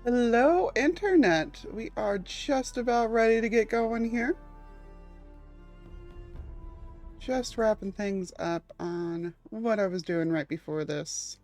Hello, Internet. We are just about ready to get going here. Just wrapping things up on what I was doing right before this.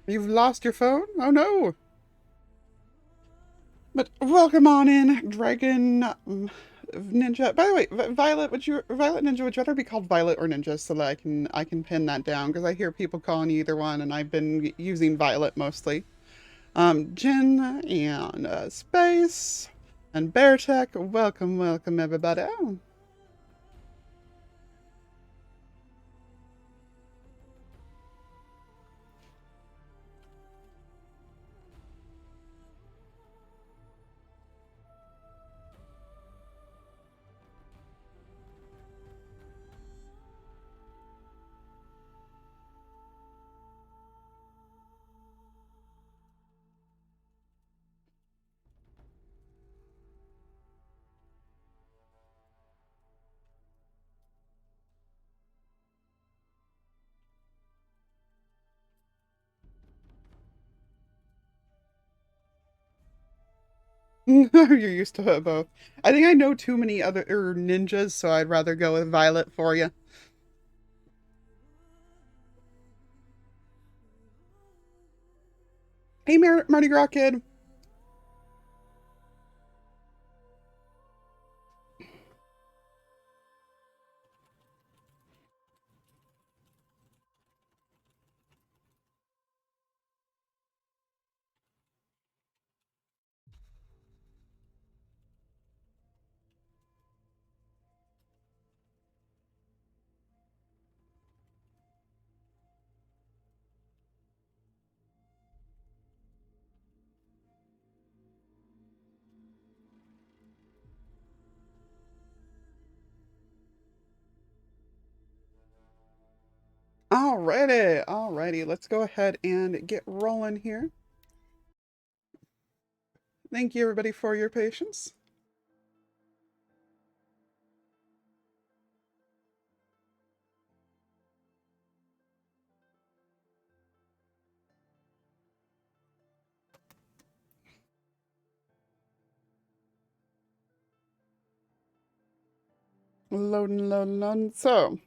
You've lost your phone? Oh no! But welcome on in, Dragon Ninja. By the way, Violet Ninja? Would you rather be called Violet or Ninja so that I can pin that down? Because I hear people calling you either one, and I've been using Violet mostly. Jin and Space and Beartech. Welcome everybody. You're used to it both. I think I know too many other ninjas, so I'd rather go with Violet for you. Hey, Mardi Gras kid. Alrighty. Let's go ahead and get rolling here. Thank you, everybody, for your patience. Loading. So,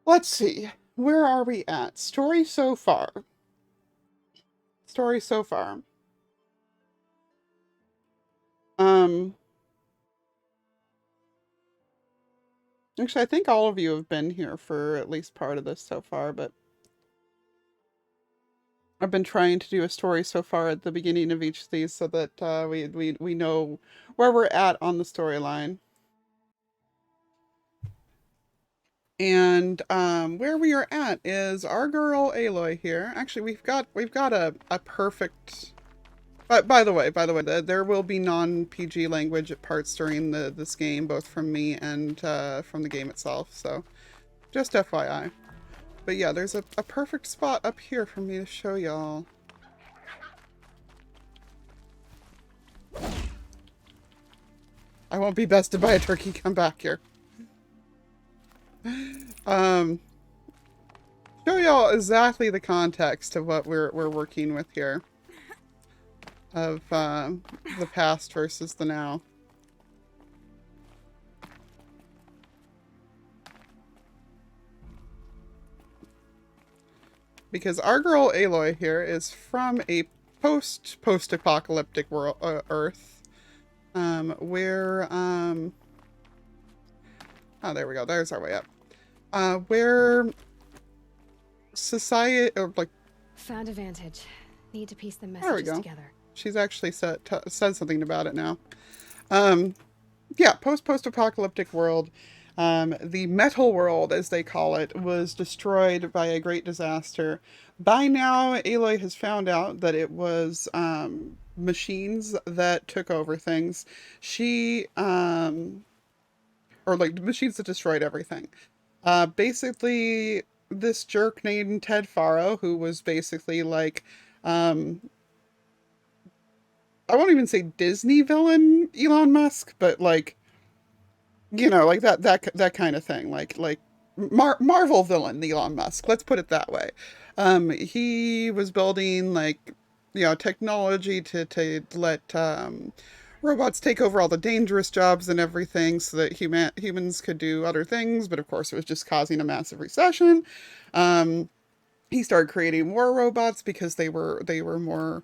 let's see. Where are we at? Story so far. Story so far. Um, Actually, I think all of you have been here for at least part of this so far, but I've been trying to do a story so far at the beginning of each of these so that we know where we're at on the storyline. And where we are at is our girl Aloy here. Actually, we've got a perfect. By the way, there will be non-PG language parts during this game, both from me and from the game itself. So, just FYI. But yeah, there's a perfect spot up here for me to show y'all. I won't be bested by a turkey. Come back here. Um, Show y'all exactly the context of what we're working with here. Of the past versus the now. Because our girl Aloy here is from a post-apocalyptic world, Earth, where oh, there we go. There's our way up. Where society, or like, found a vantage. Need to piece the there we messages go. together. She's actually said something about it now. Um, yeah, post-apocalyptic world. The metal world, as they call it, was destroyed by a great disaster. By now, Aloy has found out that it was machines that took over things. She, or like machines that destroyed everything. Basically, this jerk named Ted Faro, who was basically like, um, I won't even say Disney villain Elon Musk, but like, like that kind of thing, like Marvel villain Elon Musk. Let's put it that way. He was building like technology to let robots take over all the dangerous jobs and everything, so that humans could do other things. But of course, it was just causing a massive recession. Um, he started creating more robots because they were more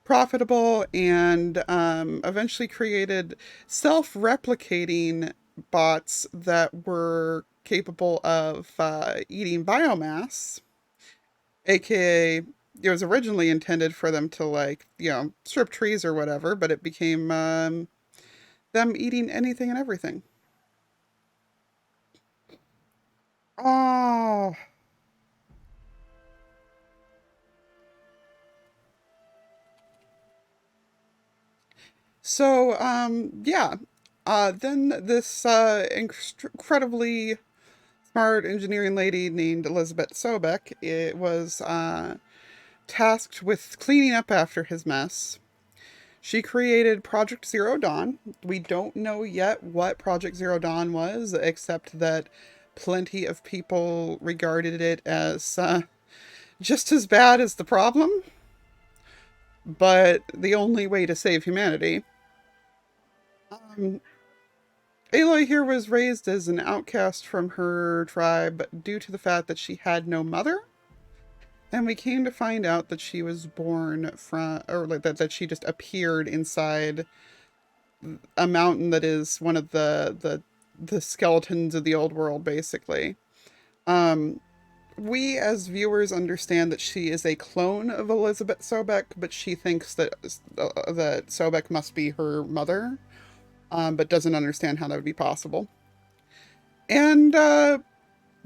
profitable, and eventually created self-replicating bots that were capable of eating biomass, aka it was originally intended for them to like strip trees or whatever, but it became them eating anything and everything. Oh, so yeah. Then this incredibly smart engineering lady named Elizabeth Sobek, it was tasked with cleaning up after his mess. She created Project Zero Dawn. We don't know yet what Project Zero Dawn was, except that plenty of people regarded it as just as bad as the problem, but the only way to save humanity. Um, Aloy here was raised as an outcast from her tribe due to the fact that she had no mother. And we came to find out that she was born from, or like that she just appeared inside a mountain that is one of the skeletons of the old world, basically. Um, we as viewers understand that she is a clone of Elizabeth Sobek, but she thinks that Sobek must be her mother, but doesn't understand how that would be possible. And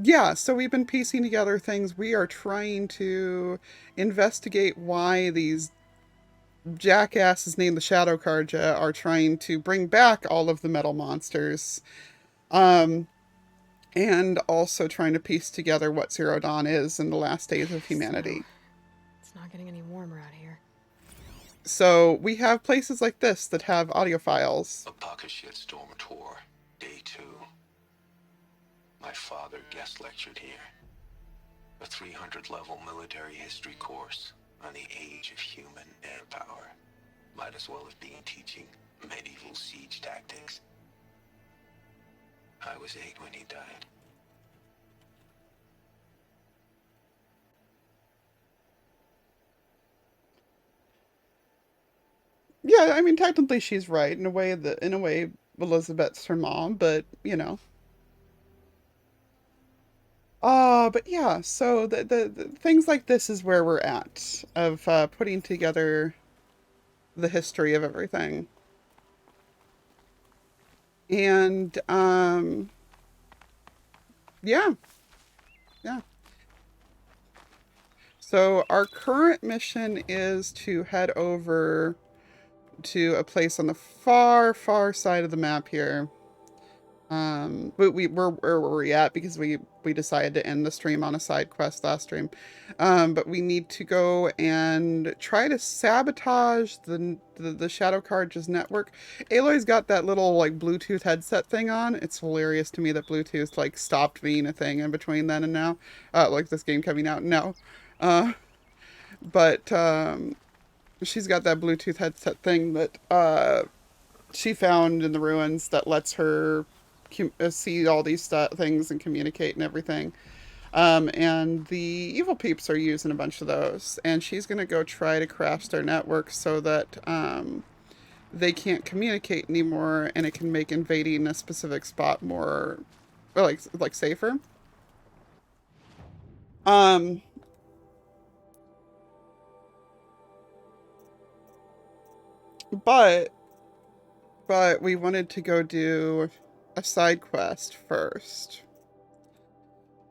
yeah, so we've been piecing together things. We are trying to investigate why these jackasses named the Shadow Carja are trying to bring back all of the metal monsters. Um, and also trying to piece together what Zero Dawn is in the last days of So, humanity. it's not getting any warmer out here. So we have places like this that have audio files. A pocket shitstorm tour, day 2. My father guest lectured here. A 300-level military history course on the age of human air power. Might as well have been teaching medieval siege tactics. I was 8 when he died. Yeah, I mean technically she's right in a way Elizabeth's her mom, but but yeah, so the things like this is where we're at of putting together the history of everything. And yeah, yeah. So our current mission is to head over to a place on the far, far side of the map here. We're where were we at because we decided to end the stream on a side quest last stream. But we need to go and try to sabotage the Shadow Carja's network. Aloy's got that little like Bluetooth headset thing on. It's hilarious to me that Bluetooth like stopped being a thing in between then and now. Like this game coming out now. Uh, but she's got that Bluetooth headset thing that she found in the ruins that lets her see all these things and communicate and everything. And the evil peeps are using a bunch of those, and she's gonna go try to crash their network so that they can't communicate anymore, and it can make invading a specific spot more, or like safer. Um, But we wanted to go do a side quest first.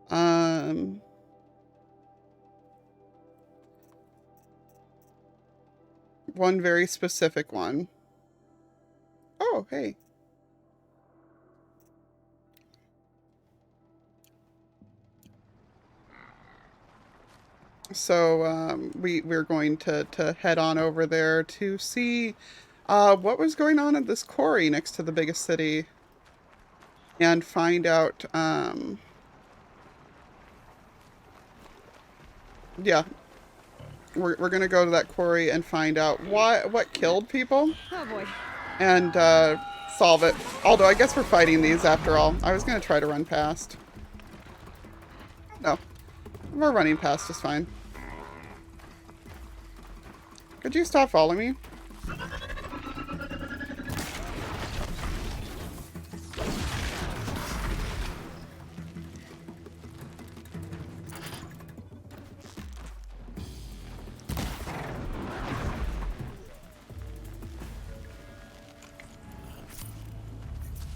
One very specific one. Oh, hey. So we're going to head on over there to see what was going on at this quarry next to the biggest city and find out yeah, we're gonna go to that quarry and find out what killed people Oh boy. and solve it. Although I guess we're fighting these after all. I was gonna try to run past. No, we're running past is fine. Could you stop following me?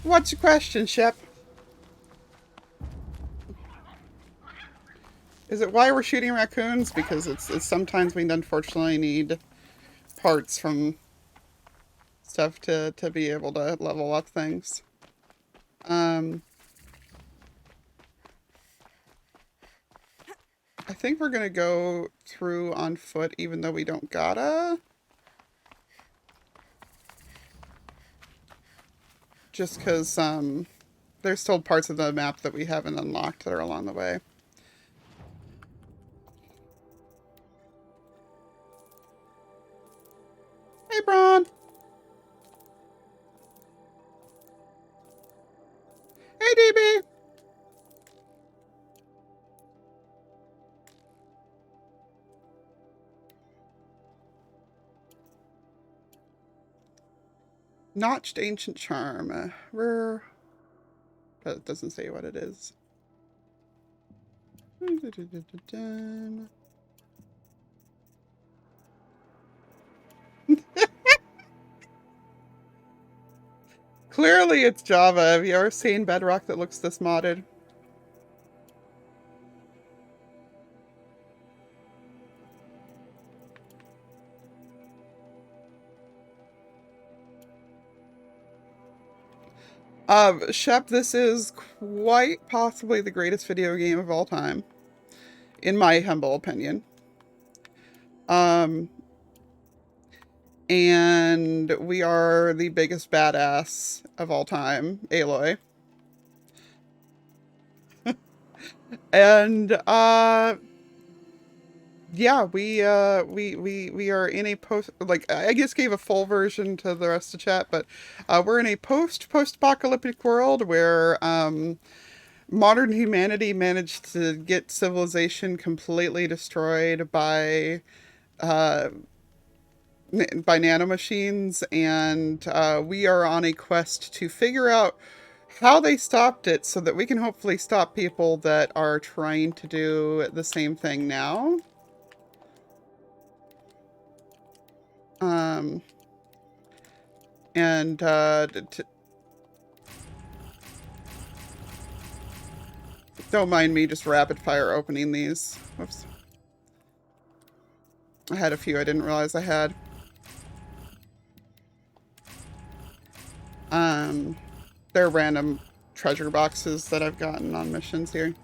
What's your question, Shep? Is it why we're shooting raccoons? Because it's sometimes we unfortunately need parts from stuff to be able to level up things. I think we're gonna go through on foot even though we don't gotta. Just because there's still parts of the map that we haven't unlocked that are along the way. Hey, Braun! Hey, DB! Notched Ancient Charm. That doesn't say what it is. Clearly it's Java. Have you ever seen Bedrock that looks this modded? Shep, this is quite possibly the greatest video game of all time, in my humble opinion. And we are the biggest badass of all time, Aloy. And, yeah, we are in a post, like, I just gave a full version to the rest of the chat, but, we're in a post-apocalyptic world where, modern humanity managed to get civilization completely destroyed by nanomachines, and we are on a quest to figure out how they stopped it so that we can hopefully stop people that are trying to do the same thing now. And don't mind me just rapid fire opening these. Whoops. I had a few I didn't realize I had. They're random treasure boxes that I've gotten on missions here.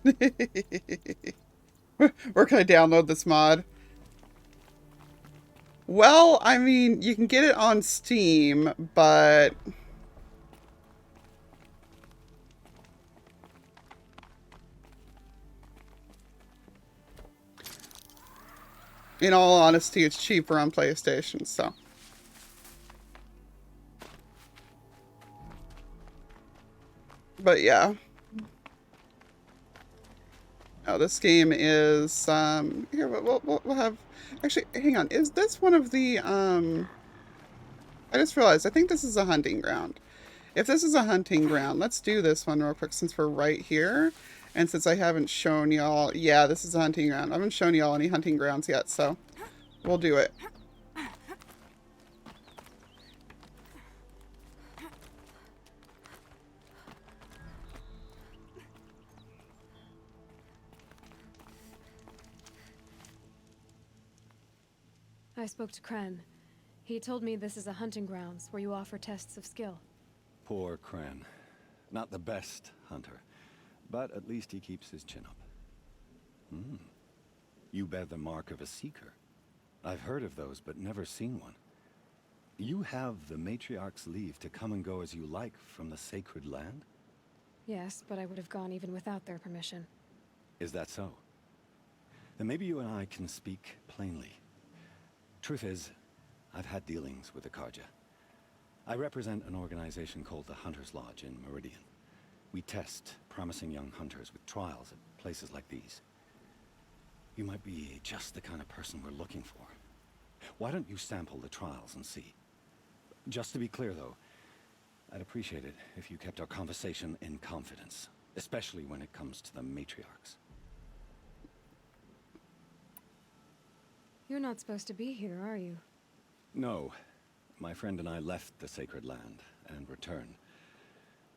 Okay. Where can I download this mod? Well, I mean, you can get it on Steam, but in all honesty, it's cheaper on PlayStation, so. But yeah. No, this game is, here, we'll have, actually, hang on, is this one of the, I just realized, I think this is a hunting ground. If this is a hunting ground, let's do this one real quick since we're right here. And since I haven't shown y'all, yeah, this is a hunting ground. I haven't shown y'all any hunting grounds yet, so we'll do it. I spoke to Kren. He told me this is a hunting grounds where you offer tests of skill. Poor Kren. Not the best hunter, but at least he keeps his chin up. You bear the mark of a seeker. I've heard of those, but never seen one. You have the Matriarch's leave to come and go as you like from the sacred land? Yes, but I would have gone even without their permission. Is that so? Then maybe you and I can speak plainly. Truth is, I've had dealings with the Karja. I represent an organization called the Hunter's Lodge in Meridian. We test promising young hunters with trials at places like these. You might be just the kind of person we're looking for. Why don't you sample the trials and see? Just to be clear, though, I'd appreciate it if you kept our conversation in confidence, especially when it comes to the matriarchs. You're not supposed to be here, are you? No. My friend and I left the sacred land and returned.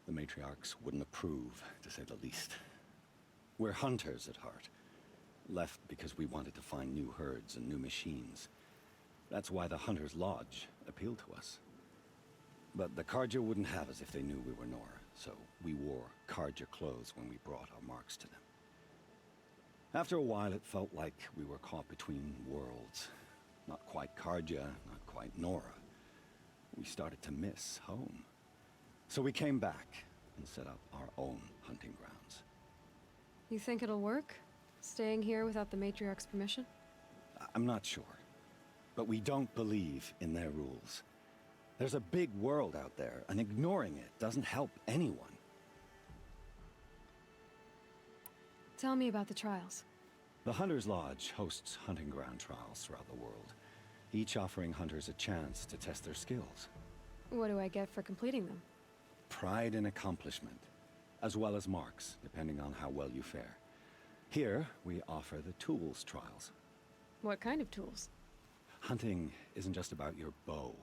The matriarchs wouldn't approve, to say the least. We're hunters at heart. Left because we wanted to find new herds and new machines. That's why the Hunter's Lodge appealed to us. But the Karja wouldn't have us if they knew we were Nora, so we wore Karja clothes when we brought our marks to them. After a while, it felt like we were caught between worlds. Not quite Karja, not quite Nora. We started to miss home. So we came back and set up our own hunting grounds. You think it'll work? Staying here without the Matriarch's permission? I'm not sure. But we don't believe in their rules. There's a big world out there, and ignoring it doesn't help anyone. Tell me about the trials. The Hunter's Lodge hosts hunting ground trials throughout the world, each offering hunters a chance to test their skills. What do I get for completing them? Pride in accomplishment, as well as marks, depending on how well you fare. Here, we offer the tools trials. What kind of tools? Hunting isn't just about your bow.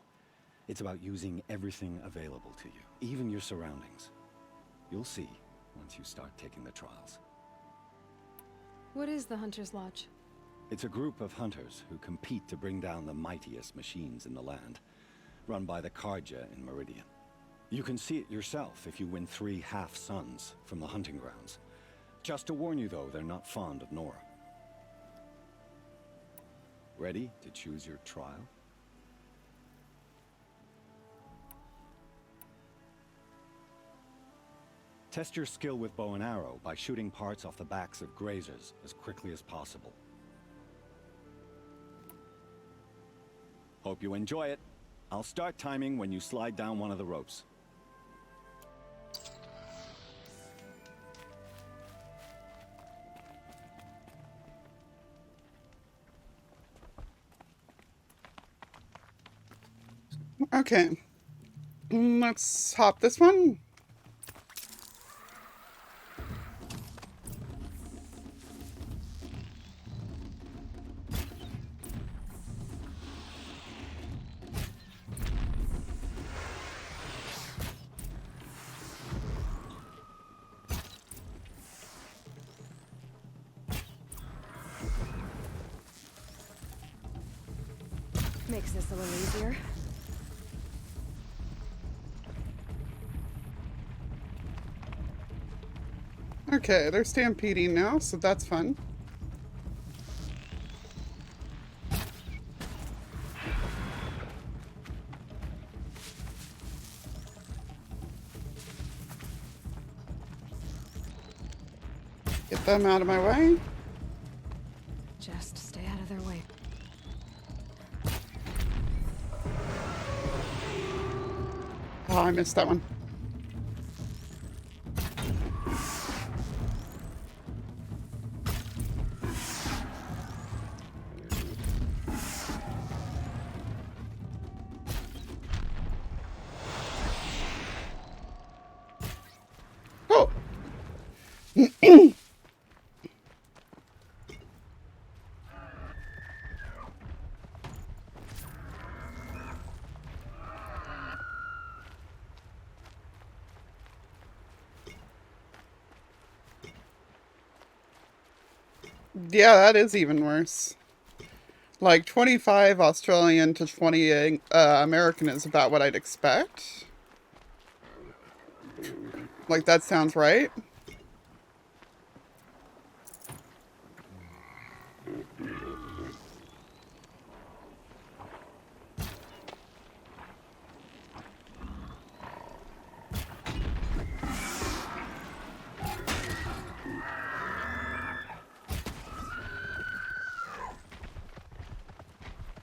It's about using everything available to you, even your surroundings. You'll see once you start taking the trials. What is the Hunter's Lodge? It's a group of hunters who compete to bring down the mightiest machines in the land, run by the Karja in Meridian. You can see it yourself if you win 3 half-suns from the hunting grounds. Just to warn you, though, they're not fond of Nora. Ready to choose your trial? Test your skill with bow and arrow by shooting parts off the backs of grazers as quickly as possible. Hope you enjoy it. I'll start timing when you slide down one of the ropes. Okay. Let's hop this one. Makes this a little easier. Okay, they're stampeding now, so that's fun. Get them out of my way. Just stay out of their way. Oh, I missed that one. Oh! Yeah, that is even worse. Like 25 Australian to 20 American is about what I'd expect. Like that sounds right.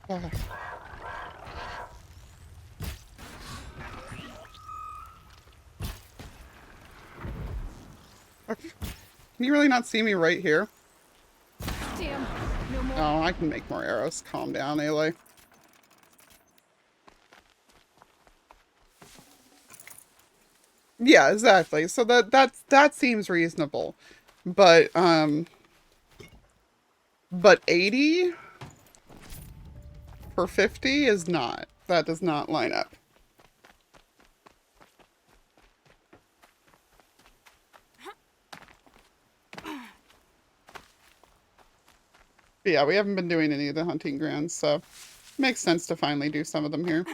Ugh. Can you really not see me right here? Damn. No more. Oh, I can make more arrows. Calm down, Aloy. Yeah, exactly. So that seems reasonable. But but 80 for 50 is not. That does not line up. But yeah, we haven't been doing any of the hunting grounds, so makes sense to finally do some of them here.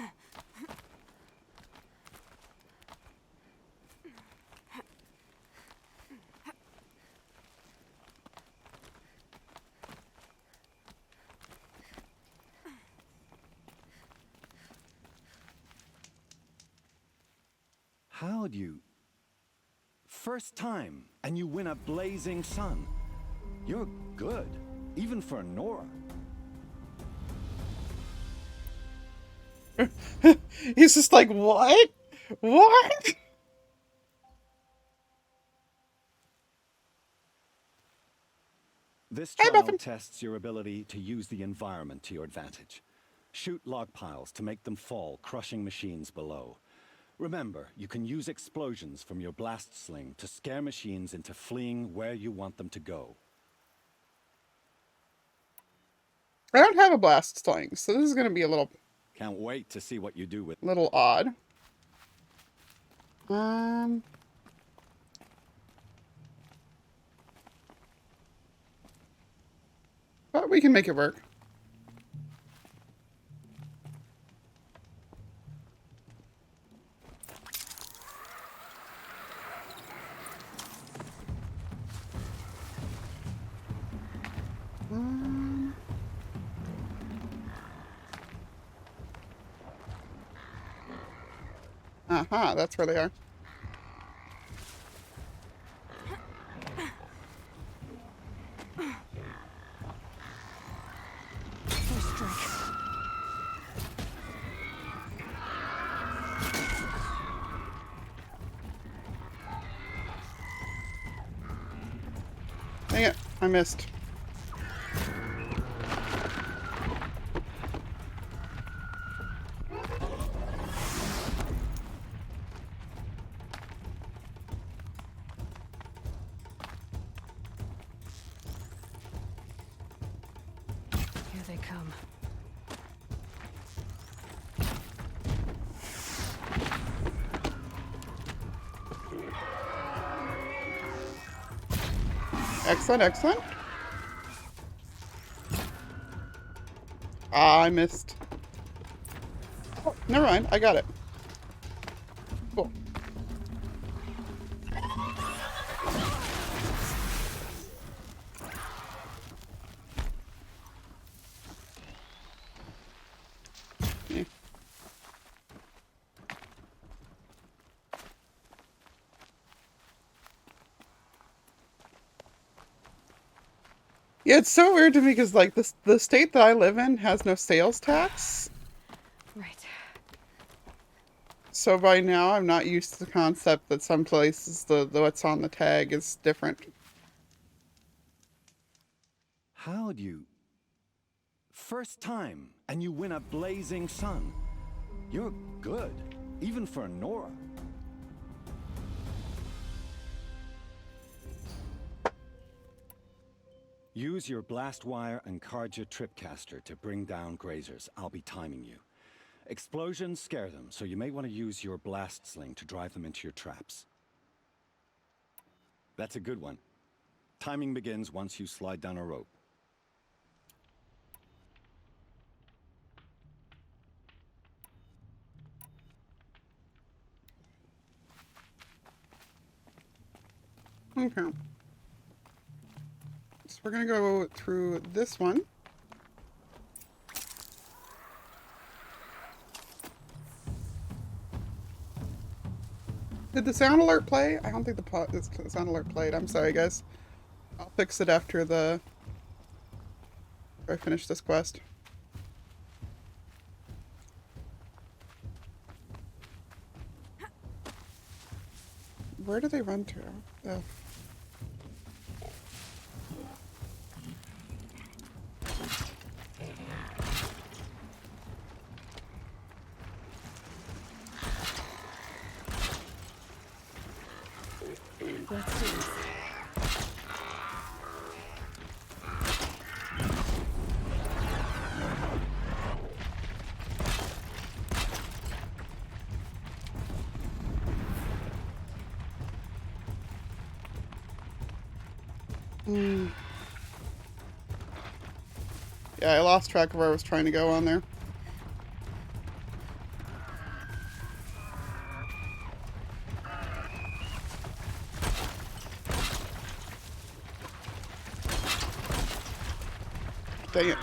How'd you... First time, and you win a blazing sun. You're good, even for Nora. He's just like, what? What? This Hey, trial Muffin. tests your ability to use the environment to your advantage. Shoot log piles to make them fall, crushing machines below. Remember, you can use explosions from your blast sling to scare machines into fleeing where you want them to go. I don't have a blast sling, so this is going to be a Can't wait to see what you do with... little odd. Um, but we can make it work. Aha, that's where they are. First strike. Dang it, I missed. Here they come. Excellent, excellent. Ah, I missed. Oh, never mind, I got it. Cool. Yeah. Yeah, it's so weird to me because like the state that I live in has no sales tax. Right. So by now I'm not used to the concept that some places the what's on the tag is different. How'd you... First time, and you win a blazing sun. You're good, even for Nora. Use your blast wire and Karja tripcaster to bring down grazers. I'll be timing you. Explosions scare them, so you may want to use your blast sling to drive them into your traps. That's a good one. Timing begins once you slide down a rope. Okay. So we're gonna go through this one. Did the sound alert play? I don't think the sound alert played. I'm sorry, guys. I'll fix it after I finish this quest. Where do they run to? Oh. Let's do this. Yeah, I lost track of where I was trying to go on there. Dang it.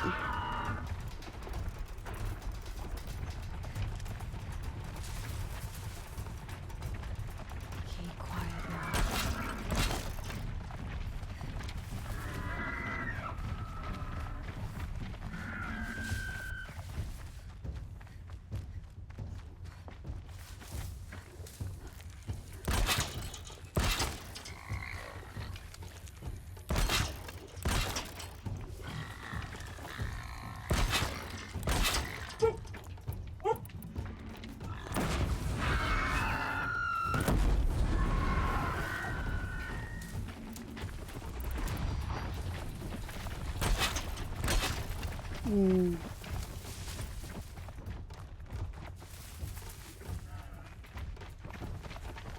Keep quiet now.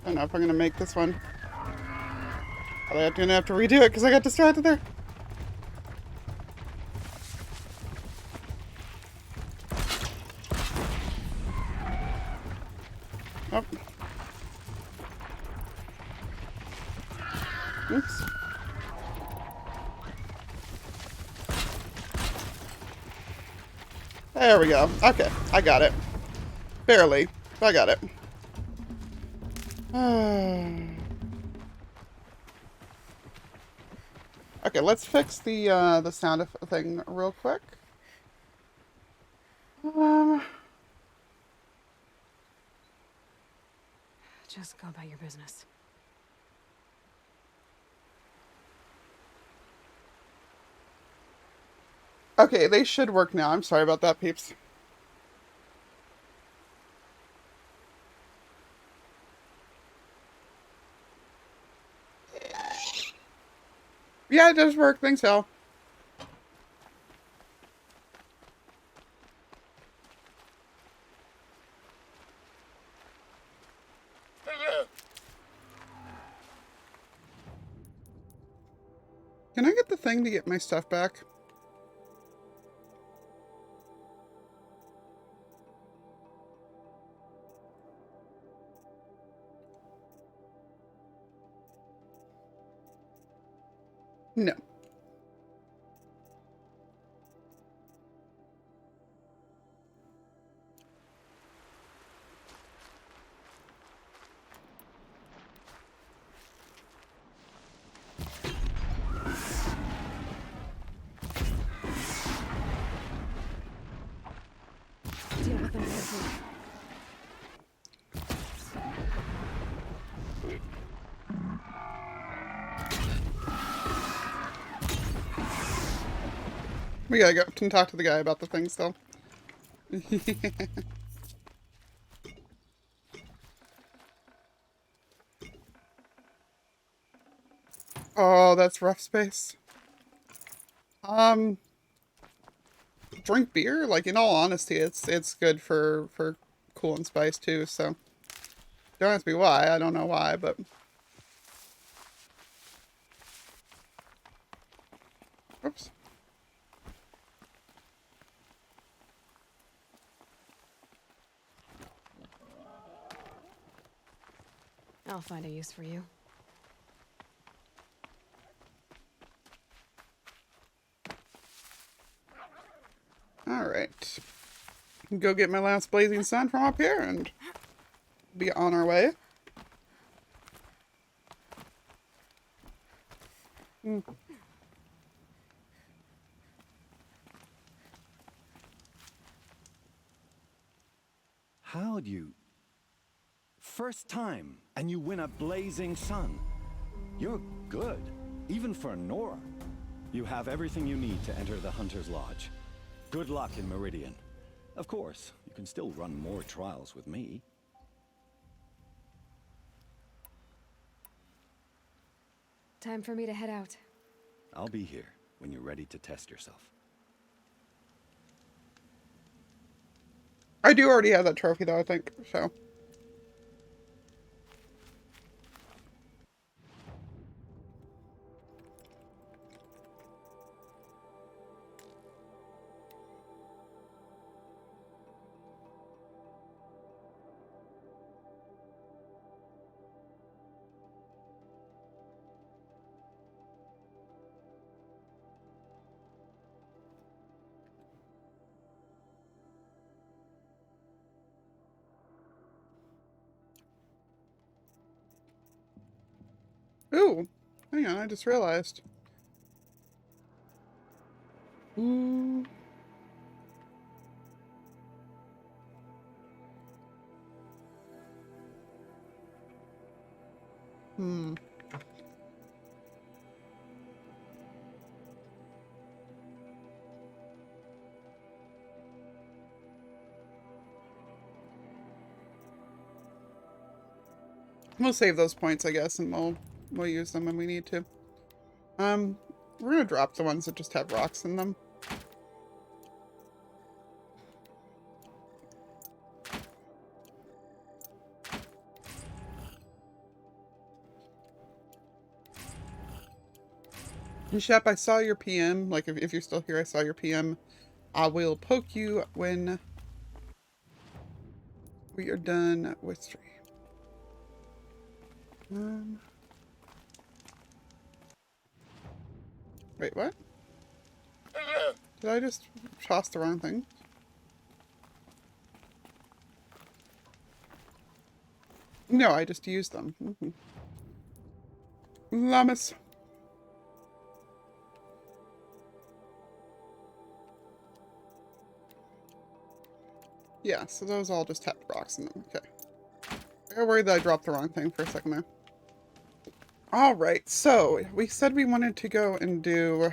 I don't know if I'm gonna make this one. I'm gonna have to redo it because I got distracted there. Oh. Oops. There we go. Okay, I got it. Barely, but I got it. Okay, let's fix the sound thing real quick. Just go about your business. Okay, they should work now. I'm sorry about that, peeps. Yeah, it does work. Thanks, Al. Can I get the thing to get my stuff back? No. Deal with them carefully. We gotta go and talk to the guy about the thing still. Oh, that's rough space. Drink beer? Like, in all honesty, it's good for cool and spice too, so. Don't ask me why, I don't know why, but. Oops. I'll find a use for you. Alright. Go get my last blazing sun from up here and be on our way. How'd you... First time, and you win a blazing sun. You're good, even for Nora. You have everything you need to enter the Hunter's Lodge. Good luck in Meridian. Of course, you can still run more trials with me. Time for me to head out. I'll be here when you're ready to test yourself. I do already have that trophy though, I think, so. Ooh, hang on, I just realized. Ooh. Hmm. We'll save those points, I guess, and we'll use them when we need to. We're gonna drop the ones that just have rocks in them. And Shep, I saw your PM. Like, if you're still here, I saw your PM. I will poke you when we are done with stream. Wait, what? Did I just toss the wrong thing? No, I just used them. Llamas. Yeah, so those all just have rocks in them. Okay. I got worried that I dropped the wrong thing for a second there. Alright, so we said we wanted to go and do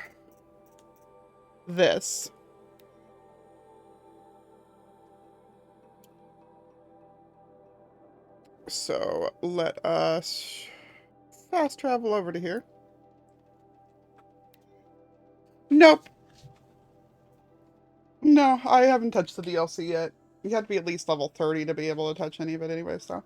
this. So let us fast travel over to here. Nope. No, I haven't touched the DLC yet. You have to be at least level 30 to be able to touch any of it anyway, so.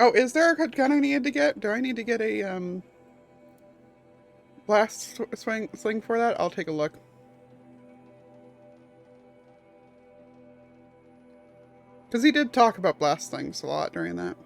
Oh, is there a gun I need to get? Do I need to get a, blast sling for that? I'll take a look. Because he did talk about blast slings a lot during that.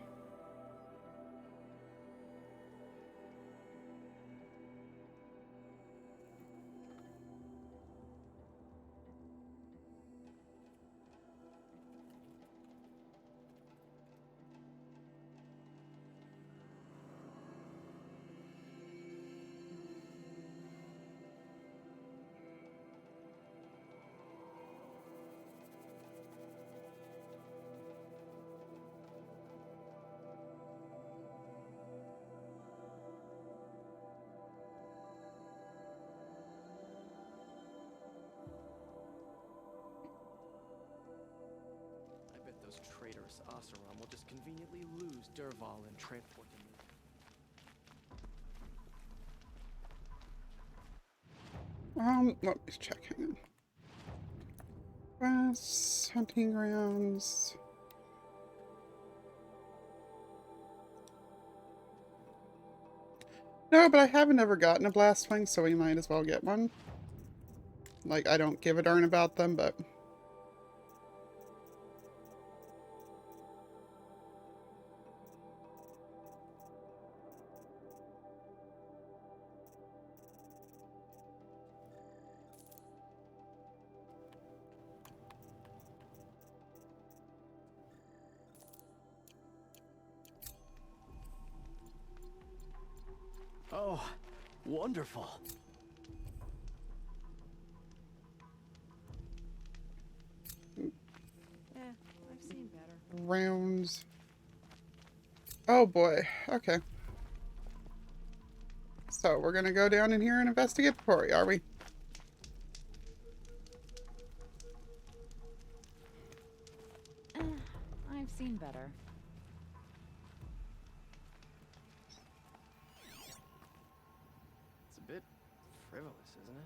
I bet those traitorous Oseram will just conveniently lose Derval and transport them. Let me check. Hang on. West hunting grounds. No, but I haven't ever gotten a blast wing, so we might as well get one. Like, I don't give a darn about them, but... Oh, wonderful. I've seen better. Rounds. Oh boy. Okay. So, we're gonna go down in here and investigate the quarry, are we? I've seen better. It's a bit frivolous, isn't it?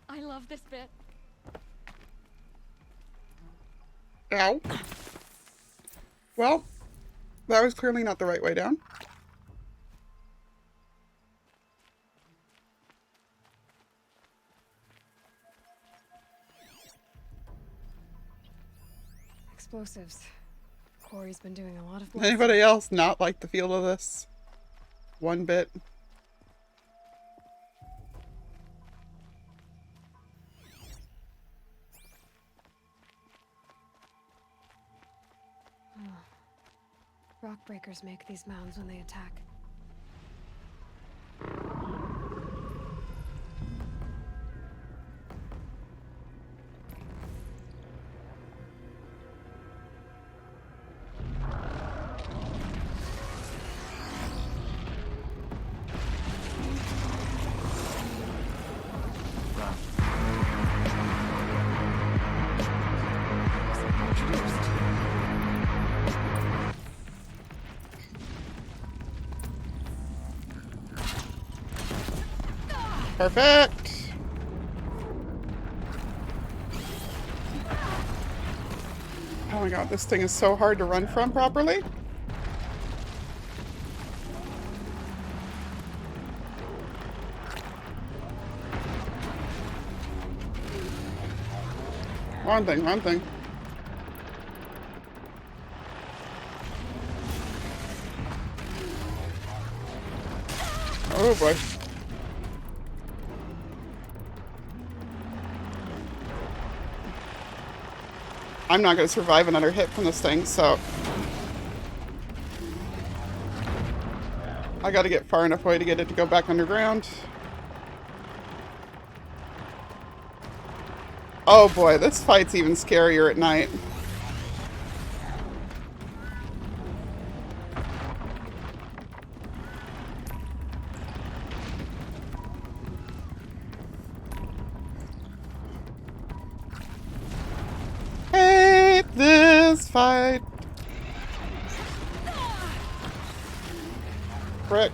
I love this bit. Ow. Well, that was clearly not the right way down. Explosives. Quarry's been doing a lot of blasting. Anybody else not like the feel of this? One bit. Rock breakers make these mounds when they attack. Perfect. Oh my god, this thing is so hard to run from properly. One thing. Oh boy. I'm not going to survive another hit from this thing, so... I got to get far enough away to get it to go back underground. Oh boy, this fight's even scarier at night. Hate this fight. Frick.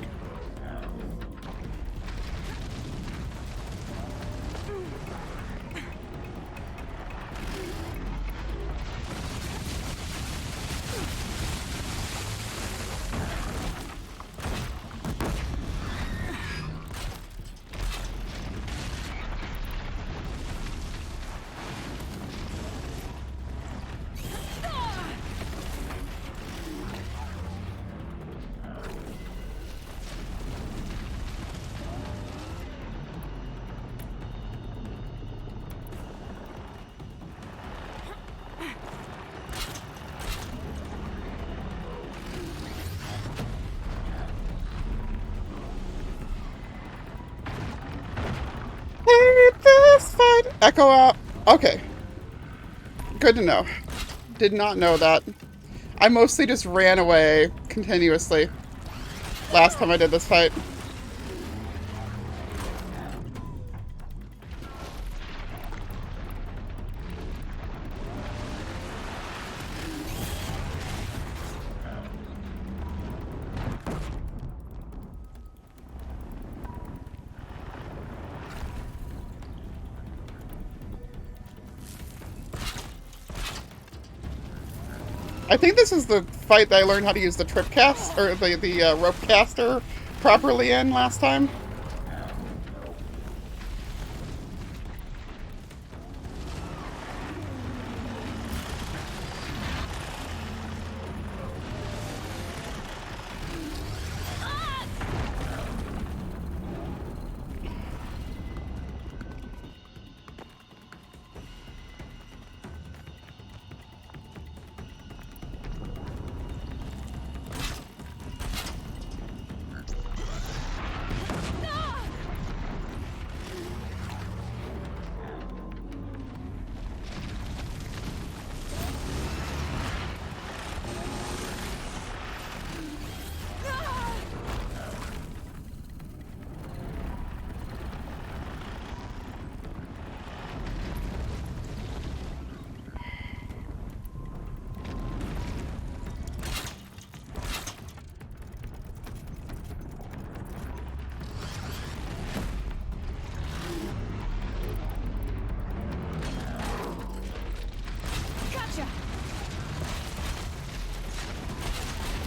Hate this fight. Echo out. Okay. Good to know. Did not know that. I mostly just ran away continuously last time I did this fight. I think this is the fight that I learned how to use the trip cast, or the rope caster properly in last time.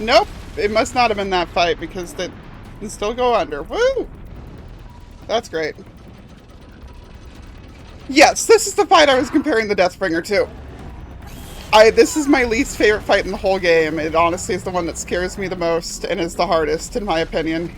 Nope, it must not have been that fight because that can still go under. Woo! That's great. Yes, this is the fight I was comparing the Deathbringer to. This is my least favorite fight in the whole game. It honestly is the one that scares me the most and is the hardest, in my opinion.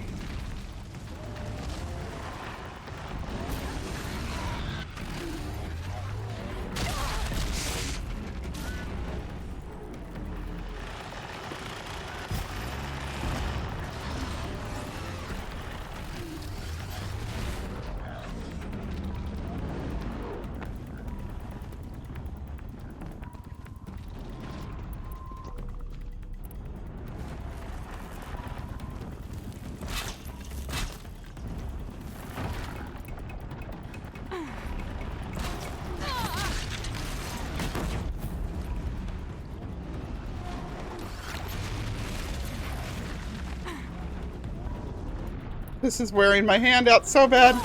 This is wearing my hand out so bad.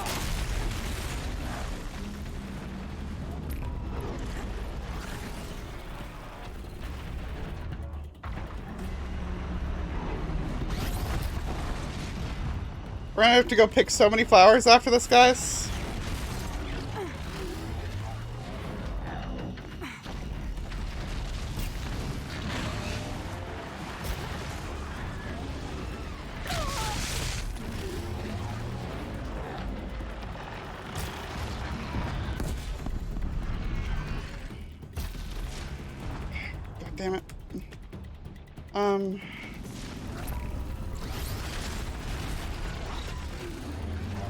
We're gonna have to go pick so many flowers after this, guys. God damn it.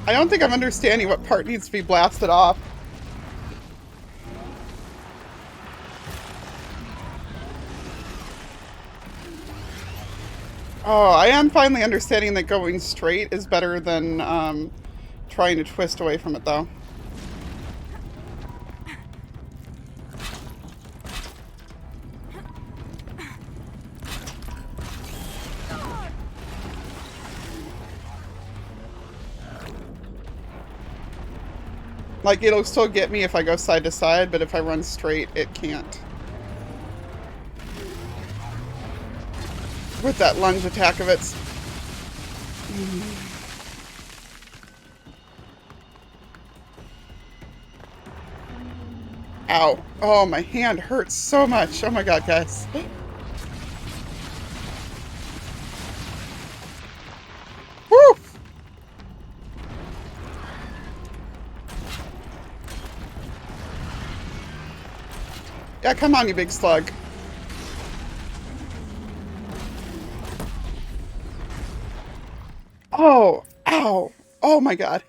I don't think I'm understanding what part needs to be blasted off. Oh, I am finally understanding that going straight is better than trying to twist away from it, though. Like, it'll still get me if I go side to side, but if I run straight, it can't. With that lunge attack of its. Ow. Oh, my hand hurts so much. Oh my god, guys. Woo! Yeah, come on, you big slug. Oh, ow. Oh my god.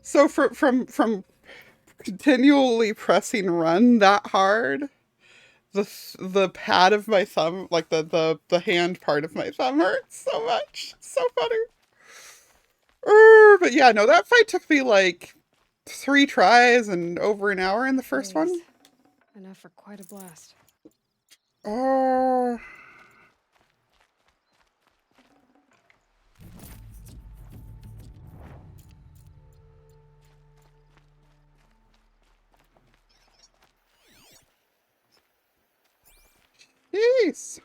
So from continually pressing run that hard, the pad of my thumb, like the hand part of my thumb hurts so much. It's so funny. But yeah, no, that fight took me like 3 tries and over an hour in the first one. Enough for quite a blast. Oh. Nice.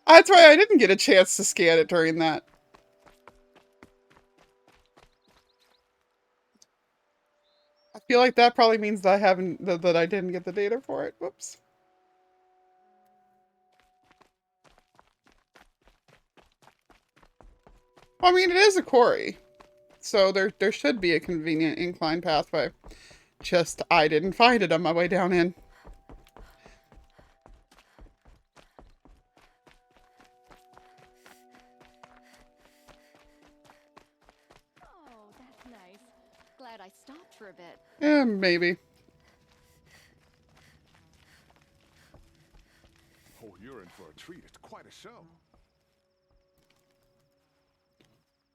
That's why I didn't get a chance to scan it during that. I feel like that probably means that I haven't, that I didn't get the data for it. Whoops. Well, I mean, it is a quarry, so there should be a convenient incline pathway. Just I didn't find it on my way down in. Oh, that's nice. Glad I stopped for a bit. Yeah, maybe. Oh, you're in for a treat. It's quite a show.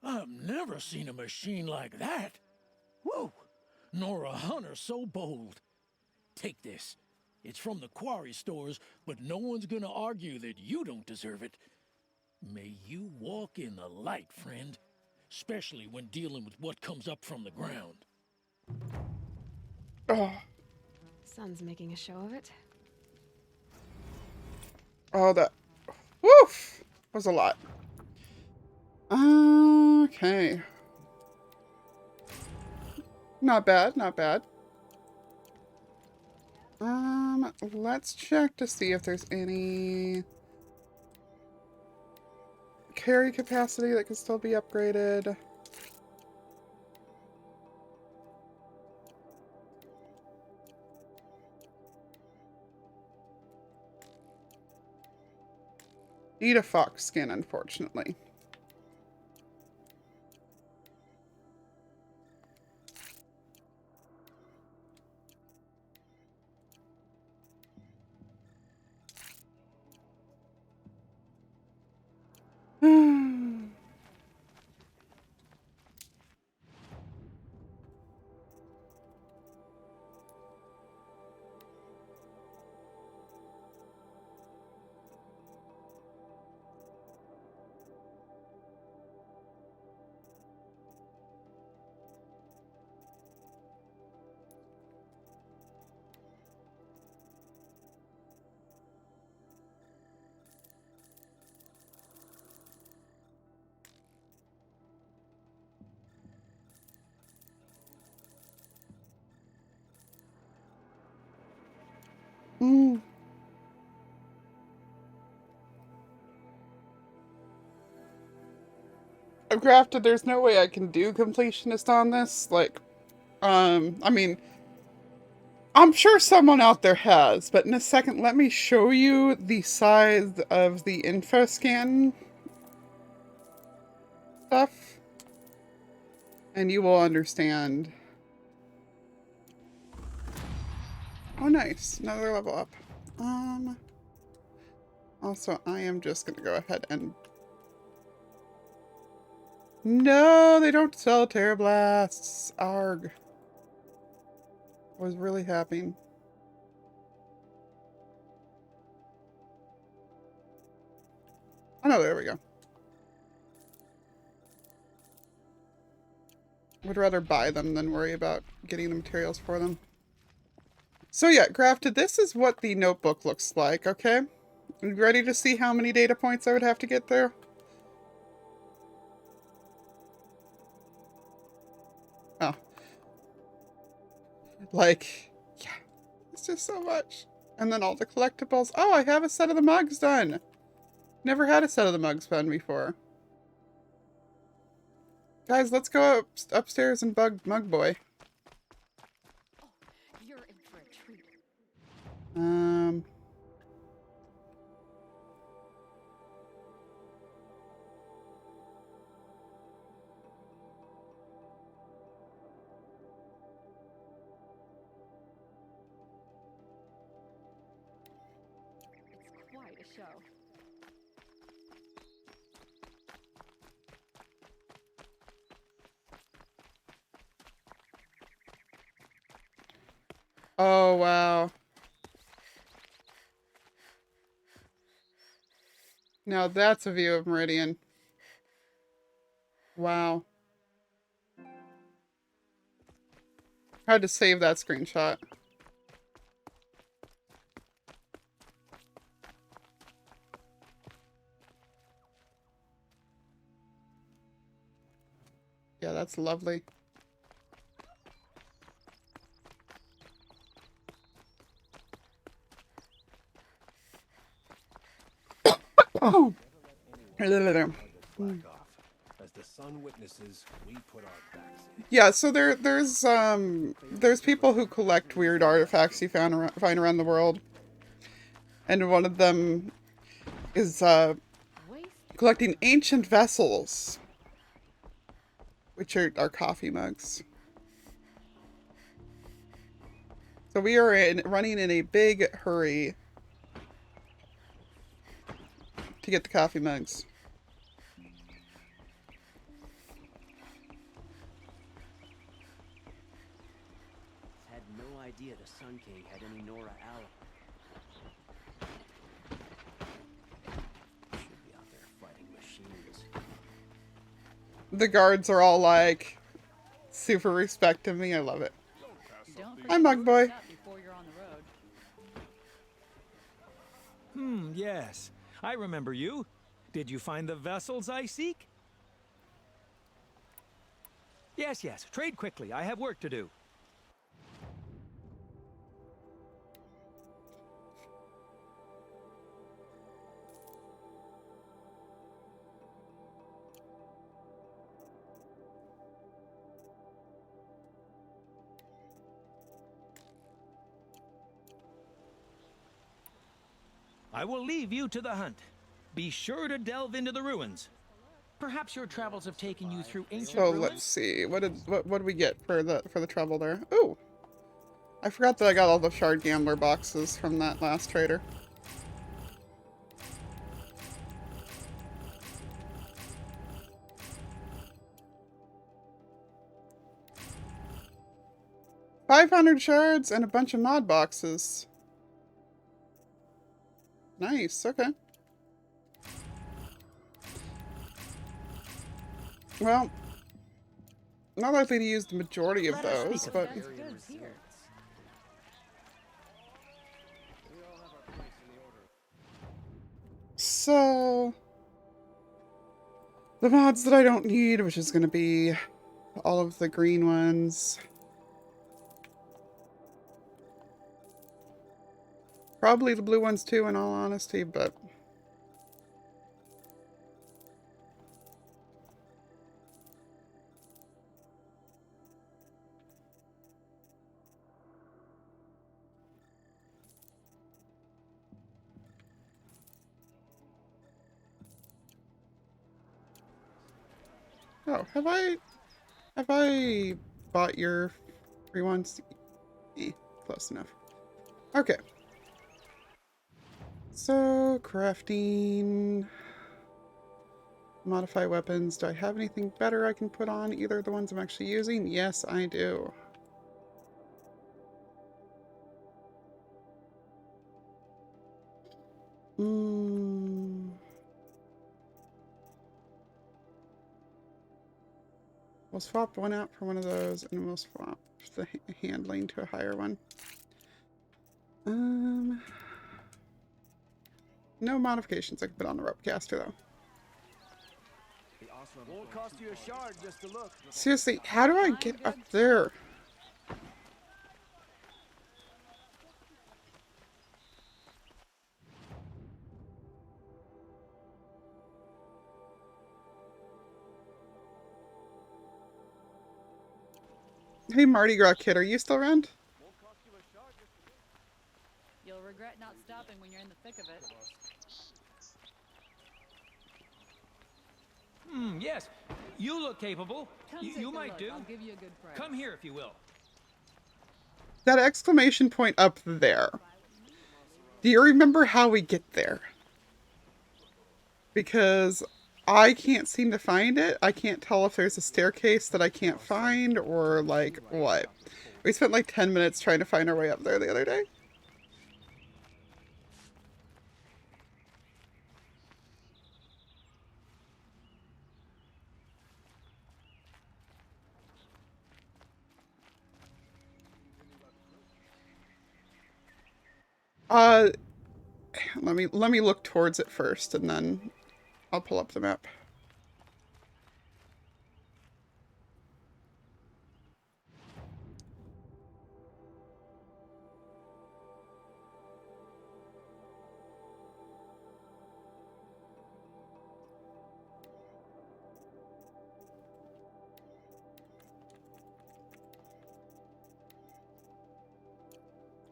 I've never seen a machine like that. Whoa! Nor a hunter so bold. Take this. It's from the quarry stores, but no one's gonna argue that you don't deserve it. May you walk in the light, friend. Especially when dealing with what comes up from the ground. Oh, Sun's making a show of it. oh, that woof was a lot. Okay. Not bad, not bad. Let's check to see if there's any carry capacity that can still be upgraded. Need a fox skin, unfortunately. Mm. I've crafted, there's no way I can do completionist on this. Like, I mean, I'm sure someone out there has, but in a second, let me show you the size of the info scan stuff, and you will understand. Oh, nice. Another level up. Also, I am just gonna go ahead and... No, they don't sell Terrablasts. Arg. I was really happy. Oh no, there we go. Would rather buy them than worry about getting the materials for them. So yeah, crafted, this is what the notebook looks like, okay? You ready to see how many data points I would have to get there? Oh. Like, yeah, it's just so much. And then all the collectibles. Oh, I have a set of the mugs done. Never had a set of the mugs done before. Guys, let's go upstairs and bug Mug Boy. Oh, you're in for a treat. It's quite a show. Oh, wow. Now that's a view of Meridian. Wow. I had to save that screenshot. Yeah, that's lovely. Oh. Black off. As the sun witnesses, we put our backs in. Yeah, so there's people who collect weird artifacts you find around the world. And one of them is collecting ancient vessels, which are coffee mugs. So we are running in a big hurry to get the coffee mugs. Had no idea the Sun King had any Nora allies. Should be out there fighting machines. The guards are all like super respecting me. I love it. Hi, Mug Boy. Yes. I remember you. Did you find the vessels I seek? Yes, yes. Trade quickly. I have work to do. I will leave you to the hunt. Be sure to delve into the ruins. Perhaps your travels have taken you through ancient So ruins? let's see. What did we get for the trouble there? Ooh. I forgot that I got all the Shard Gambler boxes from that last trader. $500 shards and a bunch of mod boxes. Nice, okay. Well, not likely to use the majority of those, but... So... the mods that I don't need, which is going to be all of the green ones. Probably the blue ones too, in all honesty, but... oh, have I bought your free ones? Close enough. Okay. So, crafting... modify weapons. Do I have anything better I can put on either of the ones I'm actually using? Yes, I do. We'll swap one out for one of those, and we'll swap the handling to a higher one. No modifications I can put on the rope caster, though. Won't cost you a shard just to look. Seriously, how do I get up there? Hey, Mardi Gras Kid, are you still around? You'll regret not stopping when you're in the thick of it. Yes. You look capable. You might do. I'll give you a good price. Come here if you will. That exclamation point up there. Do you remember how we get there? Because I can't seem to find it. I can't tell if there's a staircase that I can't find or like what. We spent like 10 minutes trying to find our way up there the other day. Uh, let me look towards it first, and then I'll pull up the map.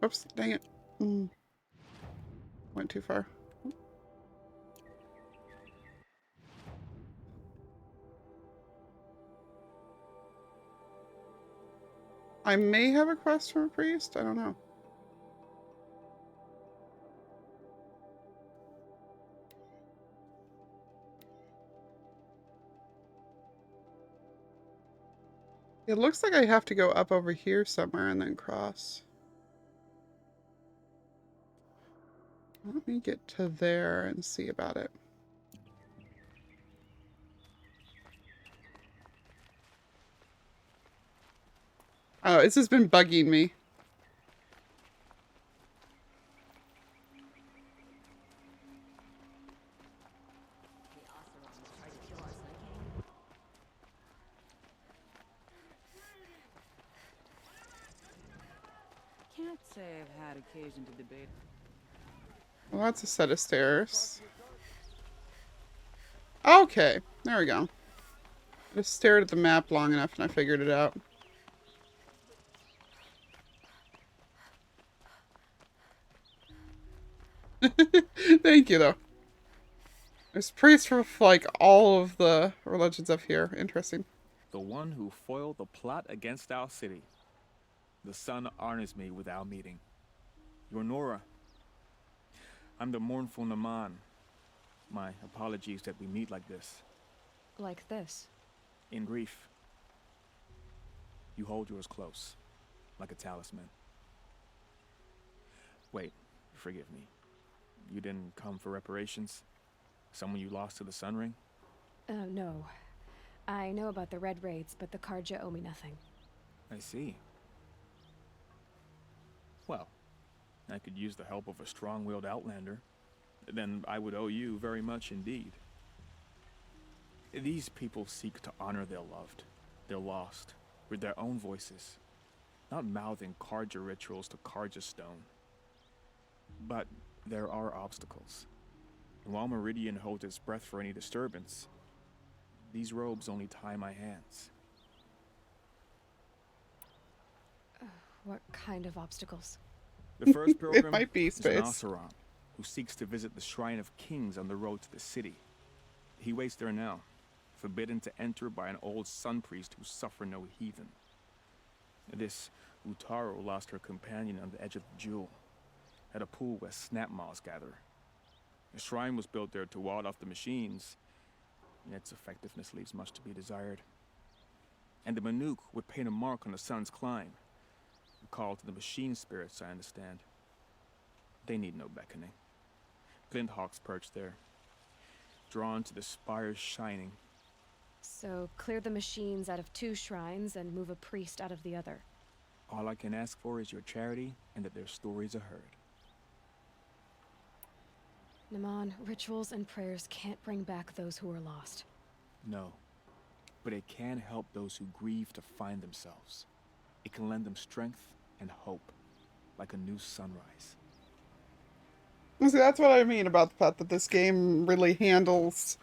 Oops, dang it. Went too far. I may have a quest from a priest. I don't know. It looks like I have to go up over here somewhere and then cross. Let me get to there and see about it. Oh, this has been bugging me. Can't say I've had occasion to debate. Well, that's a set of stairs. Okay, there we go. I just stared at the map long enough and I figured it out. Thank you, though. There's priests from, like, all of the religions up here. Interesting. The one who foiled the plot against our city. The sun honors me with our meeting. You're Nora. I'm the mournful Naman. My apologies that we meet like this. Like this? In grief. You hold yours close, like a talisman. Wait, forgive me. You didn't come for reparations? Someone you lost to the Sun Ring? No. I know about the Red Raids, but the Karja owe me nothing. I see. Well, I could use the help of a strong-willed outlander. Then I would owe you very much indeed. These people seek to honor their loved, their lost, with their own voices, not mouthing Karja rituals to Karja stone. But there are obstacles. And while Meridian holds its breath for any disturbance, these robes only tie my hands. What kind of obstacles? The first pilgrim It might be is an space. Oseram, who seeks to visit the Shrine of Kings on the road to the city. He waits there now, forbidden to enter by an old sun priest who suffer no heathen. This Utaro lost her companion on the edge of the jewel, at a pool where snap moths gather. The shrine was built there to ward off the machines, and its effectiveness leaves much to be desired. And the Manuk would paint a mark on the sun's climb, a call to the machine spirits, I understand. They need no beckoning. Glint hawks perch there, drawn to the spire's shining. So, clear the machines out of 2 shrines and move a priest out of the other. All I can ask for is your charity and that their stories are heard. Naman, rituals and prayers can't bring back those who are lost. No, but it can help those who grieve to find themselves. It can lend them strength and hope, like a new sunrise. See, that's what I mean about the fact that this game really handles,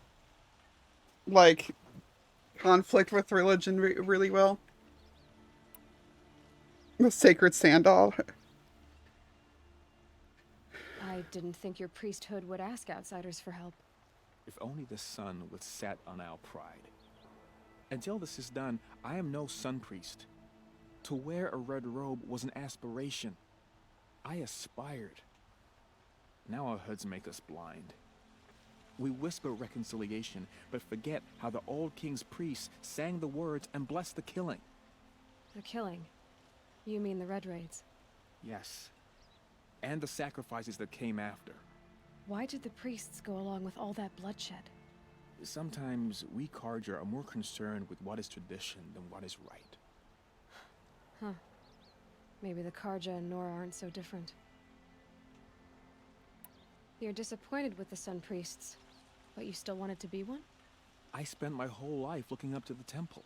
like, conflict with religion really well. The sacred sandal. I didn't think your priesthood would ask outsiders for help. If only the sun would set on our pride. Until this is done, I am no sun priest. To wear a red robe was an aspiration. I aspired. Now our hoods make us blind. We whisper reconciliation, but forget how the old king's priests sang the words and blessed the killing. The killing? You mean the Red Raids? Yes. And the sacrifices that came after. Why did the priests go along with all that bloodshed? Sometimes we Karja are more concerned with what is tradition than what is right. Huh. Maybe the Karja and Nora aren't so different. You're disappointed with the Sun Priests, but you still wanted to be one? I spent my whole life looking up to the temple.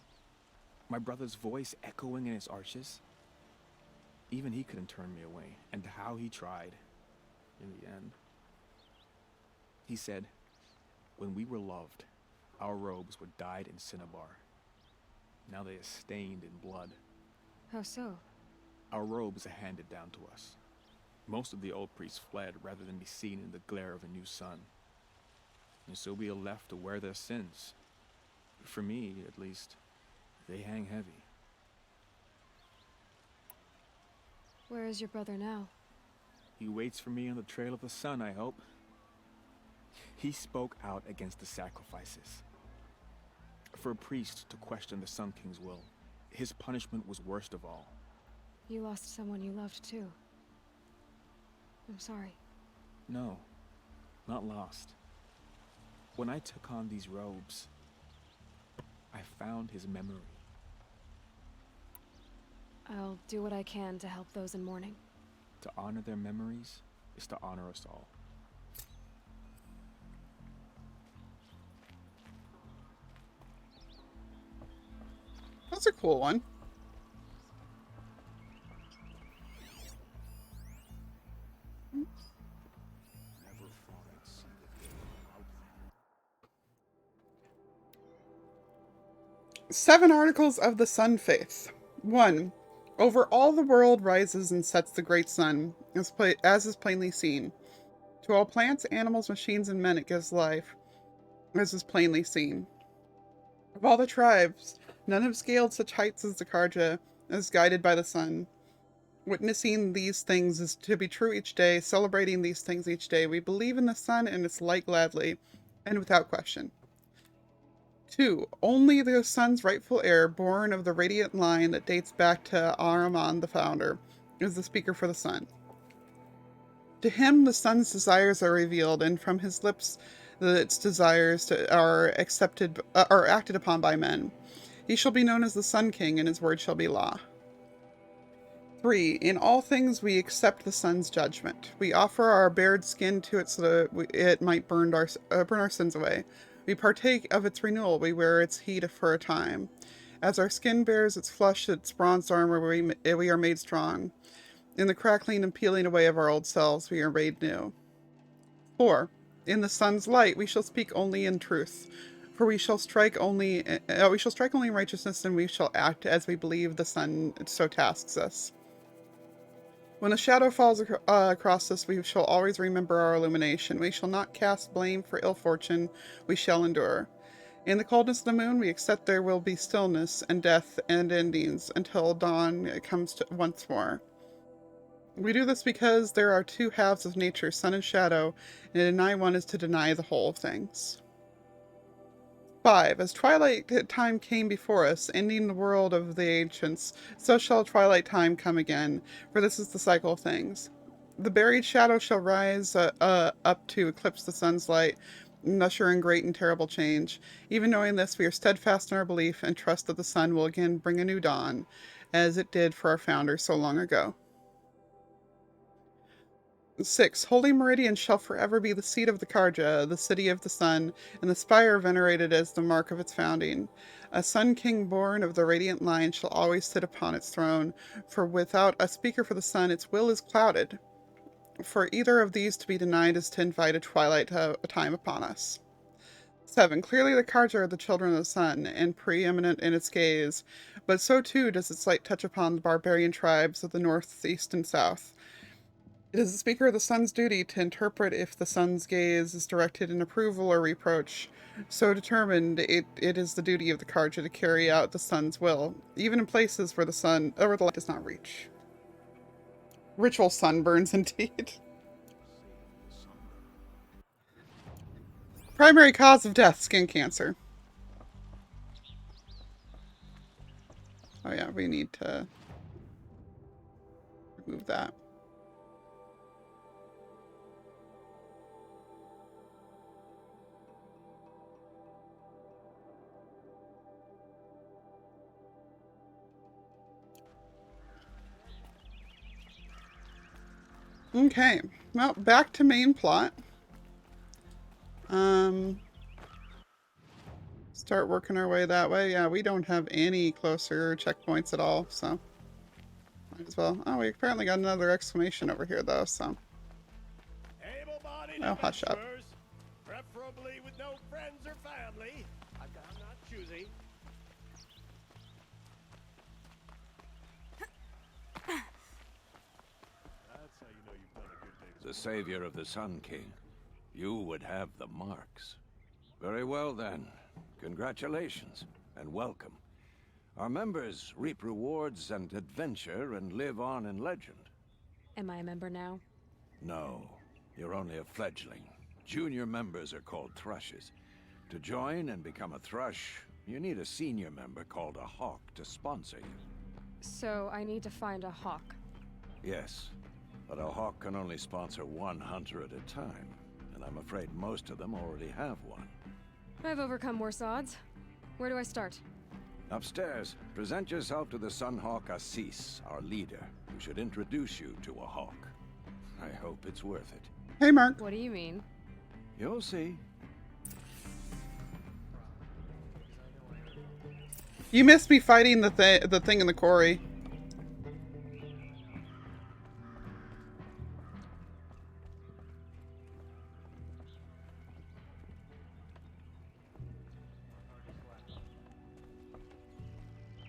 My brother's voice echoing in its arches. Even he couldn't turn me away, and how he tried, in the end. He said, when we were loved, our robes were dyed in cinnabar. Now they are stained in blood. How so? Our robes are handed down to us. Most of the old priests fled rather than be seen in the glare of a new sun. And so we are left to wear their sins. For me, at least, they hang heavy. Where is your brother now? He waits for me on the trail of the sun, I hope. He spoke out against the sacrifices. For a priest to question the Sun King's will, his punishment was worst of all. You lost someone you loved too. I'm sorry. No, not lost. When I took on these robes, I found his memory. I'll do what I can to help those in mourning. To honor their memories is to honor us all. That's a cool one. Seven articles of the Sun Faith. 1. Over all the world rises and sets the great sun, as is plainly seen. To all plants, animals, machines, and men it gives life, as is plainly seen. Of all the tribes, none have scaled such heights as the Karja, as guided by the sun. Witnessing these things is to be true each day, celebrating these things each day. We believe in the sun and its light gladly, and without question. 2. Only the sun's rightful heir, born of the radiant line that dates back to Ahriman the founder, is the speaker for the sun. To him the sun's desires are revealed, and from his lips its desires are acted upon by men. He shall be known as the Sun King, and his word shall be law. 3. In all things we accept the sun's judgment. We offer our bared skin to it so that it might burn our sins away. We partake of its renewal. We wear its heat for a time. As our skin bears its flesh, its bronzed armor, we are made strong. In the crackling and peeling away of our old selves, we are made new. 4. In the sun's light, we shall speak only in truth. For we shall strike only in righteousness, and we shall act as we believe the sun so tasks us. When a shadow falls across us, we shall always remember our illumination. We shall not cast blame for ill fortune. We shall endure. In the coldness of the moon, we accept there will be stillness and death and endings until dawn comes once more. We do this because there are two halves of nature, sun and shadow, and to deny one is to deny the whole of things. 5. As twilight time came before us, ending the world of the ancients, so shall twilight time come again, for this is the cycle of things. The buried shadow shall rise up to eclipse the sun's light, and usher in great and terrible change. Even knowing this, we are steadfast in our belief and trust that the sun will again bring a new dawn, as it did for our founders so long ago. 6. Holy Meridian shall forever be the seat of the Karja, the city of the sun, and the spire venerated as the mark of its founding. A Sun King born of the radiant line shall always sit upon its throne, for without a speaker for the sun, its will is clouded. For either of these to be denied is to invite a twilight time upon us. 7. Clearly the Karja are the children of the sun, and preeminent in its gaze, but so too does its light touch upon the barbarian tribes of the north, east, and south. It is the speaker of the sun's duty to interpret if the sun's gaze is directed in approval or reproach. So determined, it is the duty of the Karja to carry out the sun's will, even in places where the light does not reach. Ritual sunburns, indeed. Primary cause of death, skin cancer. Oh yeah, we need to remove that. Okay, well, back to main plot. Start working our way that way. Yeah, we don't have any closer checkpoints at all, so might as well. Oh, we apparently got another exclamation over here, though, so. Able-bodied Oh, hush up. adventurers, preferably with no friends or family. I'm not choosy. That's how you know you've done a good thing. The savior of the Sun King. You would have the marks. Very well then. Congratulations, and welcome. Our members reap rewards and adventure and live on in legend. Am I a member now? No, you're only a fledgling. Junior members are called thrushes. To join and become a thrush, you need a senior member called a hawk to sponsor you. So I need to find a hawk. Yes, but a hawk can only sponsor one hunter at a time, and I'm afraid most of them already have one. I've overcome worse odds. Where do I start? Upstairs, present yourself to the Sunhawk Assis, our leader, who should introduce you to a hawk. I hope it's worth it. Hey, Mark. What do you mean? You'll see. You missed me fighting the thing in the quarry.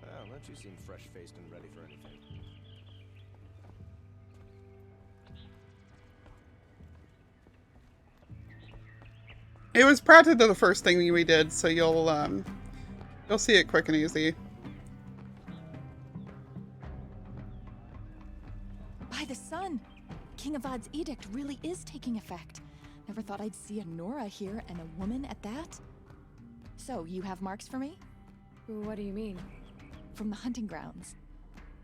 Well, don't you seem fresh-faced and ready for anything? It was practically the first thing we did, so you'll see it quick and easy. By the sun! King Avad's edict really is taking effect. Never thought I'd see a Nora here, and a woman at that. So, you have marks for me? What do you mean? From the hunting grounds.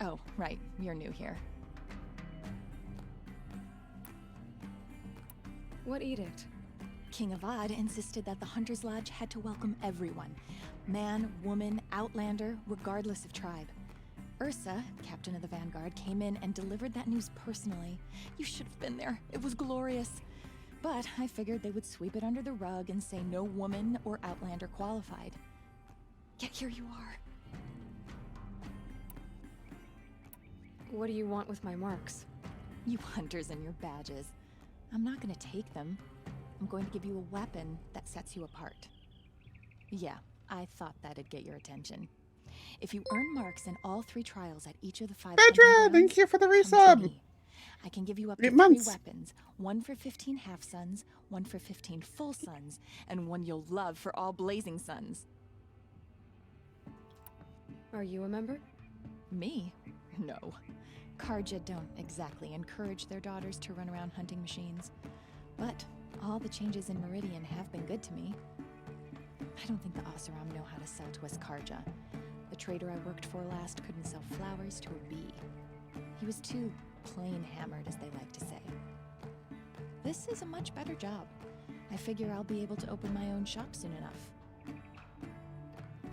Oh, right, you're new here. What edict? King Avad insisted that the Hunter's Lodge had to welcome everyone. Man, woman, outlander, regardless of tribe. Ursa, captain of the Vanguard, came in and delivered that news personally. You should have been there. It was glorious. But I figured they would sweep it under the rug and say no woman or outlander qualified. Yet here you are. What do you want with my marks? You hunters and your badges. I'm not gonna take them. I'm going to give you a weapon that sets you apart. Yeah, I thought that'd get your attention. If you earn marks in all 3 trials at each of the 5 Pedra, thank you for the resub. I can give you up to 8 3 months. weapons. 1 for 15 half-suns, 1 for 15 full suns, and 1 you'll love for all blazing suns. Are you a member? Me? No. Karja don't exactly encourage their daughters to run around hunting machines. But all the changes in Meridian have been good to me. I don't think the Oseram know how to sell to us Karja. The trader I worked for last couldn't sell flowers to a bee. He was too plain hammered, as they like to say. This is a much better job. I figure I'll be able to open my own shop soon enough.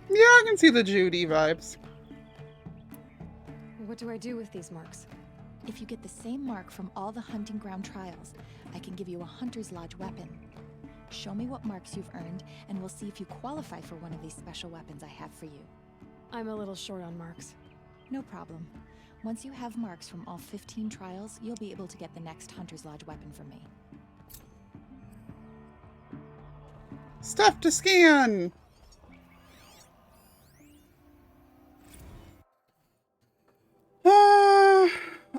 Yeah, I can see the Judy vibes. What do I do with these marks? If you get the same mark from all the hunting ground trials, I can give you a Hunter's Lodge weapon. Show me what marks you've earned, and we'll see if you qualify for one of these special weapons I have for you. I'm a little short on marks. No problem. Once you have marks from all 15 trials, you'll be able to get the next Hunter's Lodge weapon from me. Stuff to scan!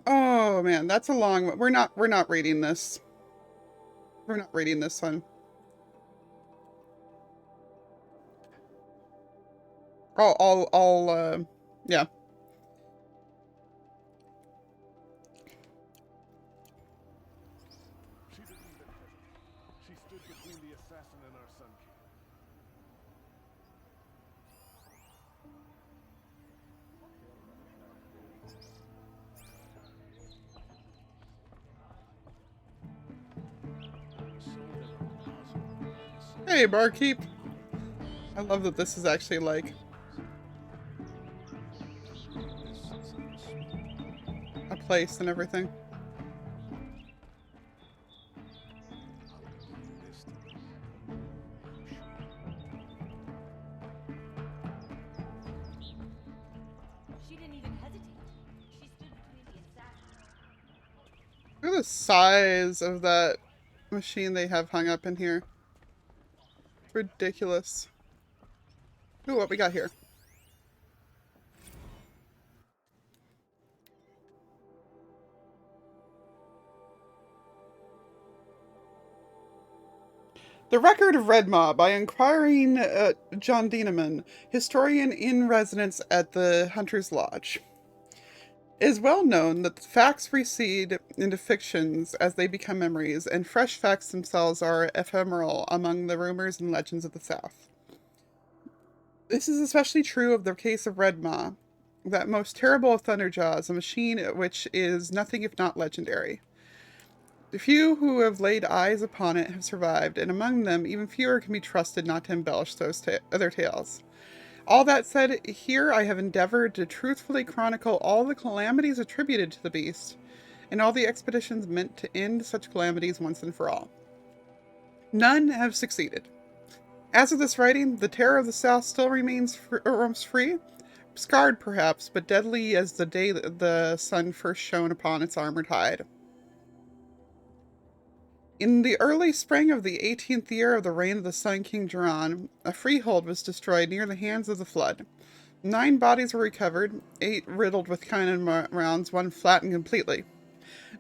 Oh man, that's a long one. We're not reading this. We're not reading this one. Yeah. She didn't even hesitate. She stood between the assassin and our Sun King. Hey, barkeep. I love that this is actually like a place and everything. the size of that machine they have hung up in here. It's ridiculous. Ooh, what we got here? The Record of Redmaw by inquiring John Dieneman, historian in residence at the Hunter's Lodge. It is well known that the facts recede into fictions as they become memories, and fresh facts themselves are ephemeral among the rumors and legends of the South. This is especially true of the case of Redmaw, that most terrible of Thunderjaws, a machine which is nothing if not legendary. The few who have laid eyes upon it have survived, and among them, even fewer can be trusted not to embellish those other tales. All that said, here I have endeavored to truthfully chronicle all the calamities attributed to the beast, and all the expeditions meant to end such calamities once and for all. None have succeeded. As of this writing, the terror of the South still roams free, scarred perhaps, but deadly as the day the sun first shone upon its armored hide. In the early spring of the 18th year of the reign of the Sun King Duran, a freehold was destroyed near the hands of the flood. 9 bodies were recovered, 8 riddled with cannon rounds, 1 flattened completely.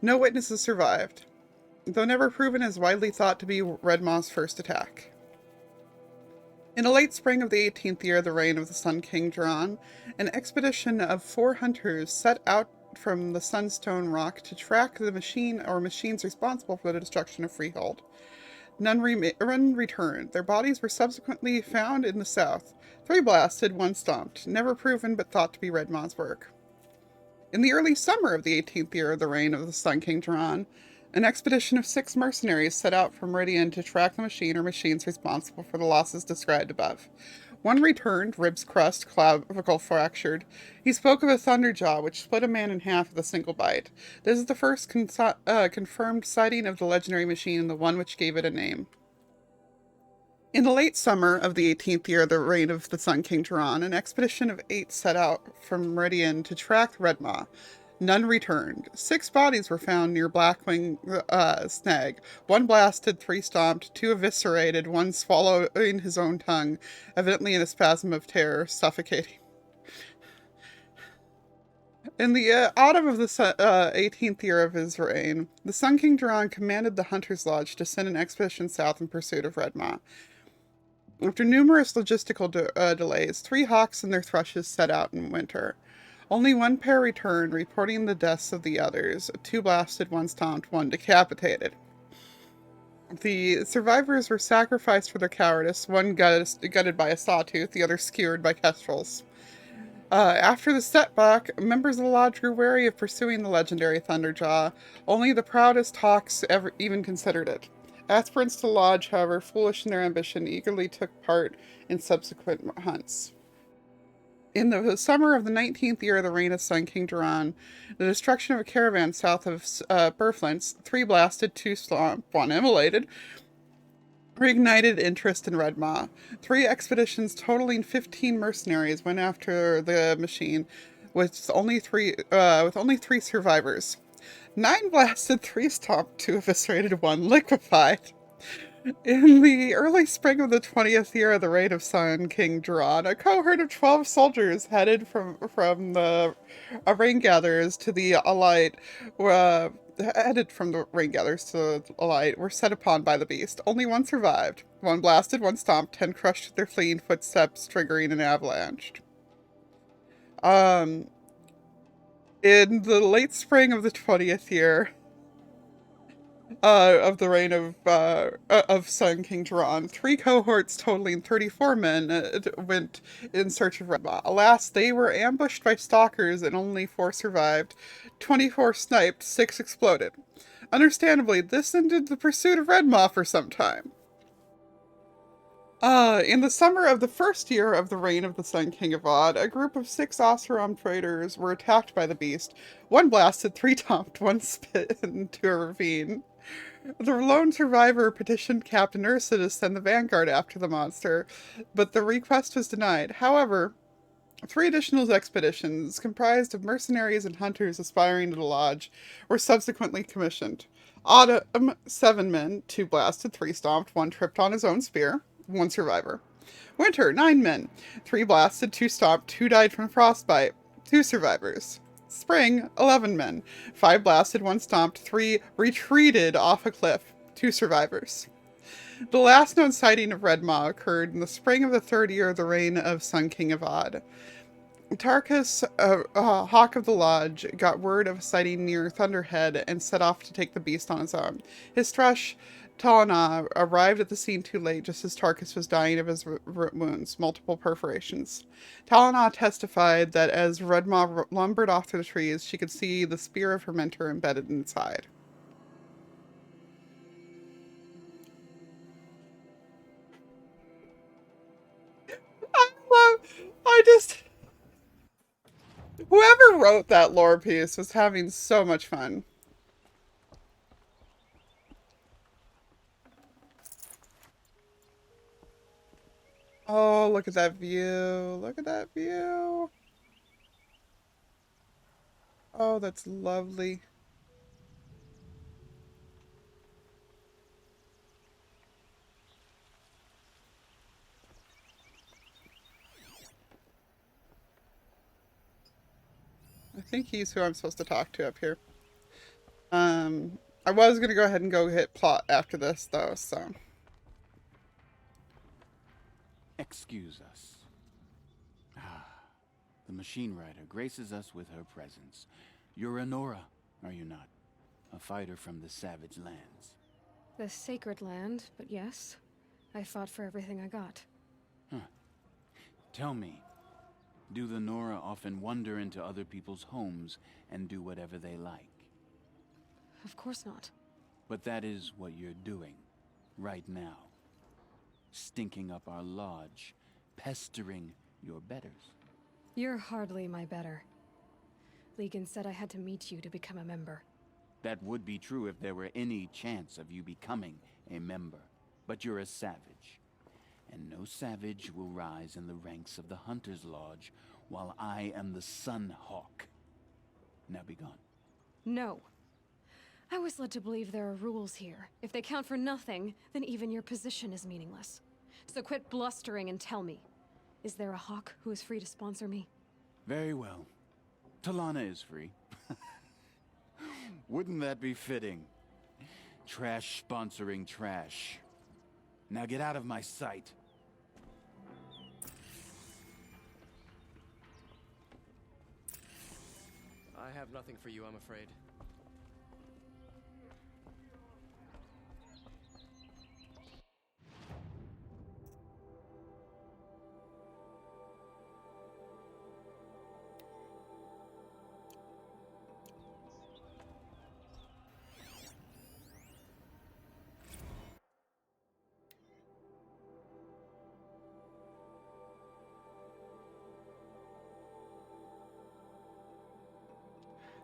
No witnesses survived, though never proven as widely thought to be Redmaw's first attack. In the late spring of the 18th year of the reign of the Sun King Duran, an expedition of 4 hunters set out from the Sunstone Rock to track the machine or machines responsible for the destruction of Freehold. None returned. Their bodies were subsequently found in the south. 3 blasted, 1 stomped, never proven but thought to be Redmaw's work. In the early summer of the 18th year of the reign of the Sun King Duran, an expedition of 6 mercenaries set out from Meridian to track the machine or machines responsible for the losses described above. 1 returned, ribs crushed, clavicle fractured. He spoke of a thunderjaw which split a man in half with a single bite. This is the first confirmed sighting of the legendary machine and the one which gave it a name. In the late summer of the 18th year of the reign of the Sun King Duran, an expedition of 8 set out from Meridian to track Redmaw. None returned. 6 bodies were found near Blackwing Snag. 1 blasted, 3 stomped, 2 eviscerated, 1 swallowing his own tongue, evidently in a spasm of terror, suffocating. In the autumn of the 18th year of his reign, the Sun King Duran commanded the Hunter's Lodge to send an expedition south in pursuit of Redmaw. After numerous logistical delays, 3 hawks and their thrushes set out in winter. Only 1 pair returned, reporting the deaths of the others. 2 blasted, 1 stomped, 1 decapitated. The survivors were sacrificed for their cowardice, 1 gutted by a sawtooth, the other skewered by kestrels. After the setback, members of the lodge grew wary of pursuing the legendary Thunderjaw. Only the proudest hawks ever even considered it. Aspirants to the lodge, however, foolish in their ambition, eagerly took part in subsequent hunts. In the summer of the 19th year of the reign of Sun King Duran, the destruction of a caravan south of Burflint's, 3 blasted, 2 stomped, 1 immolated, reignited interest in Redmaw. 3 expeditions totaling 15 mercenaries went after the machine, with only 3 survivors. 9 blasted, 3 stomped, 2 eviscerated, 1 liquefied. In the early spring of the 20th year of the reign of Sun King Duran, a cohort of 12 soldiers headed from the rain gatherers to the Allight, were set upon by the beast. Only 1 survived. 1 blasted, 1 stomped, 10 crushed their fleeing footsteps, triggering an avalanche. In the late spring of the 20th year of the reign of Sun King Duran, 3 cohorts totaling 34 men went in search of Redmaw. Alas, they were ambushed by stalkers and only 4 survived. 24 sniped, 6 exploded. Understandably, this ended the pursuit of Redmaw for some time. In the summer of the first year of the reign of the Sun King Avad, a group of 6 Oseram traders were attacked by the beast. 1 blasted, 3 stomped, 1 spit into a ravine. The lone survivor petitioned Captain Ursa to send the vanguard after the monster, but the request was denied. However, 3 additional expeditions, comprised of mercenaries and hunters aspiring to the lodge, were subsequently commissioned. Autumn, 7 men, 2 blasted, 3 stomped, 1 tripped on his own spear, 1 survivor. Winter, 9 men, 3 blasted, 2 stomped, 2 died from frostbite, 2 survivors. Spring, 11 men, 5 blasted, 1 stomped, 3 retreated off a cliff, 2 survivors. The last known sighting of Red Maw occurred in the spring of the 3rd year of the reign of Sun King Avad. Tarkus, Hawk of the Lodge, got word of a sighting near Thunderhead and set off to take the beast on his own. His thrush, Talana, arrived at the scene too late just as Tarkus was dying of his wounds, multiple perforations. Talana testified that as Redmaw lumbered off through the trees, she could see the spear of her mentor embedded in its hide. I just... Whoever wrote that lore piece was having so much fun. Oh, look at that view. Look at that view. Oh, that's lovely. I think he's who I'm supposed to talk to up here. I was going to go ahead and go hit plot after this, though, so. Excuse us. The machine rider graces us with her presence. You're Nora, are you not? A fighter from the Savage Lands. The Sacred Land, but yes. I fought for everything I got. Huh. Tell me, do the Nora often wander into other people's homes and do whatever they like? Of course not. But that is what you're doing, right now. Stinking up our lodge, pestering your betters. You're hardly my better. Legan said I had to meet you to become a member. That would be true if there were any chance of you becoming a member. But you're a savage. And no savage will rise in the ranks of the Hunter's Lodge while I am the Sun Hawk. Now be gone. No. I was led to believe there are rules here. If they count for nothing, then even your position is meaningless. So quit blustering and tell me. Is there a Hawk who is free to sponsor me? Very well. Talana is free. Wouldn't that be fitting? Trash sponsoring trash. Now get out of my sight. I have nothing for you, I'm afraid.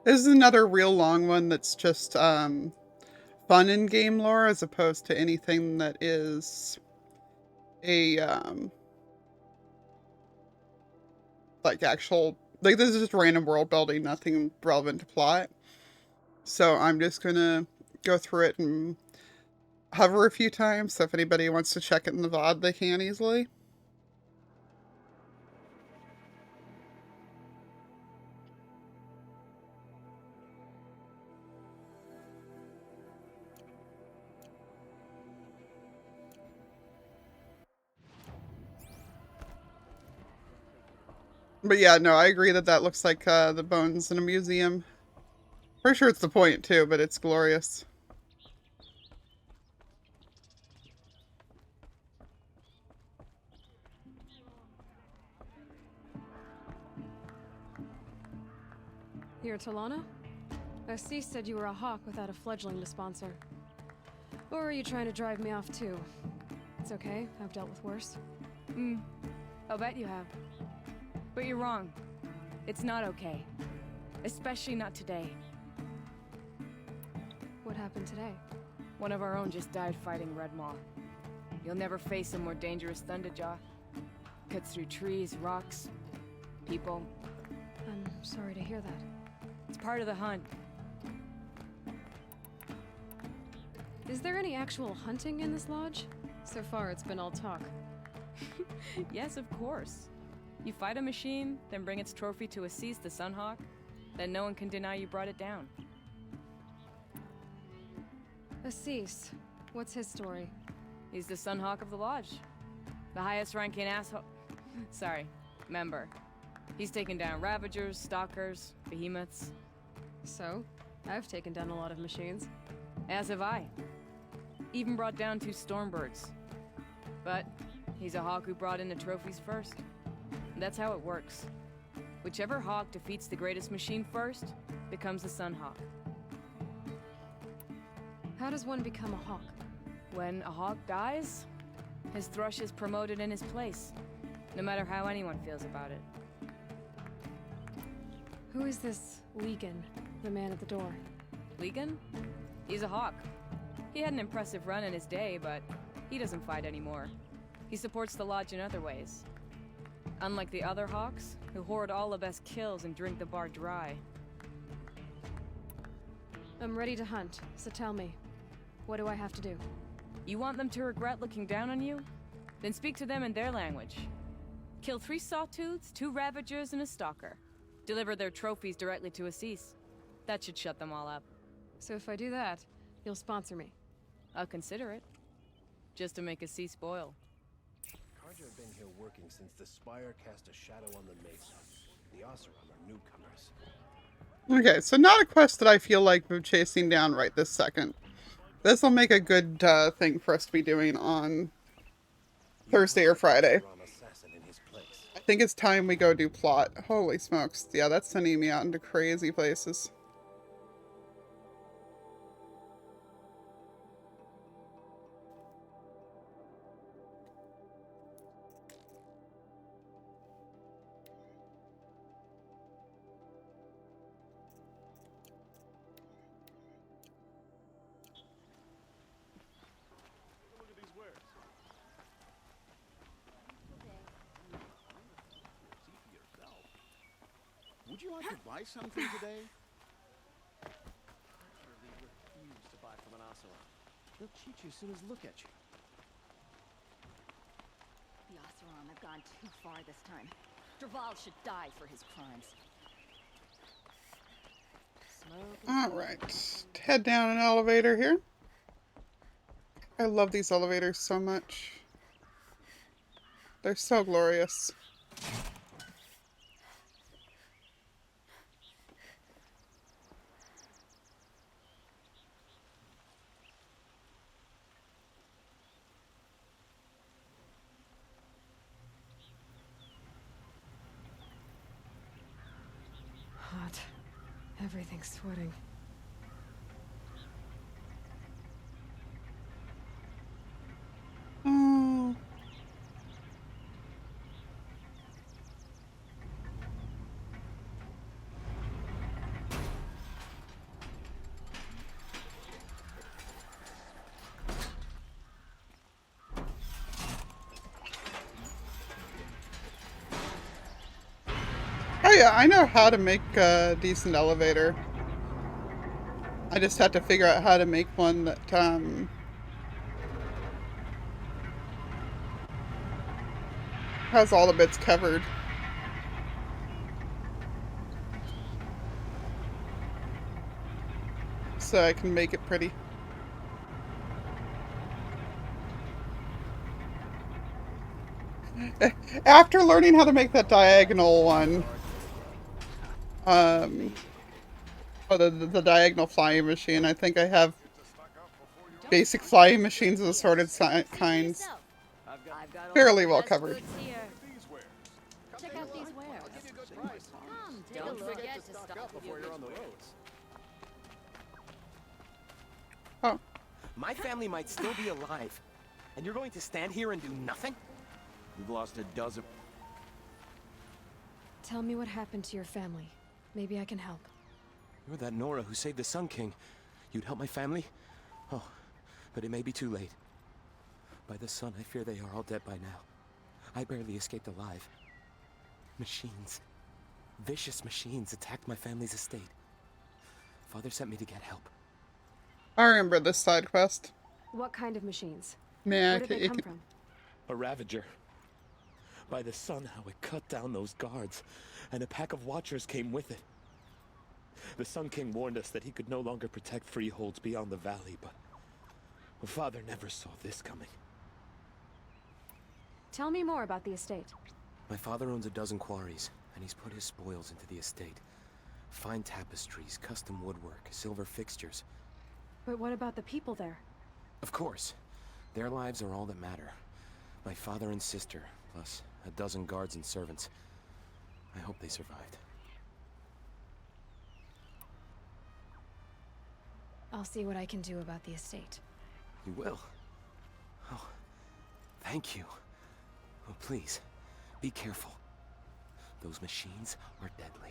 This is another real long one that's just fun in game lore as opposed to anything that is a like actual, like this is just random world building, nothing relevant to plot. So I'm just gonna go through it and hover a few times, so if anybody wants to check it in the VOD, they can easily. But yeah, no, I agree that that looks like the bones in a museum. Pretty sure it's the point too, but it's glorious. You're Talana? Assis said you were a hawk without a fledgling to sponsor. Or are you trying to drive me off too? It's okay, I've dealt with worse. I'll bet you have. But you're wrong. It's not okay. Especially not today. What happened today? One of our own just died fighting Red Maw. You'll never face a more dangerous Thunderjaw. Cuts through trees, rocks. people. I'm sorry to hear that. It's part of the hunt. Is there any actual hunting in this lodge? So far, it's been all talk. Yes, of course. You fight a machine, then bring its trophy to Assis the Sunhawk, then no one can deny you brought it down. Assis, what's his story? He's the Sunhawk of the Lodge. The highest ranking asshole... Sorry, member. He's taken down Ravagers, Stalkers, Behemoths. So? I've taken down a lot of machines. As have I. Even brought down 2 Stormbirds. But he's a hawk who brought in the trophies first. That's how it works. Whichever hawk defeats the greatest machine first becomes the Sunhawk. How does one become a hawk? When a hawk dies, his thrush is promoted in his place, no matter how anyone feels about it. Who is this Legan, the man at the door? Legan? He's a hawk. He had an impressive run in his day, but he doesn't fight anymore. He supports the lodge in other ways. Unlike the other hawks, who hoard all the best kills and drink the bar dry. I'm ready to hunt, so tell me, what do I have to do? You want them to regret looking down on you? Then speak to them in their language. Kill 3 Sawtooths, 2 Ravagers, and a Stalker. Deliver their trophies directly to Assis. That should shut them all up. So if I do that, you'll sponsor me? I'll consider it. Just to make Assis spoil. Carja have been here working since the Spire cast a shadow on the Mesa. The Oseram are newcomers. Okay, so not a quest that I feel like we're chasing down right this second. This will make a good thing for us to be doing on Thursday or Friday. I think it's time we go do plot. Holy smokes. Yeah, that's sending me out into crazy places. Would you like to buy something today? Literally refuse to buy from an Oseram. They'll cheat you as soon as look at you. The Oseram have gone too far this time. Dervahl should die for his crimes. Alright, head down an elevator here. I love these elevators so much. They're so glorious. Hot. Everything's sweating. Oh. Oh yeah, I know how to make a decent elevator. I just have to figure out how to make one that, has all the bits covered. So I can make it pretty. After learning how to make that diagonal one, the diagonal flying machine, I think I have basic flying machines of assorted kinds fairly well covered. Check out these wares. Come, don't forget to stop before you're on the roads. Oh. My family might still be alive, and you're going to stand here and do nothing? We've lost a dozen. Tell me what happened to your family. Maybe I can help. You're that Nora who saved the Sun King. You'd help my family? Oh, but it may be too late. By the sun, I fear they are all dead by now. I barely escaped alive. Machines. Vicious machines attacked my family's estate. Father sent me to get help. I remember this side quest. What kind of machines? Man, Where did they come from? A Ravager. By the sun, how it cut down those guards, and a pack of Watchers came with it. The Sun King warned us that he could no longer protect freeholds beyond the valley, but Father never saw this coming. Tell me more about the estate. My father owns a dozen quarries, and he's put his spoils into the estate. Fine tapestries, custom woodwork, silver fixtures. But what about the people there? Of course. Their lives are all that matter. My father and sister, plus a dozen guards and servants. I hope they survived. I'll see what I can do about the estate. You will? Oh, thank you. Oh, please, be careful. Those machines are deadly.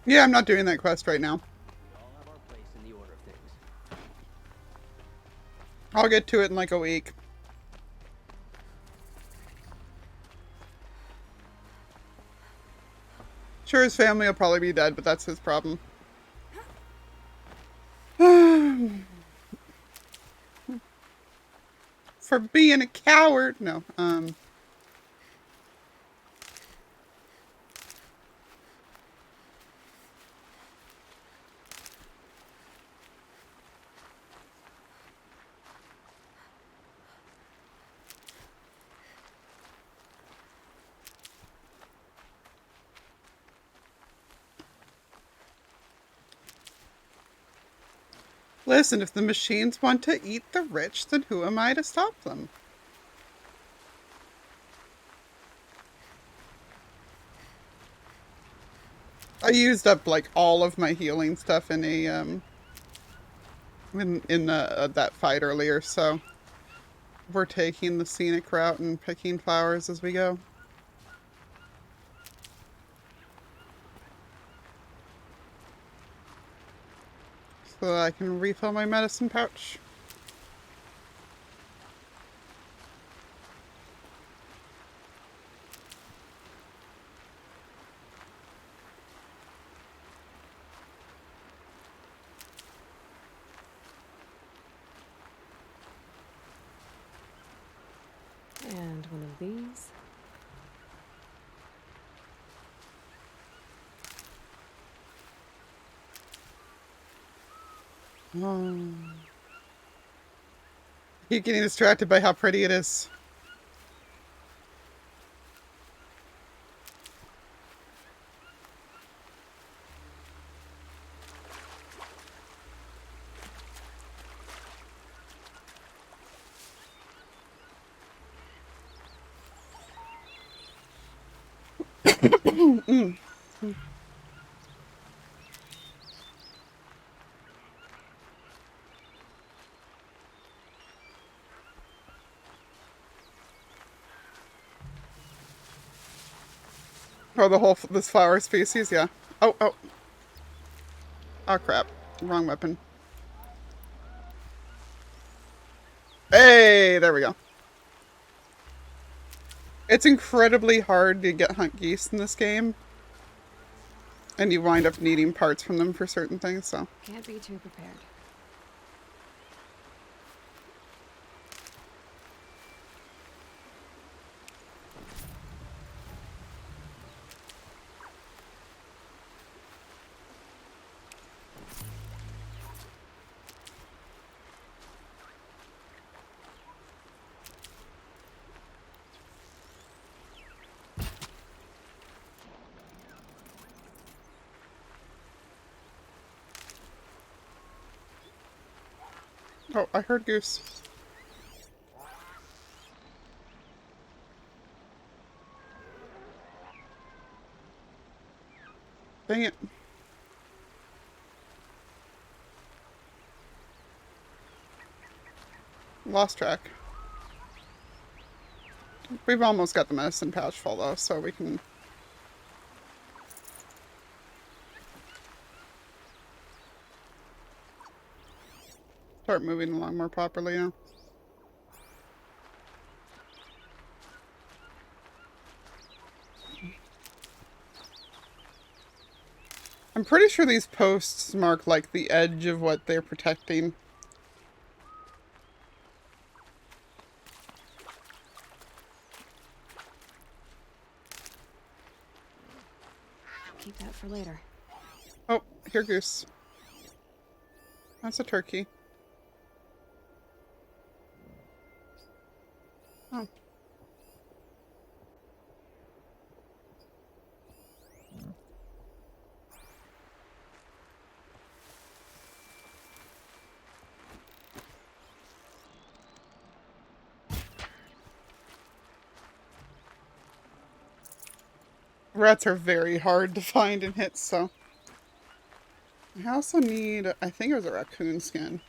Yeah, I'm not doing that quest right now. We all have our place in the order of things. I'll get to it in like a week. Sure, his family will probably be dead, but that's his problem. For being a coward. No, listen, if the machines want to eat the rich, then who am I to stop them? I used up like all of my healing stuff in a in that fight earlier, so we're taking the scenic route and picking flowers as we go. So that I can refill my medicine pouch. And one of these. Keep getting distracted by how pretty it is. Oh, this flower species, yeah. Oh. Oh, crap. Wrong weapon. Hey, there we go. It's incredibly hard to get hunt geese in this game. And you wind up needing parts from them for certain things, so. Can't be too prepared. Oh, I heard goose. Dang it. Lost track. We've almost got the medicine pouch full though, so we can... start moving along more properly now. I'm pretty sure these posts mark like the edge of what they're protecting. Keep that for later. Oh, here goose. That's a turkey. Oh. Rats are very hard to find and hit, so. I also need, I think it was a raccoon skin.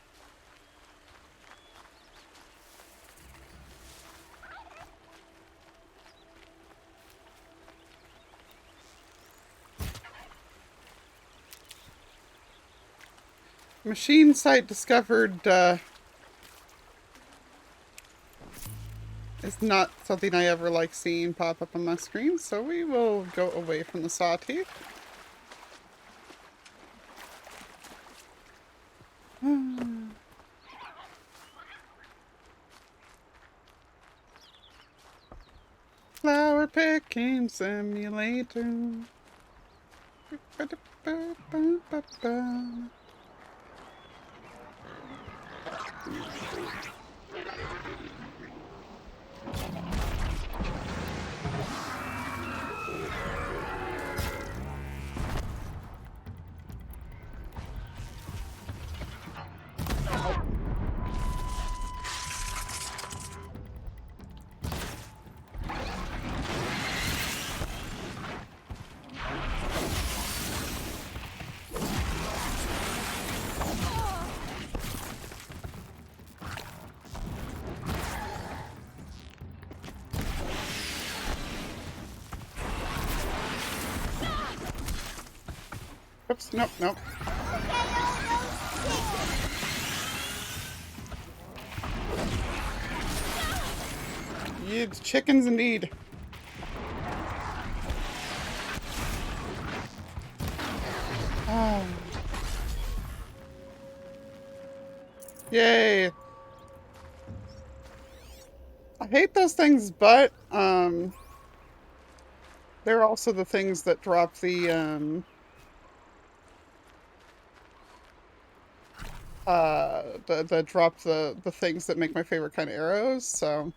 Machine site discovered is not something I ever like seeing pop up on my screen, so we will go away from the sawteeth. Flower picking simulator. Oops, nope, nope. It's chickens indeed. Oh. Yay. I hate those things, but they're also the things that drop the drop the things that make my favorite kind of arrows, so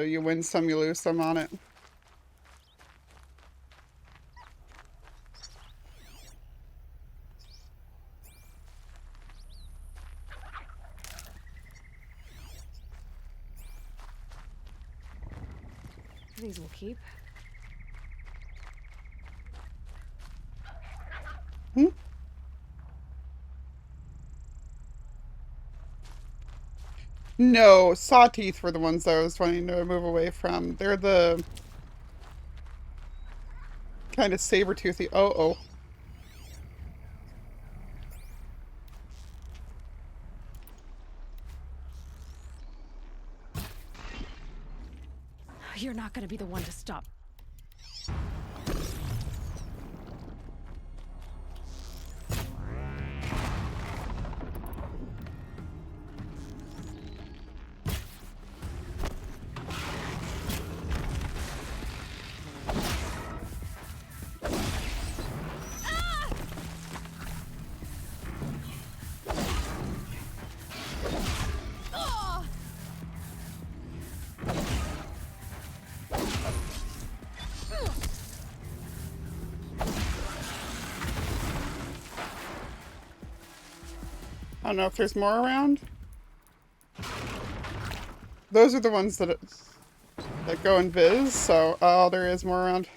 you win some, you lose some on it. These will keep. Hmm? No, sawteeth were the ones that I was trying to move away from. They're the kind of saber-toothy. Oh. You're not gonna be the one to stop. I don't know if there's more around. Those are the ones that go invis, so there is more around.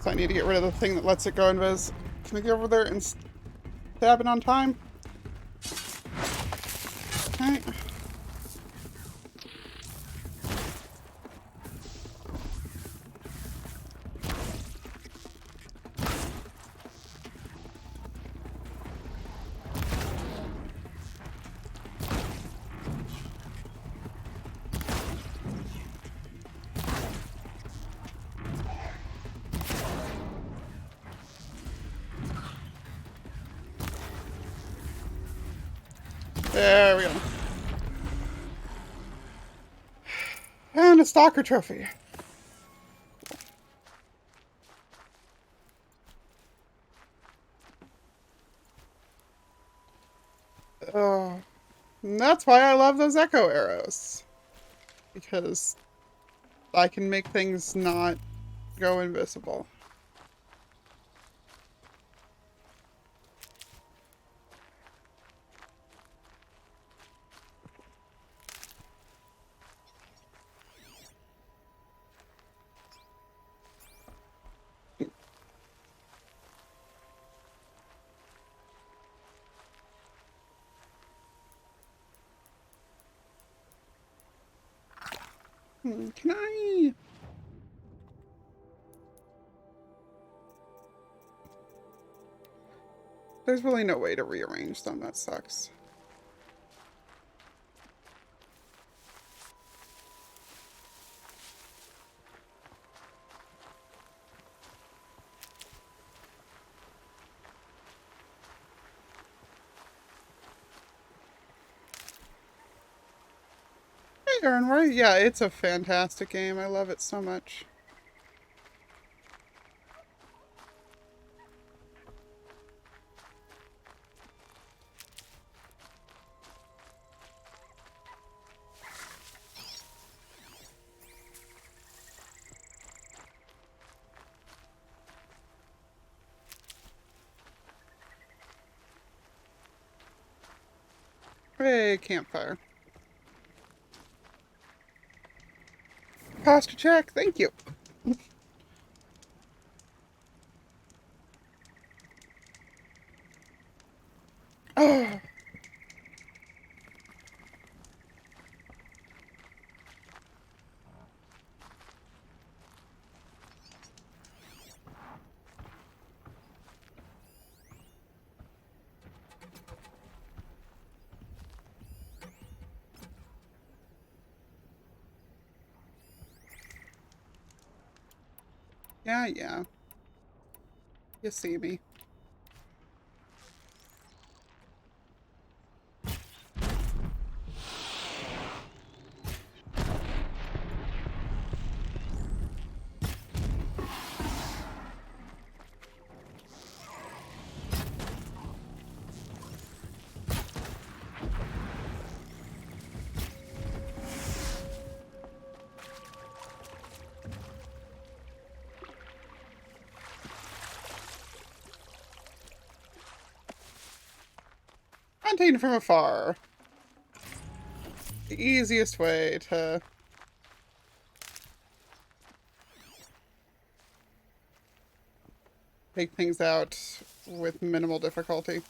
I need to get rid of the thing that lets it go invis. Can I get over there and stab it on time? Okay. There we go. And a stalker trophy. Oh, and that's why I love those echo arrows. Because I can make things not go invisible. Can I? There's really no way to rearrange them. That sucks. Hey, Aaron, right? Yeah, it's a fantastic game. I love it so much. Hey, campfire. Posture check. Thank you. Oh. Yeah, yeah. You see me. Hunting from afar. The easiest way to take things out with minimal difficulty.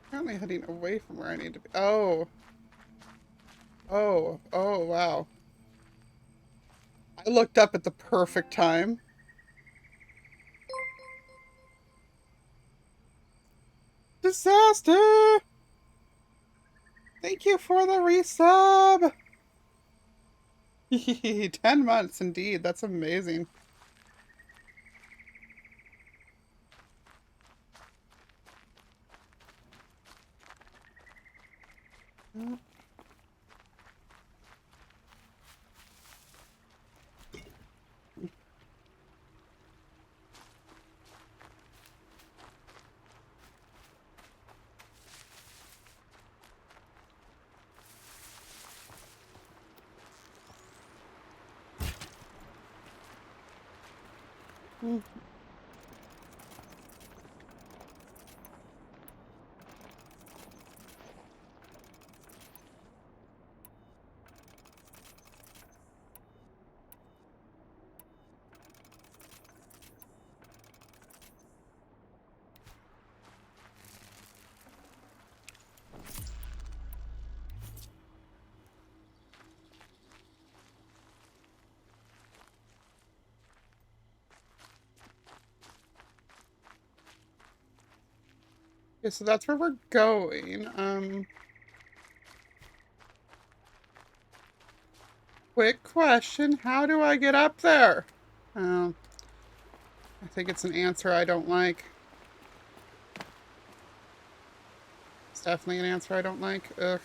Apparently heading away from where I need to be. Oh. Oh. Oh, wow. I looked up at the perfect time. Disaster! Thank you for the resub! 10 months, indeed. That's amazing. Mm. Okay, so that's where we're going. Quick question, how do I get up there? Oh, I think it's an answer I don't like. It's definitely an answer I don't like. Ugh.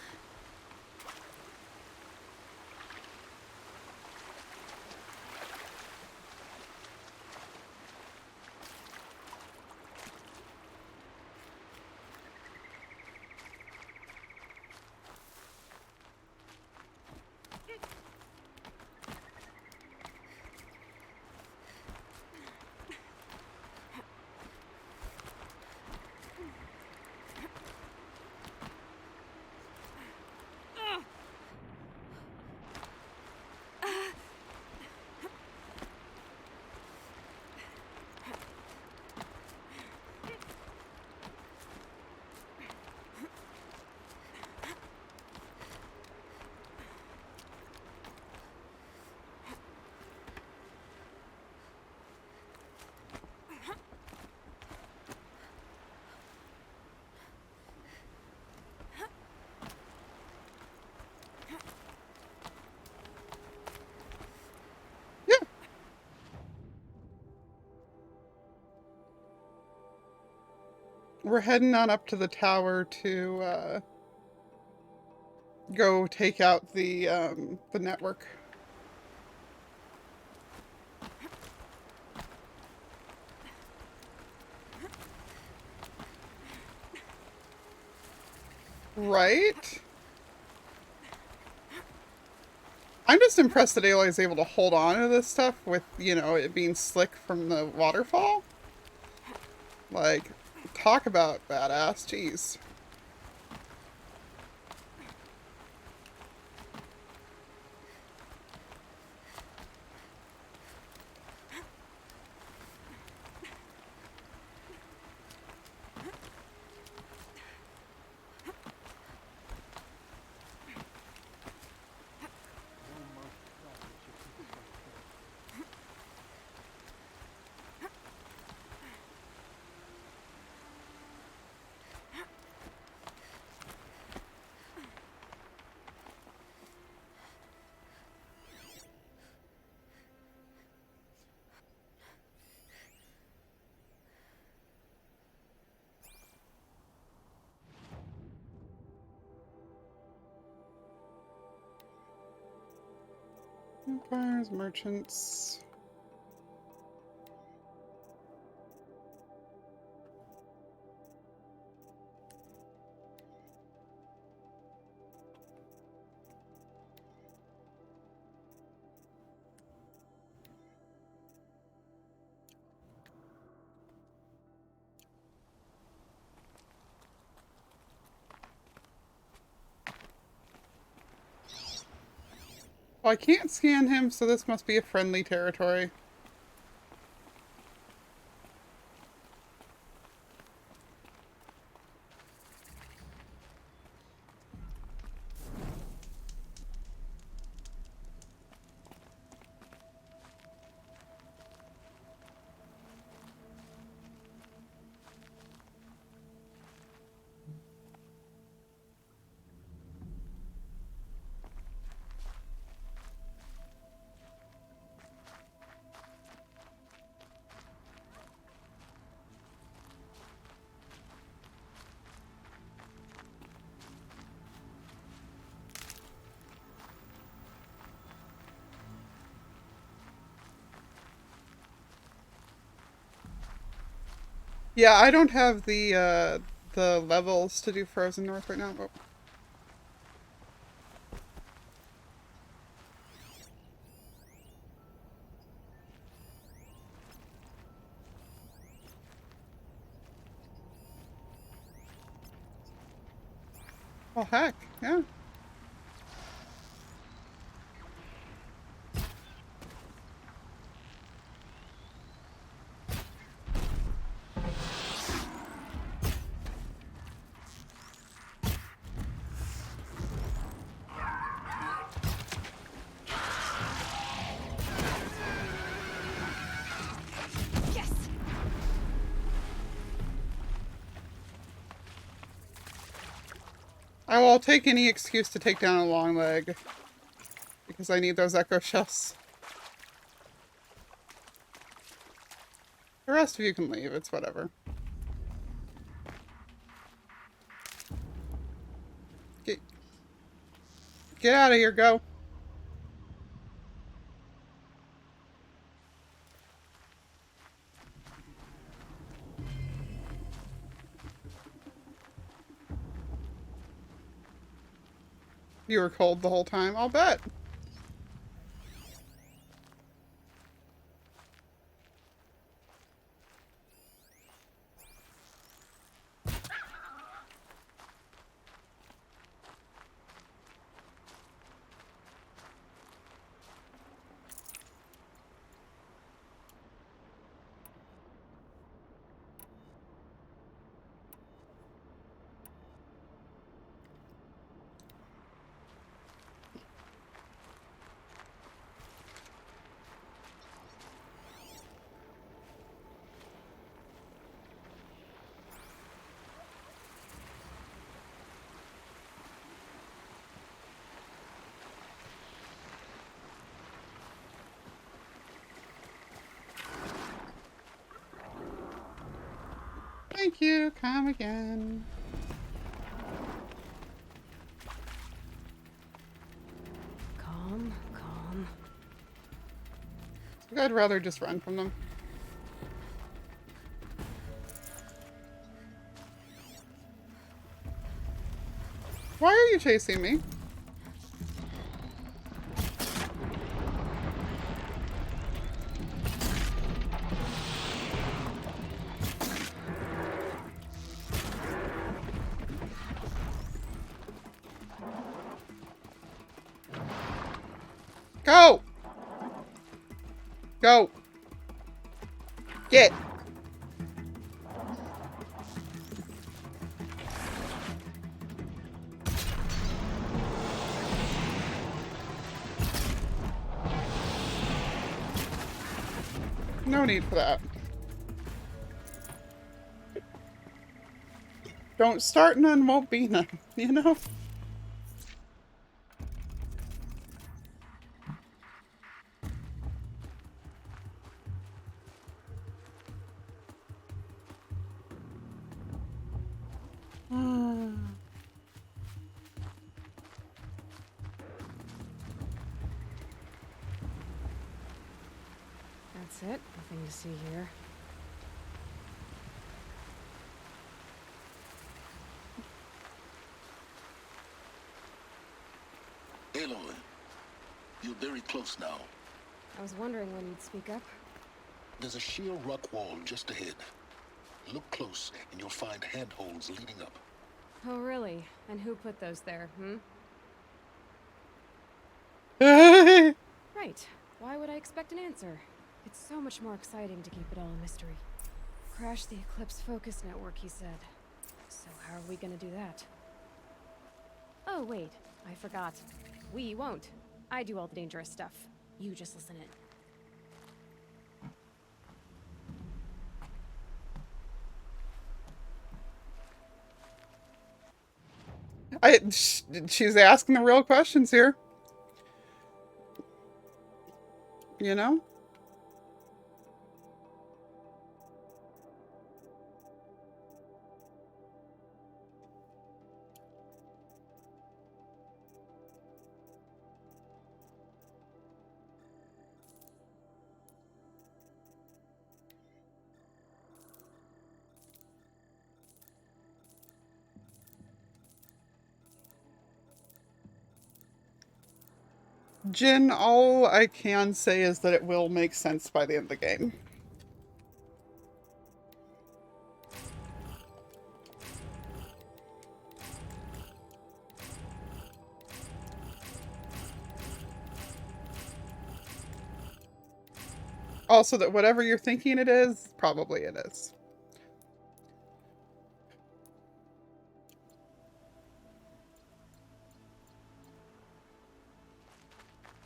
We're heading on up to the tower to go take out the network. Right? I'm just impressed that Aloy is able to hold on to this stuff with, you know, it being slick from the waterfall. Like, talk about badass. Jeez. Empires, merchants. Oh, I can't scan him, so this must be a friendly territory. Yeah, I don't have the levels to do Frozen North right now. Oh. Well, heck, yeah. I will take any excuse to take down a long leg. Because I need those echo shells. The rest of you can leave, it's whatever. Get out of here, go. You were cold the whole time, I'll bet. Thank you, come again. Calm, calm. I think I'd rather just run from them. Why are you chasing me? Go! Go! Get! No need for that. Don't start none, won't be none, you know? That's it. Nothing to see here. Aloy, you're very close now. I was wondering when you'd speak up. There's a sheer rock wall just ahead. Look close and you'll find handholds leading up. Oh, really? And who put those there, hmm? Right. Why would I expect an answer? It's so much more exciting to keep it all a mystery. Crash the Eclipse Focus Network, he said. So how are we gonna do that? Oh, wait. I forgot. We won't. I do all the dangerous stuff. You just listen in. She's asking the real questions here. You know? Jin, all I can say is that it will make sense by the end of the game. Also, that whatever you're thinking it is, probably it is.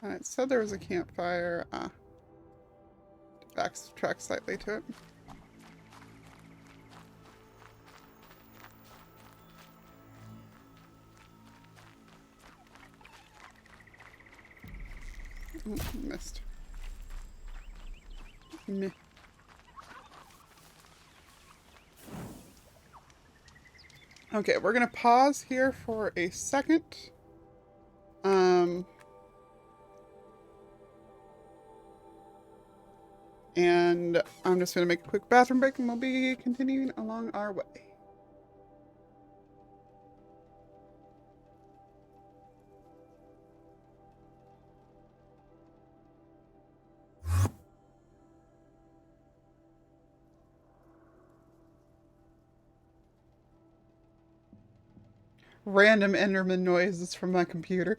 Alright, so there was a campfire. Backtrack slightly to it. Missed. Meh. Okay, we're gonna pause here for a second. And I'm just gonna make a quick bathroom break and we'll be continuing along our way. Random Enderman noises from my computer.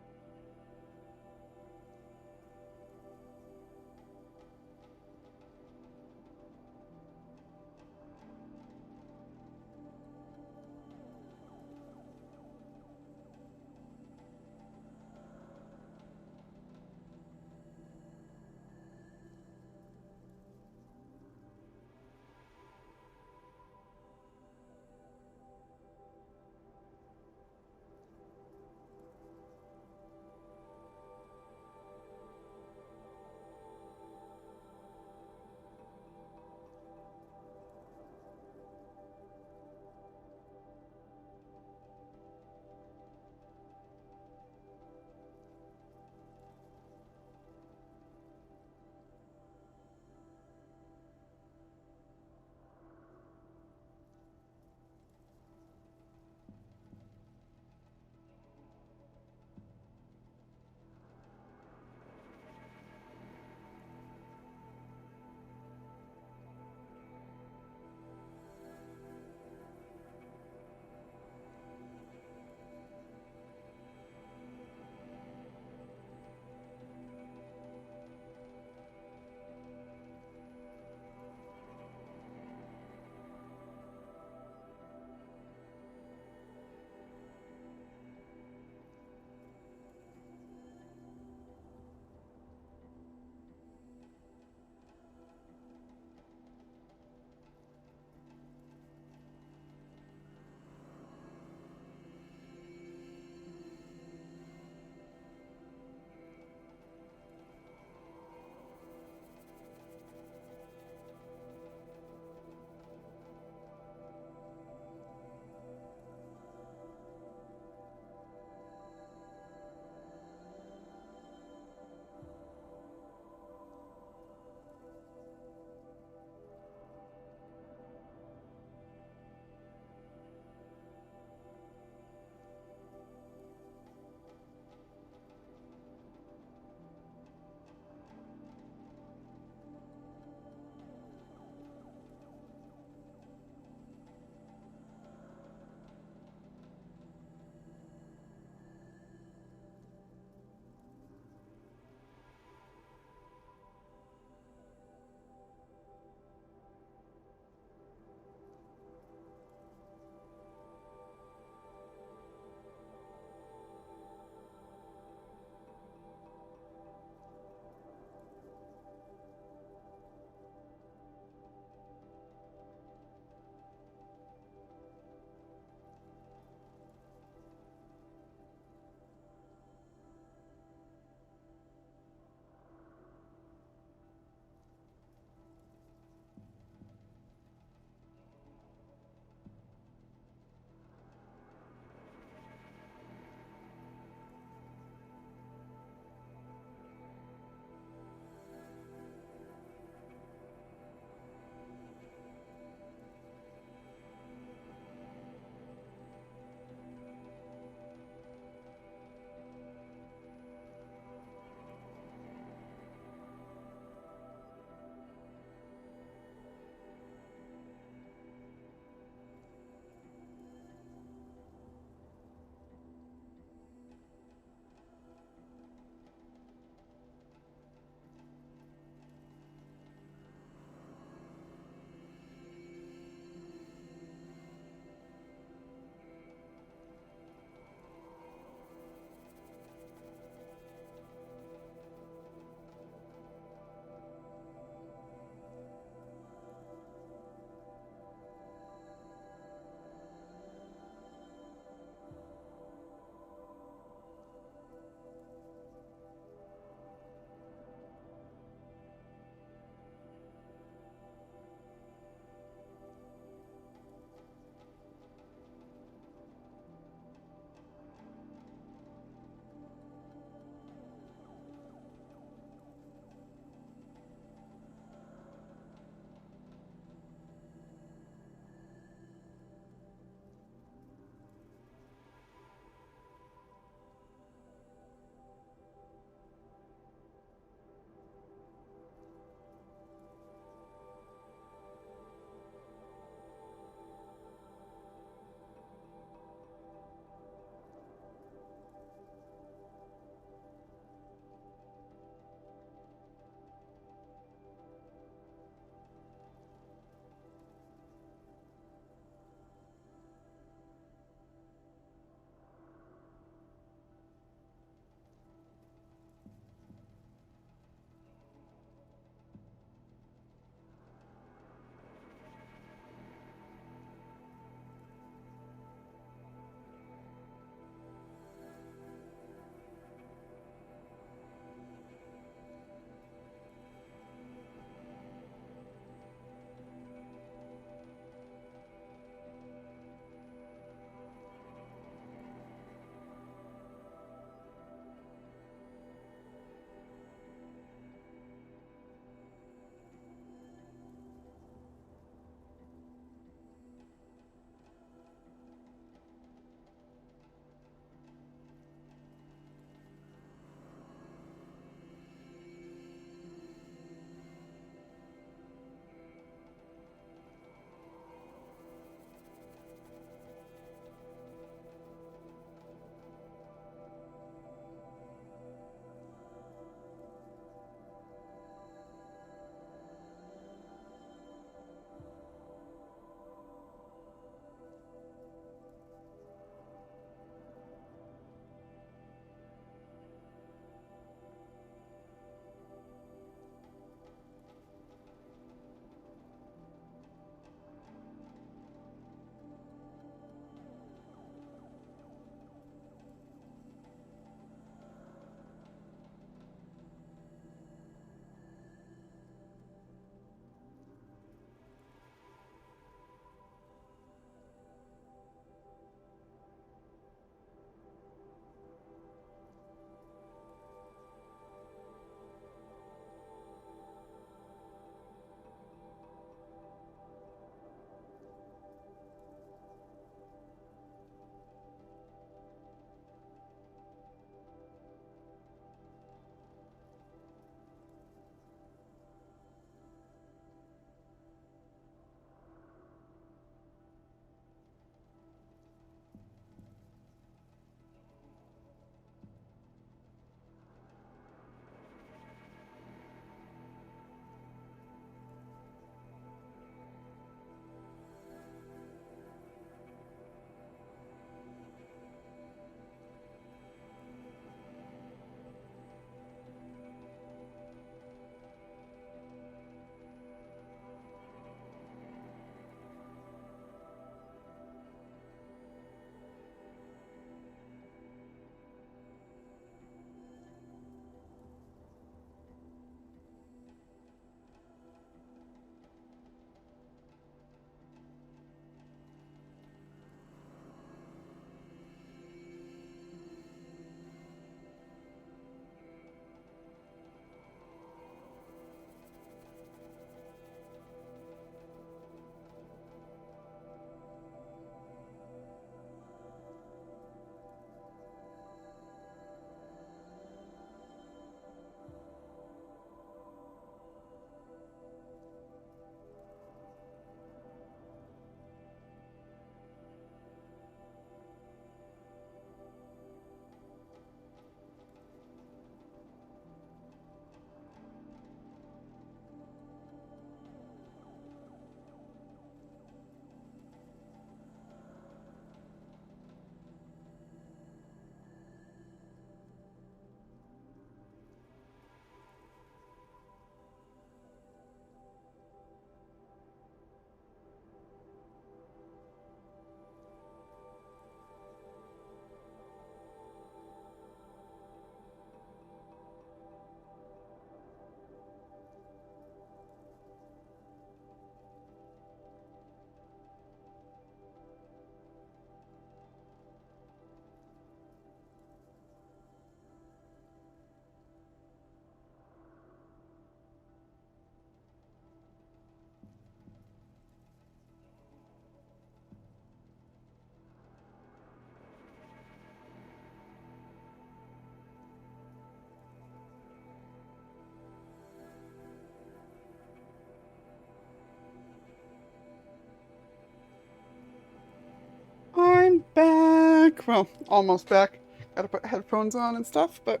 back. Well, almost back. Gotta put headphones on and stuff, but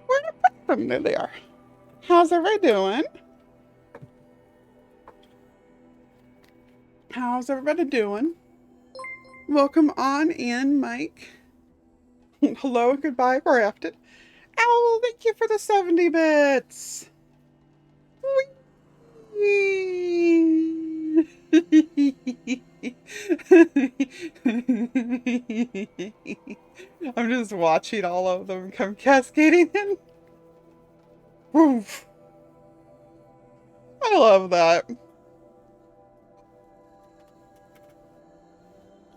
where did I put them? There they are. How's everybody doing? How's everybody doing? Welcome on in, Mike. Hello and goodbye, Grafted. Owl, thank you for the 70 bits. Whee! I'm just watching all of them come cascading in. Woof. I love that.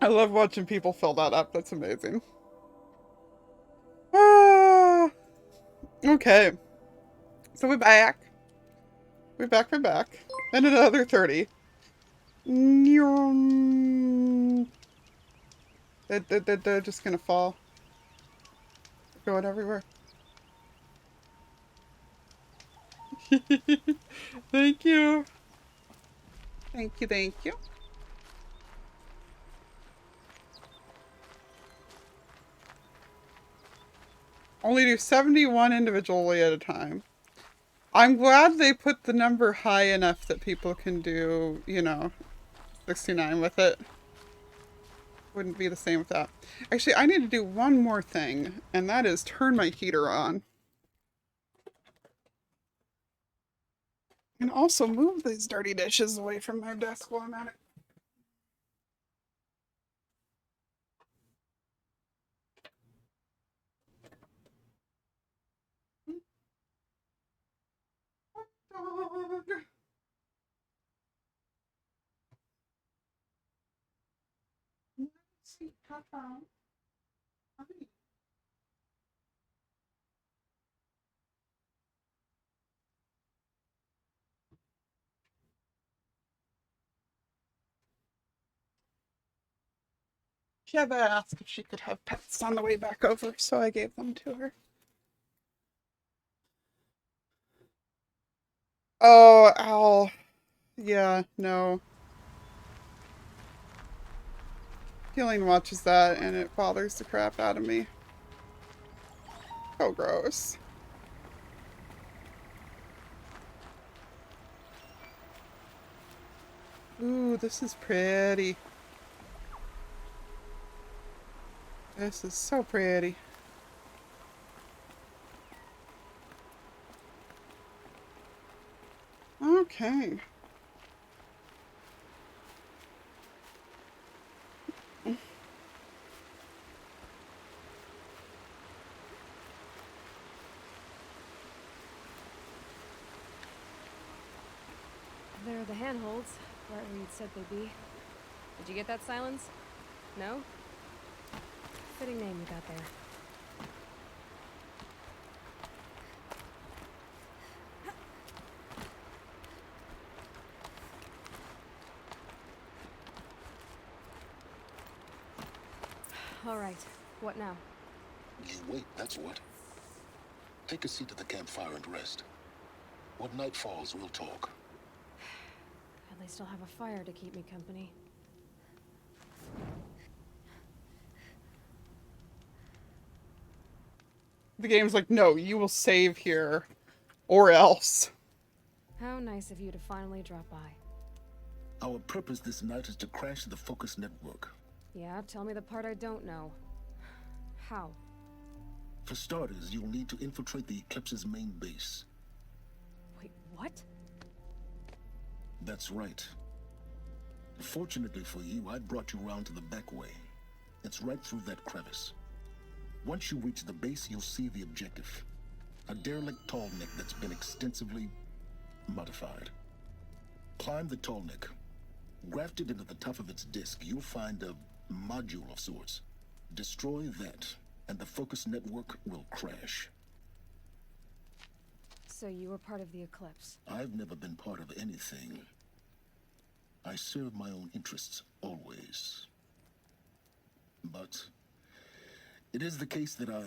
I love watching people fill that up. That's amazing. Ah, okay. So we're back. We're back. And another 30. They're just gonna fall. Going everywhere. Thank you. Thank you. Only do 71 individually at a time. I'm glad they put the number high enough that people can do, 69 with it. Wouldn't be the same with that. Actually, I need to do one more thing, and that is turn my heater on. And also move these dirty dishes away from my desk while I'm at it. Sheva asked if she could have pets on the way back over, so I gave them to her. Oh, owl. Yeah, no. Healing watches that, and it bothers the crap out of me. So gross. Ooh, this is pretty. This is so pretty. Okay. There are the handholds, right where you'd said they'd be. Did you get that, Silence? No? Fitting name you got there. All right, what now? You wait, that's what. Take a seat at the campfire and rest. When night falls, we'll talk. At least I'll have a fire to keep me company. The game's like, no, you will save here, or else. How nice of you to finally drop by. Our purpose this night is to crash the Focus network. Yeah, tell me the part I don't know. How? For starters, you'll need to infiltrate the Eclipse's main base. Wait, what? That's right. Fortunately for you, I brought you round to the back way. It's right through that crevice. Once you reach the base, you'll see the objective. A derelict tallneck that's been extensively modified. Climb the tallneck. Grafted into the top of its disk, you'll find a module of sorts. Destroy that, and the Focus network will crash. So you were part of the Eclipse? I've never been part of anything. I serve my own interests, always. But it is the case that I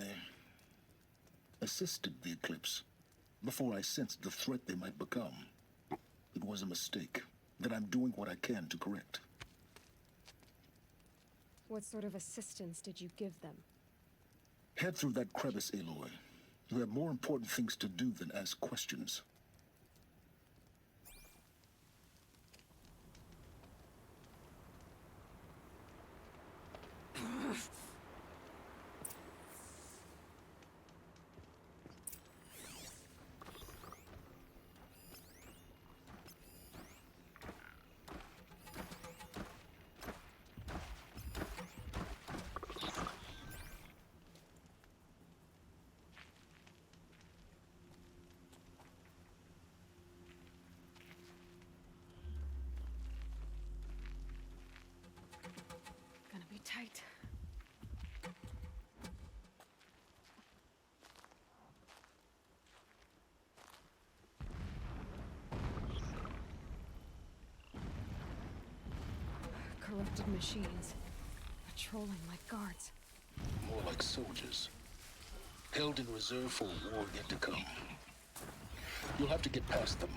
assisted the Eclipse before I sensed the threat they might become. It was a mistake that I'm doing what I can to correct. What sort of assistance did you give them? Head through that crevice, Aloy. You have more important things to do than ask questions. Gonna be tight. Corrupted machines. Patrolling like guards. More like soldiers. Held in reserve for a war yet to come. You'll have to get past them.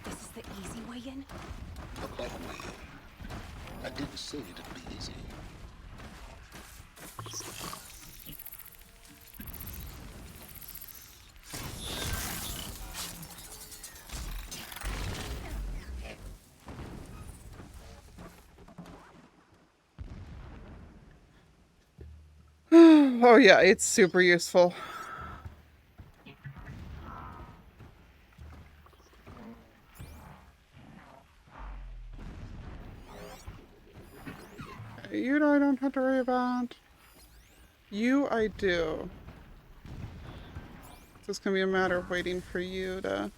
This is the easy way in? The back way in. I didn't say it'd be easy. Oh yeah, it's super useful. You know I don't have to worry about. You I do. So it's gonna be a matter of waiting for you to...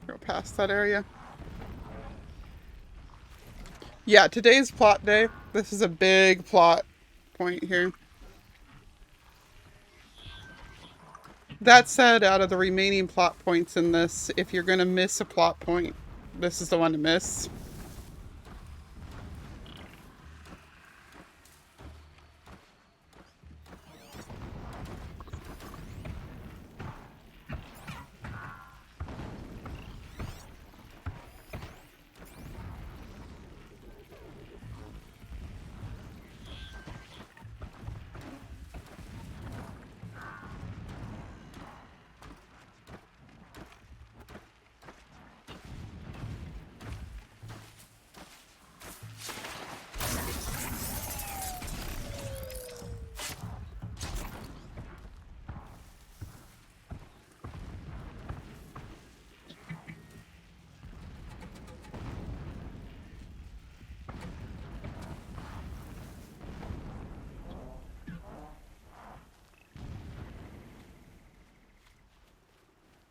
go past that area. Yeah, today's plot day. This is a big plot point here. That said, out of the remaining plot points in this, if you're gonna miss a plot point, this is the one to miss.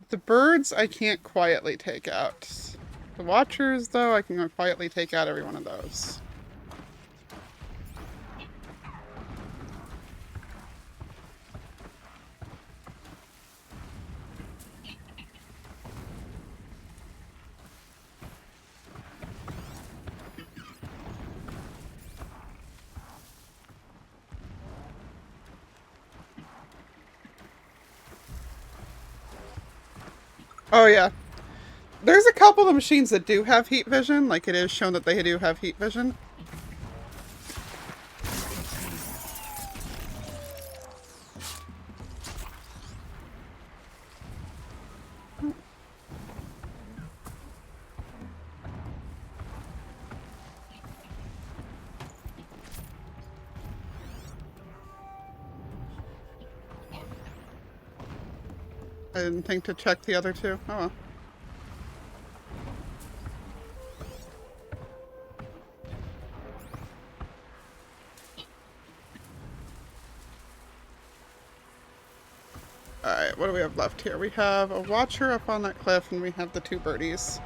The birds I can't quietly take out. The watchers, though, I can quietly take out every one of those. Oh yeah. There's a couple of machines that do have heat vision, like it is shown that they do have heat vision. I didn't think to check the other two. Oh well. Alright, what do we have left here? We have a watcher up on that cliff, and we have the two birdies.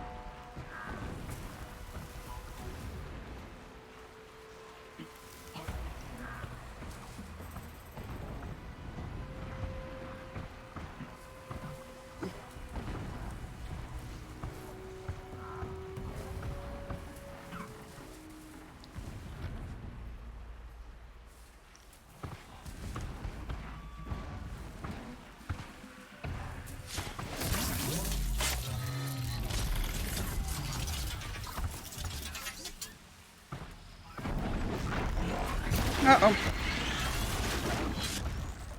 Uh-oh.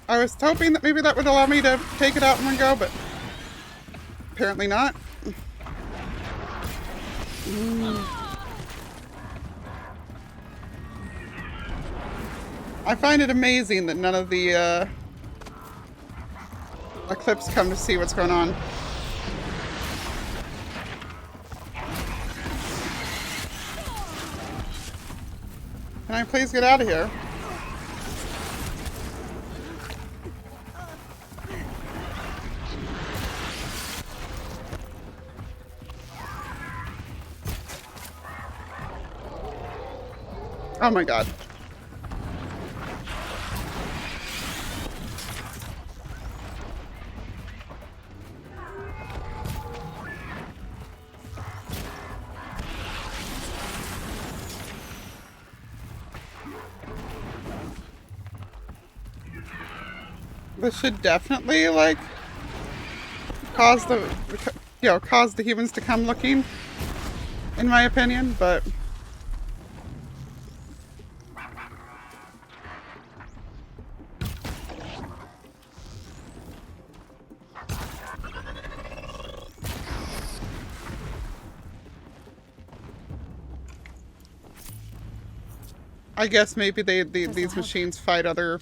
I was hoping that maybe that would allow me to take it out in one go, but apparently not. I find it amazing that none of the Eclipse come to see what's going on. Can I please get out of here? Oh my god. This should definitely, like, cause cause the humans to come looking, in my opinion, but... I guess maybe these machines fight other...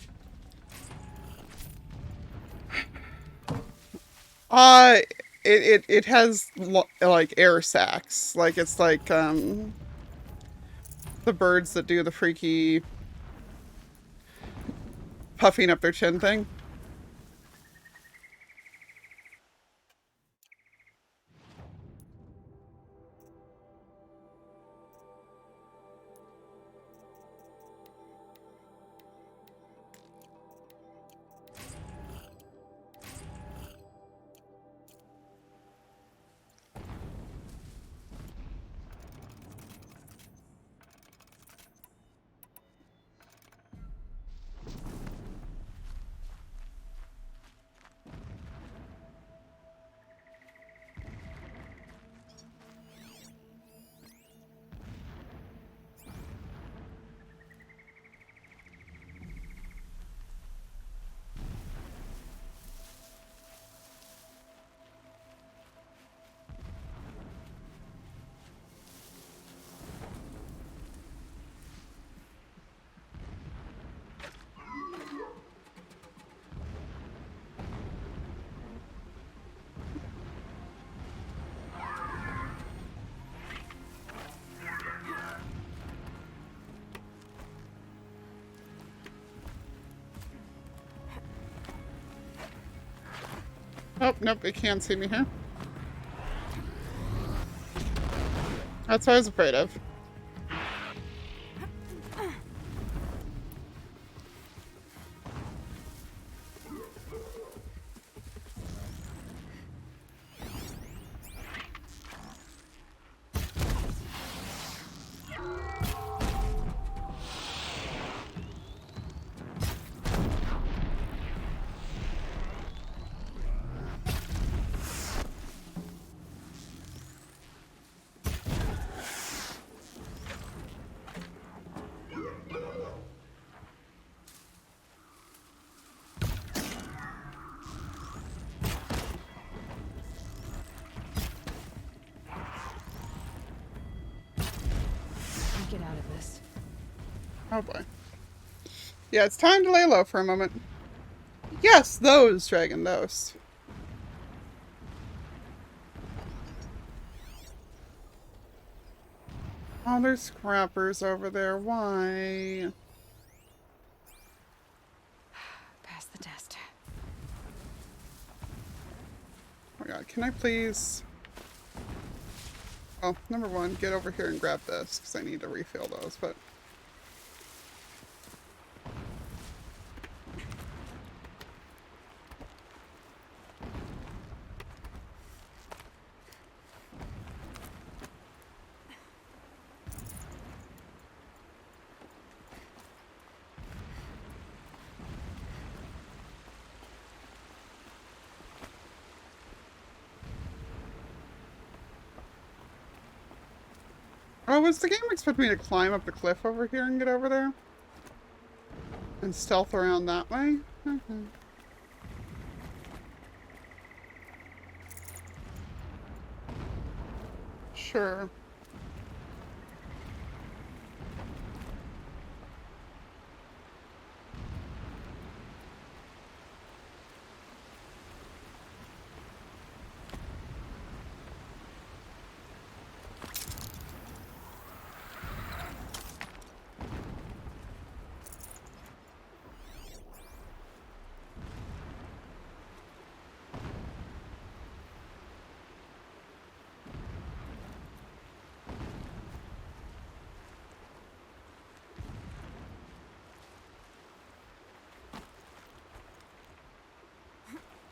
It has, like, air sacs. Like, it's like, the birds that do the freaky puffing up their chin thing. Oh, nope, it can't see me here. That's what I was afraid of. Get out of this. Oh boy. Yeah, it's time to lay low for a moment. Yes, those, Dragon, those. Oh, there's scrappers over there. Why? Pass the test. Oh my god, can I please... Oh, number one, get over here and grab this, because I need to refill those, but... Oh, was the game expecting me to climb up the cliff over here and get over there? And stealth around that way? Okay. Sure.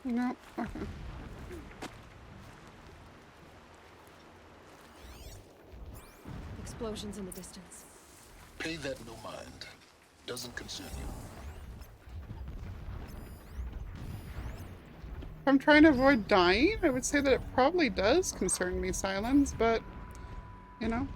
No, okay. Explosions in the distance. Pay that no mind. Doesn't concern you. If I'm trying to avoid dying, I would say that it probably does concern me, Silence, but, you know.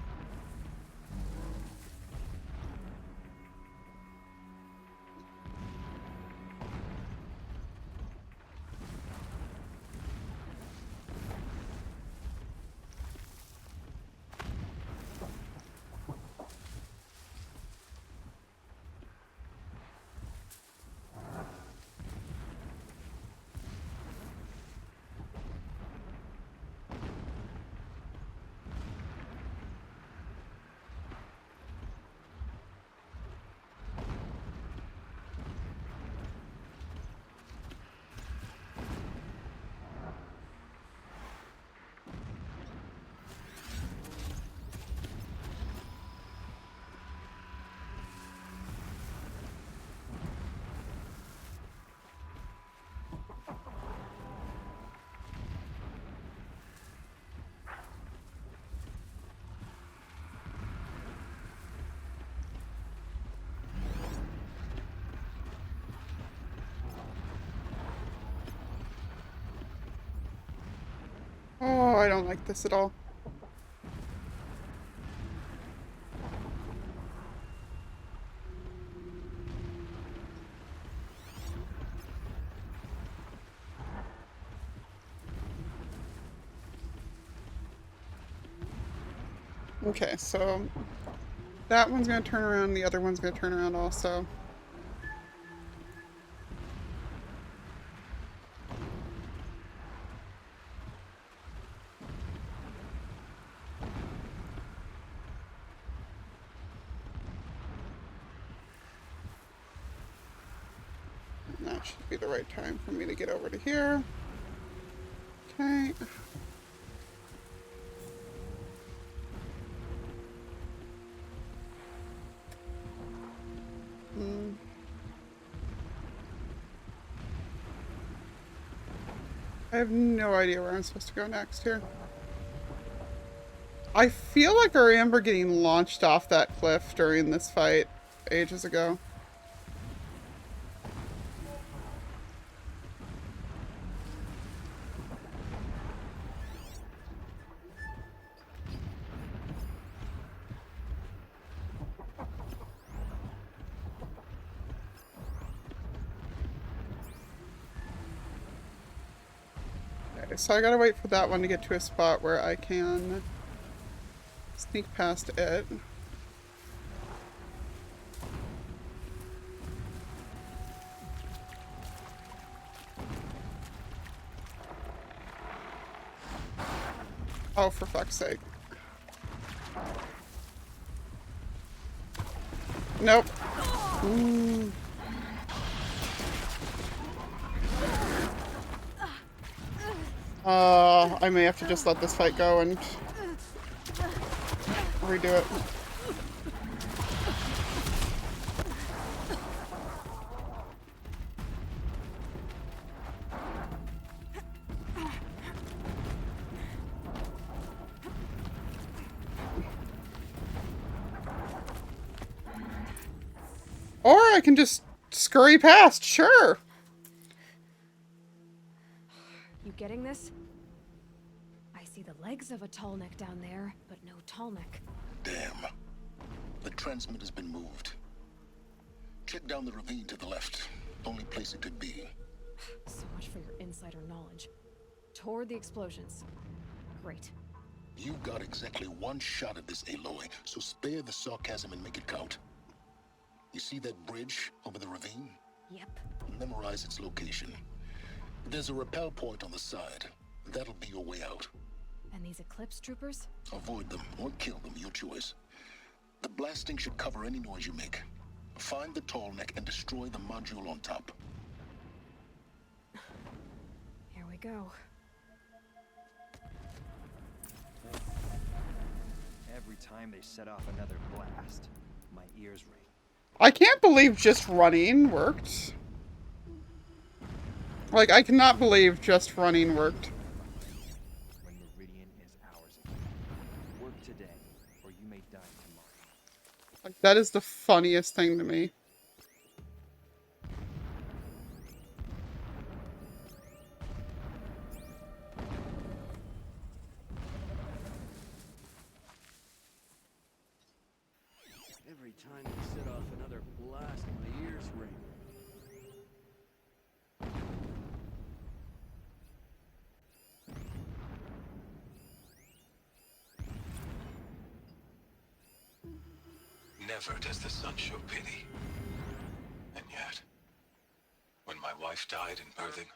Oh, I don't like this at all. Okay, so that one's gonna turn around, the other one's gonna turn around also. That should be the right time for me to get over to here. Okay. I have no idea where I'm supposed to go next here. I feel like I remember getting launched off that cliff during this fight ages ago. Okay, so I gotta wait for that one to get to a spot where I can sneak past it. Oh, for fuck's sake. Nope. I may have to just let this fight go and redo it. Or I can just scurry past, sure. You getting this? I see the legs of a tall neck down there, but no tall neck. Damn. The transmitter's been moved. Check down the ravine to the left. Only place it could be. So much for your insider knowledge. Toward the explosions. Great. You got exactly one shot at this, Aloy, so spare the sarcasm and make it count. You see that bridge over the ravine? Yep. Memorize its location. There's a rappel point on the side. That'll be your way out. And these Eclipse troopers? Avoid them or kill them, your choice. The blasting should cover any noise you make. Find the tall neck and destroy the module on top. Here we go. Every time they set off another blast, my ears ring. I can't believe just running worked. Like, I cannot believe just running worked. When Meridian is ours again. Work today, or you may die tomorrow. Like, that is the funniest thing to me. Every time they set off another blast, my ears ring. Never does the sun show pity. And yet, when my wife died in birthing,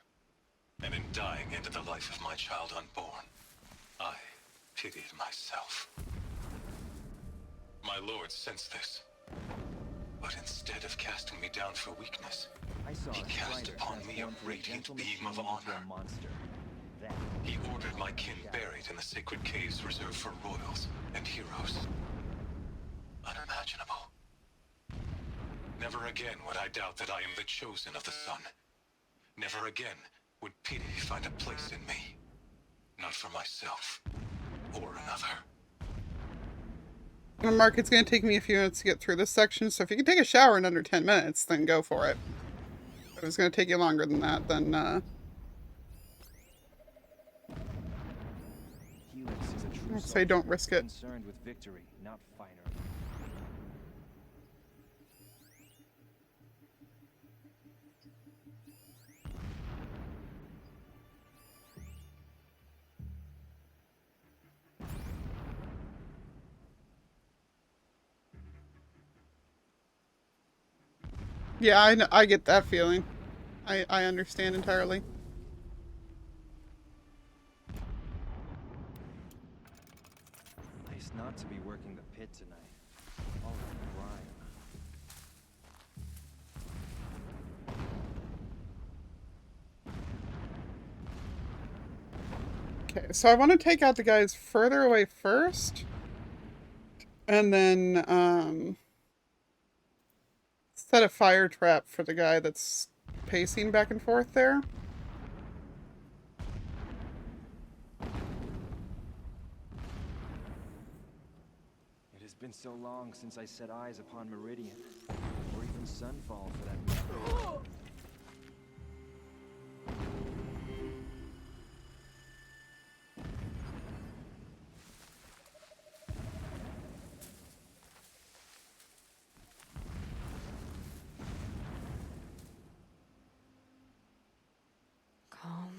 and in dying into the life of my child unborn, I pitied myself. My lord sensed this, but instead of casting me down for weakness, he cast upon me a radiant beam of honor. He ordered my kin buried in the sacred caves reserved for royals and heroes. Unimaginable. Never again would I doubt that I am the chosen of the sun. Never again would pity find a place in me. Not for myself, or another. Well, Mark, it's going to take me a few minutes to get through this section, so if you can take a shower in under 10 minutes, then go for it. If it's going to take you longer than that, then, Helix is a true I'd say don't risk it. concerned with victory, not finery. Yeah, I get that feeling. I understand entirely. Nice not to be working the pit tonight. All that grime. Okay, so I want to take out the guys further away first. And then, set a fire trap for the guy that's pacing back and forth there. It has been so long since I set eyes upon Meridian, or even Sunfall for that matter.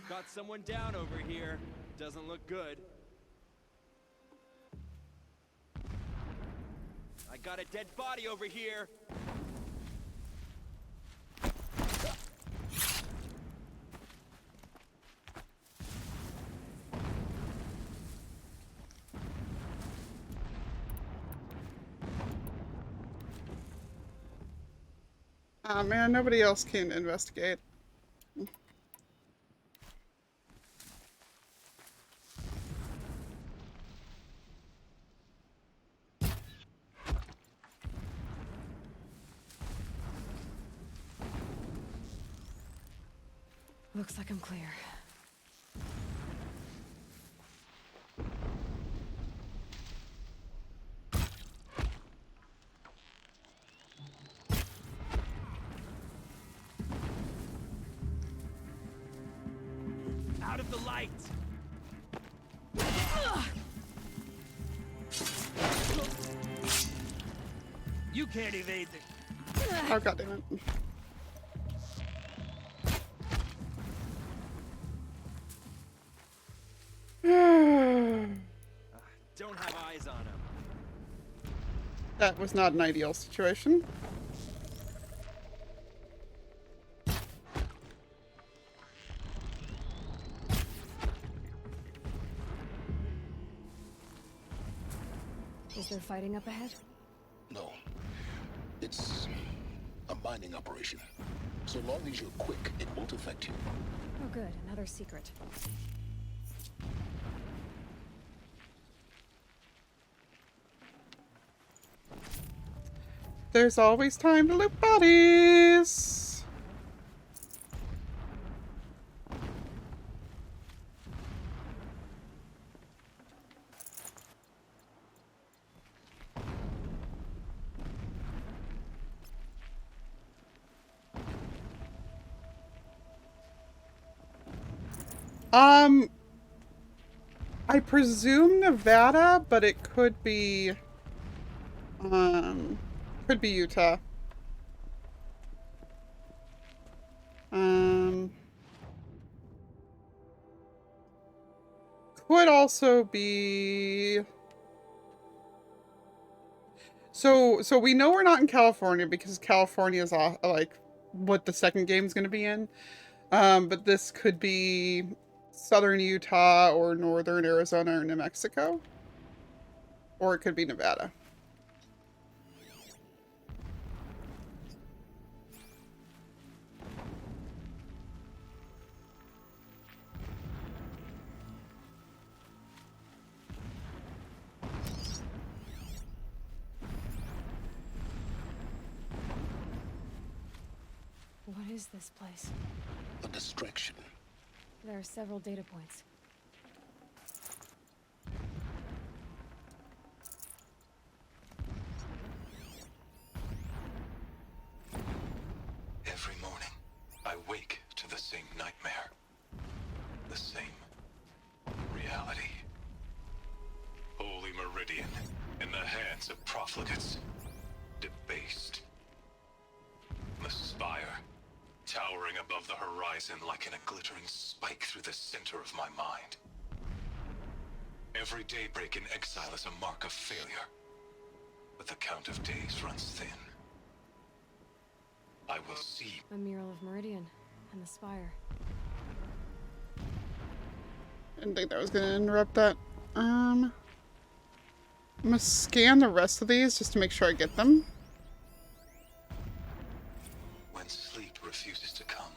Got someone down over here. Doesn't look good. I got a dead body over here. Ah, man, nobody else can investigate. Looks like I'm clear. Out of the light! You can't evade the... Oh, god damn it. Don't have eyes on him. That was not an ideal situation. Is there fighting up ahead? No. It's a mining operation. So long as you're quick, it won't affect you. Oh good, another secret. There's always time to loot bodies. I presume Nevada, but it could be Utah. Could also be... So we know we're not in California because California is like what the second game's going to be in. But this could be southern Utah or northern Arizona or New Mexico. Or it could be Nevada. What is this place? A distraction. There are several data points. Every morning, I wake to the same nightmare. The same reality. Holy Meridian, in the hands of profligates. Debased. The spire, towering above the horizon like a glittering spike through the center of my mind. Every daybreak in exile is a mark of failure, but the count of days runs thin. I will see. A mural of Meridian and the spire. Didn't think that was gonna interrupt that. I'm gonna scan the rest of these just to make sure I get them. When sleep refuses to come,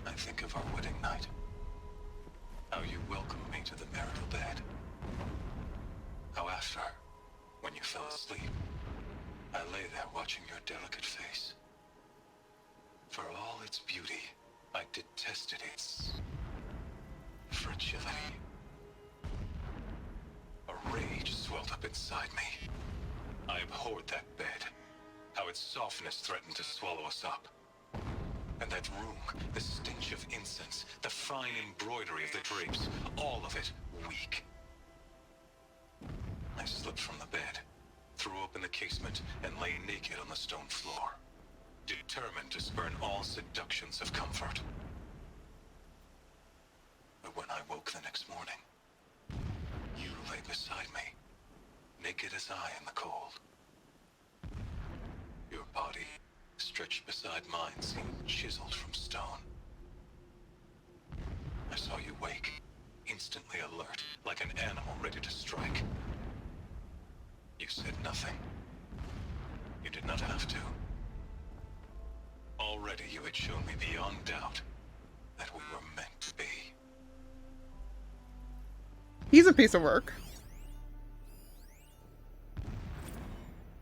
I think of our wedding night. How you welcomed me to the marital bed. How after, when you fell asleep, I lay there watching your delicate face. For all its beauty, I detested its fragility. A rage swelled up inside me. I abhorred that bed. How its softness threatened to swallow us up. And that room, the stench of incense, the fine embroidery of the drapes, all of it weak. I slipped from the bed, threw open the casement, and lay naked on the stone floor, determined to spurn all seductions of comfort. But when I woke the next morning, you lay beside me, naked as I in the cold. Your body, stretched beside mine, seemed chiseled from stone. I saw you wake, instantly alert, like an animal ready to strike. You said nothing. You did not have to. Already you had shown me beyond doubt that we were meant to be. He's a piece of work.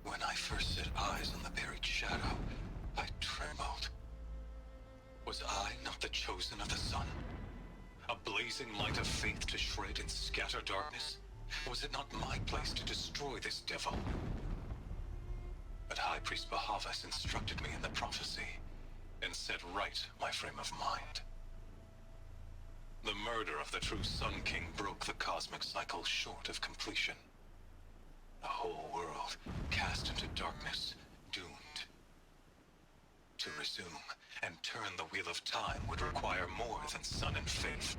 When I first set eyes on the buried shadow, I trembled. Was I not the chosen of the sun? A blazing light of faith to shred and scatter darkness? Was it not my place to destroy this devil? But High Priest Bahavas instructed me in the prophecy, and set right my frame of mind. The murder of the true Sun King broke the cosmic cycle short of completion. The whole world cast into darkness, doomed. To resume and turn the wheel of time would require more than sun and faith.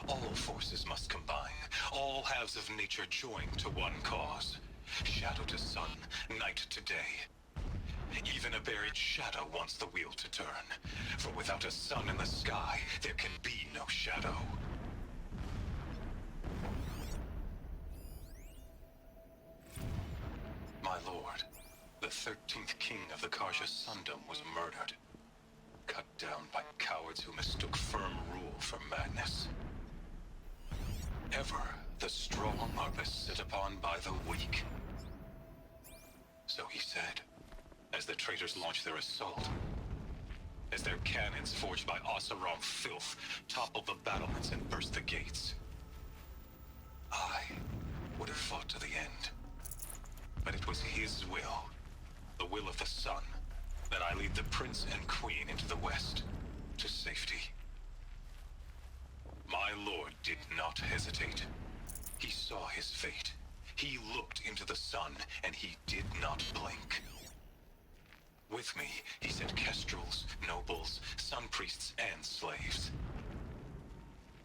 All forces must combine, all halves of nature join to one cause. Shadow to sun, night to day. Even a buried shadow wants the wheel to turn, for without a sun in the sky, there can be no shadow. My lord, the 13th king of the Karja Sundom was murdered. Cut down by cowards who mistook firm rule for madness. Ever the strong are beset upon by the weak. So he said, as the traitors launched their assault. As their cannons forged by Oseram filth toppled the battlements and burst the gates. I would have fought to the end. But it was his will, the will of the sun, that I lead the prince and queen into the west, to safety. My lord did not hesitate. He saw his fate. He looked into the sun, and he did not blink. With me, he sent kestrels, nobles, sun priests, and slaves.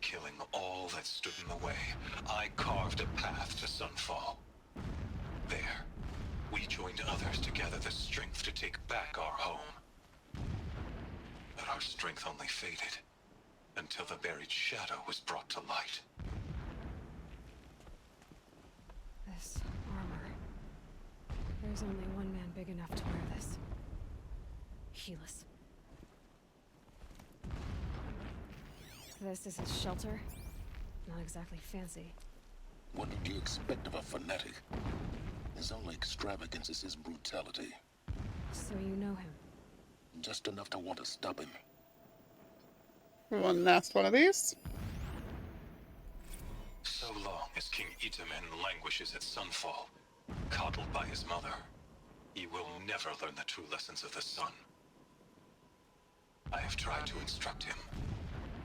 Killing all that stood in the way, I carved a path to sunfall. There, we joined others to gather the strength to take back our home. But our strength only faded, until the buried shadow was brought to light. This armor. There's only one man big enough to wear this. Helis. This is his shelter. Not exactly fancy. What did you expect of a fanatic? His only extravagance is his brutality. So you know him? Just enough to want to stop him. One last one of these. So long as King Itamen languishes at sunfall, coddled by his mother, he will never learn the true lessons of the sun. I have tried to instruct him,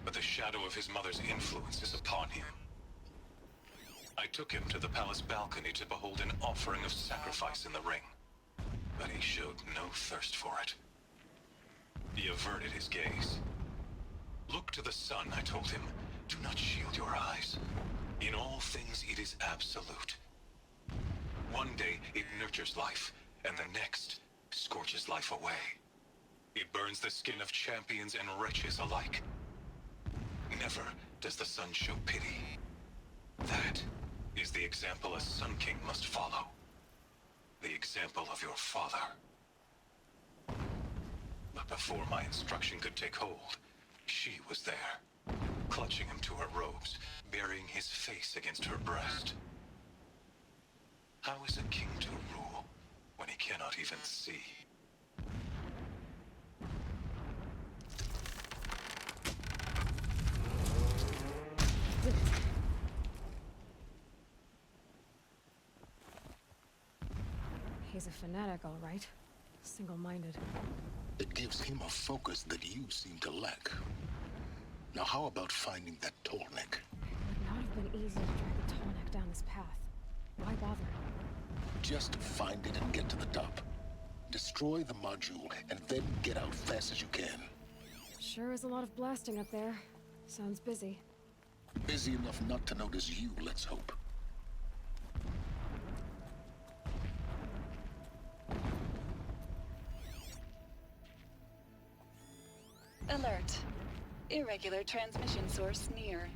but the shadow of his mother's influence is upon him. I took him to the palace balcony to behold an offering of sacrifice in the ring, but he showed no thirst for it. He averted his gaze. Look to the sun, I told him. Do not shield your eyes. In all things it is absolute. One day it nurtures life, and the next scorches life away. It burns the skin of champions and wretches alike. Never does the sun show pity. That is the example a Sun King must follow. The example of your father. But before my instruction could take hold, she was there, clutching him to her robes, burying his face against her breast. How is a king to rule when he cannot even see? He's a fanatic, all right. Single-minded. It gives him a focus that you seem to lack. Now how about finding that Tallneck? It would not have been easy to drag the Tallneck down this path. Why bother? Just find it and get to the top. Destroy the module, and then get out fast as you can. Sure is a lot of blasting up there. Sounds busy. Busy enough not to notice you, let's hope. Alert. Irregular transmission source near.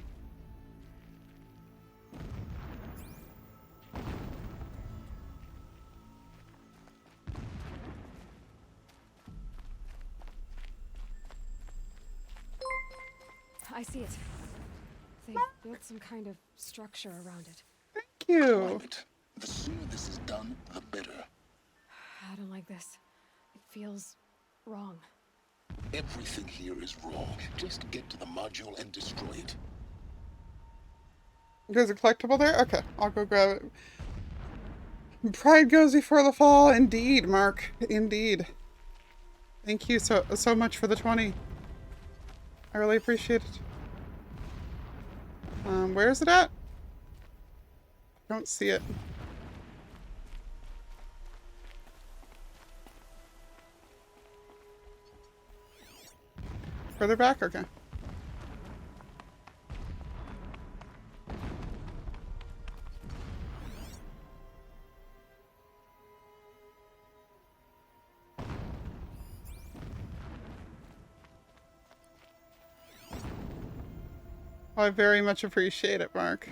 I see it. They've built some kind of structure around it. Thank you. Climb it. The sooner this is done, the better. I don't like this. It feels wrong. Everything here is wrong. Just get to the module and destroy it. There's a collectible there? Okay, I'll go grab it. Pride goes before the fall. Indeed, Mark. Indeed. Thank you so much for the 20. I really appreciate it. Where is it at? I don't see it. Further back? Okay. I very much appreciate it, Mark.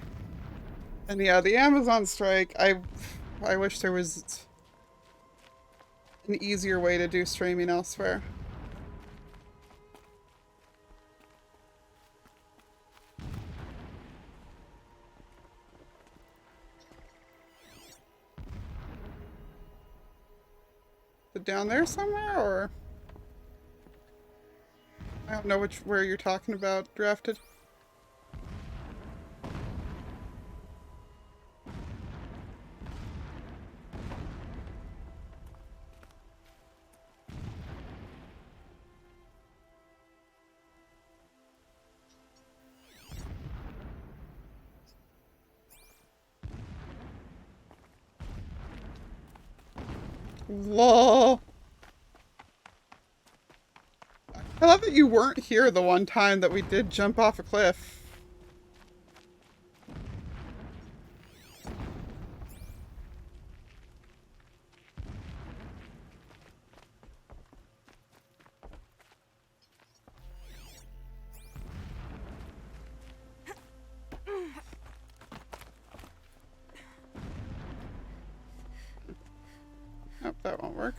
And yeah, the Amazon strike, I wish there was an easier way to do streaming elsewhere. Is it down there somewhere, or? I don't know where you're talking about, Drafted. LOL. I love that you weren't here the one time that we did jump off a cliff. Nope, that won't work.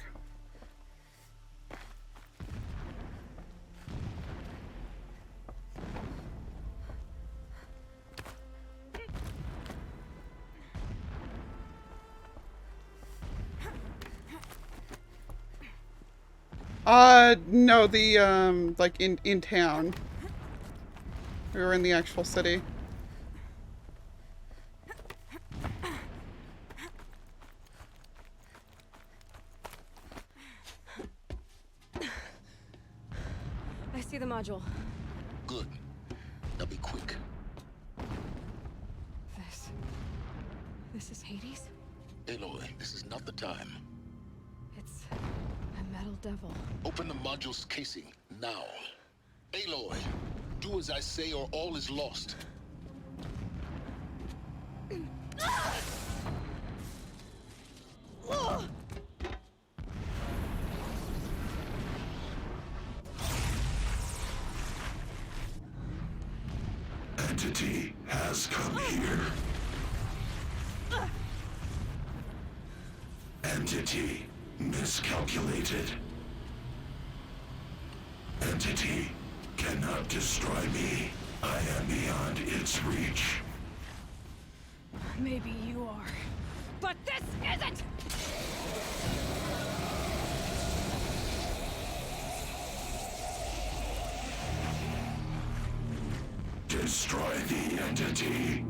No, like in town. We were in the actual city. I see the module. Good. Now be quick. This is Hades? Aloy, this is not the time. It's a metal devil. Open the module's casing, now. Aloy, do as I say or all is lost. Entity has come here. Entity miscalculated. Entity cannot destroy me. I am beyond its reach. Maybe you are. But this isn't! Destroy the entity.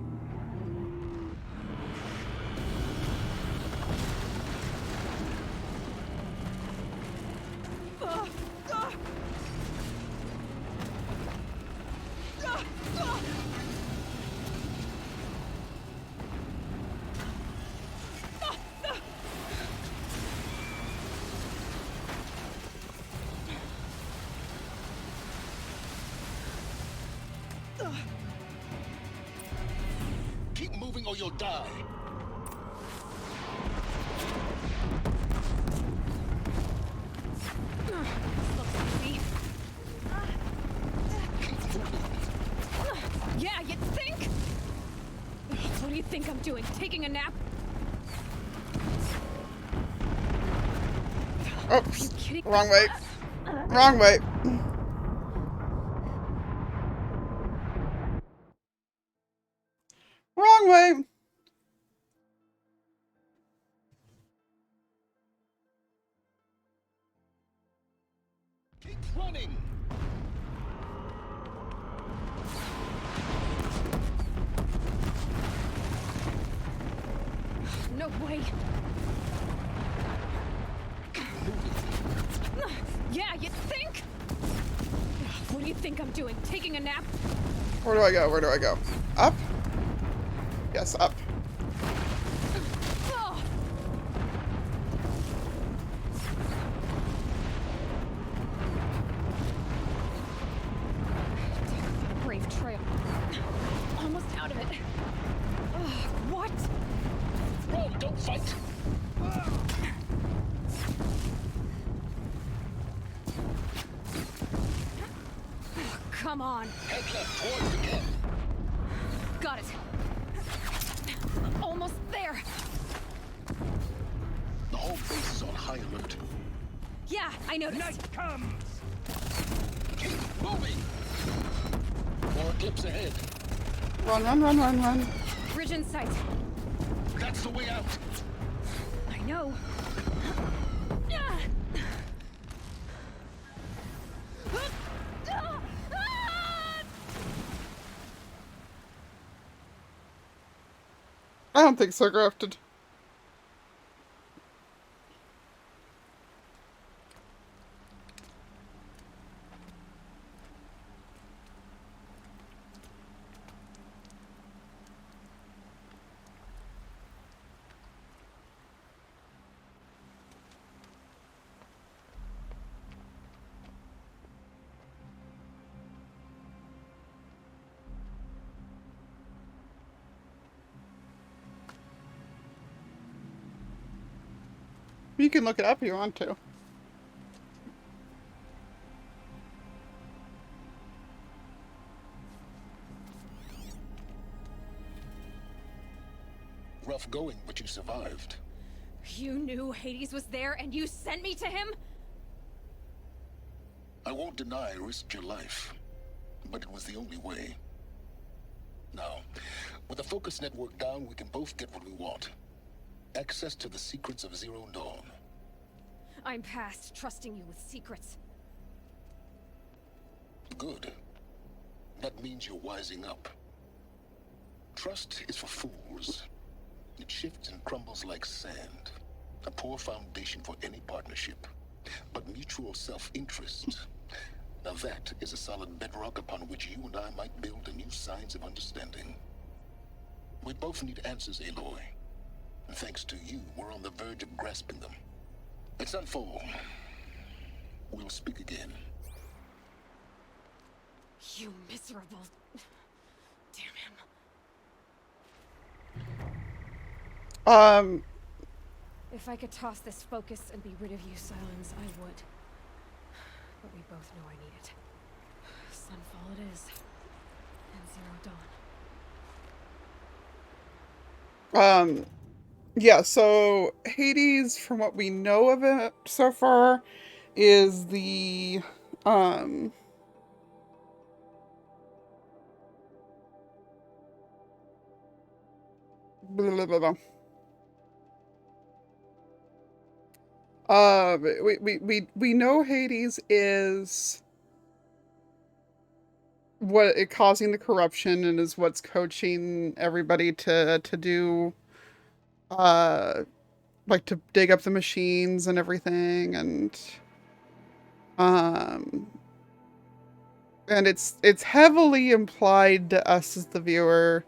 Keep moving or you'll die. Yeah, you'd think? What do you think I'm doing? Taking a nap? Oh, wrong way. Wrong way. Wrong way. Keep running. No way. Yeah, you'd think? What do you think I'm doing? Taking a nap? Where do I go? Where do I go? Up? Yes, up. Don't fight! Come on. Head left towards the camp. Got it. Almost there. The whole base is on high alert. Yeah, I noticed. Night comes! Keep moving! More eclipse ahead. Run, run, run, run, run. Bridge in sight. That's the way out. I know. I don't think so, Grafted. You can look it up if you want to. Rough going, but you survived. You knew Hades was there and you sent me to him? I won't deny I risked your life, but it was the only way. Now, with the focus network down, we can both get what we want. Access to the secrets of Zero Dawn. I'm past trusting you with secrets. Good. That means you're wising up. Trust is for fools. It shifts and crumbles like sand. A poor foundation for any partnership. But mutual self-interest, now that is a solid bedrock upon which you and I might build a new science of understanding. We both need answers, Aloy. And thanks to you, we're on the verge of grasping them. Let's unfold. We'll speak again. You miserable... Damn him. If I could toss this focus and be rid of you, Silence, I would. But we both know I need it. Sunfall it is. And Zero Dawn. Yeah, so Hades, from what we know of it so far, is the, blah, blah, blah, blah. We know Hades is what it causing the corruption and is what's coaching everybody to do, like to dig up the machines and everything, and it's heavily implied to us as the viewer.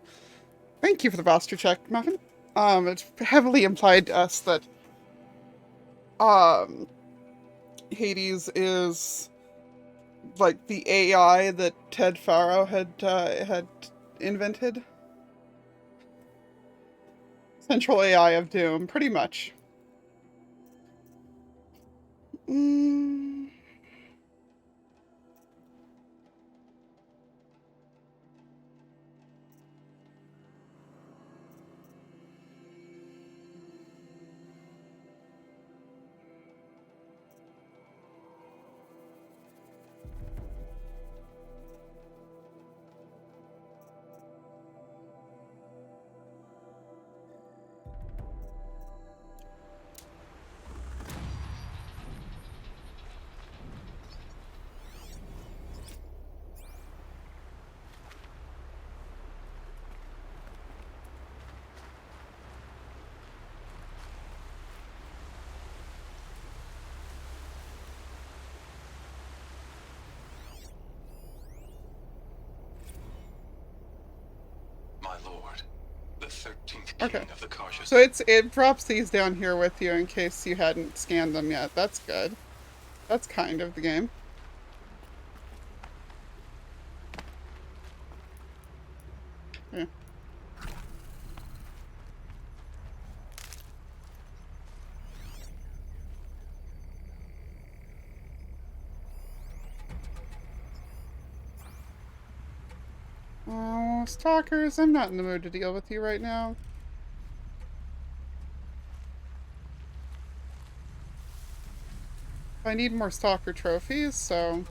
Thank you for the Buster check, Muffin. It's heavily implied to us that Hades is like the AI that Ted Faro had invented. Central AI of Doom, pretty much. My lord, the 13th Okay. king of the Karja. So it drops these down here with you in case you hadn't scanned them yet. That's good. That's kind of the game. Yeah. stalkers, I'm not in the mood to deal with you right now. I need more stalker trophies, so...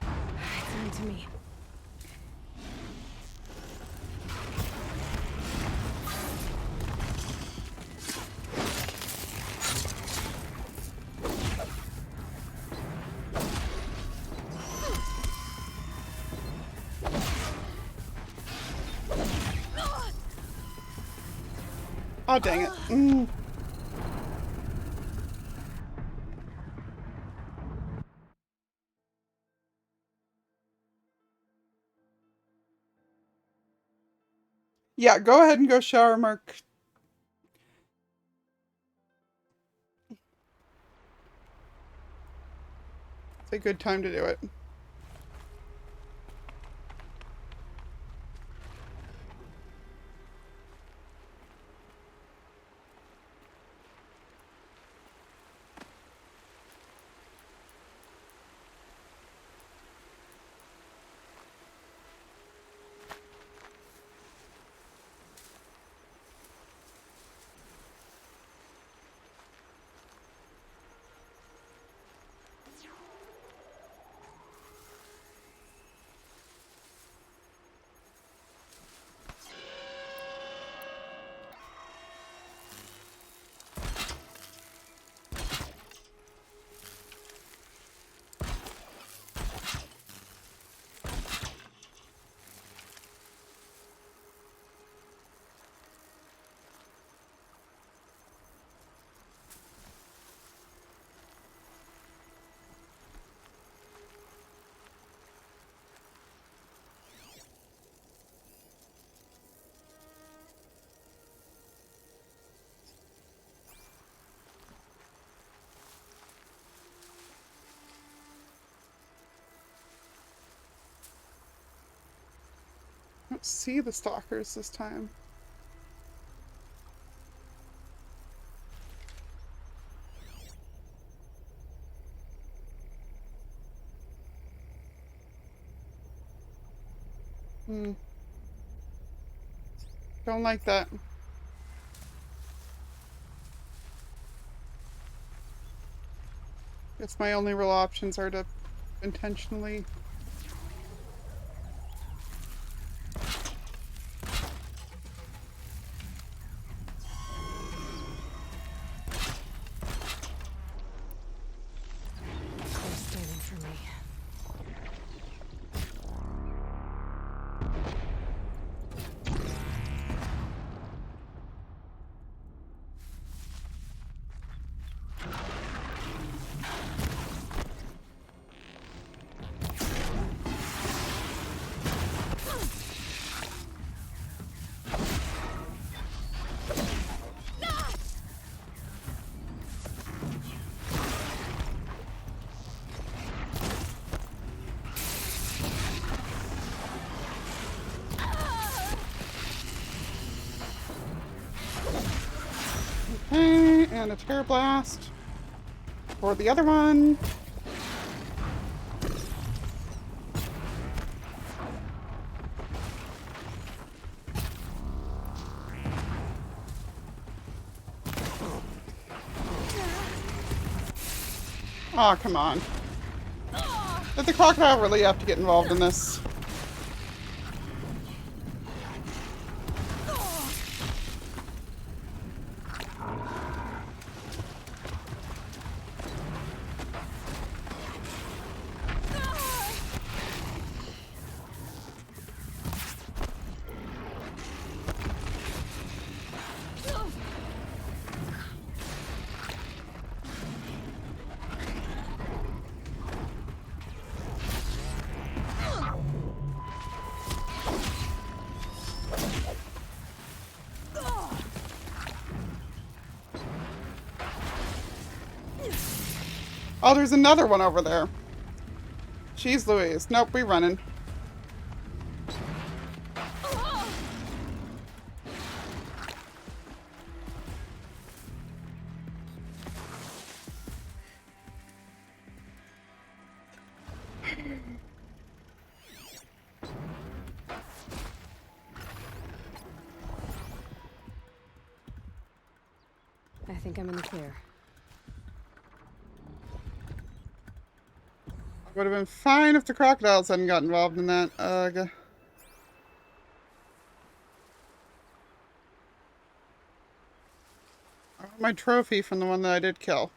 It's on to me. Oh, dang it. Mm. Yeah, go ahead and go shower, Mark. It's a good time to do it. I don't see the stalkers this time. Don't like that. Guess my only real options are to intentionally... They're standing for me. Okay, and a Terror Blast. For the other one. Oh, come on. Did the crocodile really have to get involved in this? Oh, there's another one over there. Jeez Louise. Nope, we running. I think I'm in the clear. Would have been fine if the crocodiles hadn't got involved in that. I want my trophy from the one that I did kill.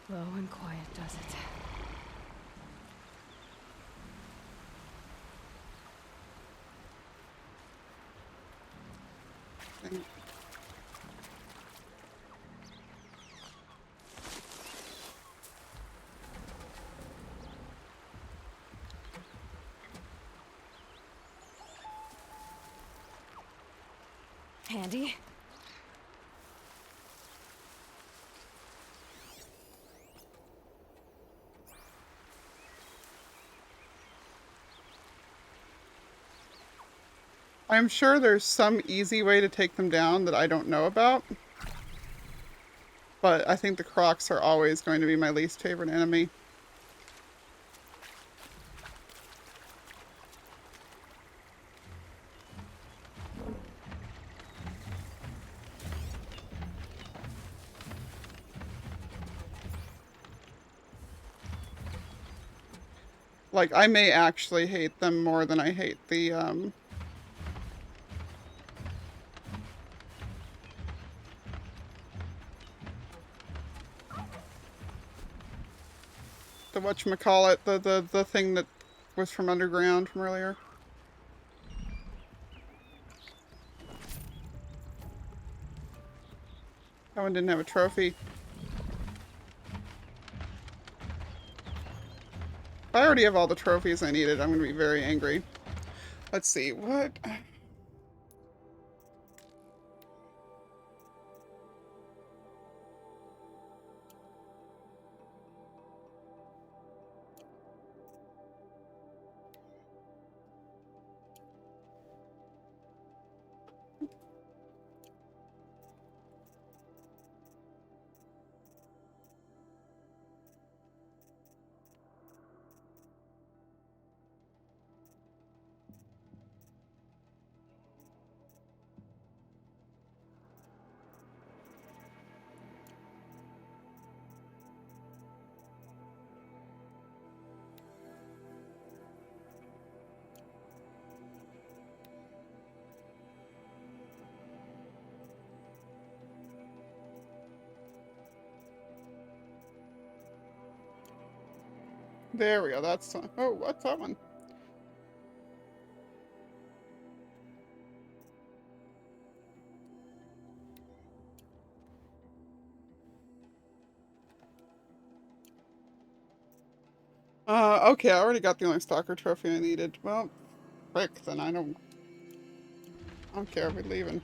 Low and quiet does it. Handy. I'm sure there's some easy way to take them down that I don't know about. But I think the crocs are always going to be my least favorite enemy. Like, I may actually hate them more than I hate the whatchamacallit, the thing that was from underground from earlier. That one didn't have a trophy. If I already have all the trophies I needed, I'm going to be very angry. Let's see, what... There we go, that's... Oh, what's that one? Okay, I already got the only stalker trophy I needed. Well, frick, then I don't care if we're leaving.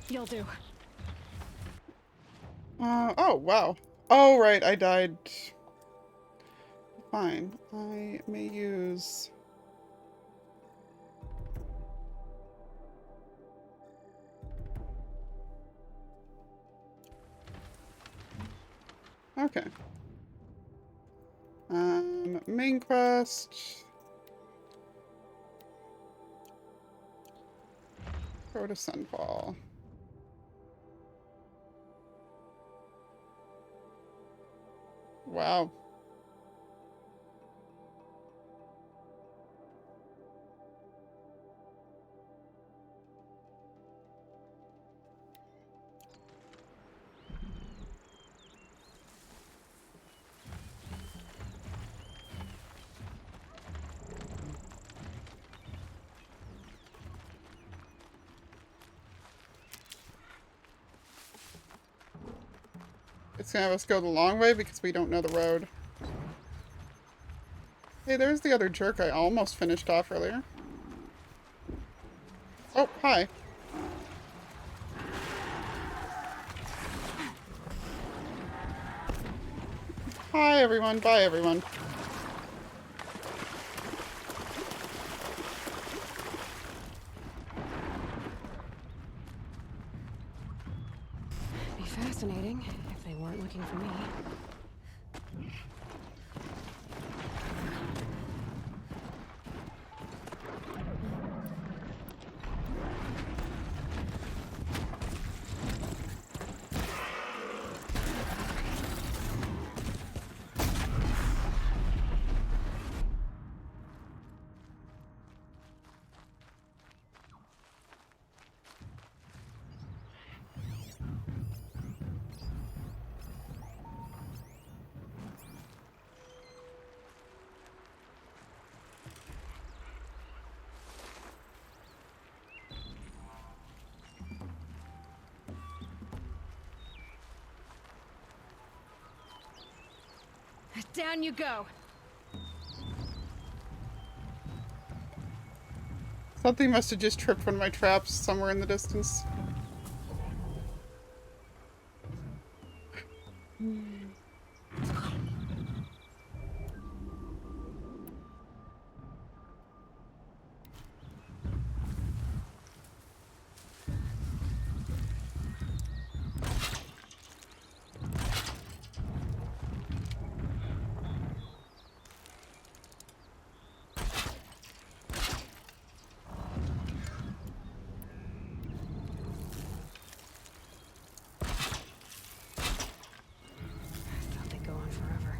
You'll do. Oh, wow. Oh, right, I died. Fine. I may use... Okay. Main quest. Go to Sunfall. Wow. It's gonna have us go the long way because we don't know the road. Hey, there's the other jerk I almost finished off earlier. Oh, hi. Hi, everyone. Bye, everyone. Be fascinating if they weren't looking for me. Down you go. Something must have just tripped one of my traps somewhere in the distance. Thought they'd go on forever.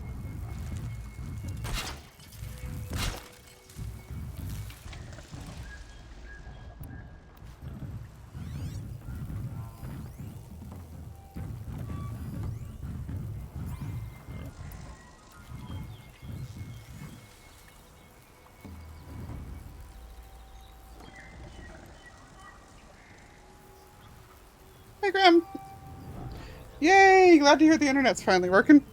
Hi, Graham. Yay! Glad to hear the internet's finally working.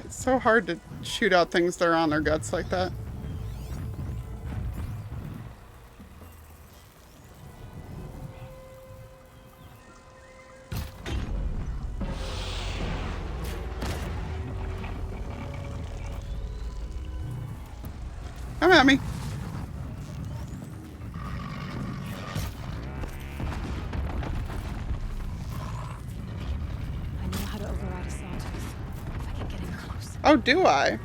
It's so hard to shoot out things that are on their guts like that. Come at me. I know how to override a sawtooth. If I can get in close. Oh, do I?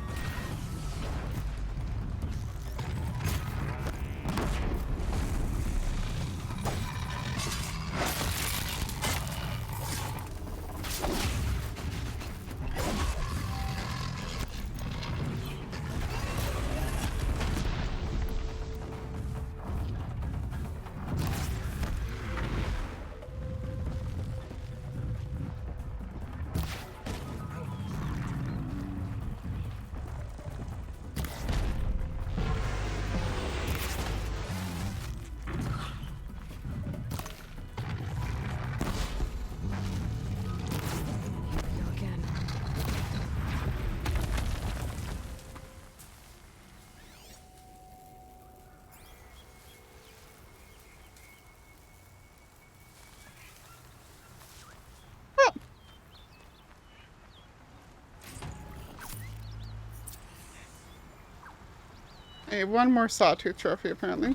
Hey, one more sawtooth trophy, apparently.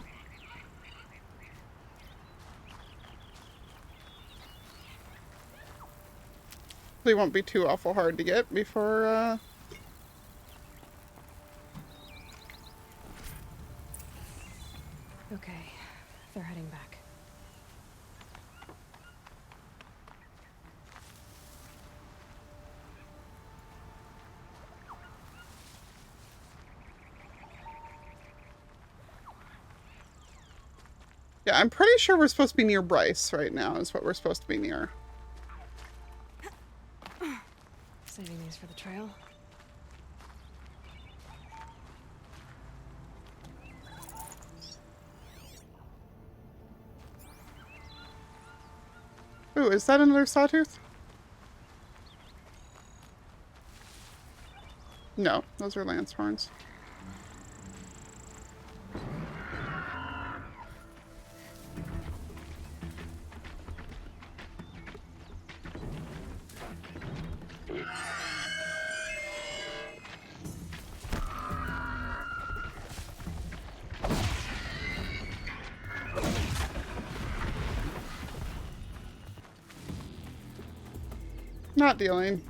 They won't be too awful hard to get before, Okay, they're heading back. Yeah, I'm pretty sure we're supposed to be near Bryce right now, is what we're supposed to be near. So, markings for the trail. Ooh, is that another sawtooth? No, those are lance horns. Not dealing.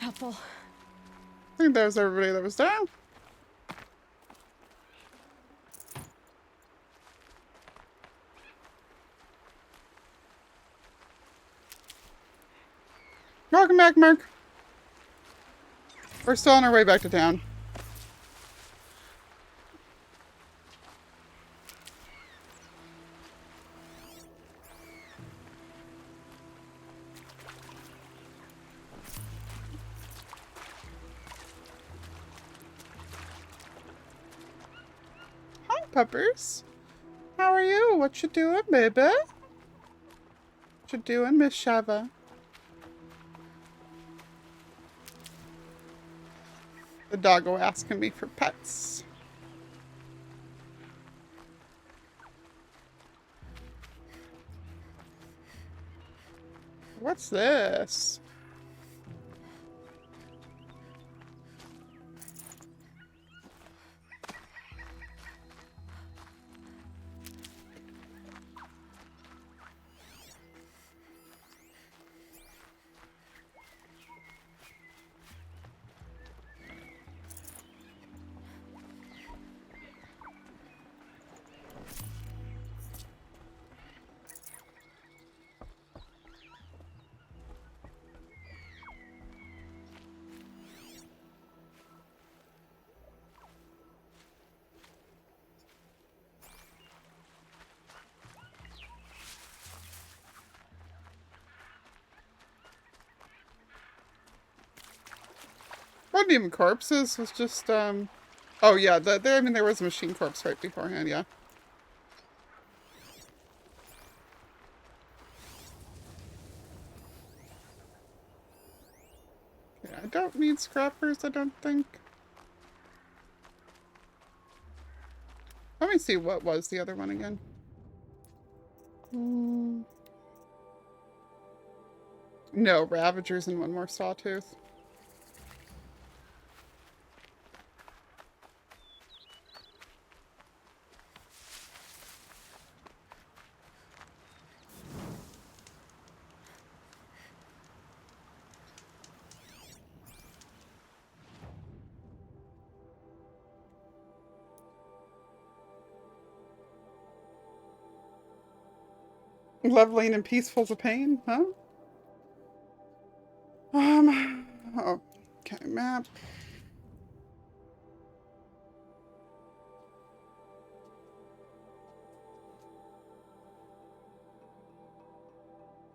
Helpful. I think that was everybody that was there. Welcome back, Mark. We're still on our way back to town. Hi, Peppers. How are you? What you doing, baby? What you doing, Miss Shava? The doggo asking me for pets. What's this? Wasn't even corpses. It was just, oh yeah, I mean, there was a machine corpse right beforehand, yeah. Yeah, I don't need scrappers, I don't think. Let me see what was the other one again. No, Ravagers and one more Sawtooth. Leveling and peaceful to pain, huh? Okay, map.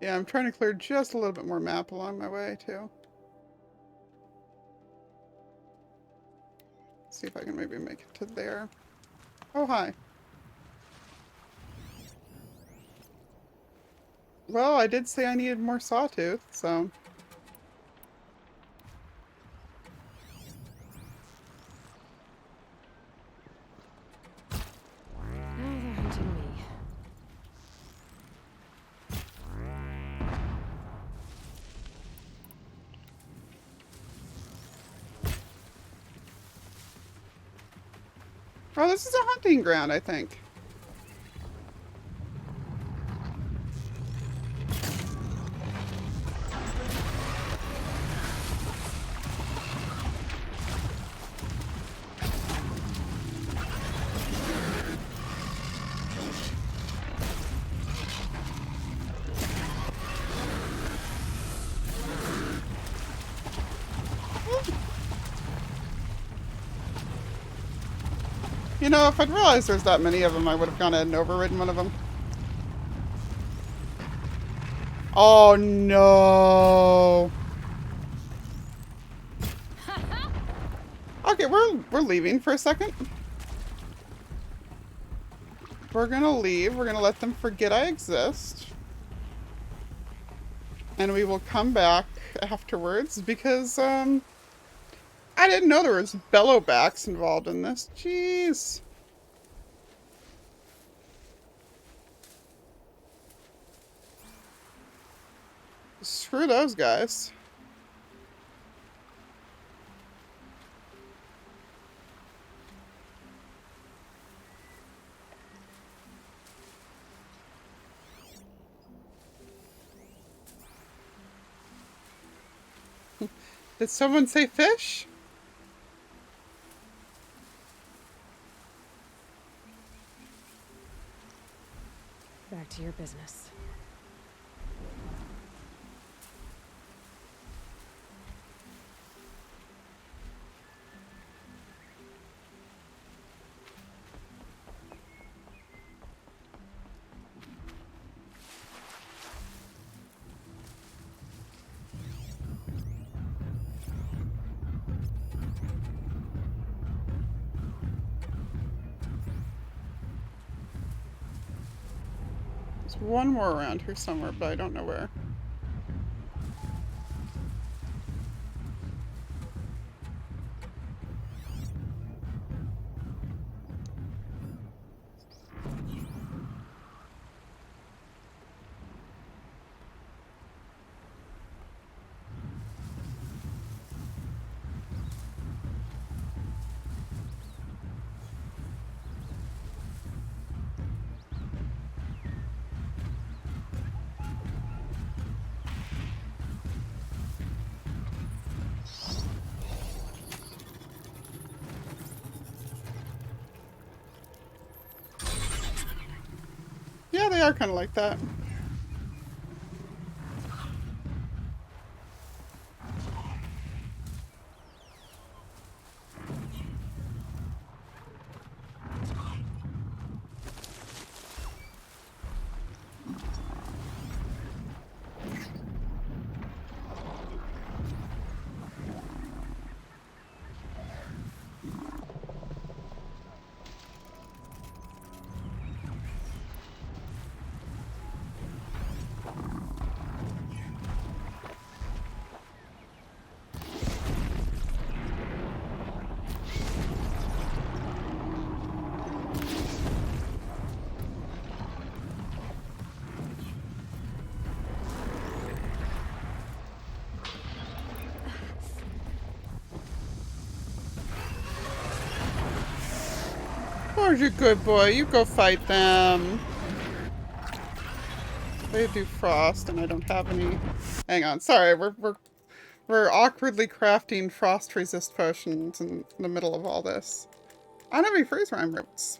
Yeah, I'm trying to clear just a little bit more map along my way, too. See if I can maybe make it to there. Oh, hi. Well, I did say I needed more Sawtooth, so... Now they're hunting me. Oh, this is a hunting ground, I think. You know, if I'd realized there's that many of them, I would have gone ahead and overridden one of them. Oh no. Okay, we're leaving for a second. We're gonna leave. We're gonna let them forget I exist. And we will come back afterwards because I didn't know there was bellowbacks involved in this. Jeez. Screw those guys. Did someone say fish? Back to your business. There's one more around here somewhere, but I don't know where. Yeah, they are kind of like that. Where's your good boy? You go fight them. They do frost, and I don't have any. Hang on, sorry. We're awkwardly crafting frost resist potions in the middle of all this. I don't have any freeze rhyme roots.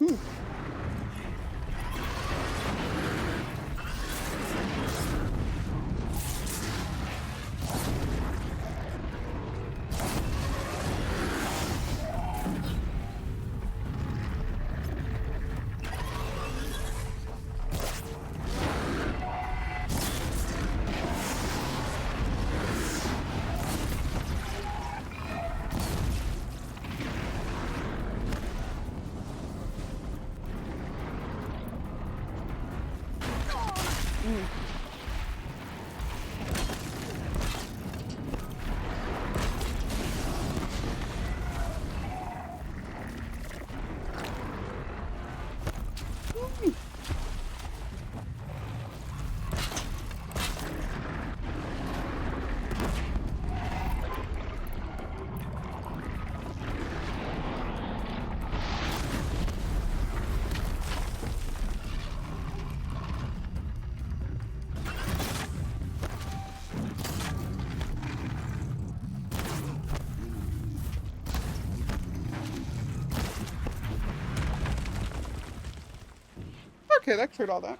Okay, that cleared all that.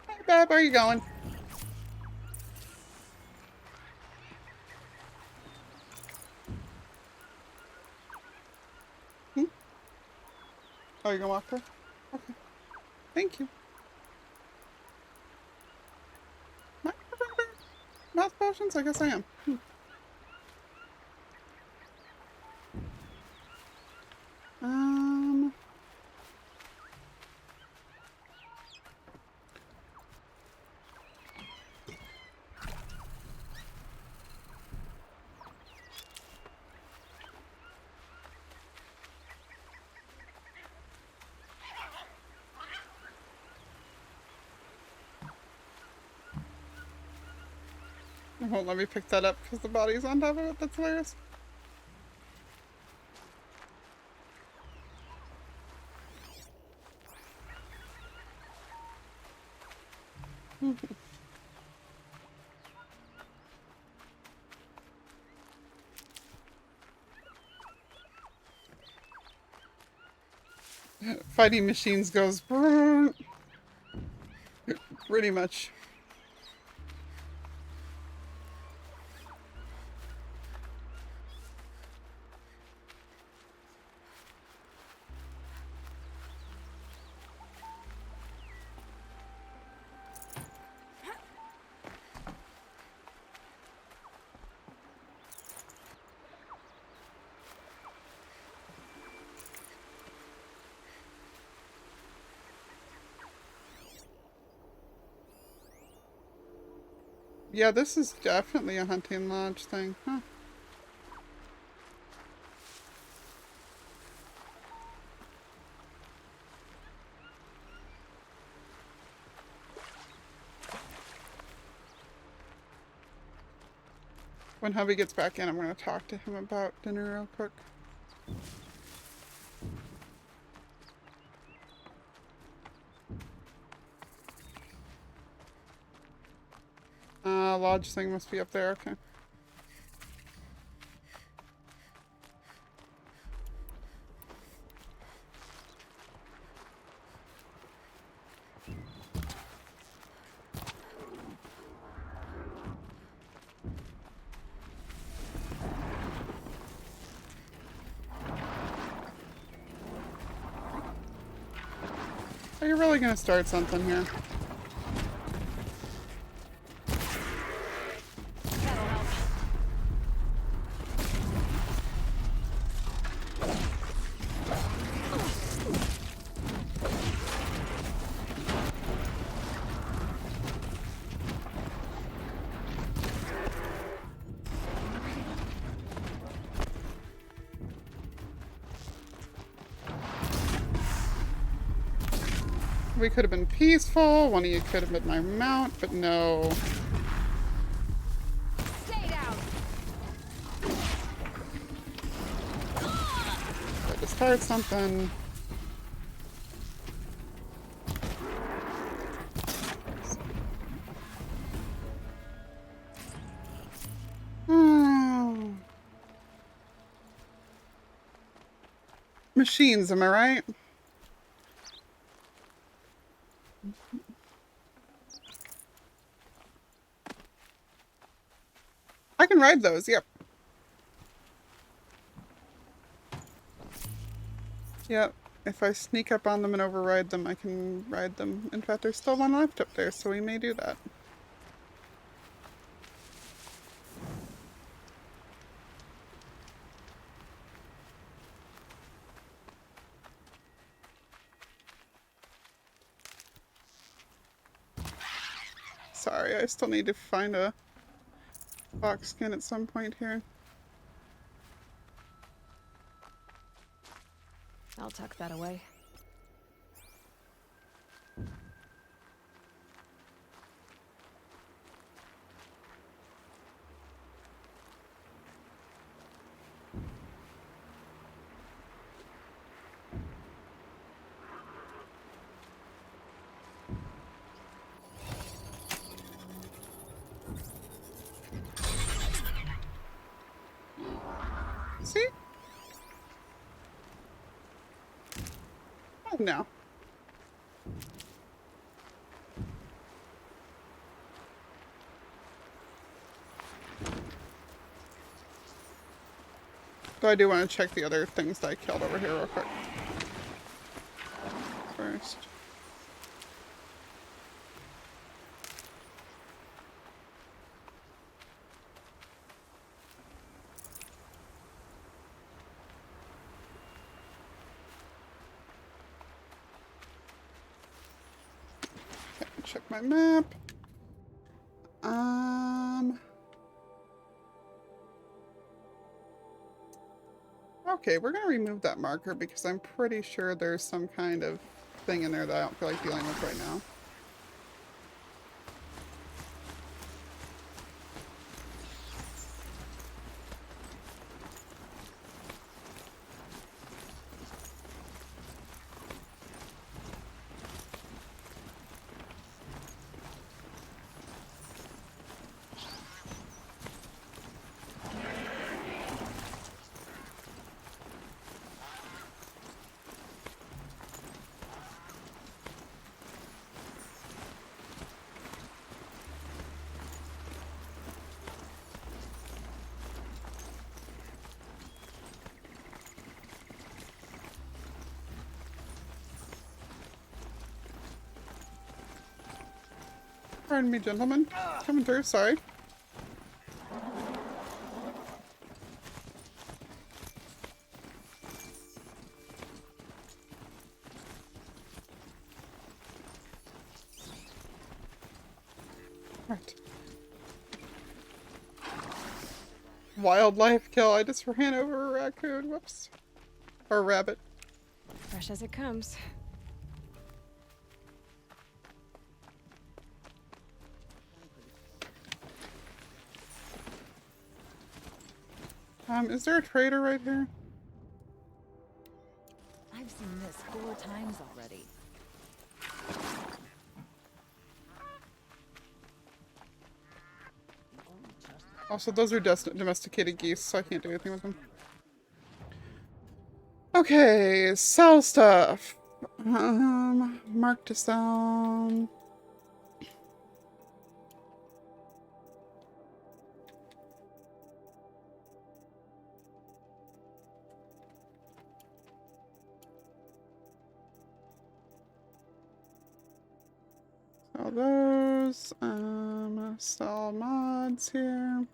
Hey, Beb, where are you going? Hmm? Oh, you're gonna walk her? Okay. Thank you. Am I gonna bring back mouth potions? I guess I am. Um... It won't let me pick that up because the body's on top of it. That's hilarious. Fighting machines goes pretty much. Yeah, this is definitely a hunting lodge thing, huh? When hubby gets back in, I'm going to talk to him about dinner real quick. Lodge thing must be up there, okay. Are you really going to start something here? We could have been peaceful. One of you could have been my mount, but no. Stay down. Got to start something. Oh. Machines, am I right? I can ride those, yep. Yep. If I sneak up on them and override them, I can ride them. In fact, there's still one left up there, so we may do that. Sorry, I still need to find a fox skin at some point here. I'll tuck that away. See? Oh, no. So I do want to check the other things that I killed over here real quick. First. Okay, check my map. Okay, we're gonna remove that marker because I'm pretty sure there's some kind of thing in there that I don't feel like dealing with right now. Pardon me, gentlemen. Coming through, sorry. Right. Wildlife kill. I just ran over a raccoon. Whoops. Or a rabbit. Fresh as it comes. Is there a trader right here? I've seen this 4 times already. Also, those are domesticated geese, so I can't do anything with them. Okay, sell stuff. Mark to sell. Sell those. Sell mods here.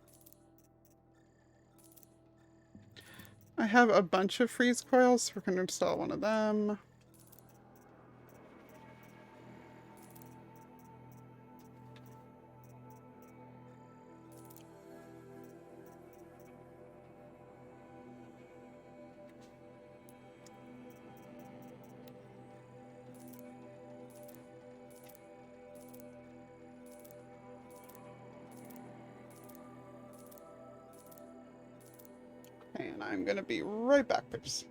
I have a bunch of freeze coils, so we're going to install one of them. And I'm going to be right back, please.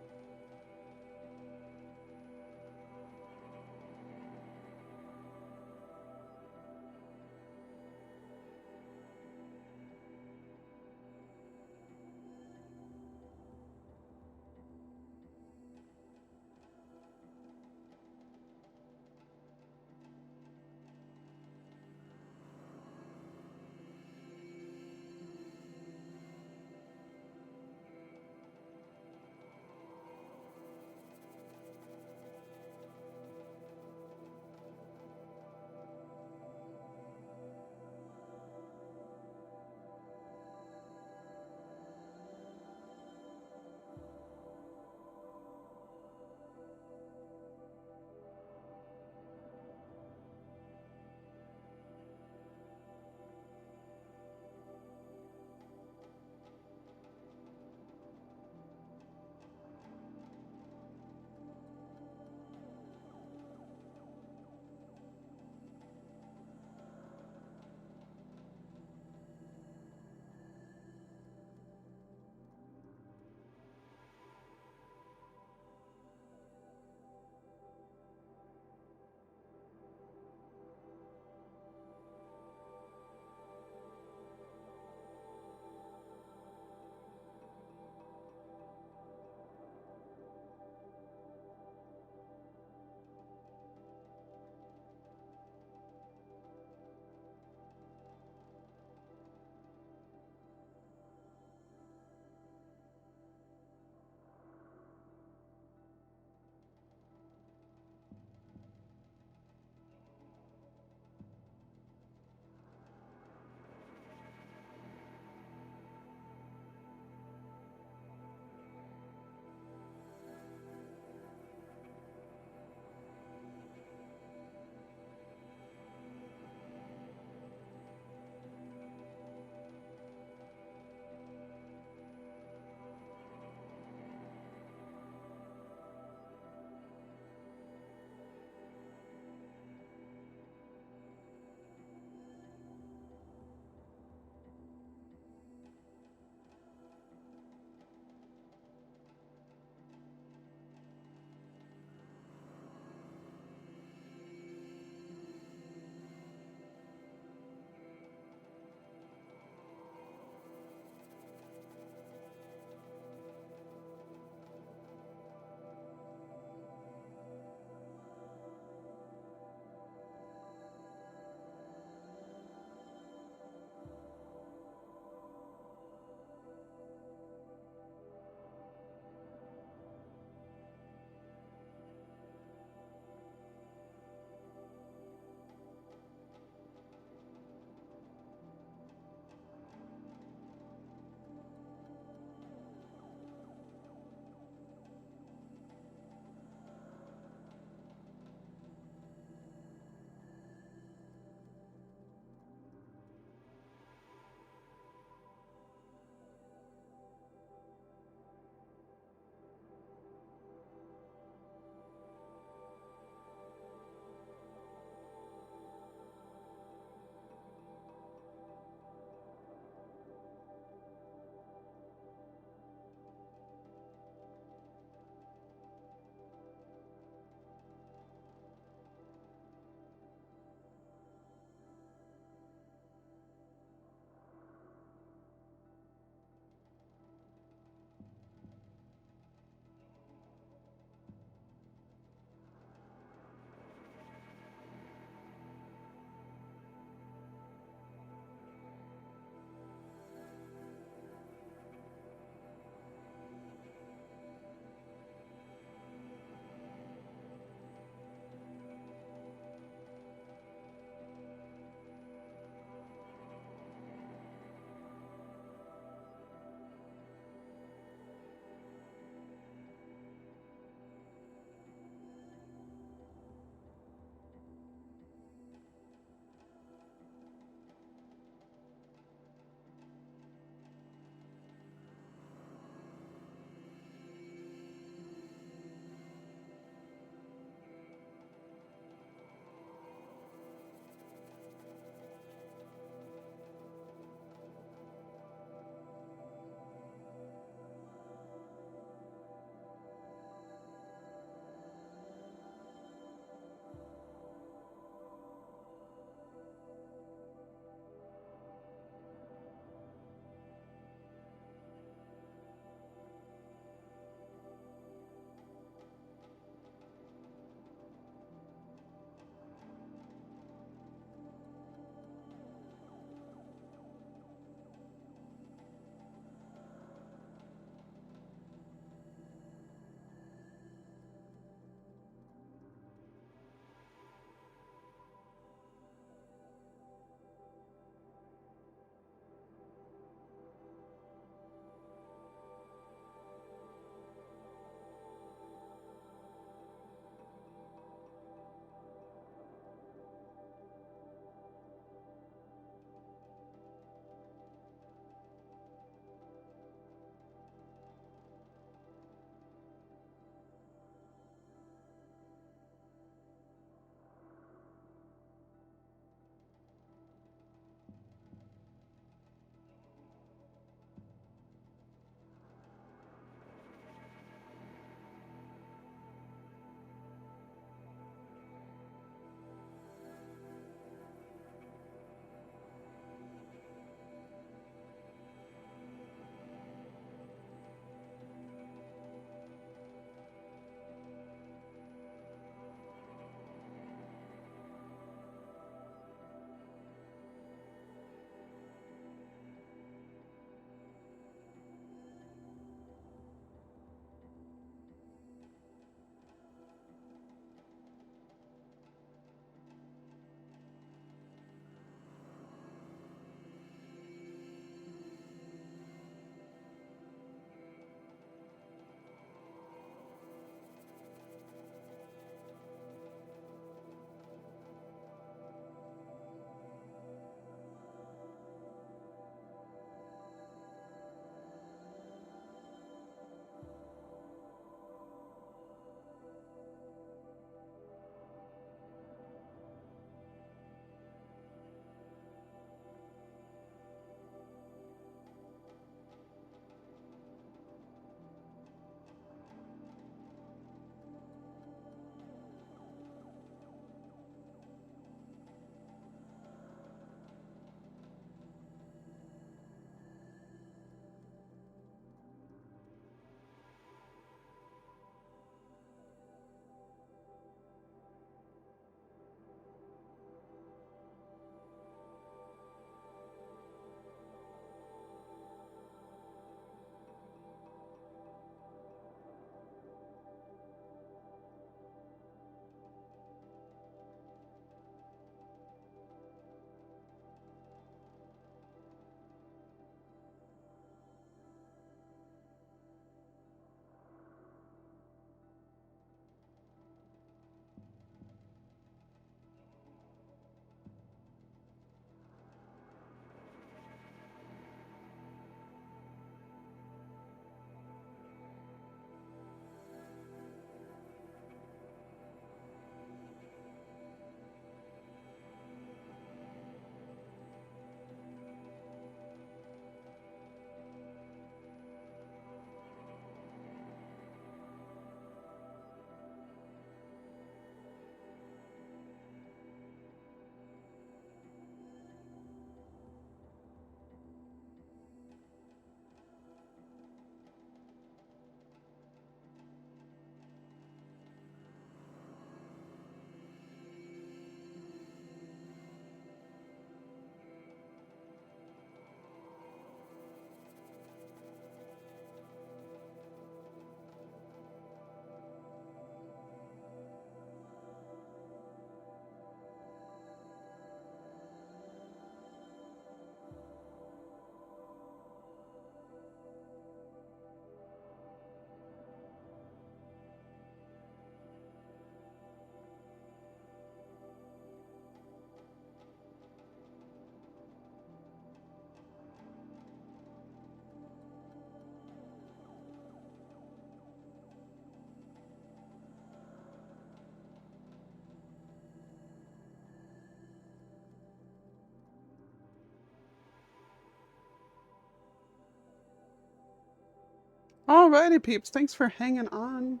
Alrighty, peeps. Thanks for hanging on.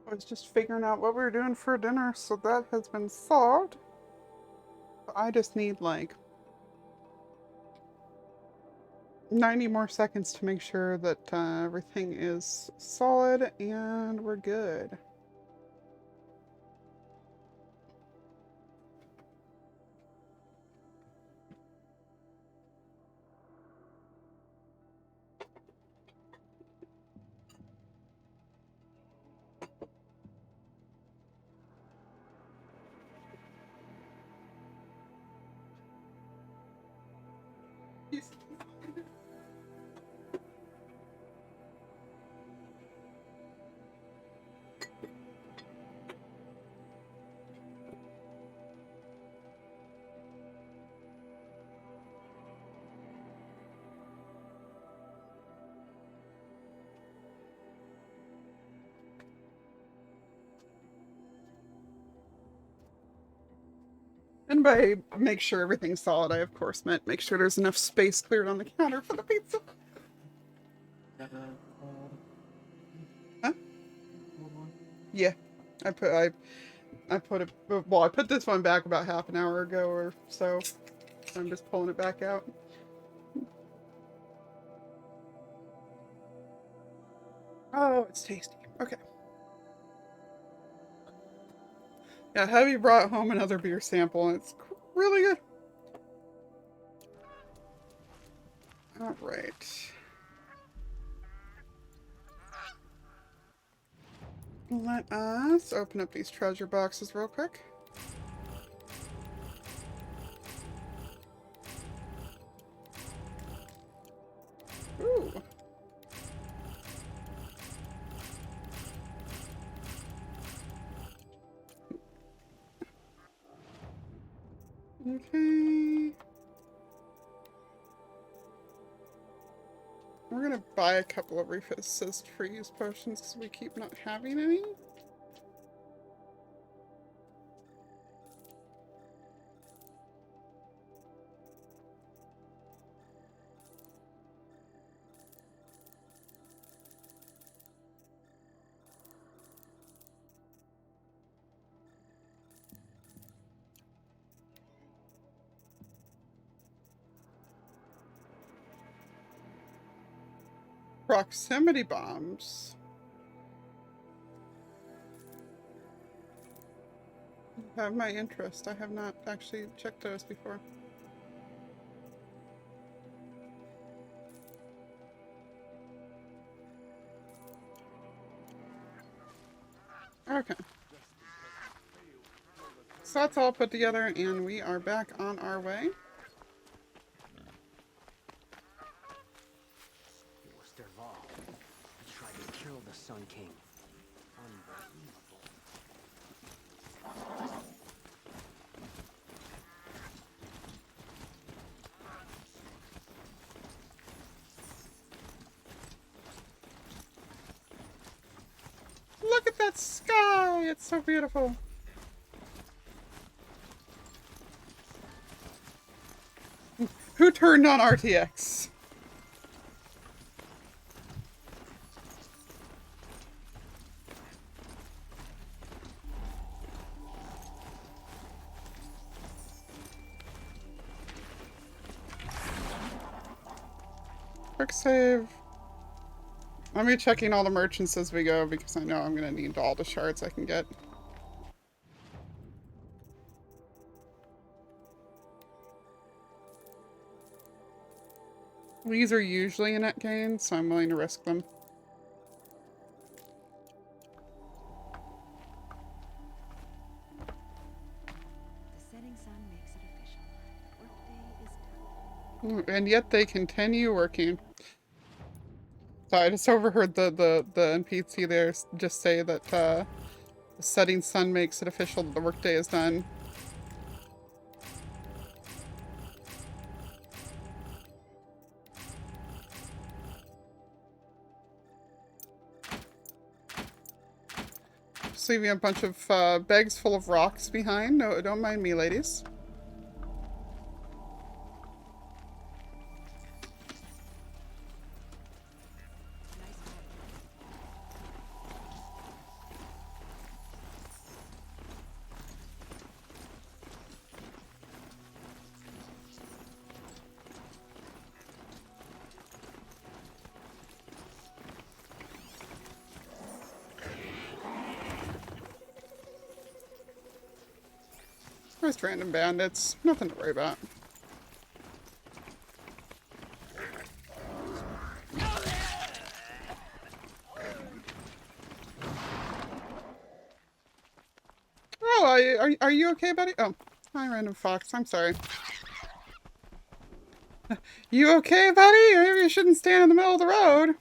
I was just figuring out what we were doing for dinner, so that has been solved. I just need like 90 more seconds to make sure that everything is solid and we're good. And by make sure everything's solid, I of course meant make sure there's enough space cleared on the counter for the pizza. Huh? Yeah, I put this one back about half an hour ago or so. I'm just pulling it back out. Oh, it's tasty. Okay. Yeah, Heavy brought home another beer sample, and it's really good. All right. Let us open up these treasure boxes real quick. Ooh. Okay. We're gonna buy a couple of resist freeze potions because we keep not having any. Proximity bombs. Have my interest. I have not actually checked those before. Okay. So that's all put together and we are back on our way. Worst of all, he tried to kill the Sun King. Unbelievable. Look at that sky! It's so beautiful. Who turned on RTX? Quick save. I'll be checking all the merchants as we go because I know I'm going to need all the shards I can get. These are usually a net gain, so I'm willing to risk them. The setting sun makes it official. Workday is done. And yet they continue working. So I just overheard the NPC there just say that the setting sun makes it official that the workday is done. Just leaving a bunch of bags full of rocks behind. No, don't mind me, ladies. Just random bandits. Nothing to worry about. Oh, are you okay, buddy? Oh, hi, random fox. I'm sorry. You okay, buddy? Maybe you shouldn't stand in the middle of the road.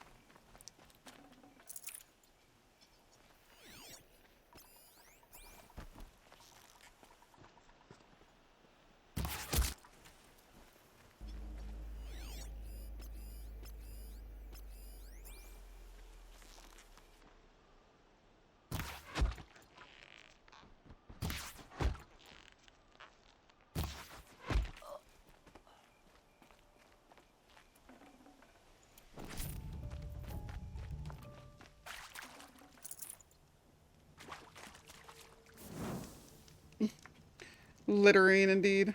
Littering, indeed.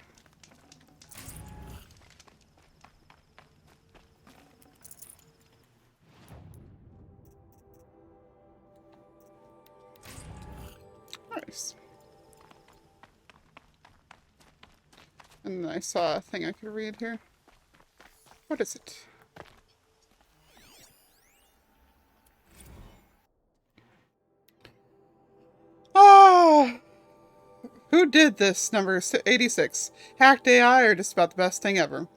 Nice. And then I saw a thing I could read here. What is it? Ah! Who did this? Number 86. Hacked AI or just about the best thing ever.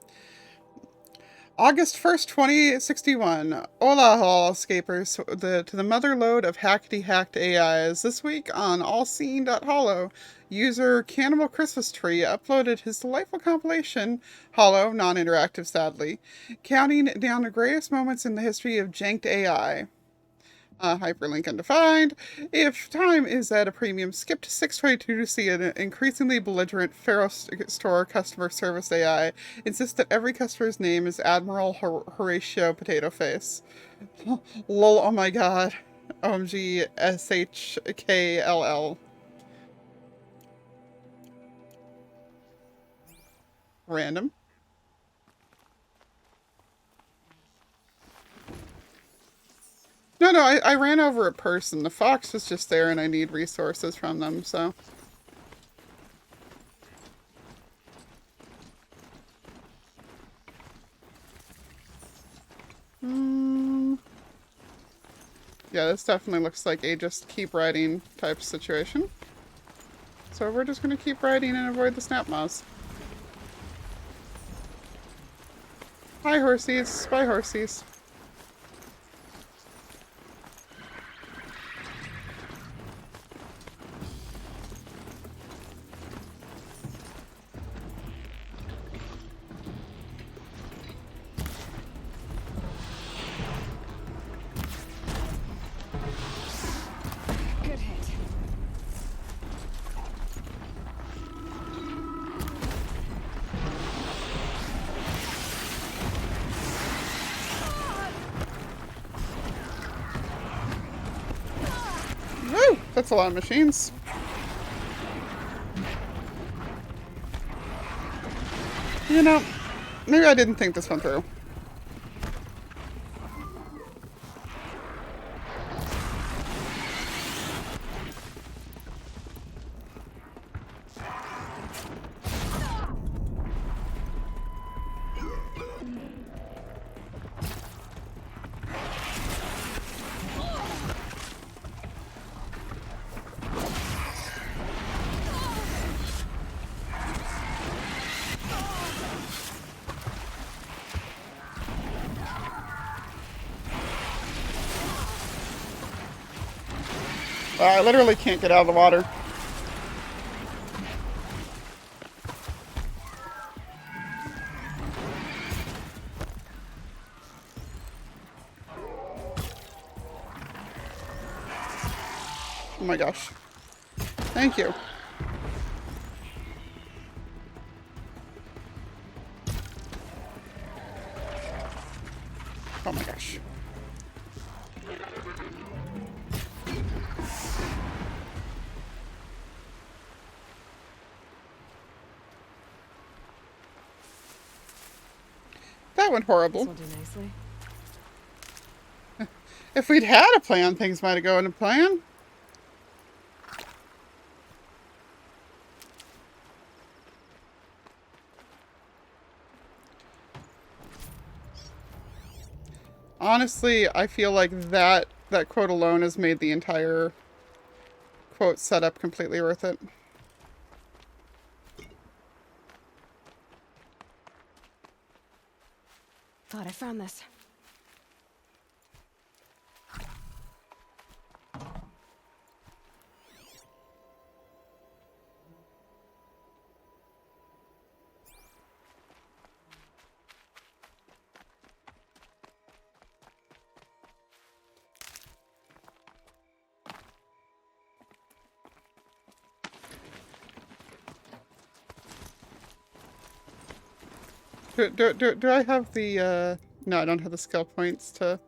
August 1st, 2061. Hola, escapers, to the mother lode of hackety-hacked AIs. This week on allseen.hollow, user Cannibal Christmas Tree uploaded his delightful compilation, Hollow, non-interactive sadly, counting down the greatest moments in the history of janked AI. Hyperlink undefined. If time is at a premium, skip to 622 to see an increasingly belligerent Pharaoh Store customer service AI insist that every customer's name is Admiral Horatio Potato Face. Lol, oh my god. OMG SHKLL. Random. No, I ran over a person. The fox was just there and I need resources from them, so. Yeah, this definitely looks like a just keep riding type situation. So we're just going to keep riding and avoid the snap moths. Hi, horsies. Bye, horsies. Good hit. Woo! That's a lot of machines. You know, maybe I didn't think this one through. I literally can't get out of the water. Oh my gosh. Thank you. Oh my gosh. That went horrible. This will do nicely. If we'd had a plan, things might have gone to plan. Honestly, I feel like that quote alone has made the entire quote setup completely worth it. Thought I found this. Do I have the, no, I don't have the skill points to...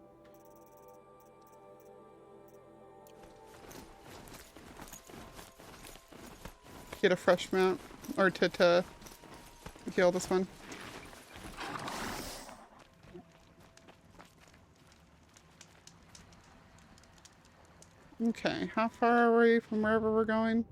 get a fresh mount, or to heal this one. Okay, how far are we from wherever we're going?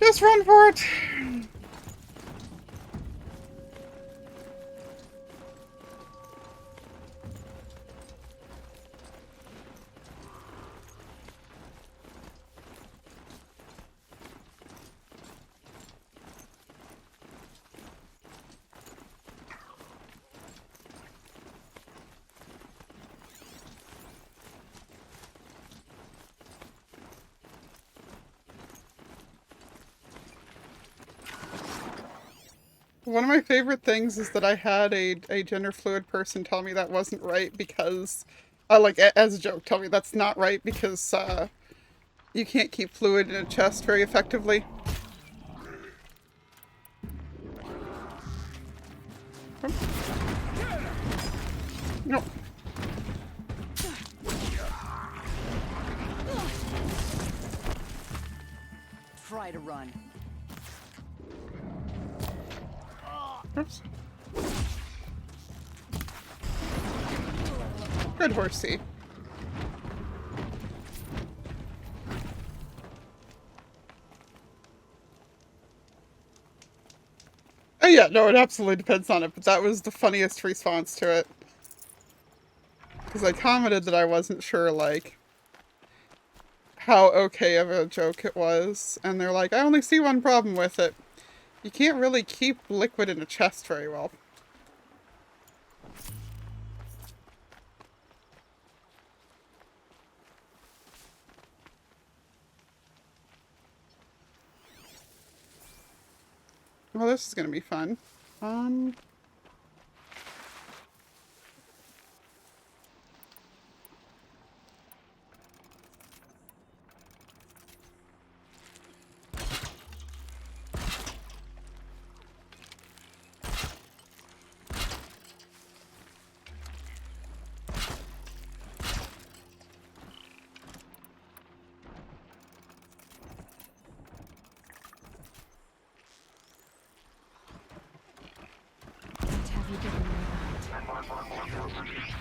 Just run for it! One of my favorite things is that I had a gender fluid person tell me that wasn't right because, like, as a joke, tell me that's not right because, you can't keep fluid in a chest very effectively. No. Try to run. Oops. Good horsey. Oh yeah, no, it absolutely depends on it, but that was the funniest response to it. Because I commented that I wasn't sure, like, how okay of a joke it was, and they're like, I only see one problem with it. You can't really keep liquid in a chest very well. Well, this is gonna be fun. Have you given me that?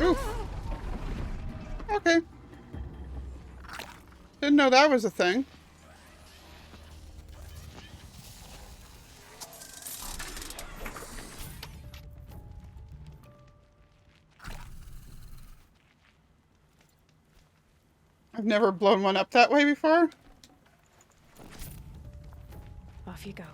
Oof. Okay. Didn't know that was a thing. I've never blown one up that way before. Off you go.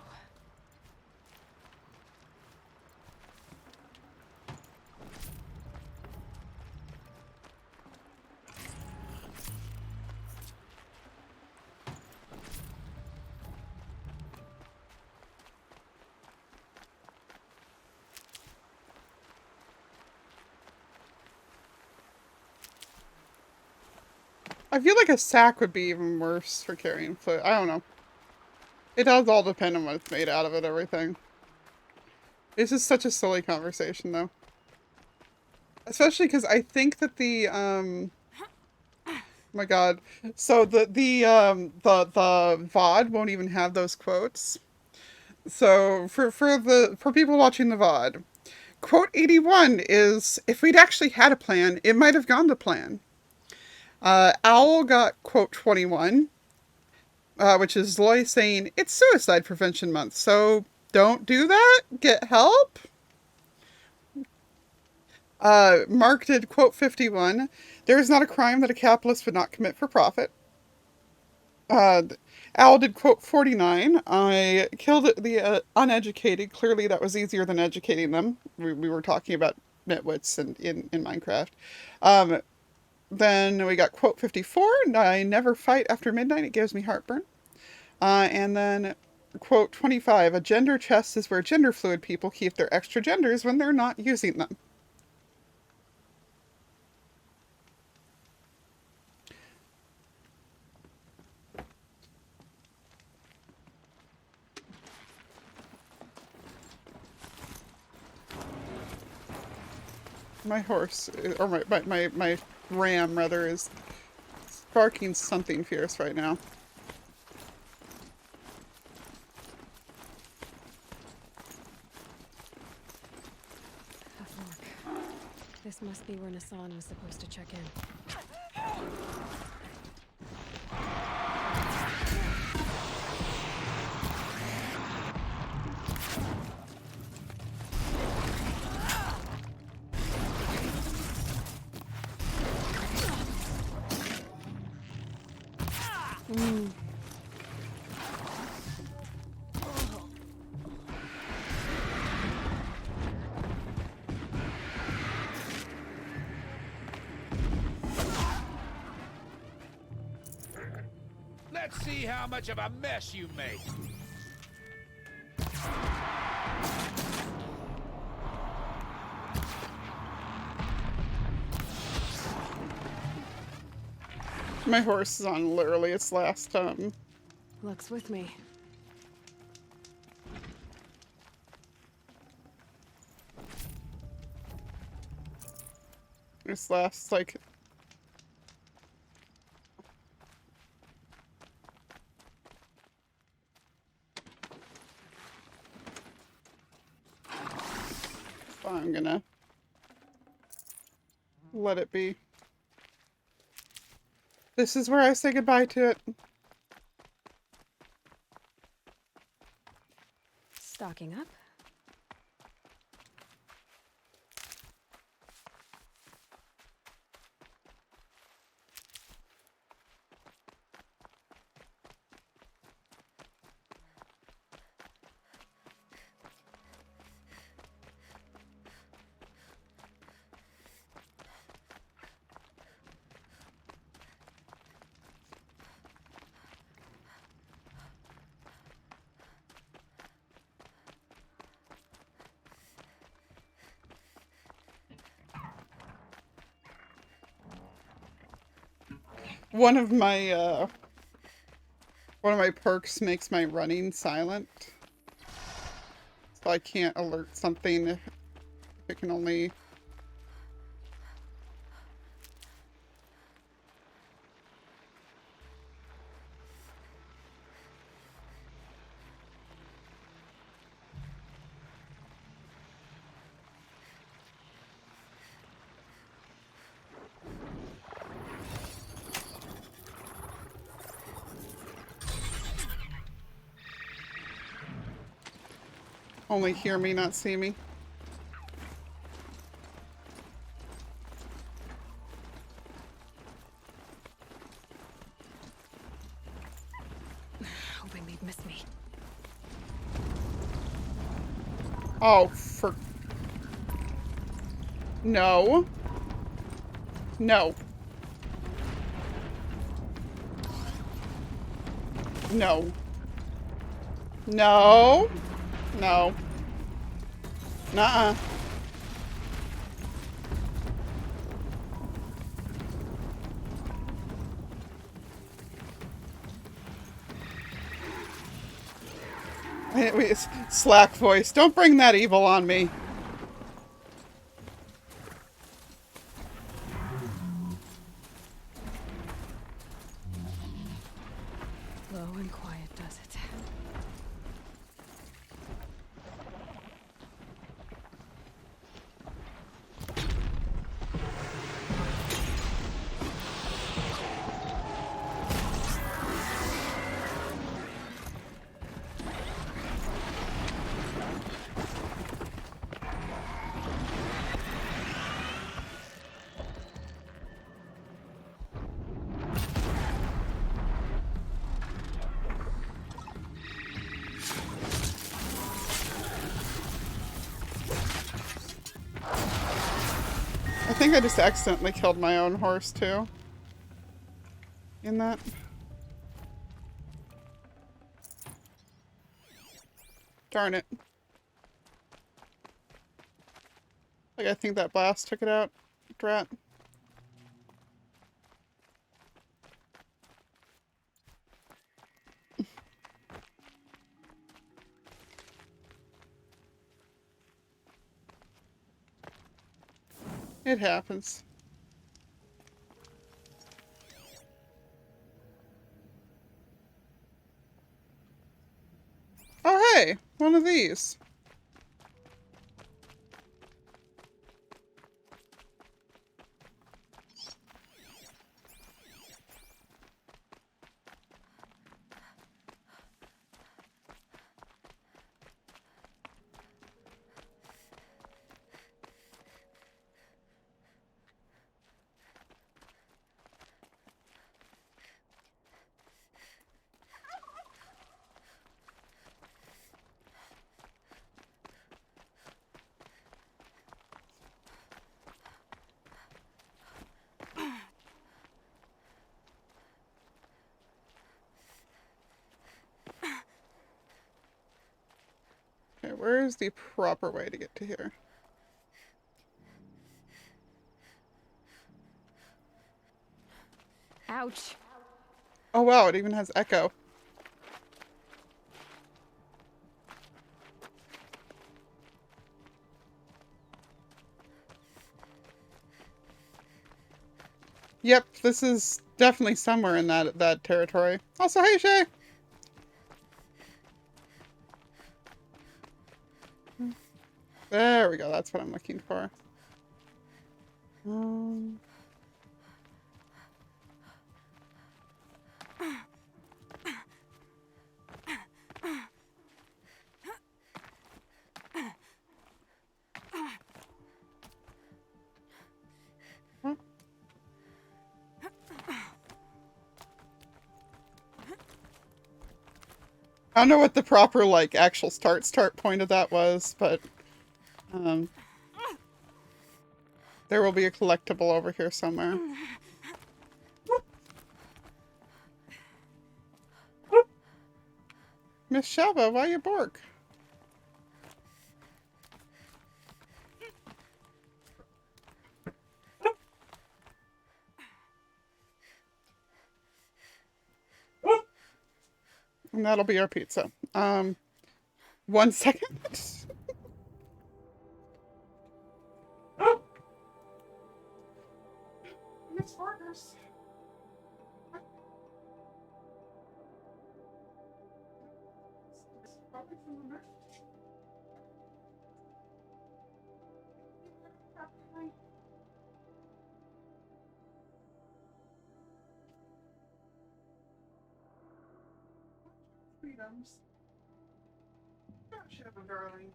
I feel like a sack would be even worse for carrying food. I don't know. It does all depend on what it's made out of and everything. This is such a silly conversation, though. Especially because I think that the, oh my god. So the VOD won't even have those quotes. So for people watching the VOD, quote 81 is, if we'd actually had a plan, it might have gone to plan. Owl got quote 21, which is Loy saying, it's suicide prevention month, so don't do that, get help. Mark did quote 51, there is not a crime that a capitalist would not commit for profit. Owl did quote 49, I killed the uneducated, clearly that was easier than educating them. We were talking about nitwits in Minecraft. Then we got quote 54, I never fight after midnight, it gives me heartburn. And then quote 25, a gender chest is where gender fluid people keep their extra genders when they're not using them. My horse, or my ram rather, is sparking something fierce right now. This must be where Nassan was supposed to check in. Let's see how much of a mess you make. My horse is on literally its last, Luck's with me. its last, like... I'm gonna let it be. This is where I say goodbye to it. Stocking up. One of my perks makes my running silent. So I can't alert something if it can only... Only hear me, not see me. Oh, for... No. No. No. No. No. Nuh-uh. Slack voice. Don't bring that evil on me. Low and quiet does it. I think I just accidentally killed my own horse, too. In that. Darn it. Like, I think that blast took it out. Drat. It happens. Oh, hey! One of these. Okay, where is the proper way to get to here? Ouch. Oh wow, it even has echo. Yep, this is definitely somewhere in that territory. Also, hey Shay! There we go, that's what I'm looking for. I don't know what the proper, like, actual start point of that was, but, there will be a collectible over here somewhere. Miss Shava, why you bork? And that'll be our pizza. 1 second. Miss Burgers. Freedoms. Gotcha, darling.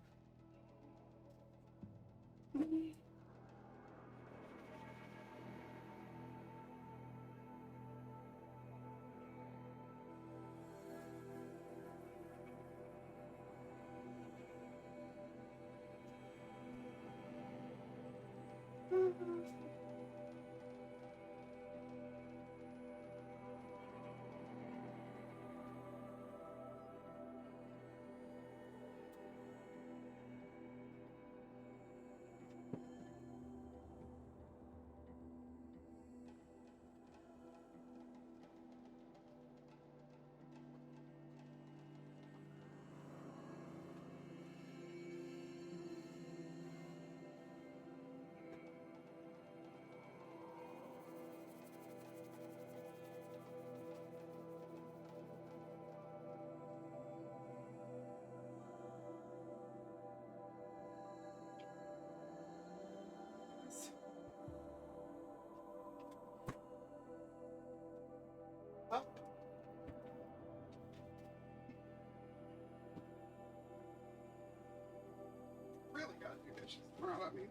Really gotta do dishes tomorrow, that means.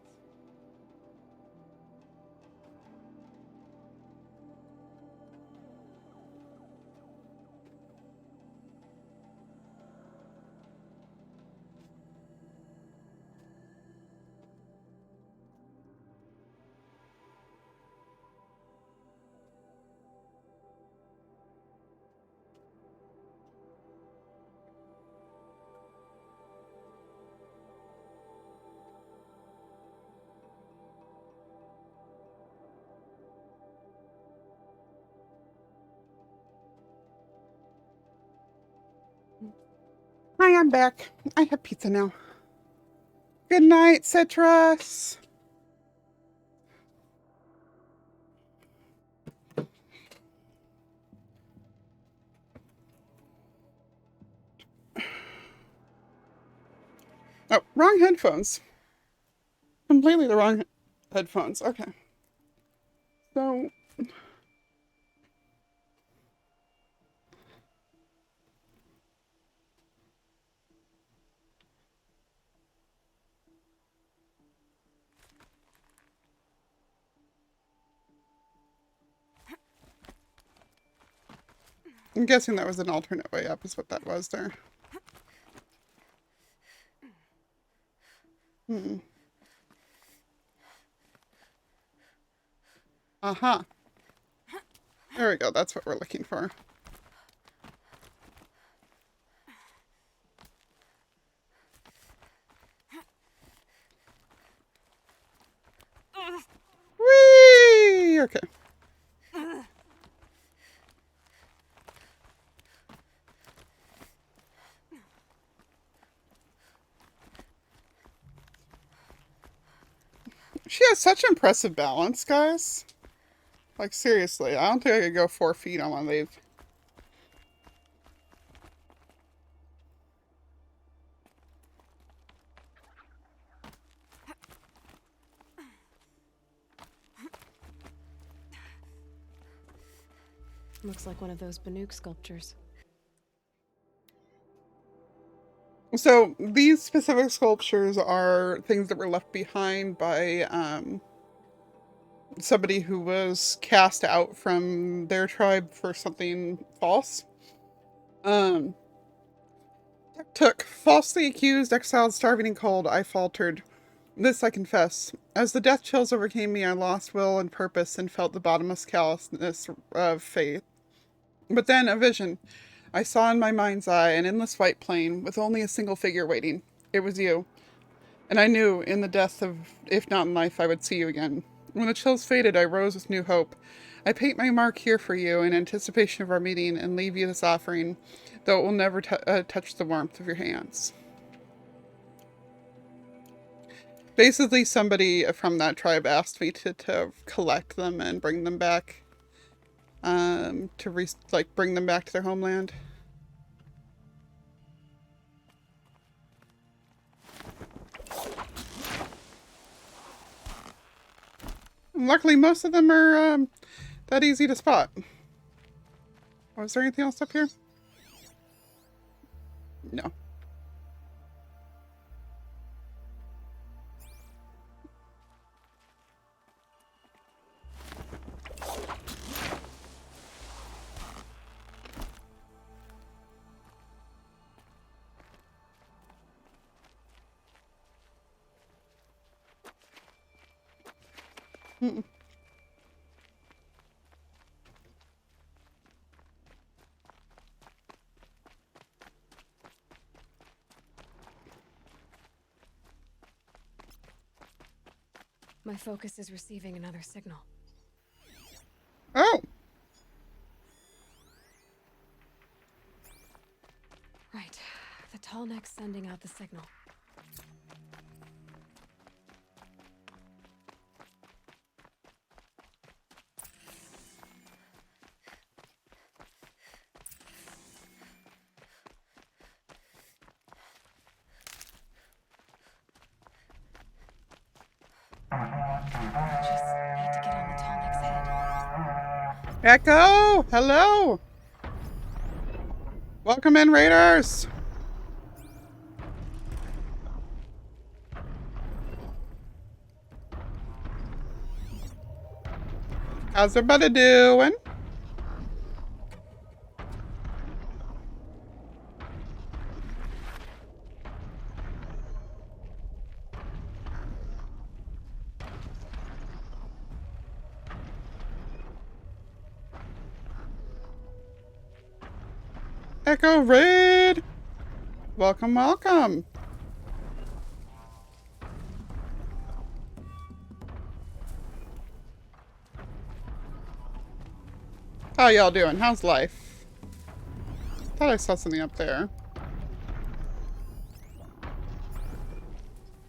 Hi, I'm back. I have pizza now. Good night, Citrus. Oh, wrong headphones. Completely the wrong headphones. Okay. So, I'm guessing that was an alternate way up is what that was there. Aha. There we go. That's what we're looking for. Whee! Okay. She has such impressive balance, guys. Like, seriously. I don't think I could go 4 feet on one of these. Looks like one of those Banuk sculptures. So these specific sculptures are things that were left behind by somebody who was cast out from their tribe for something false. Took falsely accused, exiled, starving and cold. I faltered. This I confess. As the death chills overcame me, I lost will and purpose and felt the bottomless callousness of faith. But then a vision. I saw in my mind's eye an endless white plain with only a single figure waiting. It was you. And I knew in the death of, if not in life, I would see you again. When the chills faded, I rose with new hope. I paint my mark here for you in anticipation of our meeting and leave you this offering, though it will never touch the warmth of your hands. Basically, somebody from that tribe asked me to collect them and bring them back, bring them back to their homeland. Luckily, most of them are that easy to spot. Was there anything else up here? No. Mm-mm. My focus is receiving another signal. Oh! Right. The tall neck's sending out the signal. I just need to get on the tall neck's head. Echo! Hello! Welcome in, Raiders! How's everybody doing? Echo Raid! Welcome, welcome! How y'all doing? How's life? Thought I saw something up there.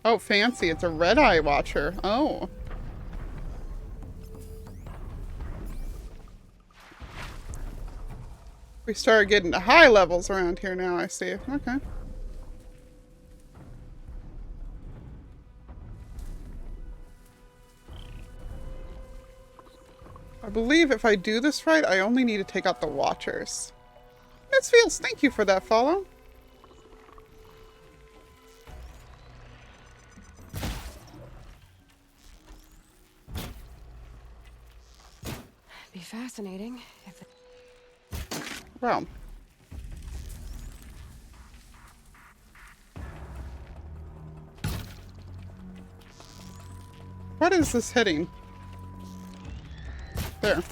Oh, fancy. It's a red-eye watcher. Oh. We started getting to high levels around here now, I see. Okay. I believe if I do this right, I only need to take out the watchers. Miss Fields, thank you for that follow. Be fascinating if Well. What is this hitting? There.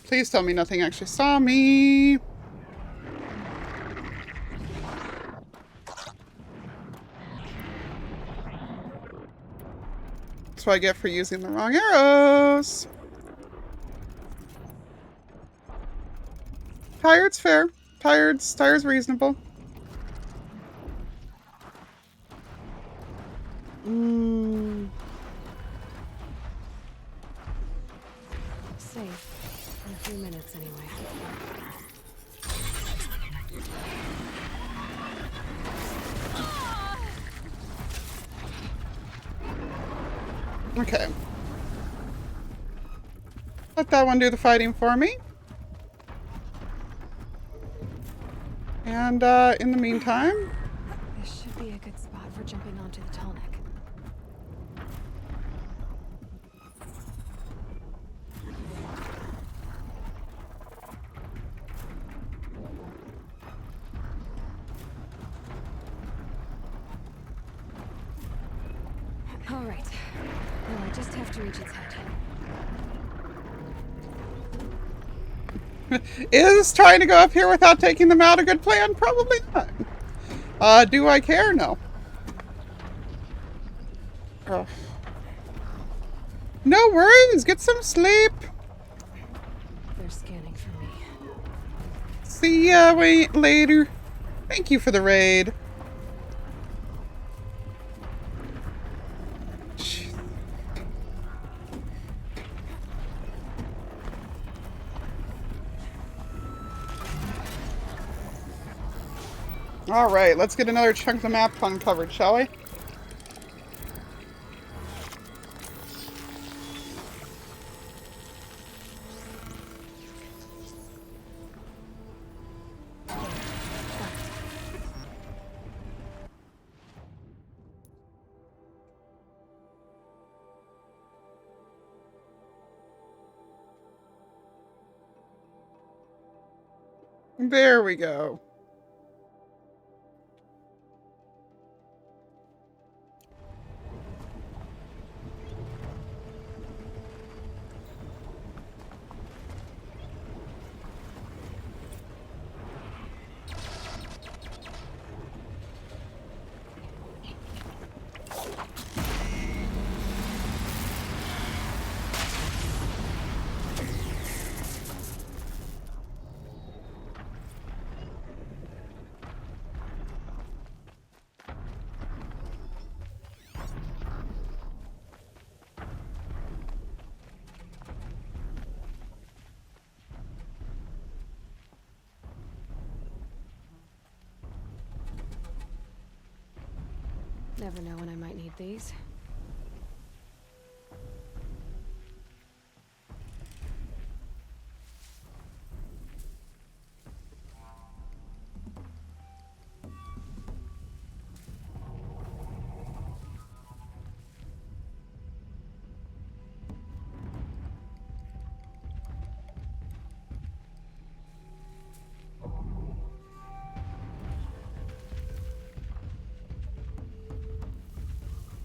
Please tell me nothing actually saw me. That's what I get for using the wrong arrows. Tired's fair. Tired's reasonable. safe. For a few minutes anyway. Okay. Let that one do the fighting for me. And in the meantime, This should be a good spot for jumping onto the tall neck. All right. Now I just have to reach its head. is trying to go up here without taking them out a good plan? Probably not. Do I care? No. Oh. No worries. Get some sleep. They're scanning for me. See ya later. Thank you for the raid. All right, let's get another chunk of the map uncovered, shall we? There we go. Never know when I might need these.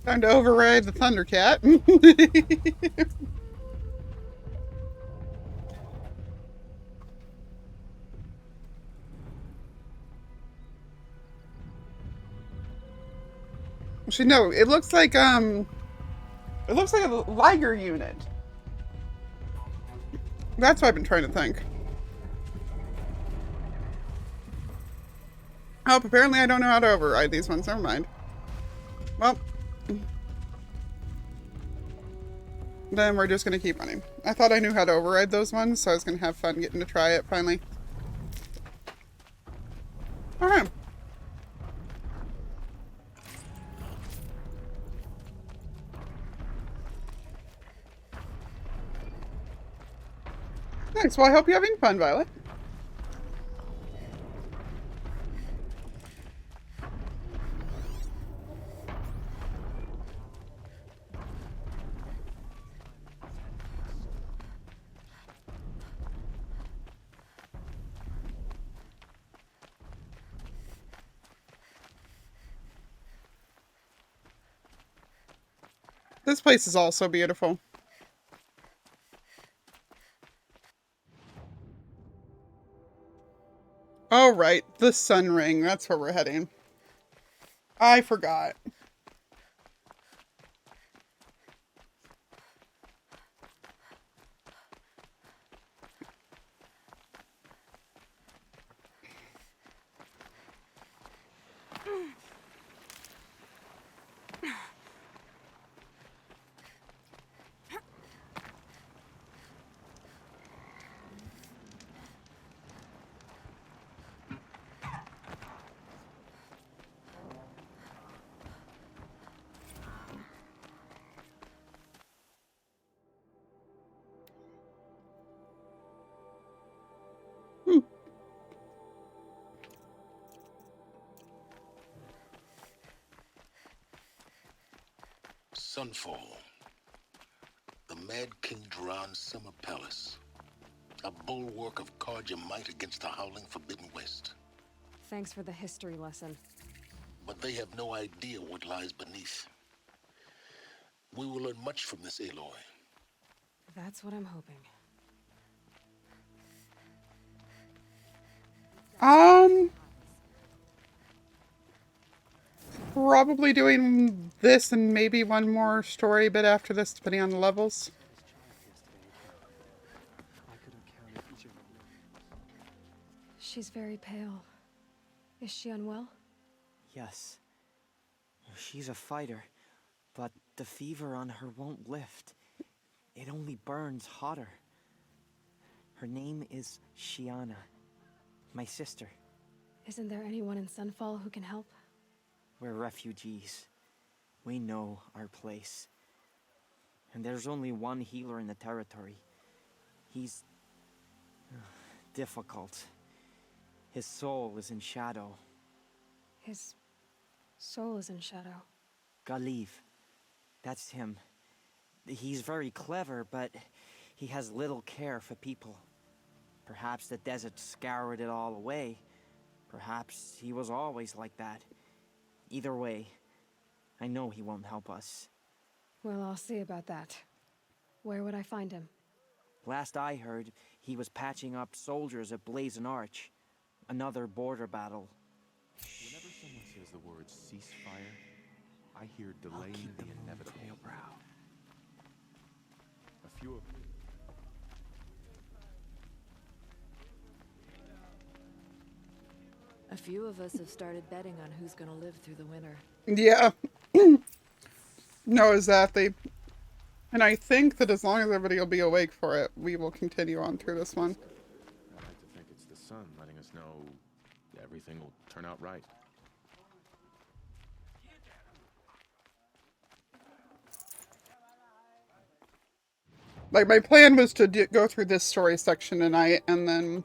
Time to override the Thundercat. Actually, no, it looks like a Liger unit. That's what I've been trying to think. Oh, apparently I don't know how to override these ones. Never mind. Well, then we're just going to keep running. I thought I knew how to override those ones, so I was going to have fun getting to try it finally. Alright. Nice. Well, I hope you're having fun, Violet. This place is also beautiful. Oh, right. The Sun Ring. That's where we're heading. I forgot. Sunfall. The Mad King Duran's summer palace. A bulwark of Carja might against the howling Forbidden West. Thanks for the history lesson. But they have no idea what lies beneath. We will learn much from this Aloy. That's what I'm hoping. Probably doing this and maybe one more story bit after this, depending on the levels. She's very pale. Is she unwell? Yes. She's a fighter, but the fever on her won't lift. It only burns hotter. Her name is Shiana, my sister. Isn't there anyone in Sunfall who can help? We're refugees. We know our place. And there's only one healer in the territory. He's difficult. His soul is in shadow. His soul is in shadow. Galiv. That's him. He's very clever, but he has little care for people. Perhaps the desert scoured it all away. Perhaps he was always like that. Either way, I know he won't help us. Well, I'll see about that. Where would I find him? Last I heard, he was patching up soldiers at Blazon Arch. Another border battle. Whenever someone says the word ceasefire, I hear delaying the inevitable. A few of A few of us have started betting on who's gonna live through the winter. Yeah. No, exactly. And I think that as long as everybody will be awake for it, we will continue on through this one. I like to think it's the sun letting us know everything will turn out right. Like, my plan was to go through this story section tonight and then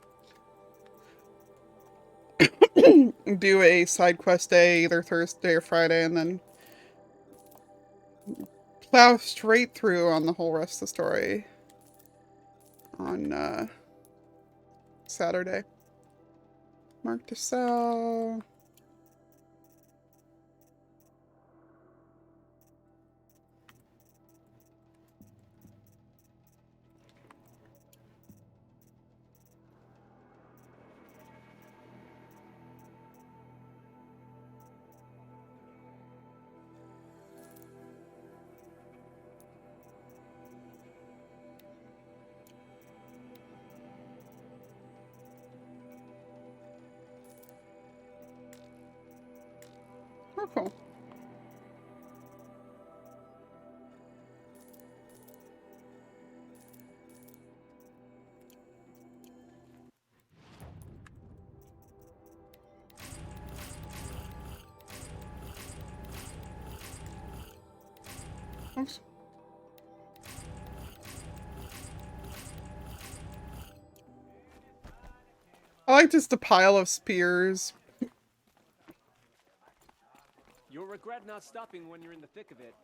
do a side quest day either Thursday or Friday and then plow straight through on the whole rest of the story on Saturday. Mark to sell. Oh, cool. Oops. I like just a pile of spears. You'll regret not stopping when you're in the thick of it.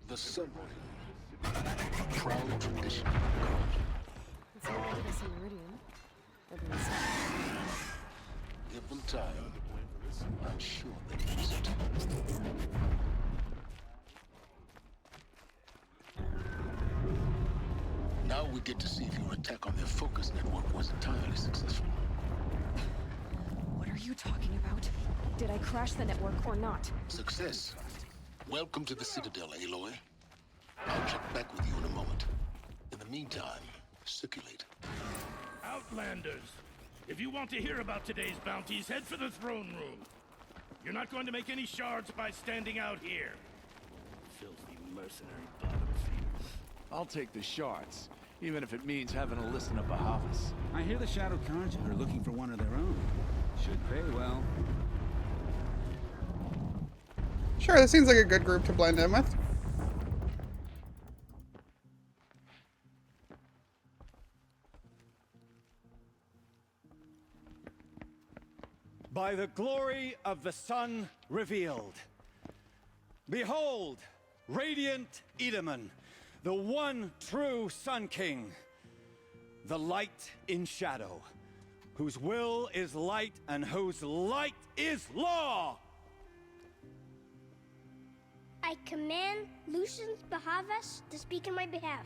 The submarine. A proud tradition. It's all to this Meridian. At least. Give them time. I'm sure they use it. Now we get to see if your attack on their focus network was entirely successful. What are you talking about? Did I crash the network or not? Success. Welcome to the Citadel, Aloy. I'll check back with you in a moment. In the meantime, circulate. Outlanders, if you want to hear about today's bounties, head for the throne room. You're not going to make any shards by standing out here. Filthy mercenary bottom feeders. I'll take the shards, even if it means having to listen to Bahavas. I hear the Shadow Carja are looking for one of their own. Should pay well. Sure, this seems like a good group to blend in with. By the glory of the sun revealed. Behold, radiant Edaman, the one true Sun King, the light in shadow, whose will is light and whose light is law. I command Lucius Bahavas to speak in my behalf.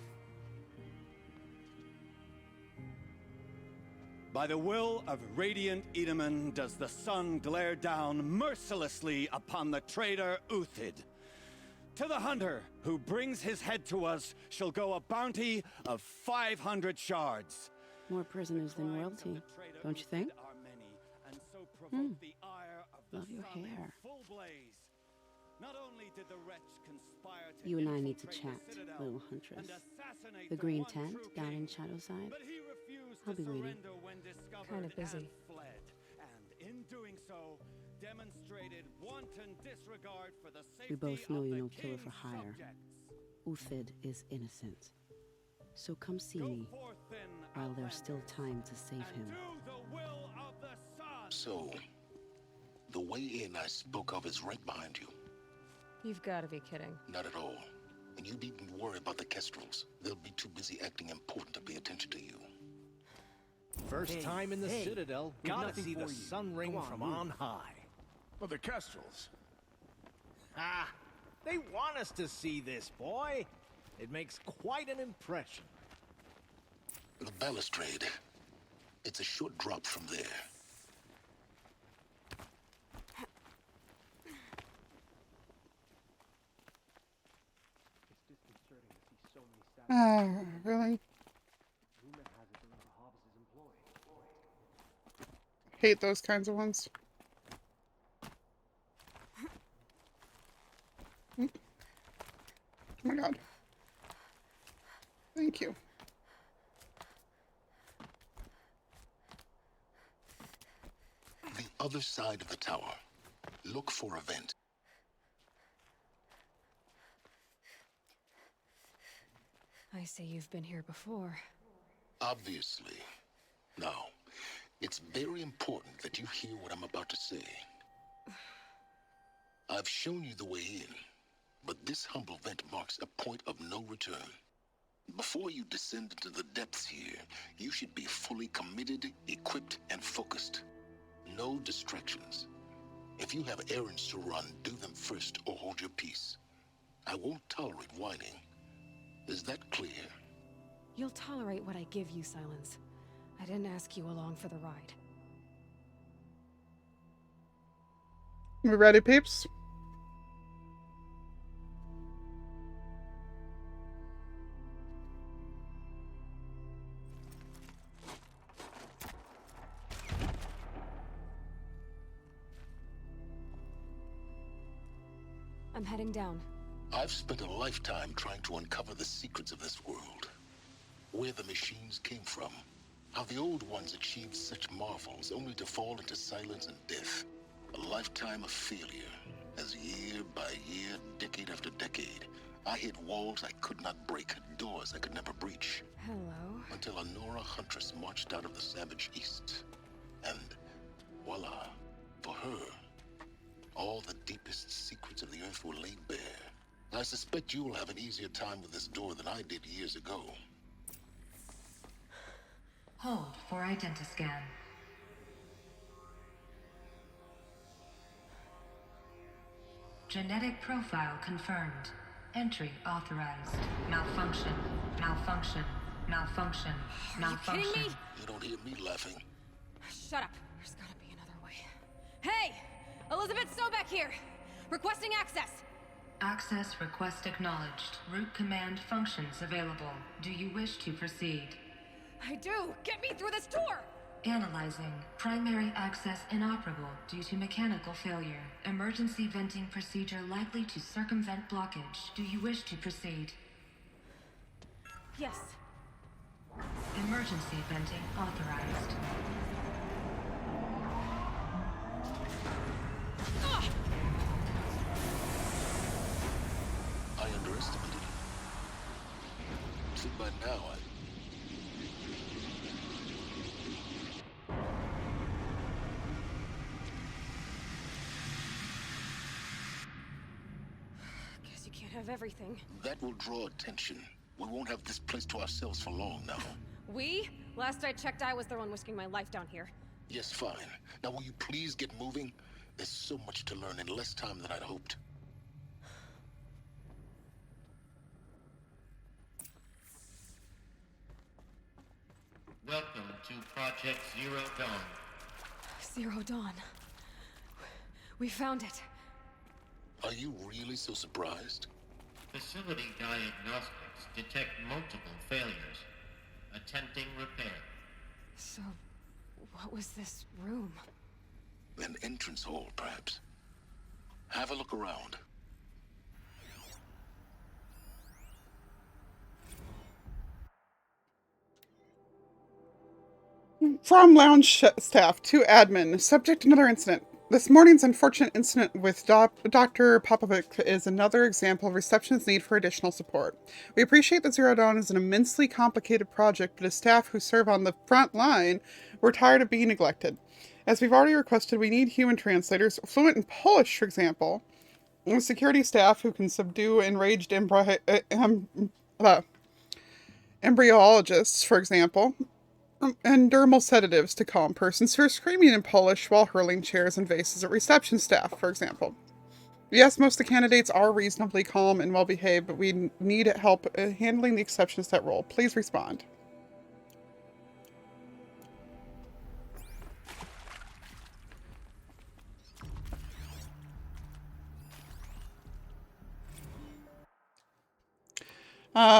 By the will of radiant Edaman does the sun glare down mercilessly upon the traitor Uthid. To the hunter who brings his head to us shall go a bounty of 500 shards. More prisoners than royalty, don't you think? Love your hair. Not only did the wretch conspire to You and I need to chat, little huntress. The green tent down in Shadowside. I'll be waiting. Kind of busy. And in doing so, demonstrated wanton disregard for the safety We both know of you're the no killer king's for hire. subjects. Uthid is innocent. So come see me while there's still time to save him. So, the way in I spoke of is right behind you. You've got to be kidding. Not at all. And you needn't worry about the Kestrels. They'll be too busy acting important to pay attention to you. First time in the Citadel, we've gotta nothing see for the you. sun ring Go on, from move. on high. Well, the Kestrels. Ah, they want us to see this, boy. It makes quite an impression. The balustrade. It's a short drop from there. Oh, really? Hate those kinds of ones. Hmm? Oh my god. Thank you. The other side of the tower. Look for a vent. I say you've been here before. Obviously. Now, it's very important that you hear what I'm about to say. I've shown you the way in, but this humble vent marks a point of no return. Before you descend into the depths here, you should be fully committed, equipped, and focused. No distractions. If you have errands to run, do them first or hold your peace. I won't tolerate whining. Is that clear? You'll tolerate what I give you, Silence. I didn't ask you along for the ride. We ready, peeps? I'm heading down. I've spent a lifetime trying to uncover the secrets of this world. Where the machines came from. How the old ones achieved such marvels only to fall into silence and death. A lifetime of failure, as year by year, decade after decade, I hit walls I could not break, doors I could never breach. Hello. Until a Nora huntress marched out of the savage east. And voila, for her, all the deepest secrets of the earth were laid bare. I suspect you will have an easier time with this door than I did years ago. Hold for identiscan. Genetic profile confirmed. Entry authorized. Malfunction. Malfunction. Malfunction. Malfunction. Are you kidding me? You don't hear me laughing. Shut up. There's gotta be another way. Hey! Elizabeth Sobeck here! Requesting access! Access request acknowledged. Root command functions available. Do you wish to proceed? I do! Get me through this door! Analyzing. Primary access inoperable due to mechanical failure. Emergency venting procedure likely to circumvent blockage. Do you wish to proceed? Yes. Emergency venting authorized. I underestimated you. See, by now, Guess you can't have everything. That will draw attention. We won't have this place to ourselves for long now. We? Last I checked, I was the one risking my life down here. Yes, fine. Now will you please get moving? There's so much to learn in less time than I'd hoped. Welcome to Project Zero Dawn. Zero Dawn. We found it. Are you really so surprised? Facility diagnostics detect multiple failures. Attempting repair. So, what was this room? An entrance hall, perhaps. Have a look around. From lounge staff to admin. Subject another incident. This morning's unfortunate incident with Dr. Popovic is another example of reception's need for additional support. We appreciate that Zero Dawn is an immensely complicated project, but as staff who serve on the front line, we're tired of being neglected. As we've already requested, we need human translators, fluent in Polish, for example, and security staff who can subdue enraged embryologists, for example, and dermal sedatives to calm persons who are screaming in Polish while hurling chairs and vases at reception staff, for example. Yes, most of the candidates are reasonably calm and well-behaved, but we need help handling the exceptions to that role. Please respond.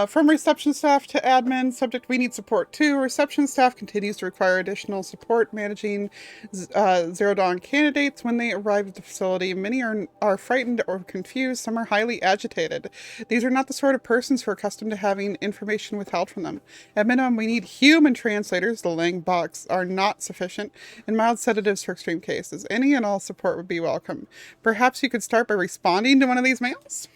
From reception staff to admin, subject we need support too. Reception staff continues to require additional support managing Zero Dawn candidates when they arrive at the facility. Many are frightened or confused. Some are highly agitated. These are not the sort of persons who are accustomed to having information withheld from them. At minimum, we need human translators. The Lang box are not sufficient, and mild sedatives for extreme cases. Any and all support would be welcome. Perhaps you could start by responding to one of these mails?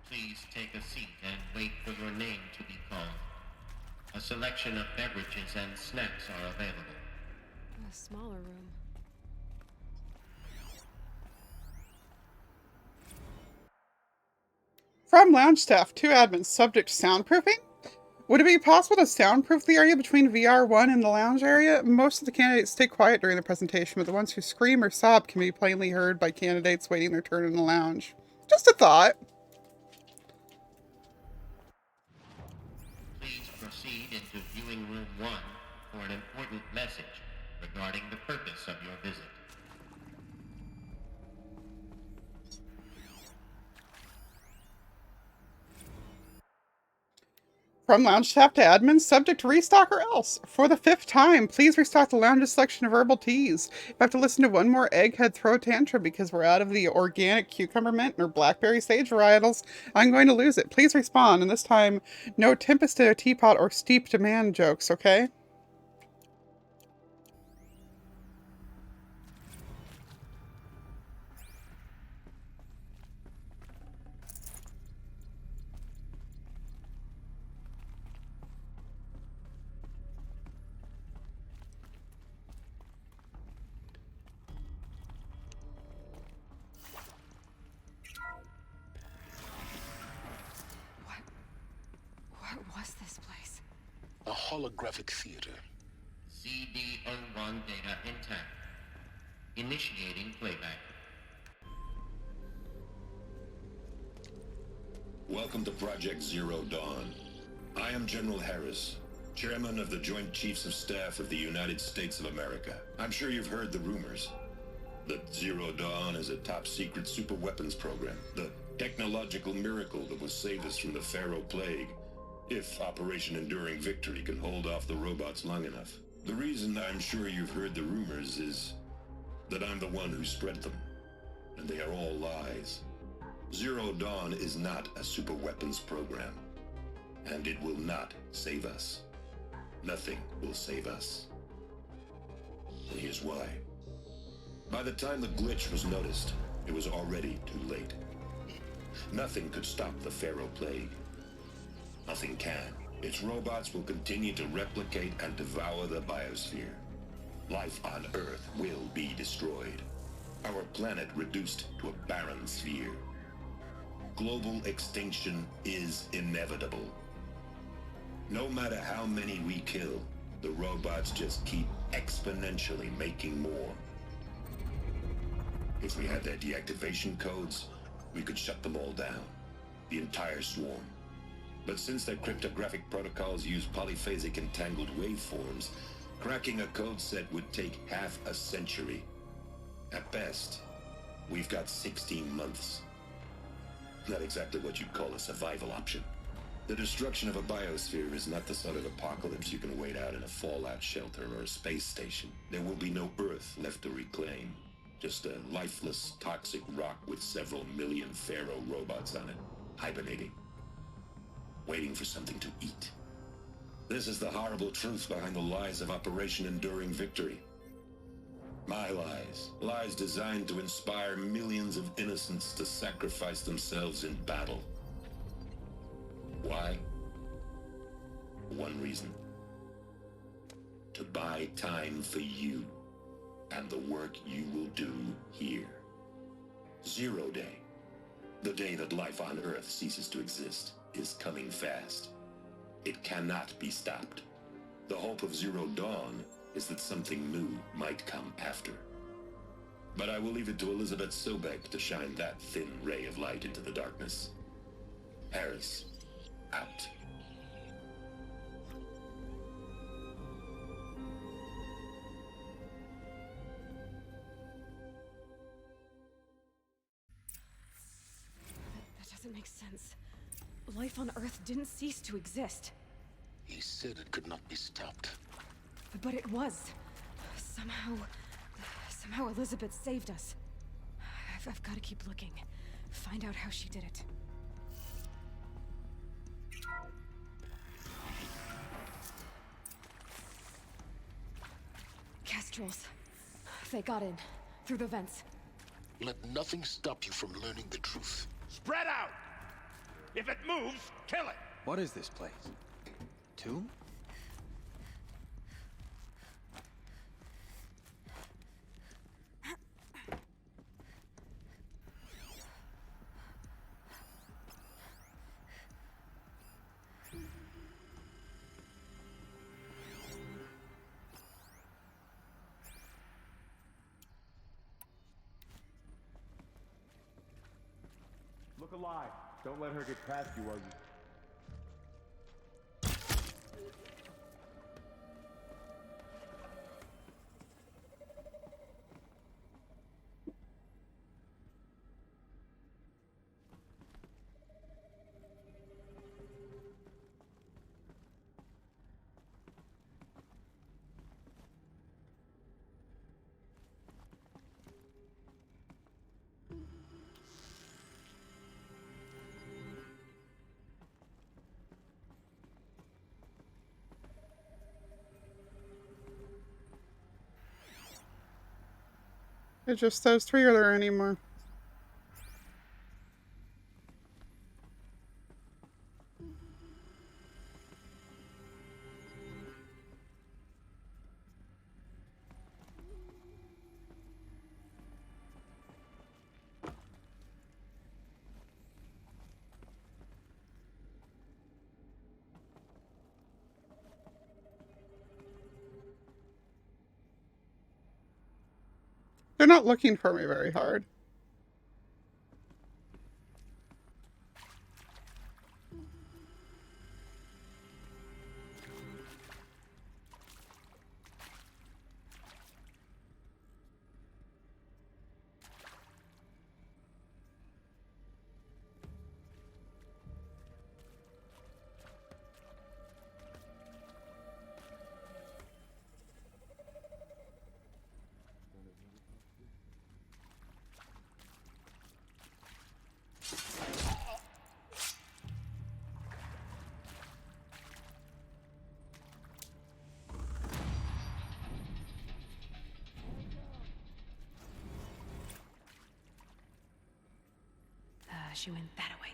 Please take a seat and wait for your name to be called. A selection of beverages and snacks are available. A smaller room. From lounge staff to admin, subject soundproofing? Would it be possible to soundproof the area between VR1 and the lounge area? Most of the candidates stay quiet during the presentation, but the ones who scream or sob can be plainly heard by candidates waiting their turn in the lounge. Just a thought. Please proceed into viewing room 1 for an important message regarding the purpose of your visit. From lounge staff to admin, subject to restock or else. For the 5th time, please restock the lounge's selection of herbal teas. If I have to listen to one more egghead throw a tantrum because we're out of the organic cucumber mint or blackberry sage varietals, I'm going to lose it. Please respond, and this time, no tempest in a teapot or steep demand jokes, okay? What was this place? A holographic theater. CD01 data intact. Initiating playback. Welcome to Project Zero Dawn. I am General Harris, Chairman of the Joint Chiefs of Staff of the United States of America. I'm sure you've heard the rumors that Zero Dawn is a top-secret superweapons program, the technological miracle that will save us from the Pharaoh Plague, if Operation Enduring Victory can hold off the robots long enough. The reason I'm sure you've heard the rumors is that I'm the one who spread them, and they are all lies. Zero Dawn is not a superweapons program, and it will not save us. Nothing will save us. And here's why. By the time the glitch was noticed, it was already too late. Nothing could stop the Pharaoh Plague. Nothing can. Its robots will continue to replicate and devour the biosphere. Life on Earth will be destroyed. Our planet reduced to a barren sphere. Global extinction is inevitable. No matter how many we kill, the robots just keep exponentially making more. If we had their deactivation codes, we could shut them all down. The entire swarm. But since their cryptographic protocols use polyphasic entangled waveforms, cracking a code set would take half a century. At best, we've got 16 months. Not exactly what you'd call a survival option. The destruction of a biosphere is not the sort of apocalypse you can wait out in a fallout shelter or a space station. There will be no Earth left to reclaim. Just a lifeless, toxic rock with several million Pharaoh robots on it, hibernating. Waiting for something to eat. This is the horrible truth behind the lies of Operation Enduring Victory. My lies. Lies designed to inspire millions of innocents to sacrifice themselves in battle. Why? One reason. To buy time for you and the work you will do here. Zero Day. The day that life on Earth ceases to exist is coming fast. It cannot be stopped. The hope of Zero Dawn is that something new might come after. But I will leave it to Elizabeth Sobek to shine that thin ray of light into the darkness. Harris, out. That doesn't make sense. Life on Earth didn't cease to exist. He said it could not be stopped. But it was. Somehow Elizabeth saved us. I've got to keep looking. Find out how she did it. Kestrels. They got in. Through the vents. Let nothing stop you from learning the truth. Spread out! If it moves, kill it! What is this place? Tomb? Look alive. Don't let her get past you, Ugly. It's just those three are there anymore. They're not looking for me very hard. She went that way.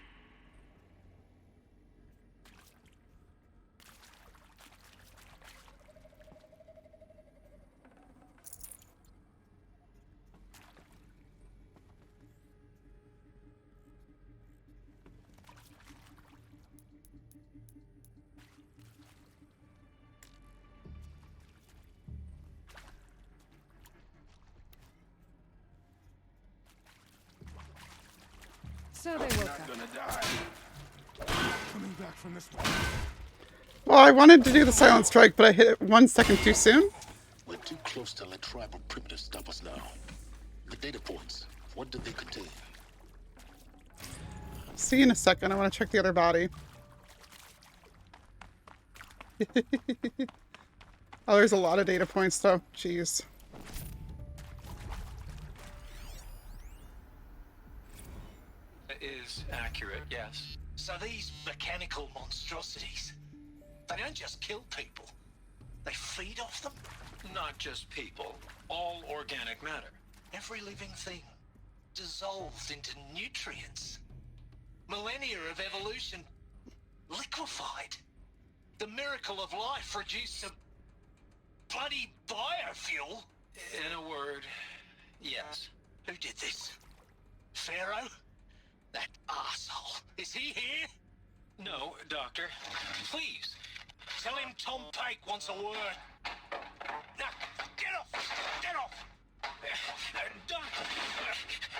So they woke up. Gonna die. Coming back from this one. Well, I wanted to do the silent strike, but I hit it 1 second too soon. We're too close to let tribal primitives stop us now. The data points, what did they contain? See you in a second. I want to check the other body. Oh, there's a lot of data points though. Jeez. Is accurate, yes. So these mechanical monstrosities, they don't just kill people, they feed off them? Not just people, all organic matter. Every living thing dissolved into nutrients. Millennia of evolution liquefied. The miracle of life reduced to bloody biofuel. In a word, yes. Who did this? Pharaoh? That arsehole. Is he here? No, Doctor. Please, tell him Tom Pake wants a word. Now, get off! Get off! Doctor,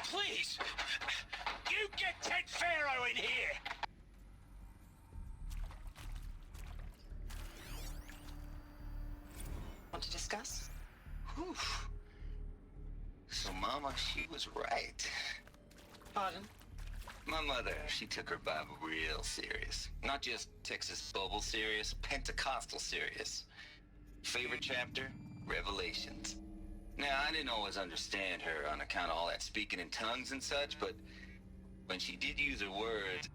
please! You get Ted Pharaoh in here! discuss? Whew. So Mama, she was right. Pardon? My mother, she took her Bible real serious. Not just Texas Bible serious, Pentecostal serious. Favorite chapter? Revelations. Now, I didn't always understand her on account of all that speaking in tongues and such, but when she did use her words,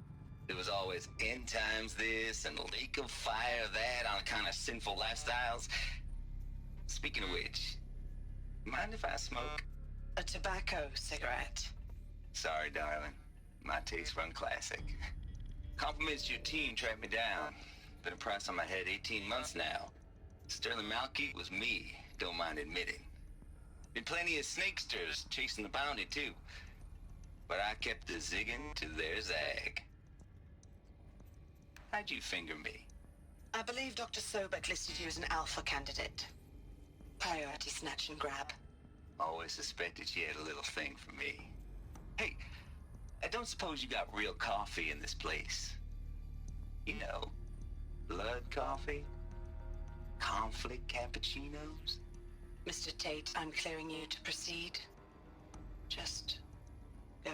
it was always end times this and lake of fire that on account of sinful lifestyles. Speaking of which, mind if I smoke? A tobacco cigarette. Sorry, darling. My tastes run classic. Compliments to your team tracked me down. Been a price on my head 18 months now. Sterling Malkeet was me, don't mind admitting. Been plenty of snakesters chasing the bounty, too. But I kept the zigging to their zag. How'd you finger me? I believe Dr. Sobek listed you as an alpha candidate. Priority snatch and grab. Always suspected she had a little thing for me. Hey, I don't suppose you got real coffee in this place. You know, blood coffee? Conflict cappuccinos? Mr. Tate, I'm clearing you to proceed. Just go.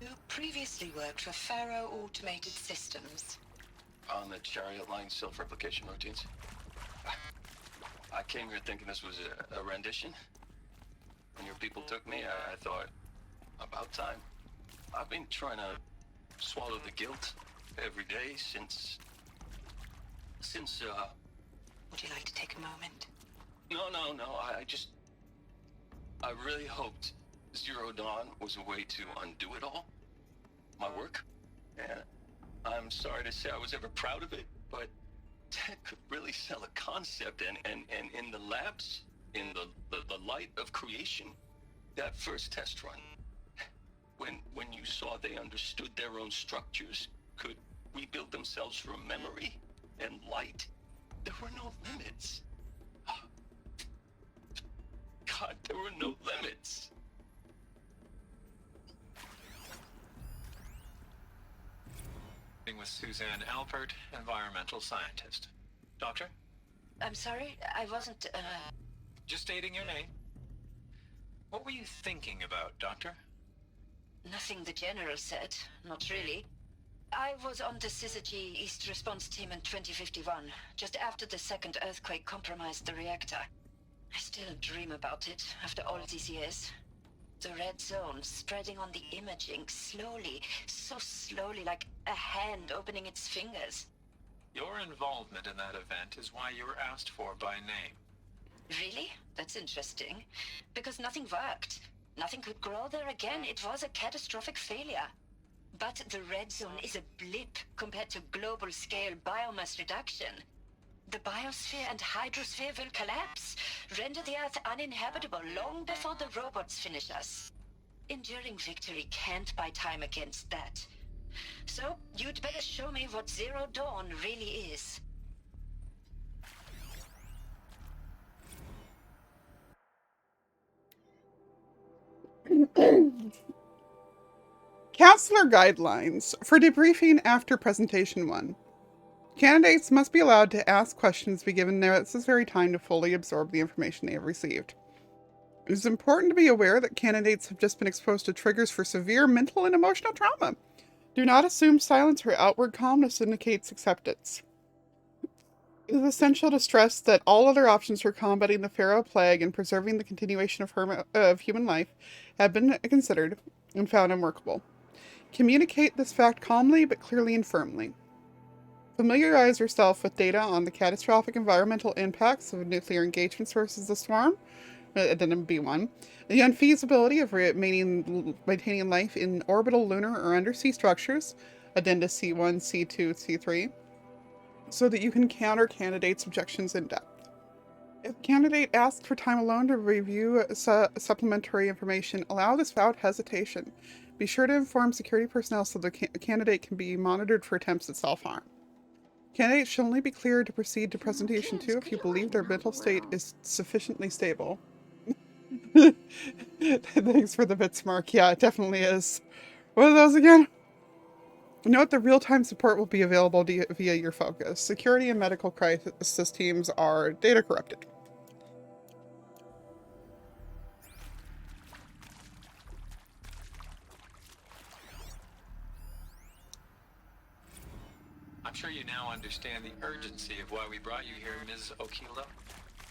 You previously worked for Faro Automated Systems. On the Chariot Line self-replication routines. I came here thinking this was a rendition. When your people took me, I thought, about time. I've been trying to swallow the guilt every day since... Would you like to take a moment? No, I really hoped Zero Dawn was a way to undo it all. My work. And I'm sorry to say I was ever proud of it, but Ted could really sell a concept, and in the labs, in the light of creation, that first test run, when you saw they understood their own structures, could rebuild themselves from memory and light, there were no limits. God, there were no limits. With Suzanne Alpert, environmental scientist. Doctor? I'm sorry, I wasn't, Just stating your name. What were you thinking about, Doctor? Nothing the General said, not really. I was on the Syzygy East Response Team in 2051, just after the second earthquake compromised the reactor. I still dream about it, after all these years. The red zone spreading on the imaging, slowly, so slowly, like a hand opening its fingers. Your involvement in that event is why you were asked for by name. Really? That's interesting. Because nothing worked. Nothing could grow there again. It was a catastrophic failure. But the red zone is a blip compared to global-scale biomass reduction. The biosphere and hydrosphere will collapse, render the Earth uninhabitable long before the robots finish us. Enduring victory can't buy time against that. So, you'd better show me what Zero Dawn really is. Counselor guidelines for debriefing after presentation 1. Candidates must be allowed to ask questions, be given their necessary time to fully absorb the information they have received. It is important to be aware that candidates have just been exposed to triggers for severe mental and emotional trauma. Do not assume silence or outward calmness indicates acceptance. It is essential to stress that all other options for combating the Pharaoh plague and preserving the continuation of human life have been considered and found unworkable. Communicate this fact calmly but clearly and firmly. Familiarize yourself with data on the catastrophic environmental impacts of nuclear engagements versus the swarm, addendum B1, the unfeasibility of maintaining life in orbital, lunar, or undersea structures, addenda C1, C2, C3, so that you can counter candidates' objections in depth. If a candidate asks for time alone to review supplementary information, allow this without hesitation. Be sure to inform security personnel so the candidate can be monitored for attempts at self-harm. Candidates should only be cleared to proceed to presentation 2 if you believe their mental state is sufficiently stable. Thanks for the bits, Mark. Yeah, it definitely is. What are those again? Note the real-time support will be available via your focus. Security and medical crisis teams are data corrupted. I'm sure you now understand the urgency of why we brought you here, Ms. Okilo.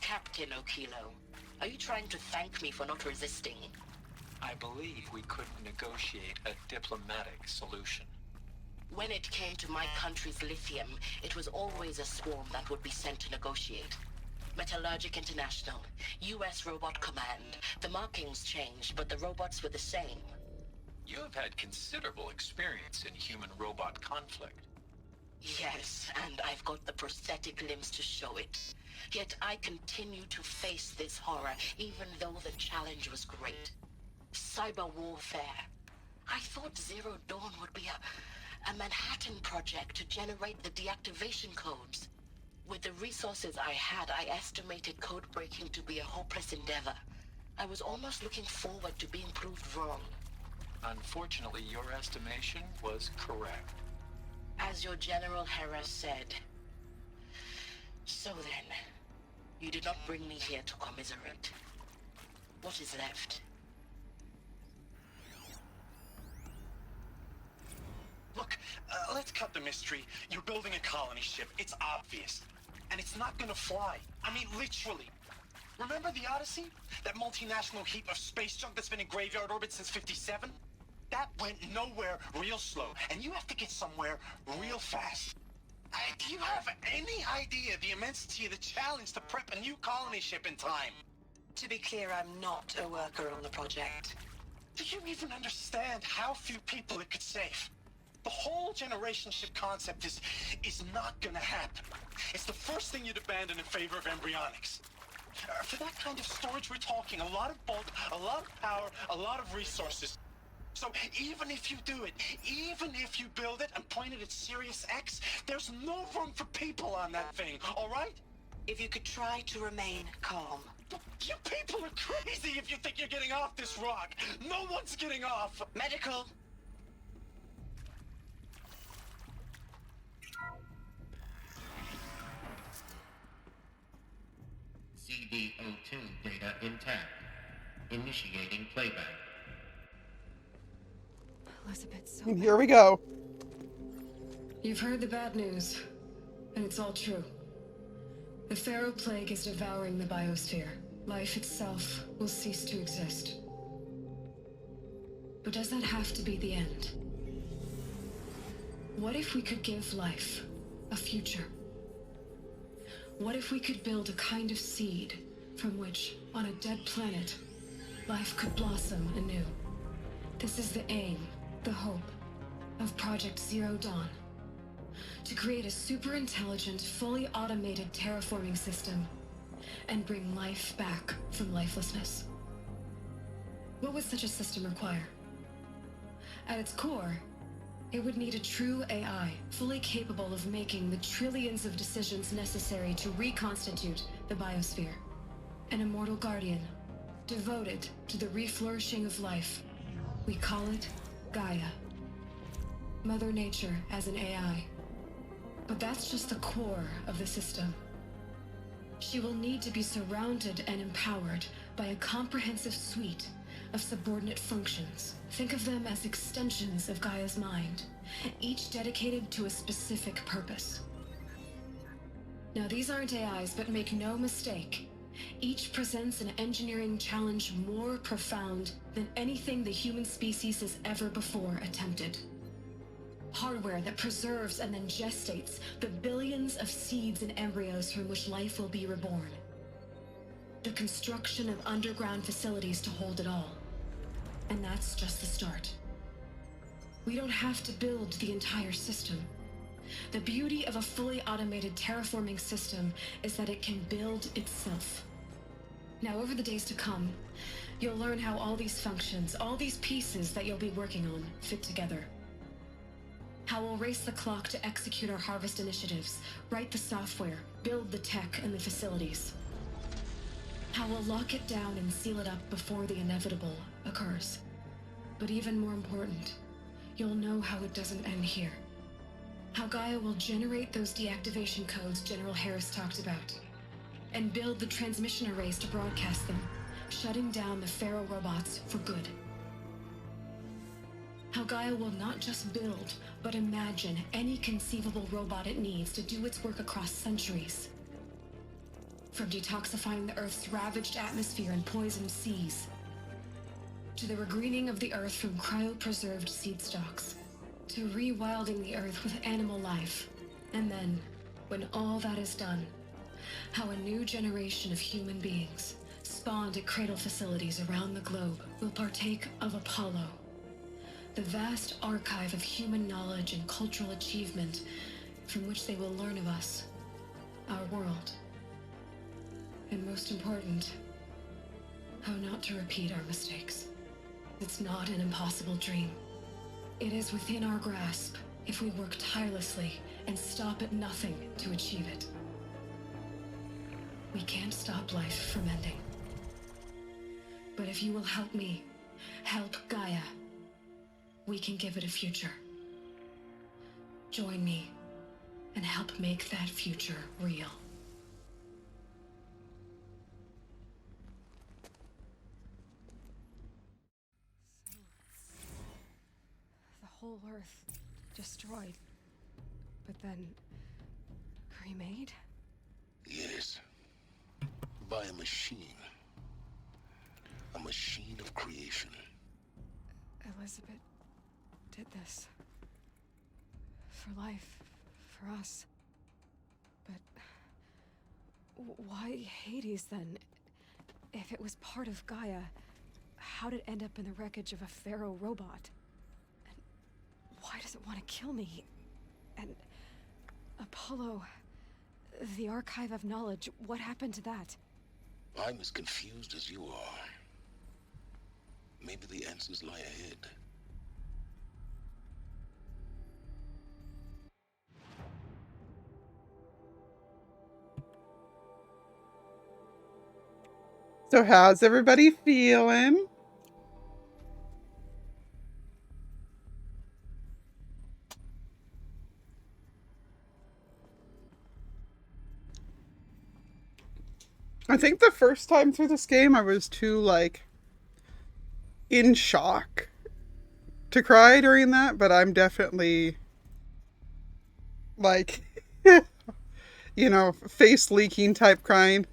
Captain Okilo, are you trying to thank me for not resisting? I believe we couldn't negotiate a diplomatic solution. When it came to my country's lithium, it was always a swarm that would be sent to negotiate. Metallurgic International, US Robot Command. The markings changed, but the robots were the same. You have had considerable experience in human-robot conflict. Yes, and I've got the prosthetic limbs to show it. Yet I continue to face this horror, even though the challenge was great. Cyber warfare. I thought Zero Dawn would be a Manhattan project to generate the deactivation codes. With the resources I had, I estimated code breaking to be a hopeless endeavor. I was almost looking forward to being proved wrong. Unfortunately, your estimation was correct. As your General Harris said. So then, you did not bring me here to commiserate. What is left? Look, let's cut the mystery. You're building a colony ship. It's obvious. And it's not gonna fly. I mean, literally. Remember the Odyssey? That multinational heap of space junk that's been in graveyard orbit since '57? That went nowhere real slow. And you have to get somewhere real fast. Do you have any idea the immensity of the challenge to prep a new colony ship in time? To be clear, I'm not a worker on the project. Do you even understand how few people it could save? The whole generation ship concept is not gonna happen. It's the first thing you'd abandon in favor of embryonics. For that kind of storage, we're talking a lot of bulk, a lot of power, a lot of resources. So even if you do it, even if you build it and point it at Sirius X, there's no room for people on that thing, all right? If you could try to remain calm. You people are crazy if you think you're getting off this rock. No one's getting off. Medical. CD02 data intact. Initiating playback. Elizabeth, And here we go. You've heard the bad news, and it's all true. The Pharaoh Plague is devouring the biosphere. Life itself will cease to exist. But does that have to be the end? What if we could give life a future? What if we could build a kind of seed from which, on a dead planet, life could blossom anew? This is the aim, the hope, of Project Zero Dawn. To create a super-intelligent, fully automated terraforming system and bring life back from lifelessness. What would such a system require? At its core, it would need a true AI, fully capable of making the trillions of decisions necessary to reconstitute the biosphere. An immortal guardian, devoted to the reflourishing of life. We call it Gaia. Mother Nature as an AI. But that's just the core of the system. She will need to be surrounded and empowered by a comprehensive suite of subordinate functions. Think of them as extensions of Gaia's mind, each dedicated to a specific purpose. Now, these aren't AIs, but make no mistake, each presents an engineering challenge more profound than anything the human species has ever before attempted. Hardware that preserves and then gestates the billions of seeds and embryos from which life will be reborn. The construction of underground facilities to hold it all. And that's just the start. We don't have to build the entire system. The beauty of a fully automated terraforming system is that it can build itself. Now, over the days to come, you'll learn how all these functions, all these pieces that you'll be working on, fit together. How we'll race the clock to execute our harvest initiatives, write the software, build the tech and the facilities. How we'll lock it down and seal it up before the inevitable occurs. But even more important, you'll know how it doesn't end here. How Gaia will generate those deactivation codes General Harris talked about, and build the transmission arrays to broadcast them, shutting down the Pharaoh robots for good. How Gaia will not just build, but imagine any conceivable robot it needs to do its work across centuries. From detoxifying the Earth's ravaged atmosphere and poisoned seas, to the regreening of the Earth from cryopreserved seed stalks, to rewilding the Earth with animal life. And then, when all that is done, how a new generation of human beings, spawned at cradle facilities around the globe, will partake of Apollo, the vast archive of human knowledge and cultural achievement from which they will learn of us, our world. And most important, how not to repeat our mistakes. It's not an impossible dream. It is within our grasp if we work tirelessly and stop at nothing to achieve it. We can't stop life from ending. But if you will help me, help Gaia, we can give it a future. Join me and help make that future real. The whole Earth destroyed, but then remade? Yes. By a machine. A machine of creation. Elizabeth did this. For life, for us. But why Hades then? If it was part of Gaia, how did it end up in the wreckage of a Pharaoh robot? And why does it want to kill me? And Apollo, the archive of knowledge, what happened to that? I'm as confused as you are. Maybe the answers lie ahead. So how's everybody feeling? I think the first time through this game I was too, like, in shock to cry during that, but I'm definitely, like, you know, face leaking type crying.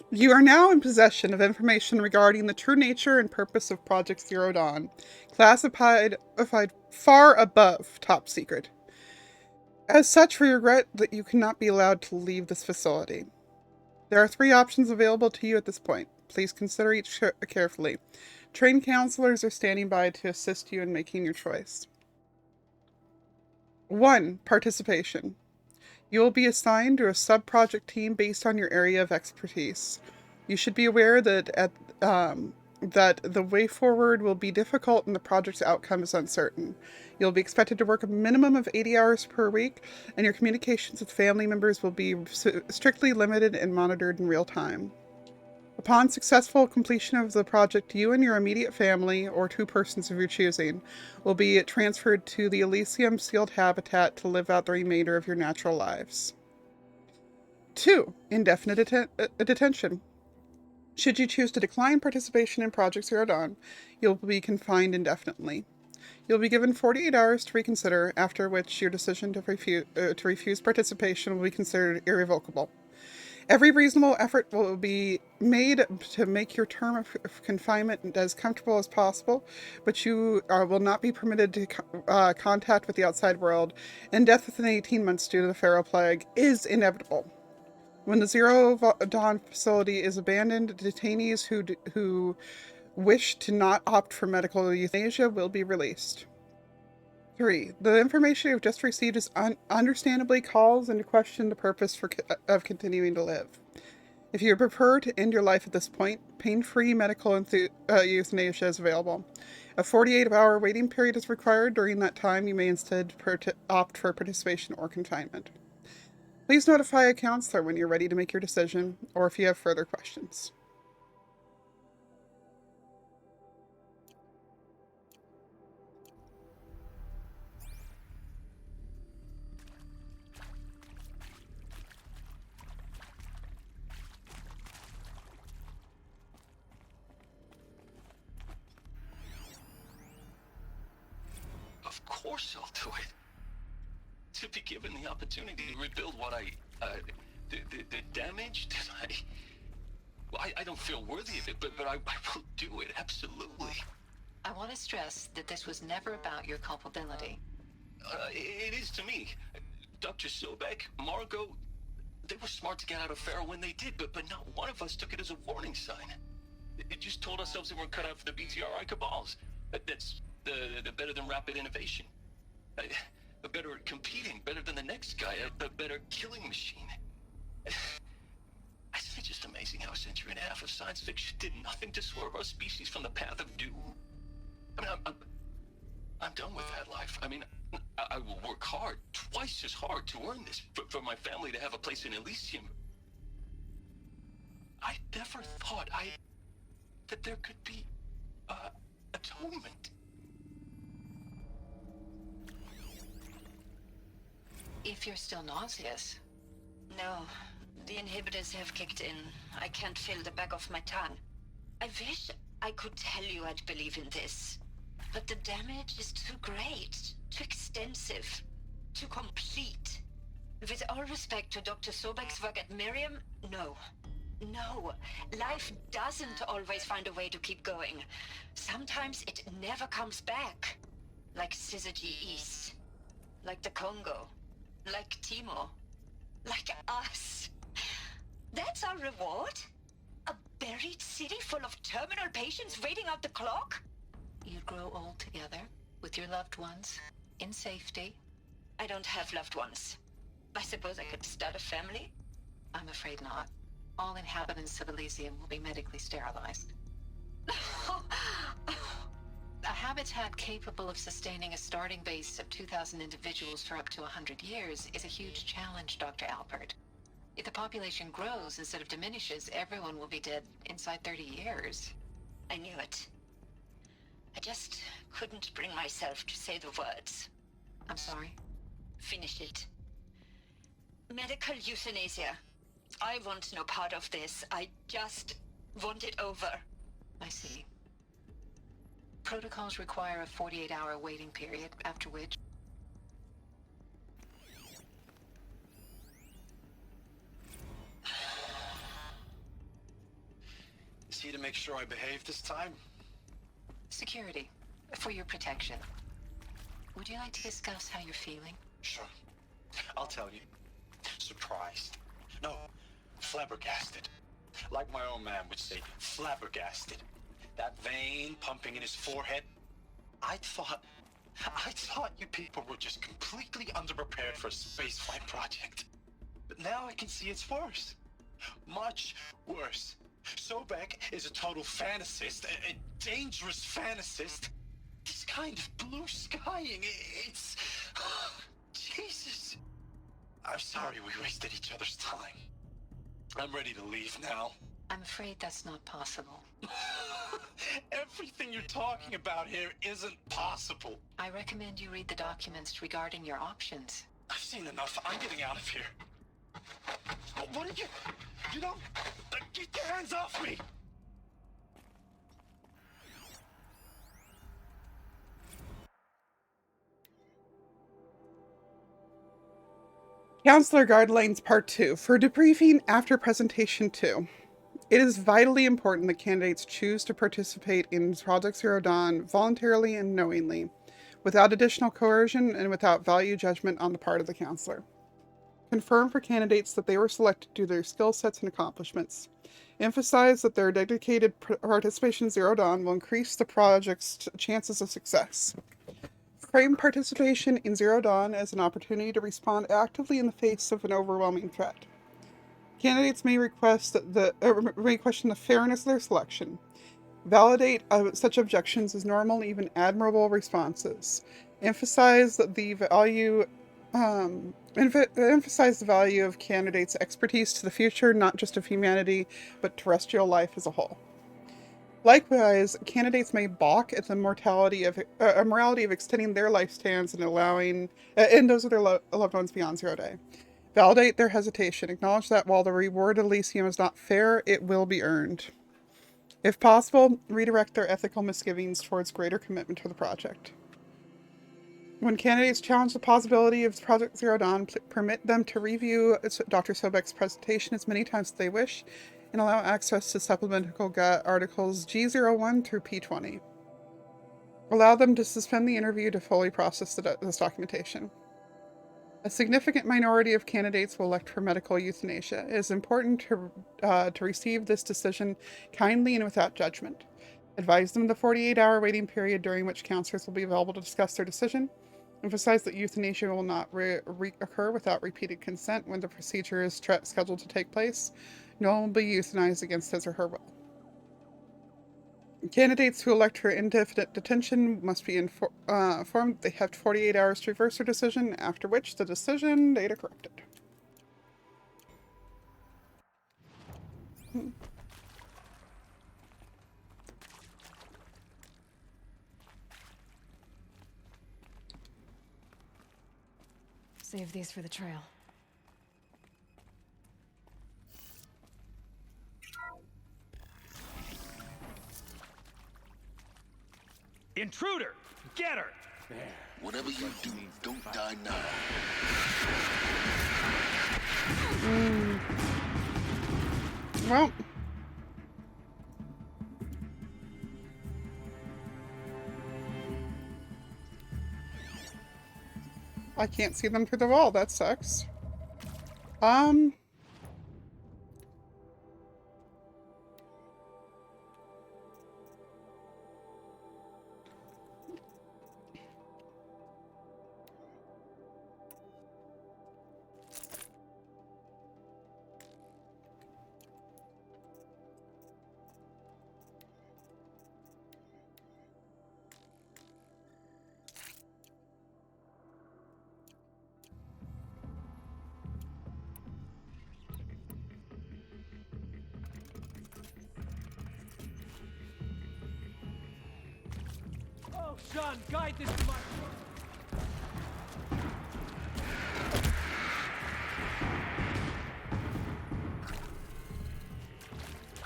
You are now in possession of information regarding the true nature and purpose of Project Zero Dawn, classified far above top secret. As such, we regret that you cannot be allowed to leave this facility. There are 3 options available to you at this point. Please consider each carefully. Trained counselors are standing by to assist you in making your choice. 1. Participation. You will be assigned to a sub-project team based on your area of expertise. You should be aware that that the way forward will be difficult and the project's outcome is uncertain. You'll be expected to work a minimum of 80 hours per week, and your communications with family members will be strictly limited and monitored in real time. Upon successful completion of the project, you and your immediate family, or 2 persons of your choosing, will be transferred to the Elysium sealed habitat to live out the remainder of your natural lives. 2. Indefinite detention. Should you choose to decline participation in Project Zero Dawn, you'll be confined indefinitely. You'll be given 48 hours to reconsider, after which your decision to refuse participation will be considered irrevocable. Every reasonable effort will be made to make your term of confinement as comfortable as possible, but you will not be permitted to contact with the outside world, and death within 18 months due to the Pharaoh Plague is inevitable. When the Zero Dawn facility is abandoned, detainees who wish to not opt for medical euthanasia will be released. 3. The information you've just received is understandably calls into question the purpose of continuing to live. If you prefer to end your life at this point, pain-free medical euthanasia is available. A 48-hour waiting period is required. During that time, you may instead opt for participation or confinement. Please notify a counselor when you're ready to make your decision, or if you have further questions. Of course I'll do it. To be given the opportunity to rebuild what the damage that well, I don't feel worthy of it, but I will do it, absolutely. I want to stress that this was never about your culpability. It is to me. Dr. Sobek, Margot, they were smart to get out of Pharaoh when they did, but not one of us took it as a warning sign. It just told ourselves that we're cut out for the BTRI cabals. That's the better than rapid innovation. Better at competing, better than the next guy, a better killing machine. Isn't it just amazing how a century and a half of science fiction did nothing to swerve our species from the path of doom? I mean, I'm done with that life. I mean, I will work hard, twice as hard to earn this, for my family to have a place in Elysium. I never thought that there could be, atonement. If you're still nauseous. No, the inhibitors have kicked in. I can't feel the back of my tongue. I wish I could tell you I'd believe in this, but the damage is too great, too extensive, too complete. With all respect to Dr. Sobek's work at Miriam, no. No, life doesn't always find a way to keep going. Sometimes it never comes back. Like Syzygy East. Like the Congo. Like Timo. Like us. That's our reward? A buried city full of terminal patients waiting out the clock? You'd grow old together, with your loved ones, in safety. I don't have loved ones. I suppose I could start a family? I'm afraid not. All inhabitants of Elysium will be medically sterilized. A habitat capable of sustaining a starting base of 2,000 individuals for up to 100 years is a huge challenge, Dr. Alpert. If the population grows instead of diminishes, everyone will be dead inside 30 years. I knew it. I just couldn't bring myself to say the words. I'm sorry? Finish it. Medical euthanasia. I want no part of this. I just want it over. I see. Protocols require a 48-hour waiting period, after which... Is he to make sure I behave this time? Security. For your protection. Would you like to discuss how you're feeling? Sure. I'll tell you. Surprised. No, flabbergasted. Like my own man would say, flabbergasted. That vein pumping in his forehead. I thought you people were just completely underprepared for a spaceflight project. But now I can see it's worse. Much worse. Sobek is a total fantasist, a dangerous fantasist. This kind of blue skying, it's... Jesus. I'm sorry we wasted each other's time. I'm ready to leave now. I'm afraid that's not possible. Everything you're talking about here isn't possible. I recommend you read the documents regarding your options. I've seen enough. I'm getting out of here. What are you... You don't... Get your hands off me! Counselor Guidelines Part 2. For debriefing after Presentation 2. It is vitally important that candidates choose to participate in Project Zero Dawn voluntarily and knowingly, without additional coercion and without value judgment on the part of the counselor. Confirm for candidates that they were selected due to their skill sets and accomplishments. Emphasize that their dedicated participation in Zero Dawn will increase the project's chances of success. frame participation in Zero Dawn as an opportunity to respond actively in the face of an overwhelming threat. Candidates may question the fairness of their selection. Validate such objections as normal, even admirable responses. Emphasize the value of candidates' expertise to the future, not just of humanity, but terrestrial life as a whole. Likewise, candidates may balk at the morality of extending their lifespans and allowing and those of their loved ones beyond 0 day. Validate their hesitation. Acknowledge that while the reward of Elysium is not fair, it will be earned. If possible, redirect their ethical misgivings towards greater commitment to the project. When candidates challenge the possibility of Project Zero Dawn, permit them to review Dr. Sobek's presentation as many times as they wish, and allow access to supplemental articles G01 through P20. Allow them to suspend the interview to fully process this documentation. A significant minority of candidates will elect for medical euthanasia. It is important to receive this decision kindly and without judgment. Advise them of the 48-hour waiting period during which counselors will be available to discuss their decision. Emphasize that euthanasia will not occur without repeated consent when the procedure is scheduled to take place. No one will be euthanized against his or her will. Candidates who elect for indefinite detention must be informed they have 48 hours to reverse their decision, after which the decision data corrected. Save these for the trail. Intruder! Get her! Whatever you do, don't die now. Well. I can't see them through the wall. That sucks. Oh, son, guide this to my...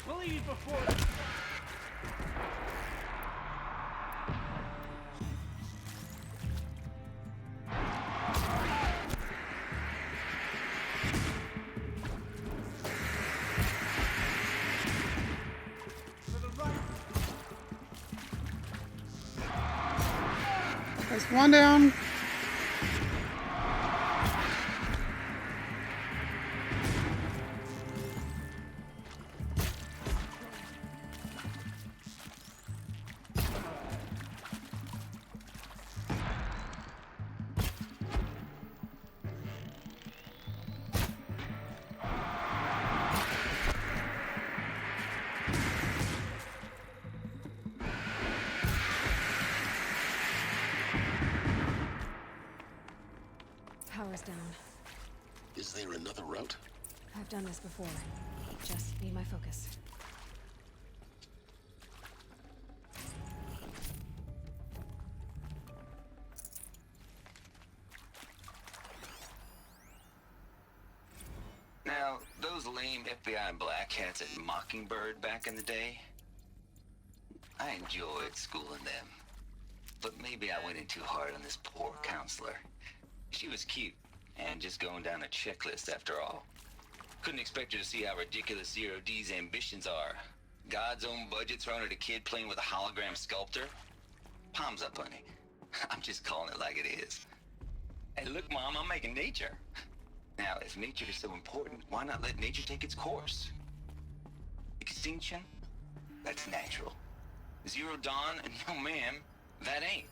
Bleed before... There's one down. Power's down. Is there another route? I've done this before. Just need my focus. Now, those lame FBI black hats at Mockingbird back in the day, I enjoyed schooling them. But maybe I went in too hard on this poor counselor. She was cute, and just going down a checklist after all. Couldn't expect her to see how ridiculous Zero D's ambitions are. God's own budget thrown at a kid playing with a hologram sculptor? Palms up, honey. I'm just calling it like it is. Hey, look, Mom, I'm making nature. Now, if nature is so important, why not let nature take its course? Extinction? That's natural. Zero Dawn? No, ma'am, that ain't.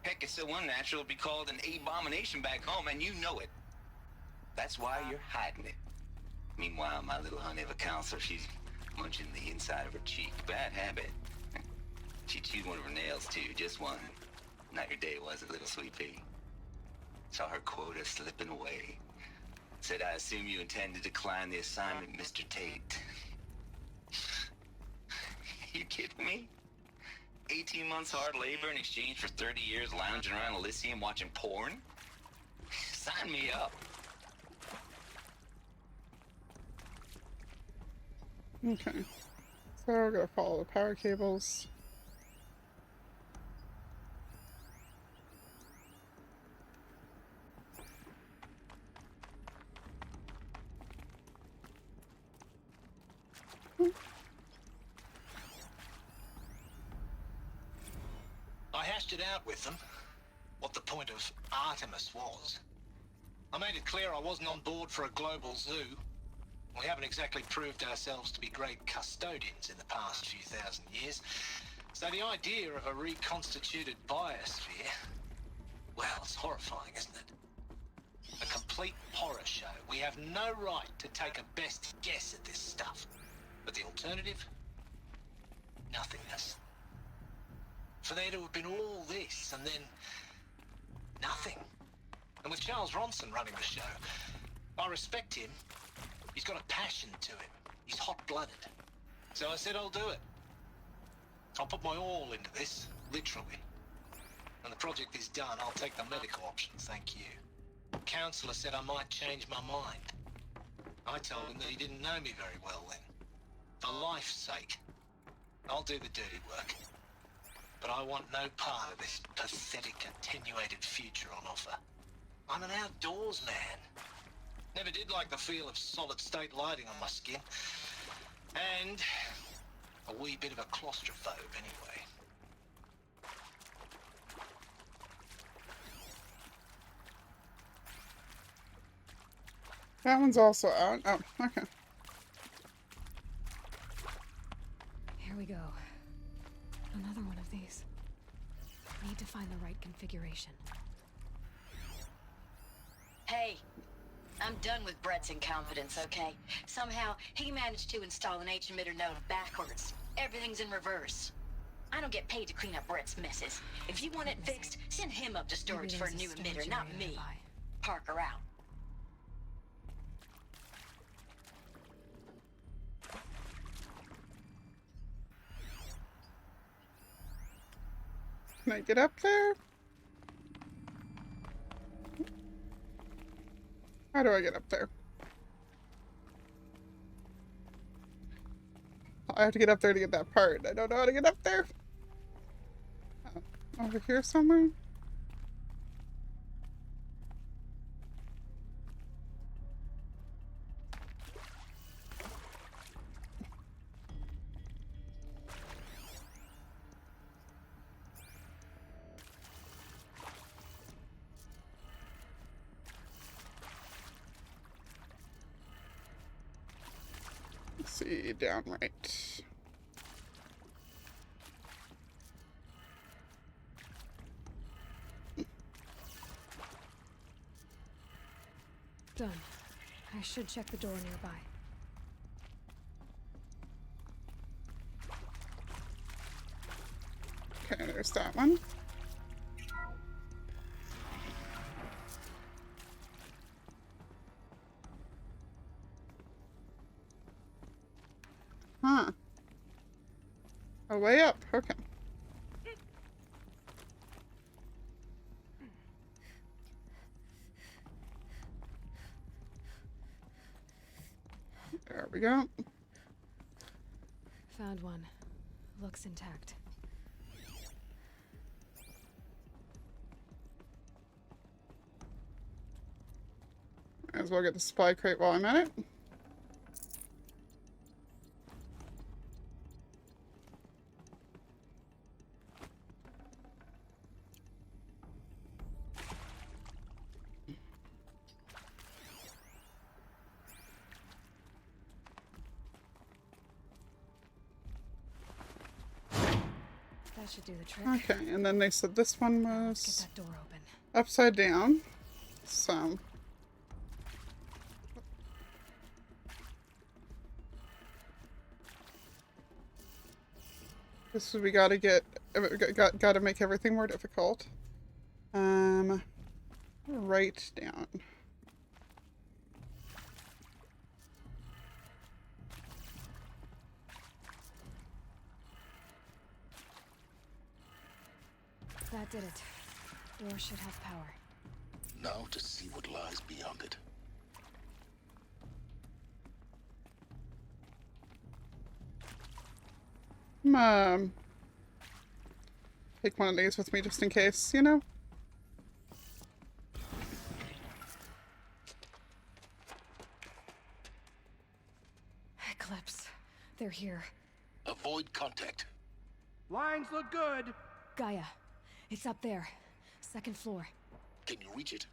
Heck, it's so unnatural it'd be called an abomination back home, and you know it. That's why you're hiding it. Meanwhile, my little honey of a counselor, she's munching the inside of her cheek. Bad habit. She chewed one of her nails, too, just one. Not your day, was it, little sweet pea? Saw her quota slipping away. Said, I assume you intend to decline the assignment, Mr. Tate. You kidding me? 18 months hard labor in exchange for 30 years lounging around Elysium watching porn? Sign me up. Okay. So we're gonna follow the power cables. I hashed it out with them, what the point of Artemis was. I made it clear I wasn't on board for a global zoo. We haven't exactly proved ourselves to be great custodians in the past few thousand years. So the idea of a reconstituted biosphere, well, it's horrifying, isn't it? A complete horror show. We have no right to take a best guess at this stuff. But the alternative? Nothingness. For there to have been all this, and then nothing. And with Charles Ronson running the show, I respect him. He's got a passion to him. He's hot-blooded. So I said I'll do it. I'll put my all into this, literally. When the project is done, I'll take the medical option, thank you. Counselor said I might change my mind. I told him that he didn't know me very well then. For life's sake, I'll do the dirty work. But I want no part of this pathetic, attenuated future on offer. I'm an outdoors man. Never did like the feel of solid-state lighting on my skin. And a wee bit of a claustrophobe, anyway. That one's also out. Oh, okay. Here we go. Another one of these. Need to find the right configuration. Hey, I'm done with Brett's incompetence, okay? Somehow, he managed to install an H-emitter node backwards. Everything's in reverse. I don't get paid to clean up Brett's messes. If you want it fixed, send him up to storage for a new emitter, not me. Parker out. Can I get up there? How do I get up there? I have to get up there to get that part. I don't know how to get up there. Oh, over here somewhere? See, down right. Done. I should check the door nearby. Okay, there's that one. Huh. Oh, way up. Okay. There we go. Found one. Looks intact. Might as well get the supply crate while I'm at it. That should do the trick. Okay, and then they said this one Let's was get that door open. upside down. So this is, we gotta gotta make everything more difficult. Right down. That did it. Door should have power. Now to see what lies beyond it. Take one of these with me just in case, you know? Eclipse. They're here. Avoid contact. Lines look good. Gaia. It's up there. Second floor. Can you reach it?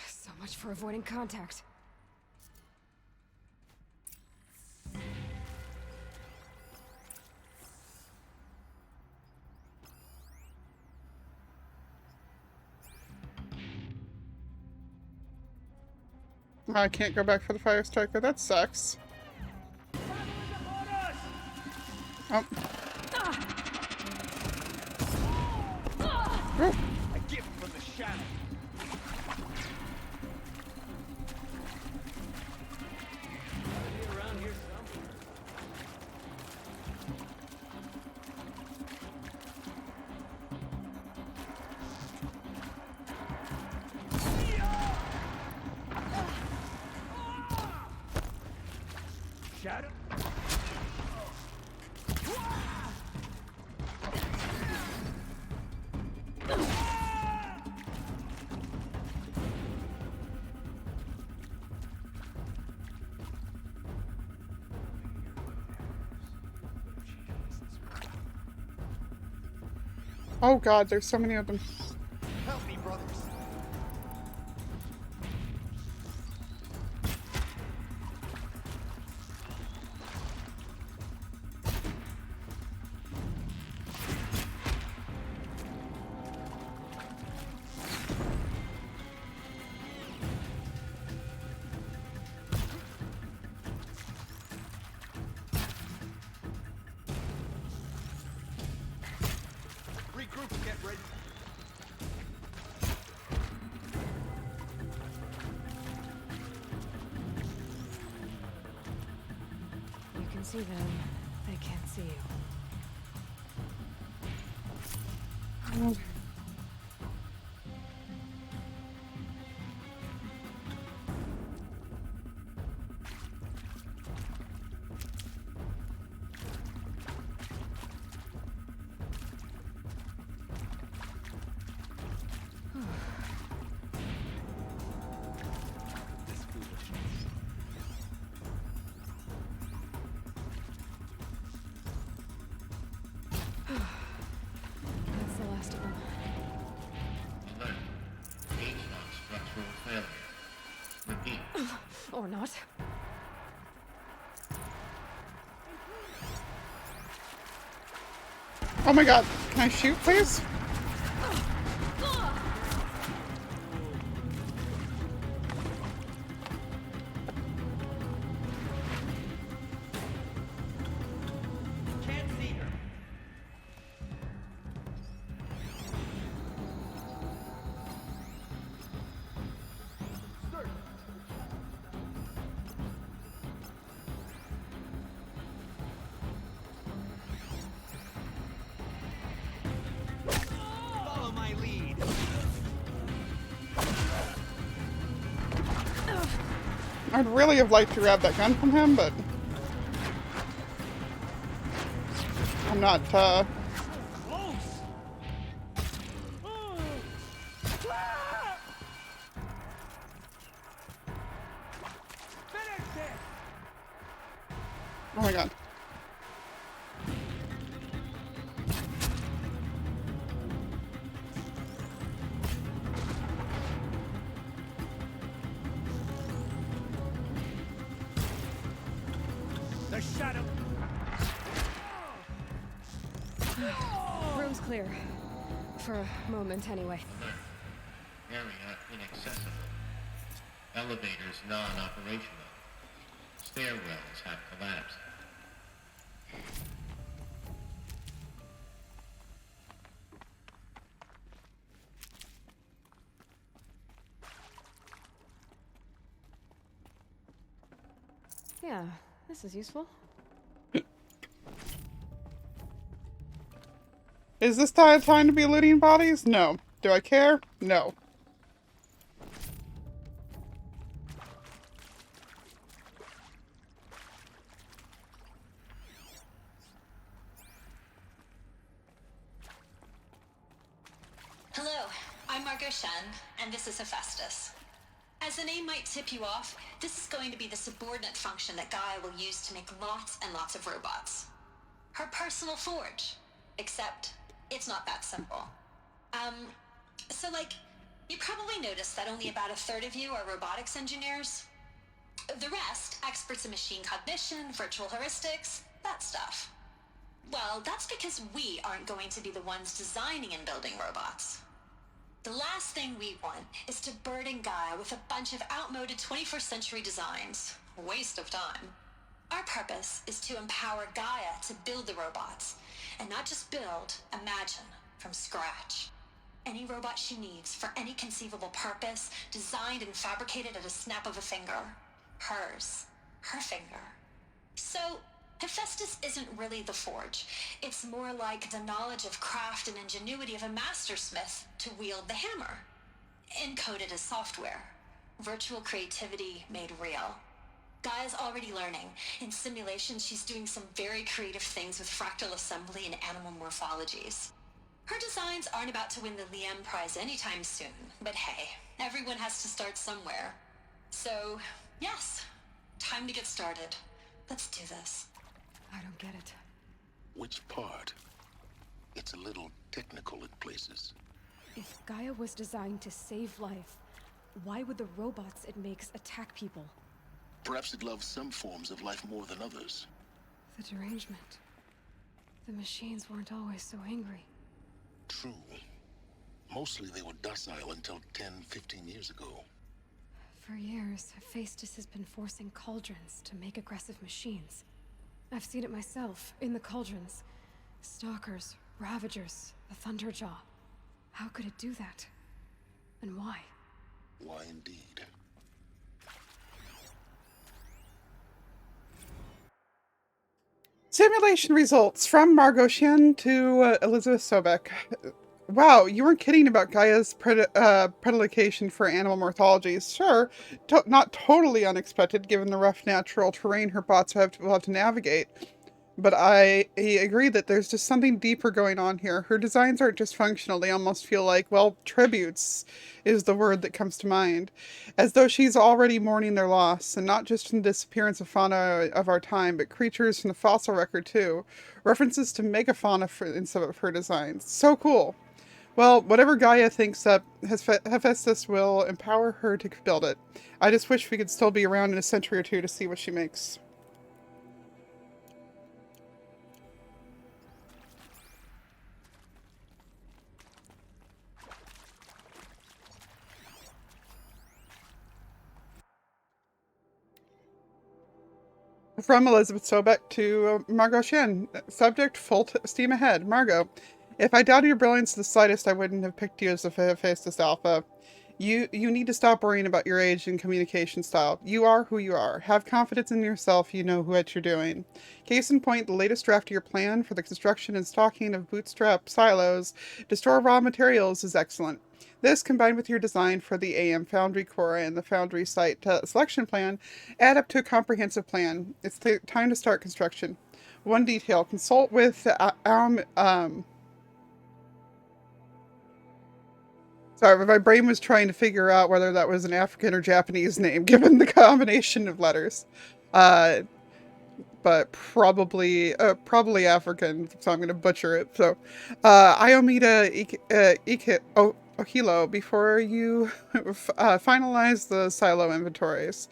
So much for avoiding contact. I can't go back for the fire striker. That sucks. Oh. Oh. I give him from the shadow. Around here somewhere. Shadow. Oh god, there's so many of them. Help me, brothers. Regroup and get ready. You can see them. They can't see you. That's the last of them. Alert. H-lock structural failure. Repeat. Or not. Oh my god, can I shoot, please? Can't see her. Follow my lead. I'd really have liked to grab that gun from him, but I'm not, Close. Finish this. oh my god. The shadow. clear. For a moment, anyway. Area inaccessible. Elevators non-operational. Stairwells have collapsed. Yeah, this is useful. Is this time to be looting bodies? No. Do I care? No. Hello, I'm Margot Shen, and this is Hephaestus. As the name might tip you off, this is going to be the subordinate function that Gaia will use to make lots and lots of robots. Her personal forge. Except, it's not that simple. So you probably noticed that only about a third of you are robotics engineers. The rest, experts in machine cognition, virtual heuristics, that stuff. Well, that's because we aren't going to be the ones designing and building robots. The last thing we want is to burden Gaia with a bunch of outmoded 21st century designs. Waste of time. Our purpose is to empower Gaia to build the robots, and not just build, imagine, from scratch. Any robot she needs for any conceivable purpose, designed and fabricated at a snap of a finger. Hers. Her finger. So, Hephaestus isn't really the forge. It's more like the knowledge of craft and ingenuity of a mastersmith to wield the hammer. Encoded as software. Virtual creativity made real. Gaia's already learning. In simulations, she's doing some very creative things with fractal assembly and animal morphologies. Her designs aren't about to win the Liam Prize anytime soon, but hey, everyone has to start somewhere. So, yes, time to get started. Let's do this. I don't get it. Which part? It's a little technical in places. If Gaia was designed to save life, why would the robots it makes attack people? Perhaps it loves some forms of life more than others. The derangement. The machines weren't always so angry. True. Mostly they were docile until 10, 15 years ago. For years, Hephaestus has been forcing cauldrons to make aggressive machines. I've seen it myself, in the cauldrons. Stalkers, Ravagers, the Thunderjaw. How could it do that? And why? Why indeed? Simulation results from Margot Shen to Elizabeth Sobek. Wow, you weren't kidding about Gaia's predilection for animal morphologies. Sure, not totally unexpected given the rough natural terrain her bots will have to navigate. But I agree that there's just something deeper going on here. Her designs aren't just functional, they almost feel like, well, tributes is the word that comes to mind. As though she's already mourning their loss, and not just in the disappearance of fauna of our time, but creatures from the fossil record too. References to megafauna in some of her designs. So cool. Well, whatever Gaia thinks up, Hephaestus will empower her to build it. I just wish we could still be around in a century or two to see what she makes. From Elizabeth Sobek to Margot Shen. Subject, full steam ahead. Margot, if I doubted your brilliance the slightest, I wouldn't have picked you as a Hephaestus Alpha. You need to stop worrying about your age and communication style. You are who you are. Have confidence in yourself. You know what you're doing. Case in point, the latest draft of your plan for the construction and stocking of bootstrap silos to store raw materials is excellent. This, combined with your design for the AM Foundry Core and the Foundry site selection plan, add up to a comprehensive plan. It's time to start construction. One detail, consult with sorry, my brain was trying to figure out whether that was an African or Japanese name, given the combination of letters. But probably African, so I'm going to butcher it. So, Iomida Ohilo, before you finalize the silo inventories.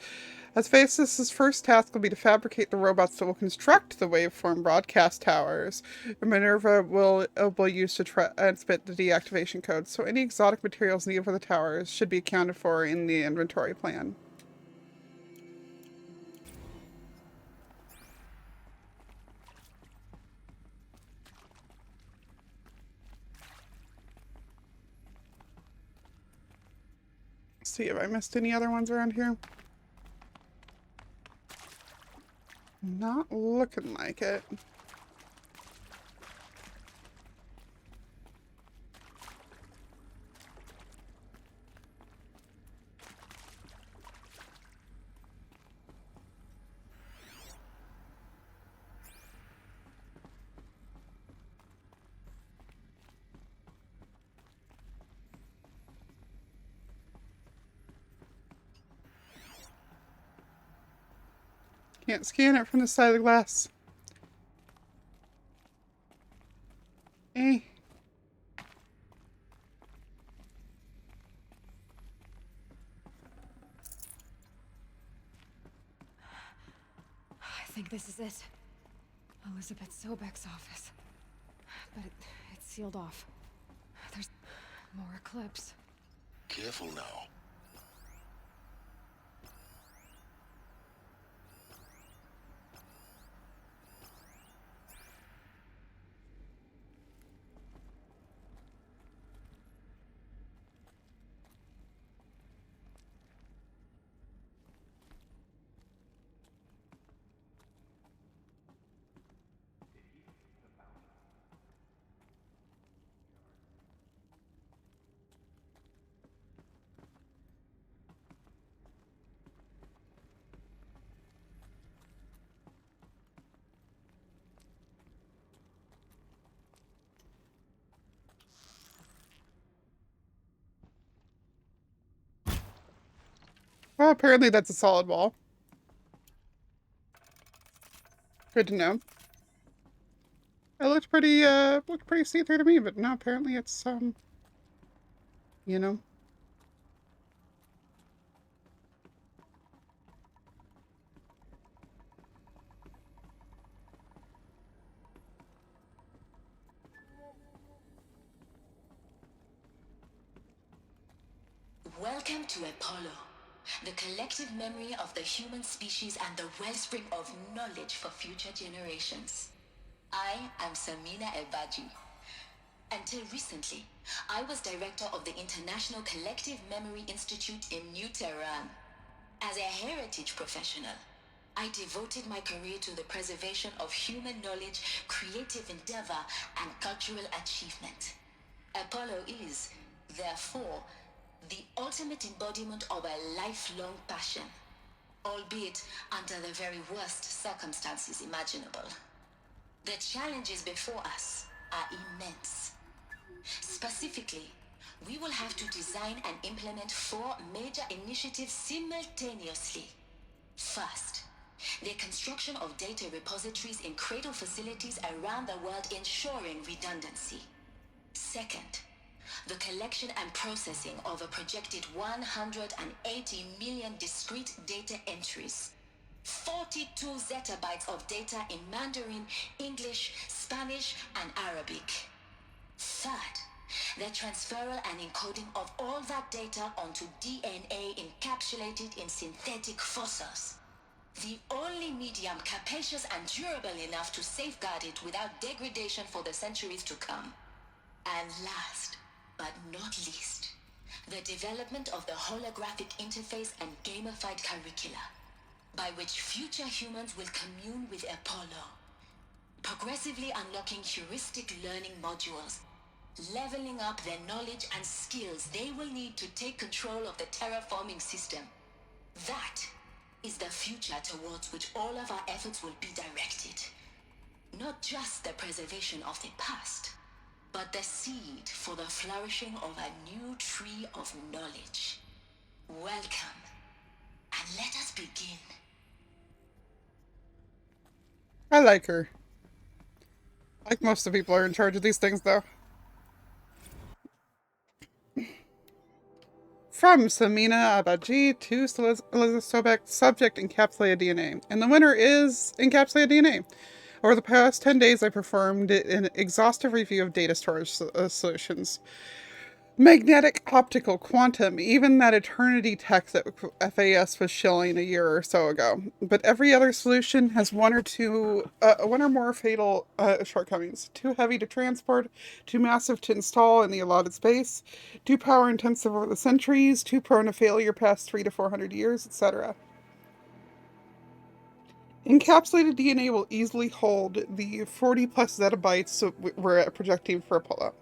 As Phasis' first task will be to fabricate the robots that will construct the waveform broadcast towers. Minerva will use to transmit the deactivation code, so any exotic materials needed for the towers should be accounted for in the inventory plan. See if I missed any other ones around here. Not looking like it. Can't scan it from the side of the glass. Eh. I think this is it. Elizabeth Sobek's office. But it's sealed off. There's more eclipse. Careful now. Well, apparently that's a solid wall. Good to know. It looked pretty see-through to me, but no, apparently it's, you know. Welcome to Apollo, the collective memory of the human species and the wellspring of knowledge for future generations. I am Samina Ebaji. Until recently, I was director of the International Collective Memory Institute in New Tehran. As a heritage professional, I devoted my career to the preservation of human knowledge, creative endeavor, and cultural achievement. Apollo is, therefore, the ultimate embodiment of a lifelong passion, albeit under the very worst circumstances imaginable. The challenges before us are immense. Specifically, we will have to design and implement 4 major initiatives simultaneously. First, the construction of data repositories in cradle facilities around the world ensuring redundancy. Second, the collection and processing of a projected 180 million discrete data entries. 42 zettabytes of data in Mandarin, English, Spanish, and Arabic. Third, the transferal and encoding of all that data onto DNA encapsulated in synthetic fossils. The only medium capacious and durable enough to safeguard it without degradation for the centuries to come. And last, but not least, the development of the holographic interface and gamified curricula, by which future humans will commune with Apollo, progressively unlocking heuristic learning modules, leveling up their knowledge and skills they will need to take control of the terraforming system. That is the future towards which all of our efforts will be directed. Not just the preservation of the past, but the seed for the flourishing of a new tree of knowledge. Welcome, and let us begin. I like her. Like most of the people are in charge of these things, though. From Samina Abaji to Elizabeth Sobek, subject encapsulated DNA. And the winner is encapsulated DNA. Over the past 10 days, I performed an exhaustive review of data storage solutions. Magnetic, optical, quantum, even that eternity tech that FAS was shilling a year or so ago. But every other solution has one or more fatal shortcomings. Too heavy to transport, too massive to install in the allotted space, too power intensive over the centuries, too prone to failure past 300 to 400 years, etc. Encapsulated DNA will easily hold the 40 plus zettabytes we're projecting for Apollo.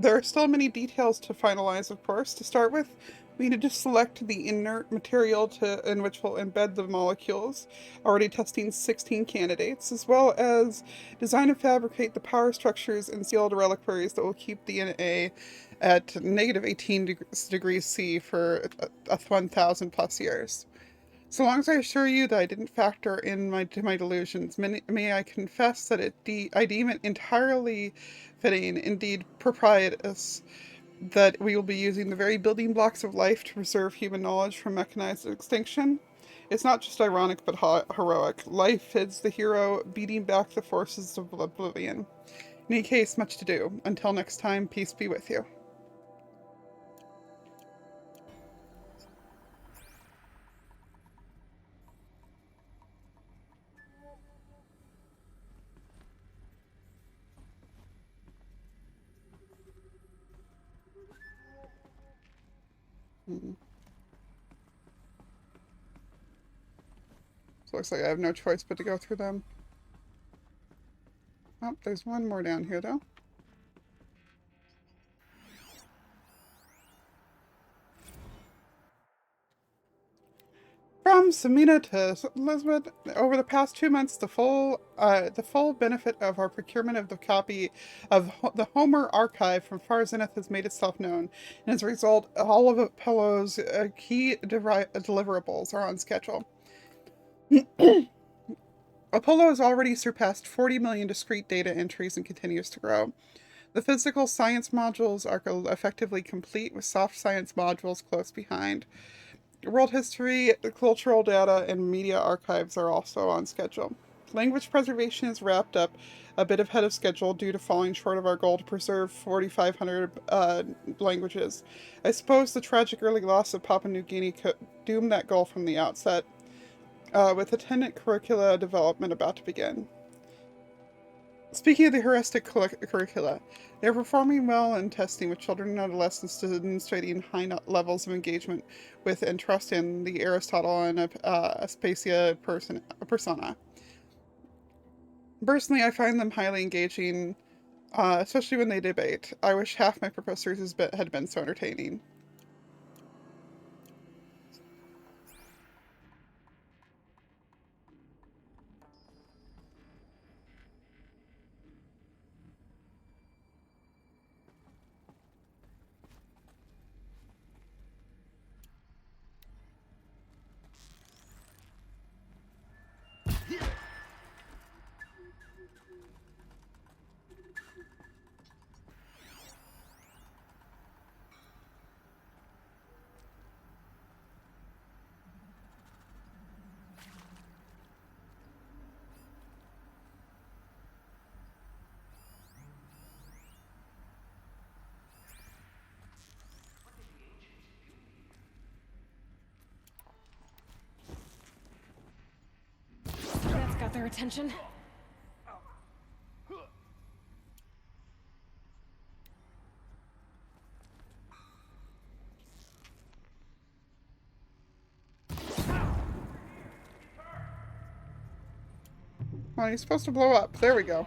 There are still many details to finalize, of course. To start with, we need to select the inert material in which we'll embed the molecules, already testing 16 candidates, as well as design and fabricate the power structures and sealed reliquaries that will keep DNA at negative 18 degrees C for 1,000 plus years. So long as I assure you that I didn't factor in my delusions, may I confess that I deem it entirely fitting, indeed propitious, that we will be using the very building blocks of life to preserve human knowledge from mechanized extinction. It's not just ironic, but heroic. Life is the hero beating back the forces of oblivion. In any case, much to do. Until next time, peace be with you. So looks like I have no choice but to go through them. Oh, there's one more down here, though. From Samina to Elizabeth, over the past 2 months, the full benefit of our procurement of the copy of the Homer archive from Far Zenith has made itself known, and as a result, all of Apollo's key deliverables are on schedule. Apollo has already surpassed 40 million discrete data entries and continues to grow. The physical science modules are effectively complete, with soft science modules close behind. World history, cultural data, and media archives are also on schedule. Language preservation is wrapped up a bit ahead of schedule due to falling short of our goal to preserve 4,500 languages. I suppose the tragic early loss of Papua New Guinea could doom that goal from the outset, with attendant curricula development about to begin. Speaking of the heuristic curricula, they are performing well in testing with children and adolescents, demonstrating high levels of engagement with and trust in the Aristotle and Aspasia persona. Personally, I find them highly engaging, especially when they debate. I wish half my professors had been so entertaining. That's got their attention. Well, he's supposed to blow up. There we go.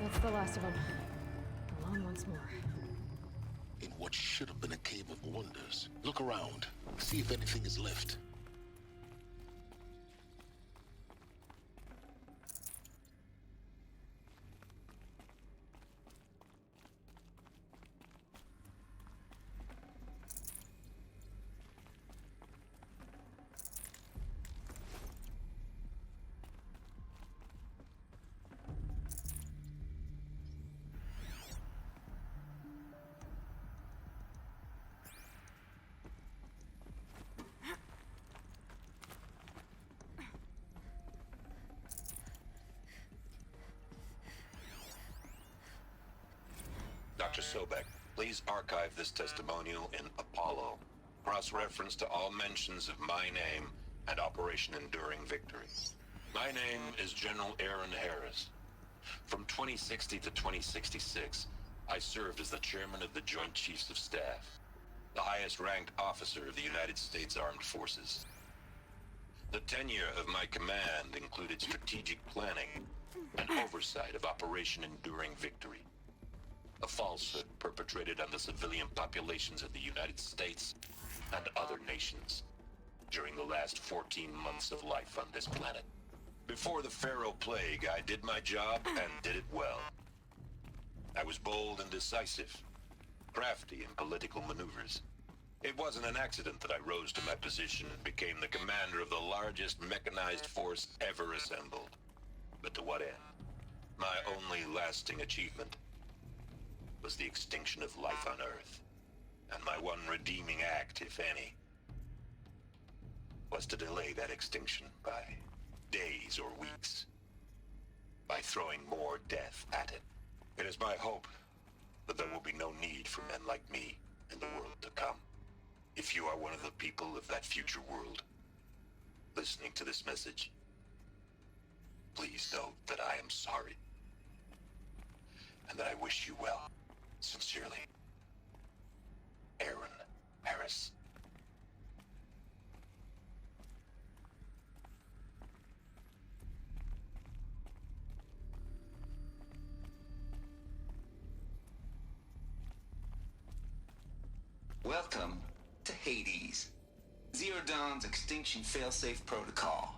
That's the last of them. Along once more. In what should have been a cave of wonders. Look around. See if anything is left. Dr. Sobek, please archive this testimonial in Apollo. Cross-reference to all mentions of my name and Operation Enduring Victory. My name is General Aaron Harris. From 2060 to 2066, I served as the chairman of the Joint Chiefs of Staff, the highest-ranked officer of the United States Armed Forces. The tenure of my command included strategic planning and oversight of Operation Enduring Victory, a falsehood perpetrated on the civilian populations of the United States and other nations during the last 14 months of life on this planet. Before the Pharaoh Plague, I did my job and did it well. I was bold and decisive, crafty in political maneuvers. It wasn't an accident that I rose to my position and became the commander of the largest mechanized force ever assembled. But to what end? My only lasting achievement was the extinction of life on Earth. And my one redeeming act, if any, was to delay that extinction by days or weeks, by throwing more death at it. It is my hope that there will be no need for men like me in the world to come. If you are one of the people of that future world listening to this message, please know that I am sorry and that I wish you well. Sincerely, Aaron Harris. Welcome to Hades, Zero Dawn's extinction failsafe protocol,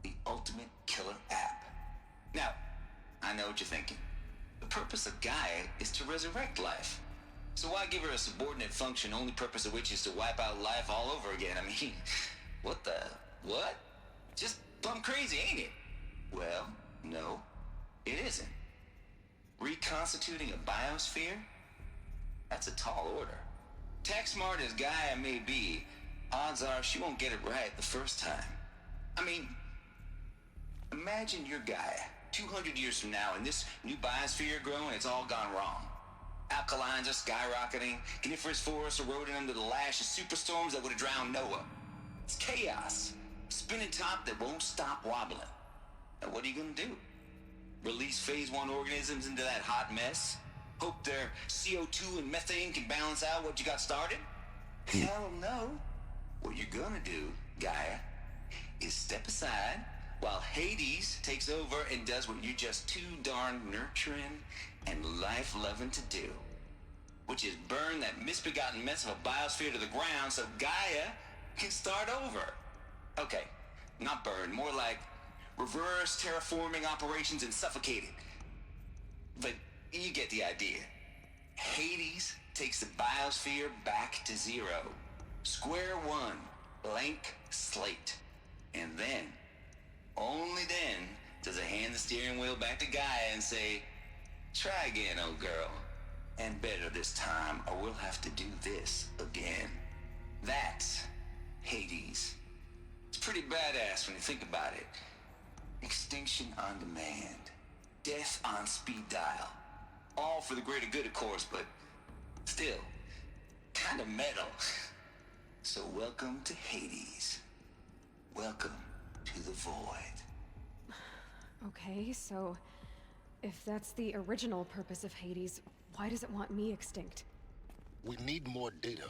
the ultimate killer app. Now, I know what you're thinking. The purpose of Gaia is to resurrect life. So why give her a subordinate function, only purpose of which is to wipe out life all over again? I mean, what? Just plumb crazy, ain't it? Well, no, it isn't. Reconstituting a biosphere? That's a tall order. Tech smart as Gaia may be, odds are she won't get it right the first time. I mean, imagine you're Gaia. 200 years from now, and this new biosphere growing, it's all gone wrong. Alkalines are skyrocketing, coniferous forests eroding under the lash of superstorms that would have drowned Noah. It's chaos. Spinning top that won't stop wobbling. Now what are you gonna do? Release phase 1 organisms into that hot mess? Hope their CO2 and methane can balance out what you got started? Hell no. What you're gonna do, Gaia, is step aside while Hades takes over and does what you're just too darn nurturing and life-loving to do, which is burn that misbegotten mess of a biosphere to the ground so Gaia can start over. Okay, not burn, more like reverse terraforming operations and suffocate it. But you get the idea. Hades takes the biosphere back to zero. Square one, blank slate. And then, only then, does it hand the steering wheel back to Gaia and say, try again, old girl. And better this time, or we'll have to do this again. That's Hades. It's pretty badass when you think about it. Extinction on demand. Death on speed dial. All for the greater good, of course, but still, kind of metal. So welcome to Hades. Welcome to the void. Okay, so if that's the original purpose of Hades, why does it want me extinct? We need more data.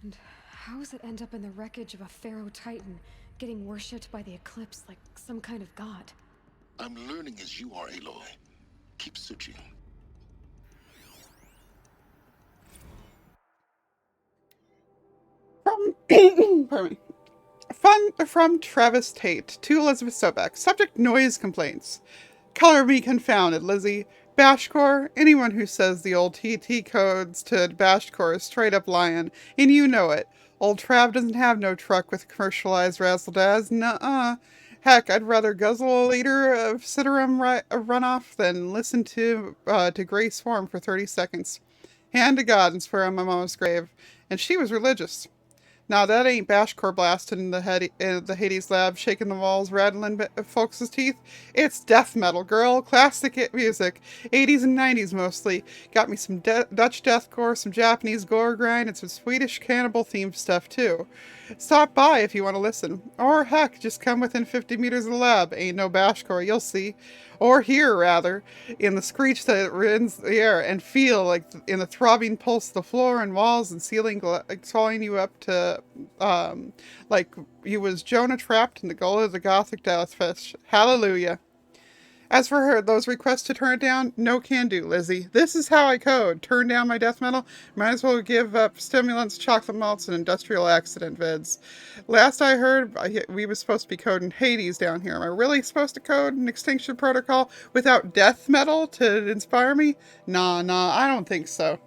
And how does it end up in the wreckage of a Pharaoh Titan, getting worshipped by the Eclipse like some kind of god? I'm learning as you are, Aloy. Keep searching. Pardon me. Fun from Travis Tate to Elizabeth Sobeck. Subject: noise complaints. Color me confounded, Lizzie. Bashcore, anyone who says the old TT codes to Bashcore is straight up lying, and you know it. Old Trav doesn't have no truck with commercialized razzle-dazz, nuh-uh. Heck, I'd rather guzzle a liter of Ciderum runoff than listen to Grey Swarm for 30 seconds. Hand to God and swear on my mama's grave. And she was religious. Now that ain't Bashcore blasting in the Hades lab, shaking the walls, rattling folks' teeth. It's death metal, girl. Classic music. 80s and 90s mostly. Got me some Dutch deathcore, some Japanese gore grind, and some Swedish cannibal themed stuff too. Stop by if you want to listen. Or heck, just come within 50 meters of the lab. Ain't no Bashcore, you'll see. Or hear, rather, in the screech that rends the air, and feel like in the throbbing pulse of the floor and walls and ceiling swallowing you up to, like you was Jonah trapped in the gullet of the Gothic deathfish. Hallelujah. As for her, those requests to turn it down, no can do, Lizzie. This is how I code. Turn down my death metal, might as well give up stimulants, chocolate malts, and industrial accident vids. Last I heard, we were supposed to be coding Hades down here. Am I really supposed to code an Extinction Protocol without death metal to inspire me? Nah, I don't think so.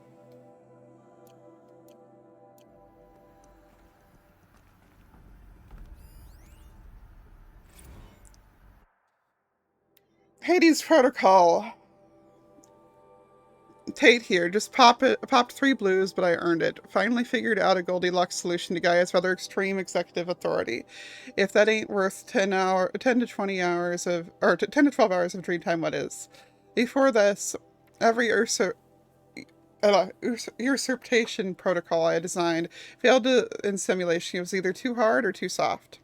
Hades Protocol. Tate here. Just popped 3 blues, but I earned it. Finally figured out a Goldilocks solution to Gaia's rather extreme executive authority. If that ain't worth 10 to 20 hours of, or 10 to 12 hours of dream time, what is? Before this, every usurpation protocol I designed failed in simulation. It was either too hard or too soft.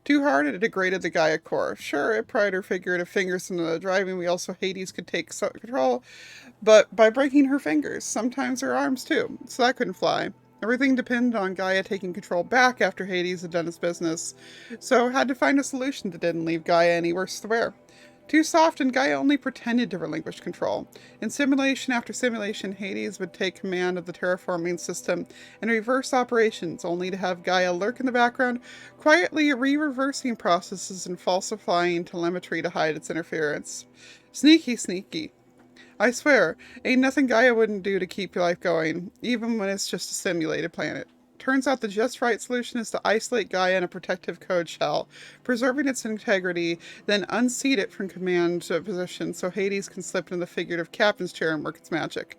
Too hard, it degraded the Gaia core. Sure, it pried her figurative fingers into the driving wheel so Hades could take control, but by breaking her fingers, sometimes her arms too, so that couldn't fly. Everything depended on Gaia taking control back after Hades had done his business, so had to find a solution that didn't leave Gaia any worse to wear. Too soft, and Gaia only pretended to relinquish control. In simulation after simulation, Hades would take command of the terraforming system and reverse operations, only to have Gaia lurk in the background, quietly re-reversing processes and falsifying telemetry to hide its interference. Sneaky. I swear, ain't nothing Gaia wouldn't do to keep your life going, even when it's just a simulated planet. Turns out the just right solution is to isolate Gaia in a protective code shell, preserving its integrity, then unseat it from command position so Hades can slip into the figurative captain's chair and work its magic.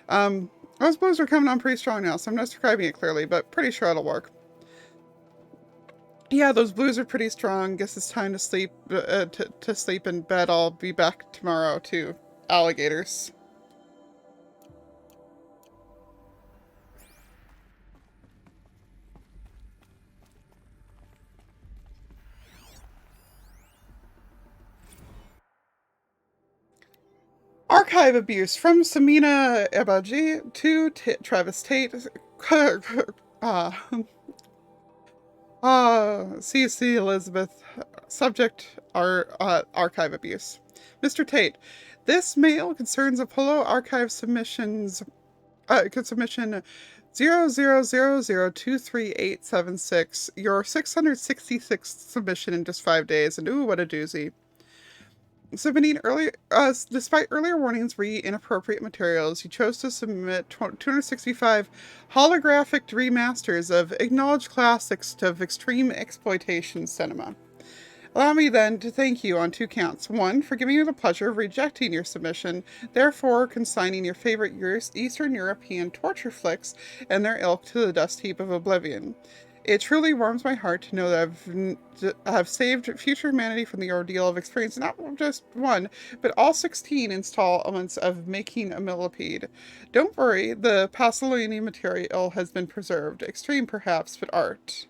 Those blues are coming on pretty strong now, so I'm not describing it clearly, but pretty sure it'll work. Yeah, those blues are pretty strong. Guess it's time to sleep. To sleep in bed. I'll be back tomorrow to alligators. Archive abuse from Samina Ebaji to Travis Tate. CC Elizabeth. Subject archive abuse. Mr. Tate, this mail concerns Apollo archive submissions. Submission 0000238876. Your 666th submission in just 5 days, and ooh, what a doozy. Submitting despite earlier warnings re inappropriate materials, you chose to submit 265 holographic remasters of acknowledged classics of extreme exploitation cinema. Allow me then to thank you on 2 counts. 1, for giving you the pleasure of rejecting your submission, therefore consigning your favorite Eastern European torture flicks and their ilk to the dust heap of oblivion. It truly warms my heart to know that I have saved future humanity from the ordeal of experiencing not just one, but all 16 installments of Making a Millipede. Don't worry, the Pasolini material has been preserved. Extreme perhaps, but art.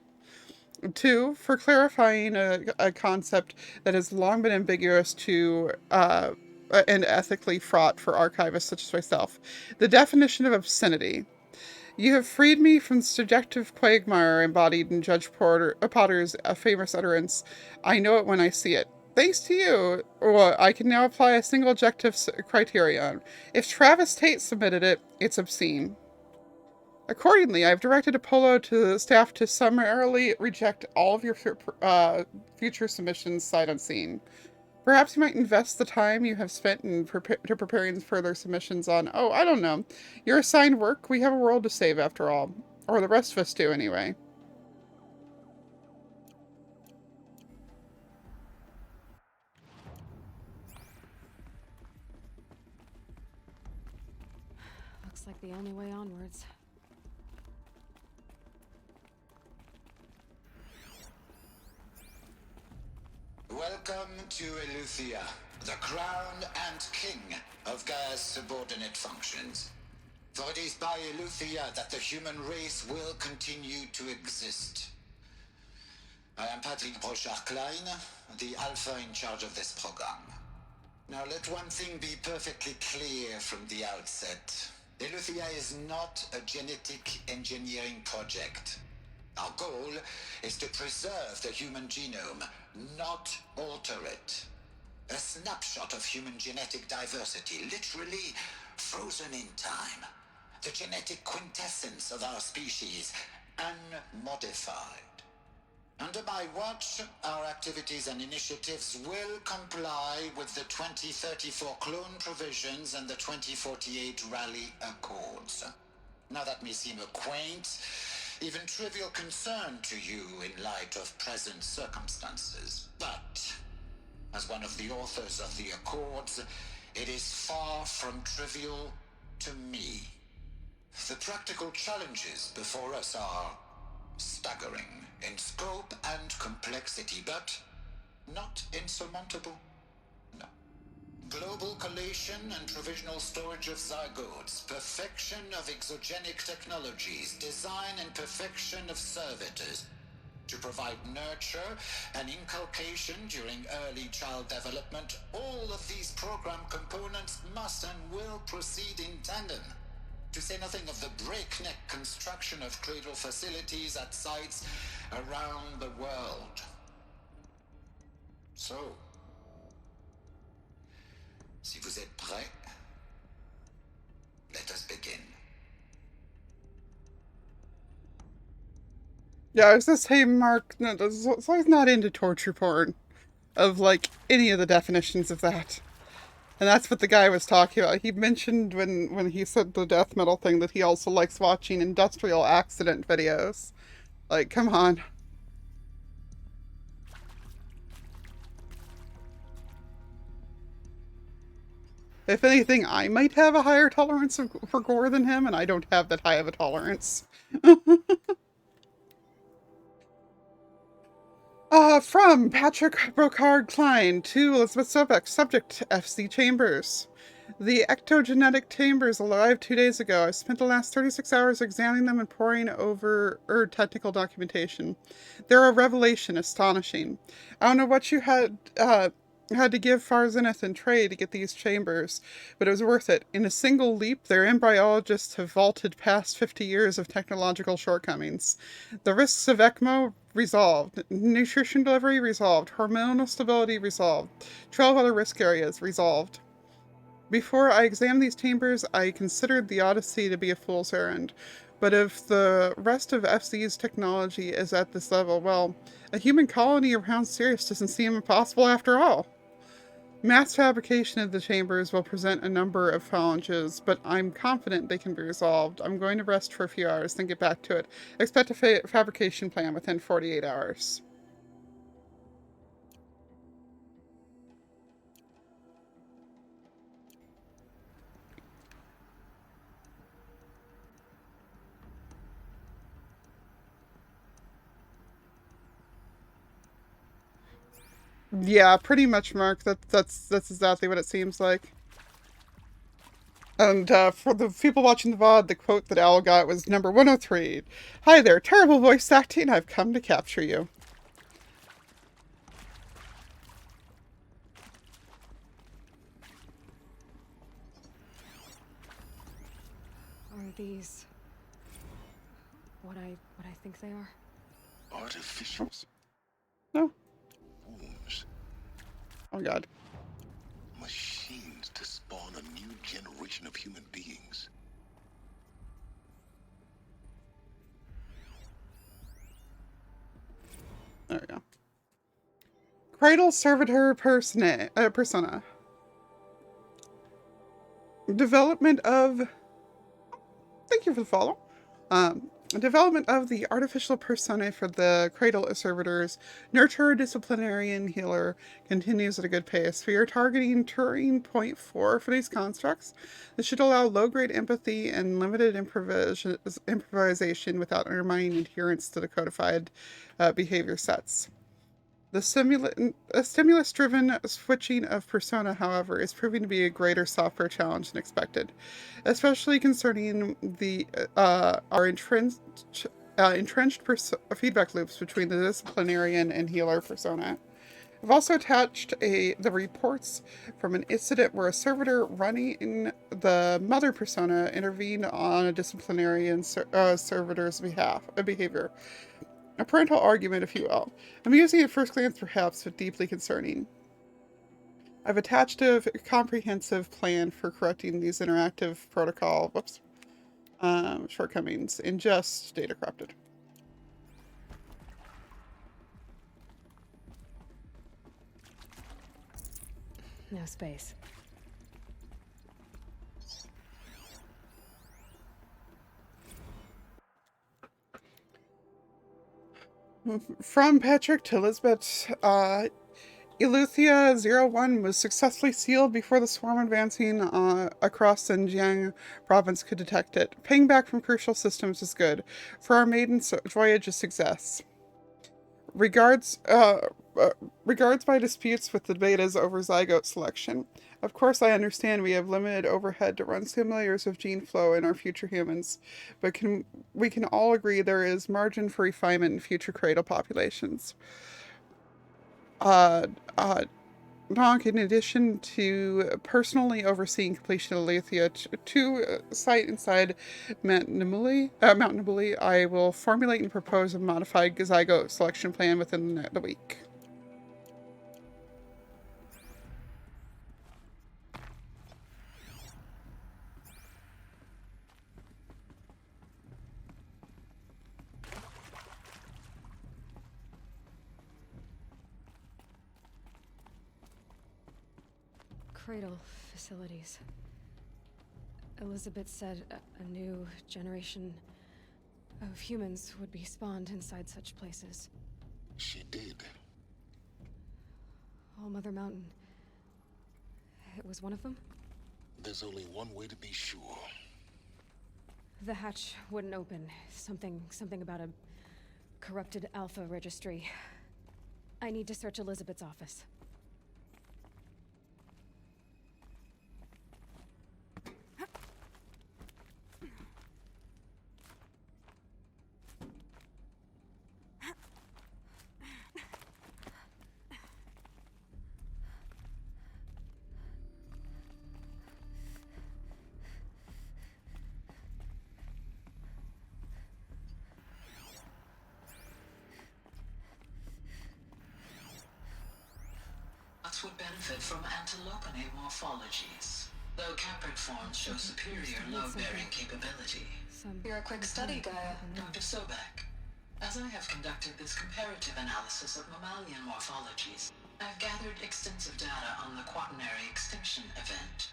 2, for clarifying a concept that has long been ambiguous to and ethically fraught for archivists such as myself. The definition of obscenity. You have freed me from the subjective quagmire embodied in Judge Potter's famous utterance, "I know it when I see it." Thanks to you, well, I can now apply a single objective criterion. If Travis Tate submitted it, it's obscene. Accordingly, I've directed Apollo to the staff to summarily reject all of your future submissions sight unseen. Perhaps you might invest the time you have spent in preparing further submissions on, oh, I don't know, your assigned work. We have a world to save after all. Or the rest of us do, anyway. Looks like the only way onwards. Welcome to Eleuthia, the crown and king of Gaia's subordinate functions. For it is by Eleuthia that the human race will continue to exist. I am Patrick Brochard-Klein, the Alpha in charge of this program. Now let one thing be perfectly clear from the outset. Eleuthia is not a genetic engineering project. Our goal is to preserve the human genome, not alter it. A snapshot of human genetic diversity, literally frozen in time. The genetic quintessence of our species, unmodified. Under my watch, our activities and initiatives will comply with the 2034 clone provisions and the 2048 Rally Accords. Now that may seem a quaint, even trivial concern to you in light of present circumstances, but as one of the authors of the Accords, it is far from trivial to me. The practical challenges before us are staggering in scope and complexity, but not insurmountable. No. Global collation and provisional storage of zygotes, perfection of exogenic technologies, design and perfection of servitors, to provide nurture and inculcation during early child development. All of these program components must and will proceed in tandem. To say nothing of the breakneck construction of cradle facilities at sites around the world. So, si vous êtes prêts, let us begin. Yeah, I was gonna say, Mark, no, so he's not into torture porn of, like, any of the definitions of that. And that's what the guy was talking about. He mentioned when he said the death metal thing that he also likes watching industrial accident videos. Like, come on. If anything, I might have a higher tolerance for gore than him, and I don't have that high of a tolerance. From Patrick Brocard Klein to Elizabeth Sobek, subject FC Chambers. The ectogenetic chambers arrived 2 days ago. I spent the last 36 hours examining them and poring over technical documentation. They're a revelation, astonishing. I don't know what you had to give Farzenith and Trey to get these chambers, but it was worth it. In a single leap, their embryologists have vaulted past 50 years of technological shortcomings. The risks of ECMO resolved. Nutrition delivery resolved. Hormonal stability resolved. 12 other risk areas resolved. Before I examined these chambers, I considered the Odyssey to be a fool's errand. But if the rest of FC's technology is at this level, well, a human colony around Sirius doesn't seem impossible after all. Mass fabrication of the chambers will present a number of challenges, but I'm confident they can be resolved. I'm going to rest for a few hours, then get back to it. Expect a fabrication plan within 48 hours. Yeah, pretty much, Mark. That's exactly what it seems like. And for the people watching the VOD, the quote that Al got was number 103. Hi there, terrible voice acting. I've come to capture you. Are these what I think they are? Artificials? No. Wombs. Oh god. Machines to spawn a new generation of human beings. There we go. Cradle Servitor Persona. Development of... Thank you for the follow. Development of the artificial personae for the Cradle Servitors, Nurturer, Disciplinarian, Healer, continues at a good pace. We are targeting Turing point 4 for these constructs. This should allow low-grade empathy and limited improvisation without undermining adherence to the codified behavior sets. The stimulus-driven switching of persona, however, is proving to be a greater software challenge than expected, especially concerning the our entrenched feedback loops between the disciplinarian and healer persona. I've also attached the reports from an incident where a servitor running the mother persona intervened on a disciplinarian servitor's behavior. A parental argument, if you will. Amusing at first glance, perhaps, but deeply concerning. I've attached a comprehensive plan for correcting these interactive protocol shortcomings in just data corrupted. No space. From Patrick to Elizabeth, Eleuthia 01 was successfully sealed before the swarm advancing across Xinjiang province could detect it. Ping back from crucial systems is good. For our maiden voyage, a success. Regards by disputes with the betas over zygote selection. Of course, I understand we have limited overhead to run simulators of gene flow in our future humans, but we can all agree there is margin for refinement in future cradle populations. Donk, in addition to personally overseeing completion of Lyarrah to site inside Mount Nabuli, I will formulate and propose a modified zygote selection plan within the week. Cradle facilities. Elizabeth said a new generation of humans would be spawned inside such places. She did. All Mother Mountain. It was one of them? There's only one way to be sure. The hatch wouldn't open. Something about a corrupted Alpha registry. I need to search Elizabeth's office. Would benefit from antilopinae morphologies, though caprid forms show superior load-bearing capability. You're a quick study, Gaia. Dr. Sobek, as I have conducted this comparative analysis of mammalian morphologies, I've gathered extensive data on the quaternary extinction event.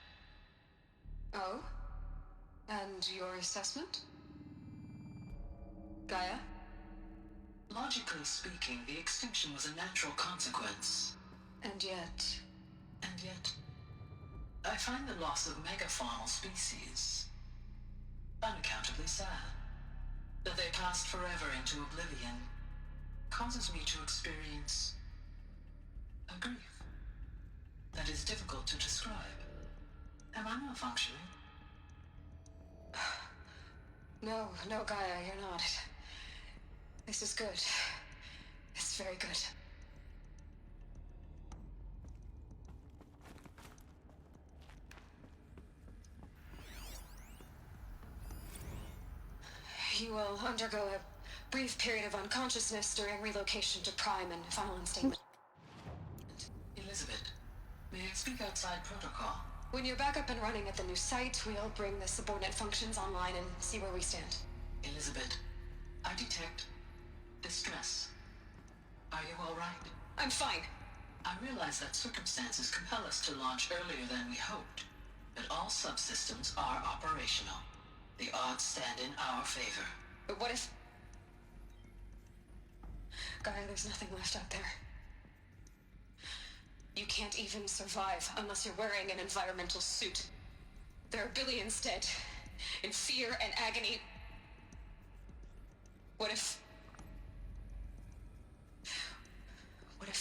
Oh? And your assessment? Gaia? Logically speaking, the extinction was a natural consequence. And yet, I find the loss of megafaunal species unaccountably sad. That they passed forever into oblivion causes me to experience a grief that is difficult to describe. Am I malfunctioning? No, Gaia, you're not. This is good. It's very good. You will undergo a brief period of unconsciousness during relocation to Prime and final instatement. Elizabeth, May I speak outside protocol? When you're back up and running at the new site, we'll bring the subordinate functions online and see where we stand. Elizabeth, I detect distress. Are you all right? I'm fine. I realize that circumstances compel us to launch earlier than we hoped, but all subsystems are operational. The odds stand in our favor. But what if... Gaia, there's nothing left out there. You can't even survive unless you're wearing an environmental suit. There are billions dead, in fear and agony. What if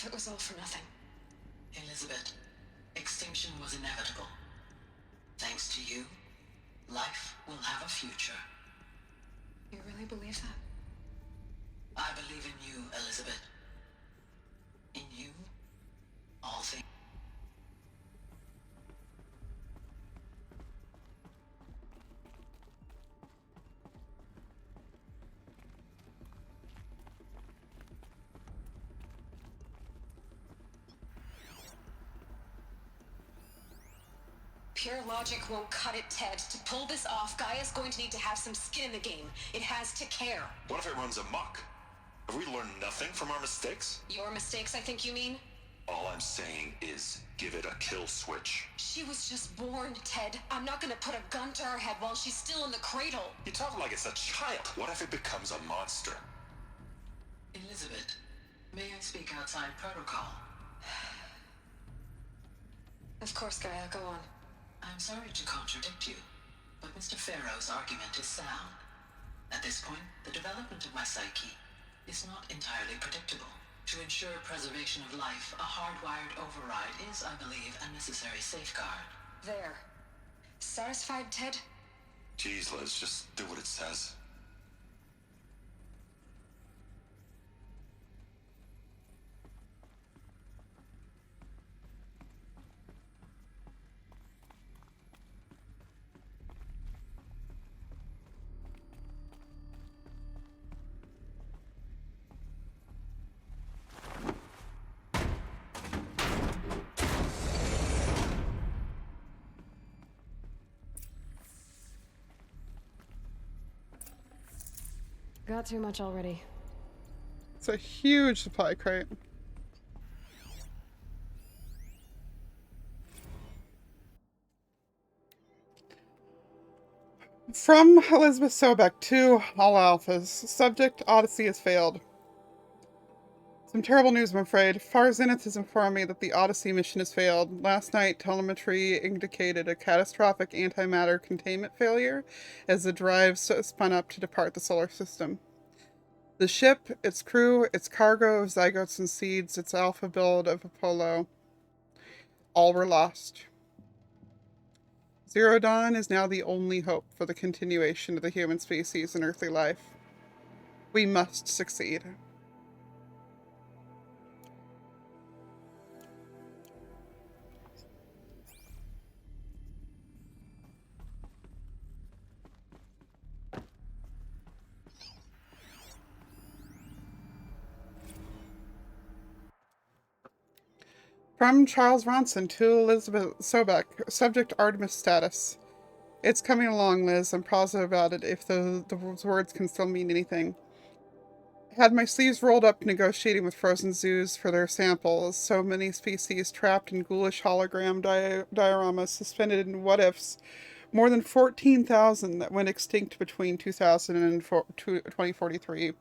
it was all for nothing? Elizabeth, extinction was inevitable. Thanks to you, life will have a future. You really believe that? I believe in you, Elizabeth. In you, all things. Pure logic won't cut it, Ted. To pull this off, Gaia's going to need to have some skin in the game. It has to care. What if it runs amok? Have we learned nothing from our mistakes? Your mistakes, I think you mean? All I'm saying is, give it a kill switch. She was just born, Ted. I'm not gonna put a gun to her head while she's still in the cradle. You talk like it's a child. What if it becomes a monster? Elizabeth, may I speak outside protocol? Of course, Gaia, go on. I'm sorry to contradict you, but Mr. Farrow's argument is sound. At this point, the development of my psyche is not entirely predictable. To ensure preservation of life, a hardwired override is, I believe, a necessary safeguard. There. Satisfied, Ted? Jeez, Liz, just do what it says. Got too much already. It's a huge supply crate. From Elizabeth Sobek to all alphas. Subject, Odyssey has failed. Some terrible news, I'm afraid. Far Zenith has informed me that the Odyssey mission has failed. Last night, telemetry indicated a catastrophic antimatter containment failure as the drives spun up to depart the solar system. The ship, its crew, its cargo of zygotes and seeds, its alpha build of Apollo, all were lost. Zero Dawn is now the only hope for the continuation of the human species and earthly life. We must succeed. From Charles Ronson to Elizabeth Sobek, subject Artemis status. It's coming along, Liz. I'm positive about it, if those words can still mean anything. I had my sleeves rolled up negotiating with frozen zoos for their samples, so many species trapped in ghoulish hologram dioramas suspended in what-ifs, more than 14,000 that went extinct between 2000 and 2043.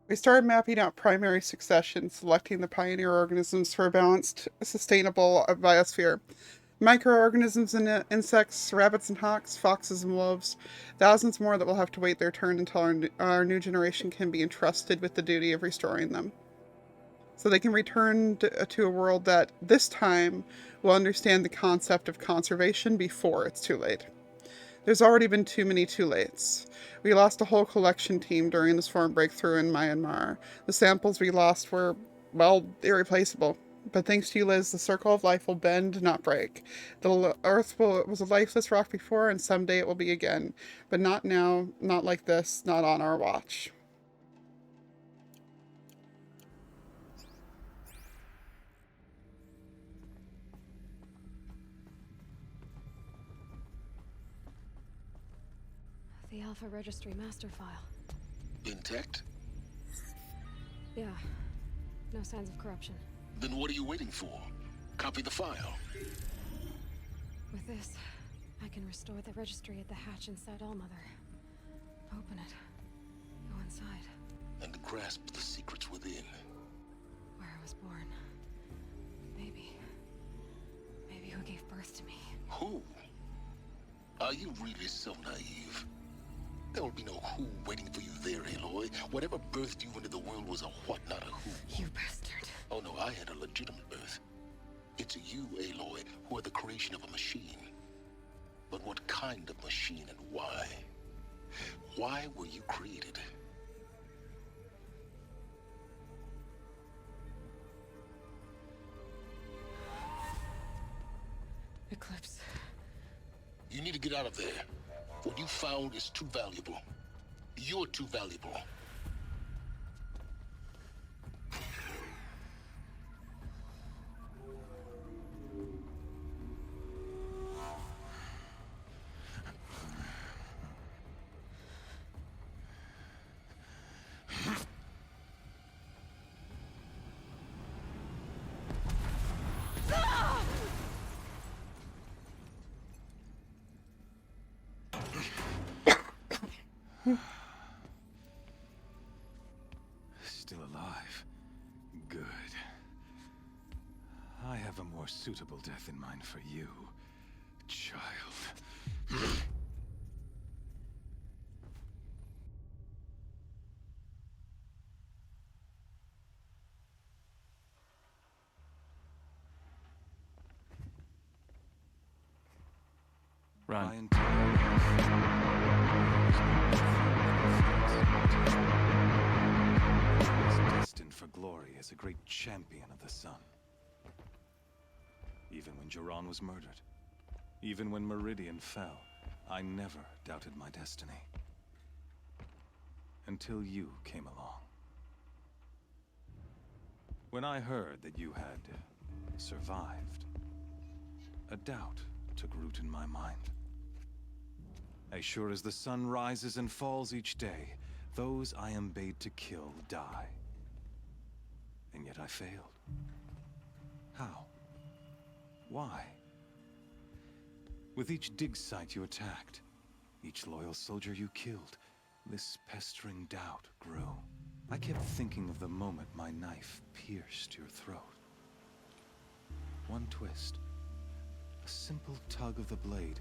We started mapping out primary succession, selecting the pioneer organisms for a balanced, sustainable biosphere. Microorganisms and insects, rabbits and hawks, foxes and wolves, thousands more that will have to wait their turn until our new generation can be entrusted with the duty of restoring them. So they can return to a world that, this time, will understand the concept of conservation before it's too late. There's already been too many too lates. We lost a whole collection team during the swarm breakthrough in Myanmar. The samples we lost were, well, irreplaceable. But thanks to you, Liz, the circle of life will bend, not break. The Earth was a lifeless rock before, and someday it will be again. But not now, not like this, not on our watch. The Alpha Registry master file. Intact? Yeah. No signs of corruption. Then what are you waiting for? Copy the file. With this, I can restore the registry at the hatch inside Allmother. Open it. Go inside. And grasp the secrets within. Where I was born. Maybe who gave birth to me. Who? Are you really so naive? There will be no who waiting for you there, Aloy. Whatever birthed you into the world was a what, not a who. You bastard. Oh no, I had a legitimate birth. It's you, Aloy, who are the creation of a machine. But what kind of machine and why? Why were you created? Eclipse. You need to get out of there. What you found is too valuable. You're too valuable. Still alive. Good. I have a more suitable death in mind for you, child. Ryan. Destined for glory as a great champion of the sun. Even when Jiran was murdered, even when Meridian fell, I never doubted my destiny. Until you came along. When I heard that you had survived, a doubt took root in my mind. As sure as the sun rises and falls each day, those I am bade to kill die. And yet I failed. How? Why? With each dig site you attacked, each loyal soldier you killed, this pestering doubt grew. I kept thinking of the moment my knife pierced your throat. One twist, a simple tug of the blade,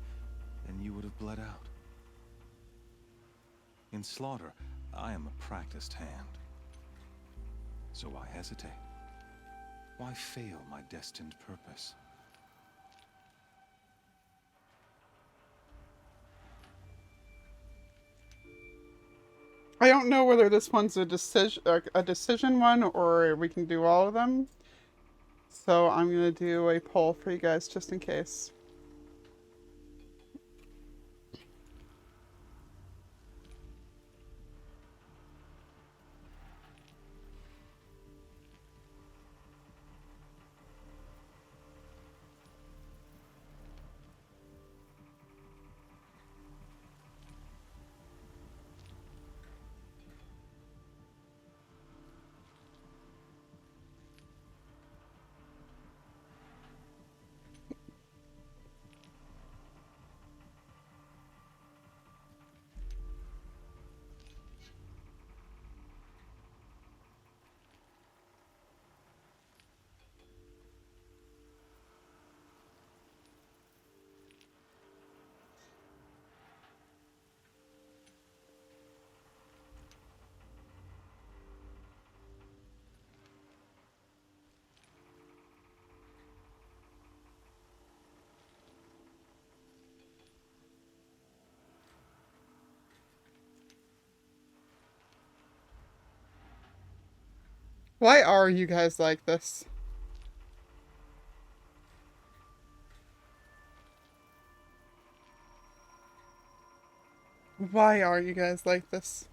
and you would have bled out. In slaughter, I am a practiced hand. So why hesitate? Why fail my destined purpose? I don't know whether this one's a decision one or we can do all of them. So I'm going to do a poll for you guys just in case. Why are you guys like this? Why are you guys like this?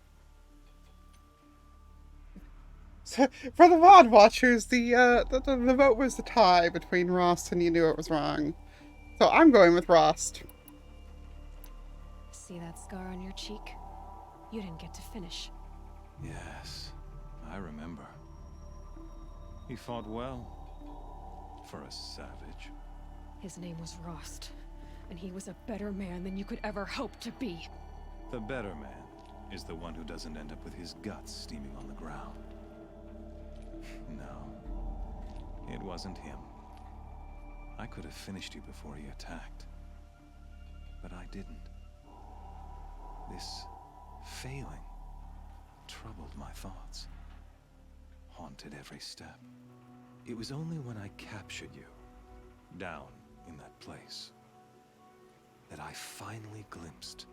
So, for the VOD watchers, the vote was the tie between Rost and You Knew It Was Wrong. So I'm going with Rost. See that scar on your cheek? You didn't get to finish. Yes, I remember. He fought well. For a savage. His name was Rost, and he was a better man than you could ever hope to be. The better man is the one who doesn't end up with his guts steaming on the ground. No, it wasn't him. I could have finished you before he attacked. But I didn't. This failing troubled my thoughts, haunted every step. It was only when I captured you, down in that place, that I finally glimpsed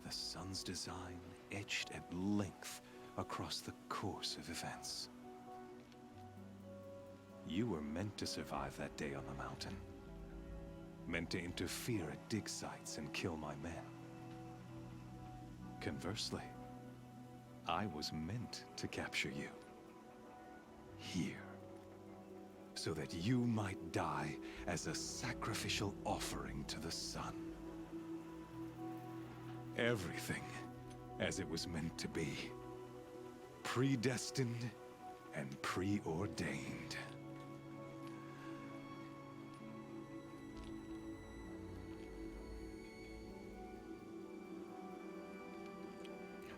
the sun's design etched at length across the course of events. You were meant to survive that day on the mountain. Meant to interfere at dig sites and kill my men. Conversely, I was meant to capture you. Here. So that you might die as a sacrificial offering to the sun. Everything as it was meant to be. Predestined and preordained.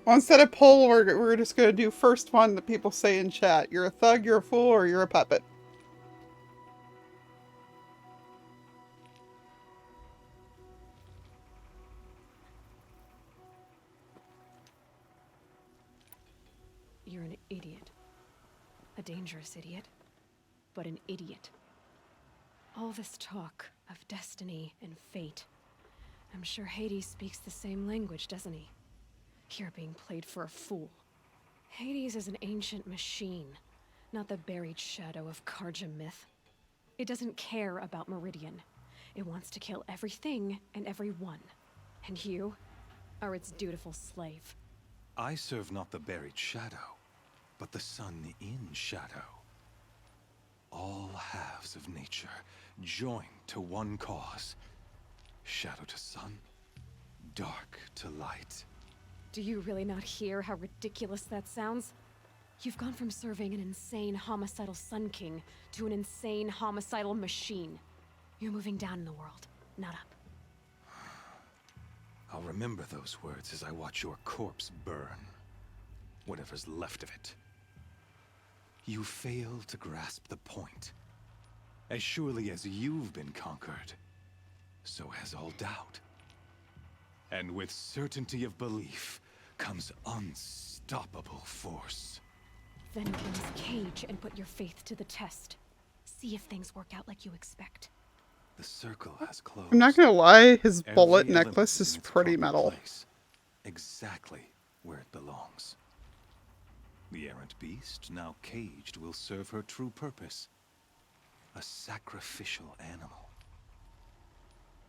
Well, instead of poll, we're just going to do first one that people say in chat. You're a thug, you're a fool, or you're a puppet. You're an idiot. A dangerous idiot. But an idiot. All this talk of destiny and fate. I'm sure Hades speaks the same language, doesn't he? You're being played for a fool. Hades is an ancient machine, not the buried shadow of Karja myth. It doesn't care about Meridian. It wants to kill everything and everyone. And you are its dutiful slave. I serve not the buried shadow, but the sun in shadow. All halves of nature joined to one cause. Shadow to sun, dark to light. Do you really not hear how ridiculous that sounds? You've gone from serving an insane homicidal Sun King to an insane homicidal machine. You're moving down in the world, not up. I'll remember those words as I watch your corpse burn. Whatever's left of it. You fail to grasp the point. As surely as you've been conquered, so has all doubt. And with certainty of belief comes unstoppable force. Then open this cage and put your faith to the test. See if things work out like you expect. The circle has closed. I'm not gonna lie, his Every bullet element necklace is in its pretty proper metal. place, exactly where it belongs. The errant beast, now caged, will serve her true purpose. A sacrificial animal.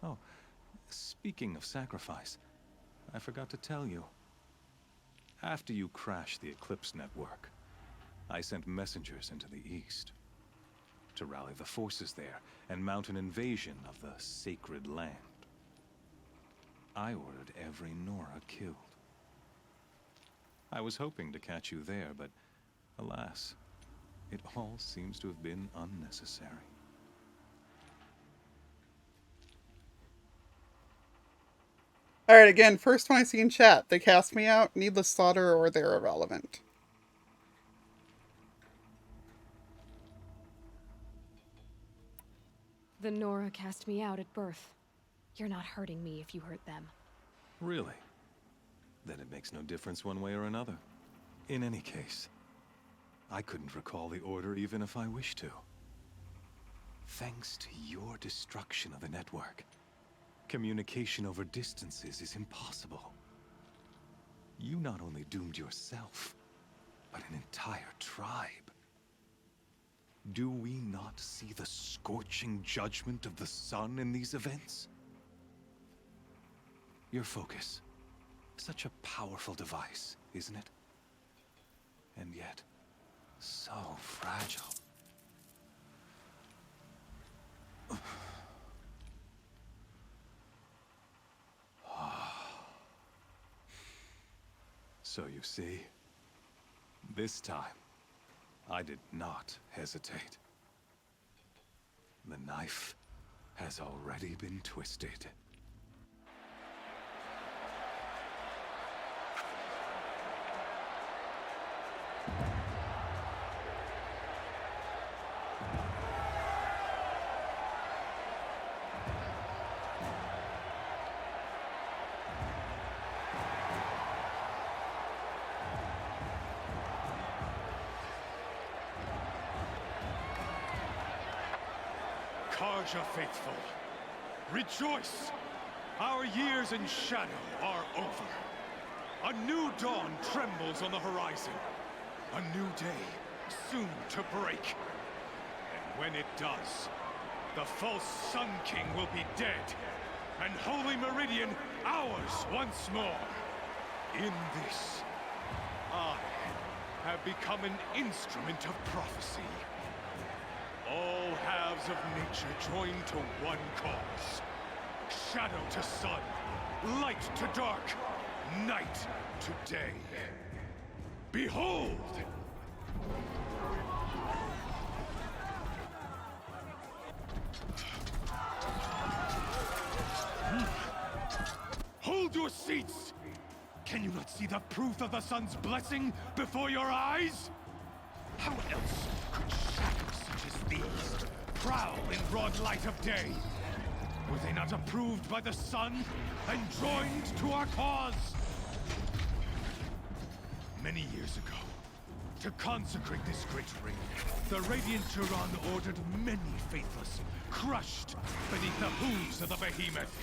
Oh, speaking of sacrifice, I forgot to tell you. After you crashed the Eclipse network, I sent messengers into the east to rally the forces there and mount an invasion of the sacred land. I ordered every Nora killed. I was hoping to catch you there, but alas, it all seems to have been unnecessary. Alright, again, first one I see in chat. They cast me out, needless slaughter, or they're irrelevant. The Nora cast me out at birth. You're not hurting me if you hurt them. Really? Then it makes no difference one way or another. In any case, I couldn't recall the order even if I wished to. Thanks to your destruction of the network, communication over distances is impossible. You not only doomed yourself, but an entire tribe. Do we not see the scorching judgment of the sun in these events? Your focus. Such a powerful device, isn't it? And yet, so fragile. So you see, this time, I did not hesitate. The knife has already been twisted. Karja faithful, rejoice! Our years in shadow are over. A new dawn trembles on the horizon. A new day, soon to break. And when it does, the false Sun King will be dead, and Holy Meridian ours once more. In this, I have become an instrument of prophecy. All halves of nature join to one cause. Shadow to sun, light to dark, night to day. Behold! Hold your seats! Can you not see the proof of the sun's blessing before your eyes? How else could shadows such as these prowl in broad light of day? Were they not approved by the sun and joined to our cause? Many years ago, to consecrate this great ring, the Radiant Turan ordered many faithless, crushed beneath the hooves of the behemoth.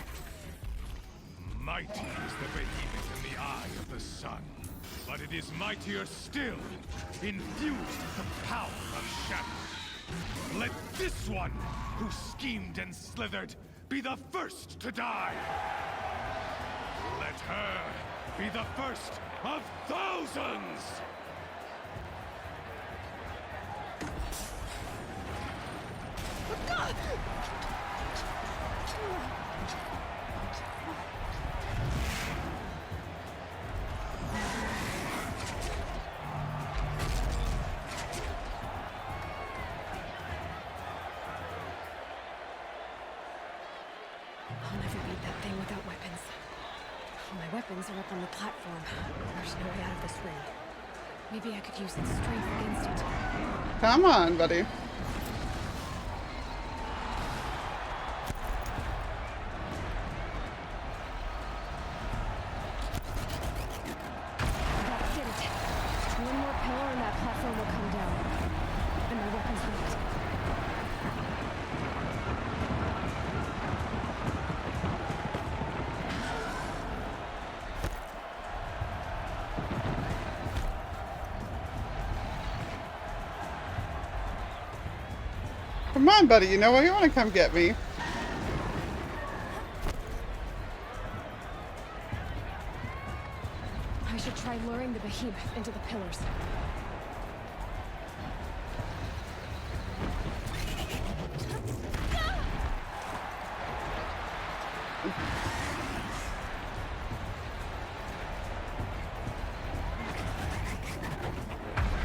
Mighty is the behemoth in the eye of the sun, but it is mightier still, infused with the power of shadow. Let this one, who schemed and slithered, be the first to die. Let her be the first of thousands! I'll never beat that thing without weapons. My weapons are up on the platform. There's no way out of this ring. Maybe I could use its strength against it. Come on, buddy. That did it. One more pillar and that platform will come down. And my weapons won't. Come on, buddy. You know what? You want to come get me. I should try luring the behemoth into the pillars.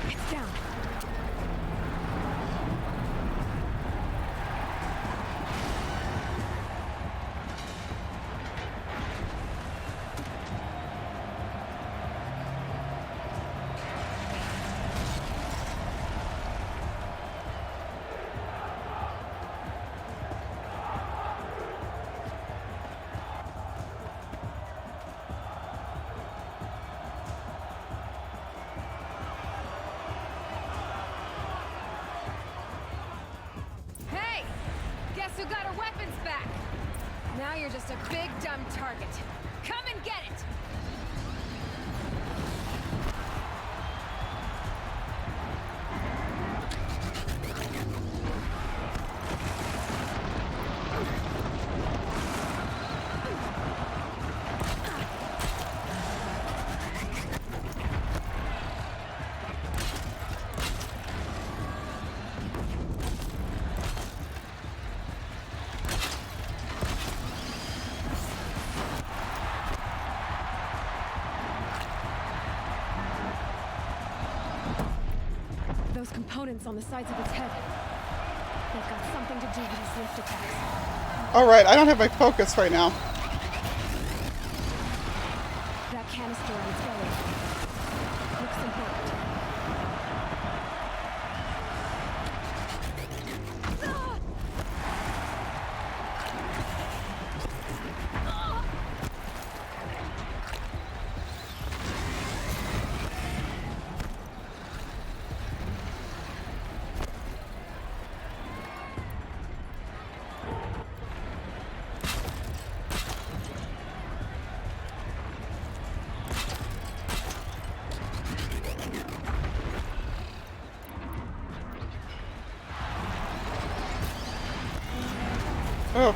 It's down. Hey! Guess who got her weapons back? Now you're just a big dumb target. Come and get it! those components on the sides of its head. They've got something to do with his lift attacks. Alright, I don't have my focus right now. That canister on its belly looks important. Oh.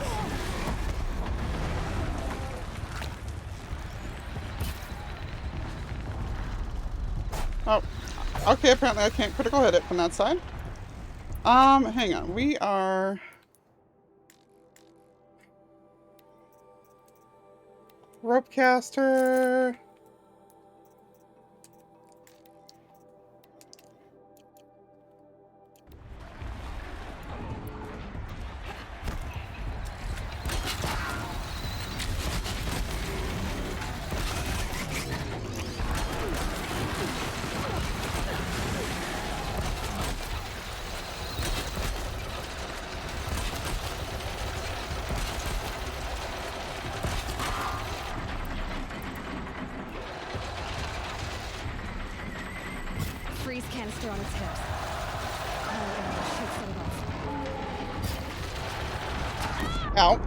Oh. Okay, apparently I can't critical hit it from that side. Hang on. We are... Ropecaster... Freeze canister on its hips. Cold air should set it off. Out.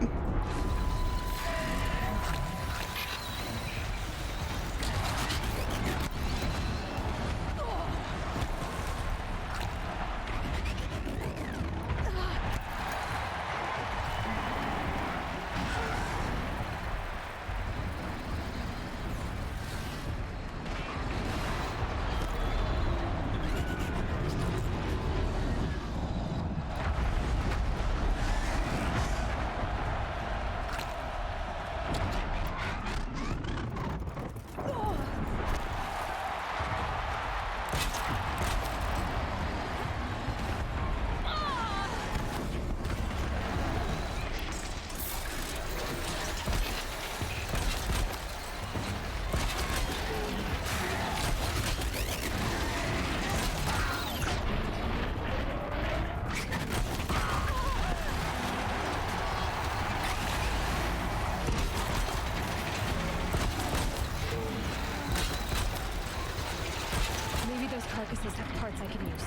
Carcasses have parts I can use.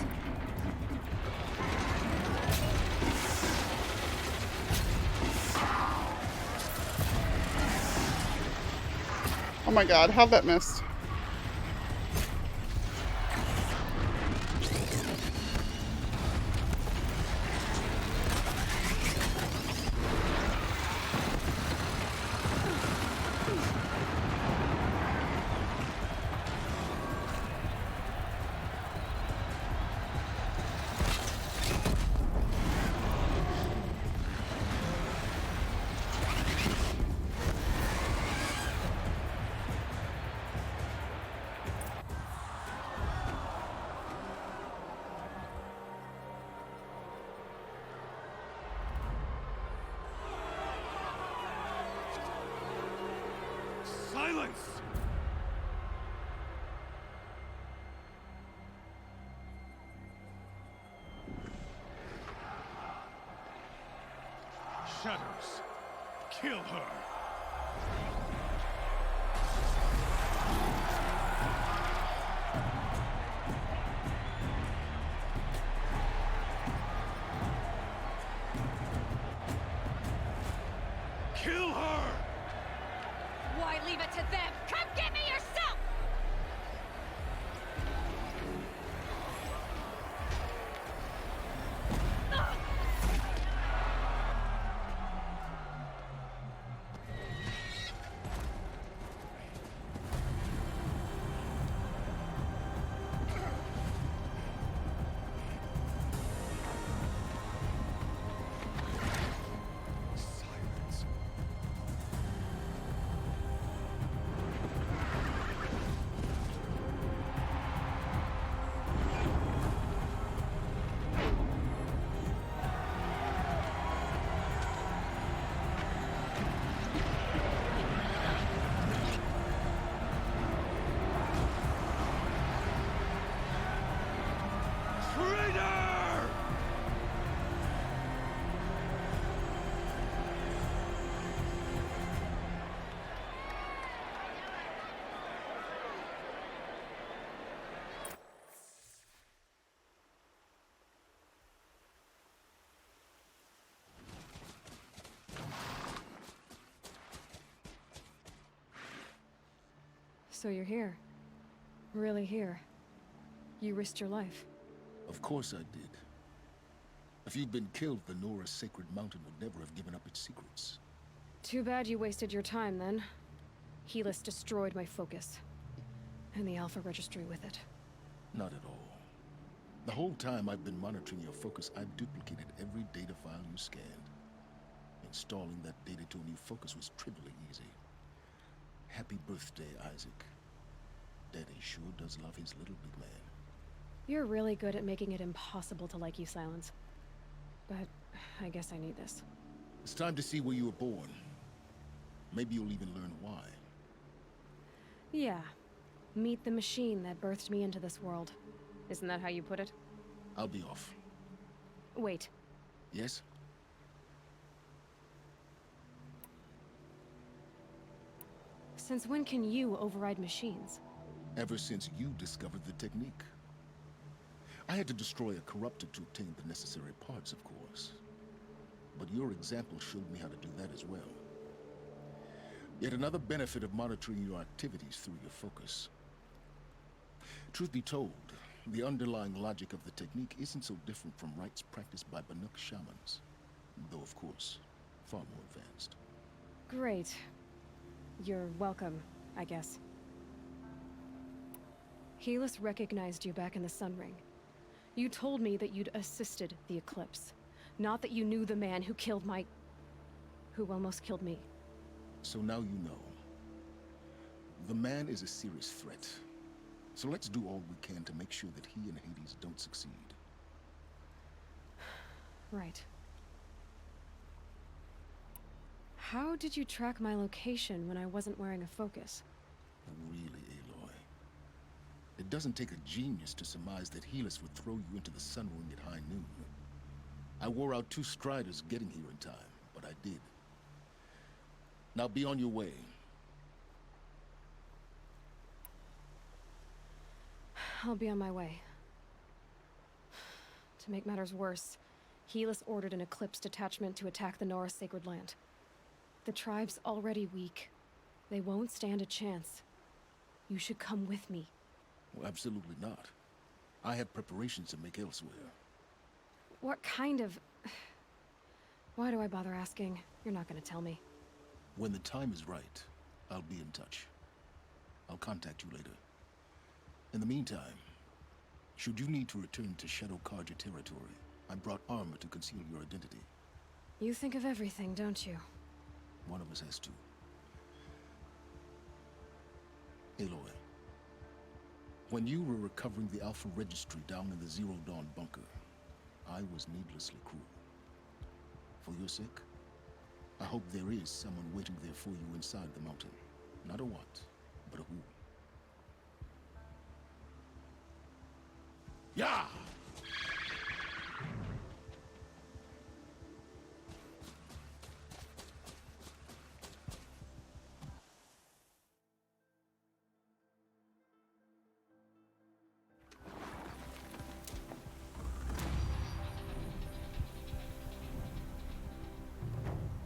Oh my god, how'd that miss? Silence! Shadows, kill her! Kill her! Why leave it to them? Come get me yourself! So you're here. Really here. You risked your life. Of course I did. If you'd been killed, the Nora's sacred mountain would never have given up its secrets. Too bad you wasted your time, then. Helis destroyed my focus. And the Alpha Registry with it. Not at all. The whole time I've been monitoring your focus, I've duplicated every data file you scanned. Installing that data to a new focus was trivially easy. Happy birthday, Isaac. Daddy sure does love his little big man. You're really good at making it impossible to like you, Silence. But I guess I need this. It's time to see where you were born. Maybe you'll even learn why. Yeah. Meet the machine that birthed me into this world. Isn't that how you put it? I'll be off. Wait. Yes? Since when can you override machines? Ever since you discovered the technique. I had to destroy a corruptor to obtain the necessary parts, of course. But your example showed me how to do that as well. Yet another benefit of monitoring your activities through your focus. Truth be told, the underlying logic of the technique isn't so different from rites practiced by Banuk shamans. Though, of course, far more advanced. Great. You're welcome, I guess. Helis recognized you back in the Sun Ring. You told me that you'd assisted the Eclipse. Not that you knew the man who killed who almost killed me. So now you know. The man is a serious threat. So let's do all we can to make sure that he and Hades don't succeed. Right. How did you track my location when I wasn't wearing a focus? Really, Aloy? It doesn't take a genius to surmise that Helis would throw you into the Sun Ring at high noon. I wore out 2 striders getting here in time, but I did. Now be on your way. I'll be on my way. To make matters worse, Helis ordered an Eclipse detachment to attack the Nora Sacred Land. The tribe's already weak. They won't stand a chance. You should come with me. Well, absolutely not. I have preparations to make elsewhere. What kind of... Why do I bother asking? You're not gonna tell me. When the time is right, I'll be in touch. I'll contact you later. In the meantime, should you need to return to Shadow Karja territory, I brought armor to conceal your identity. You think of everything, don't you? One of us has to. Aloy, when you were recovering the Alpha Registry down in the Zero Dawn bunker, I was needlessly cruel. For your sake, I hope there is someone waiting there for you inside the mountain. Not a what, but a who. Yeah!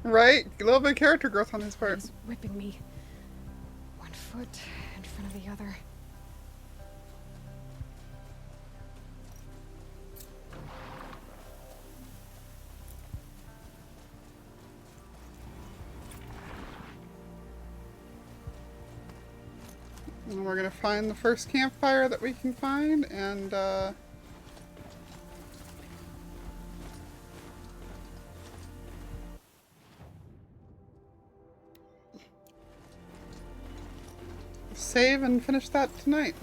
Right? A little bit of character growth on his part. He's whipping me. One foot in front of the other. And we're gonna find the first campfire that we can find, and save and finish that tonight.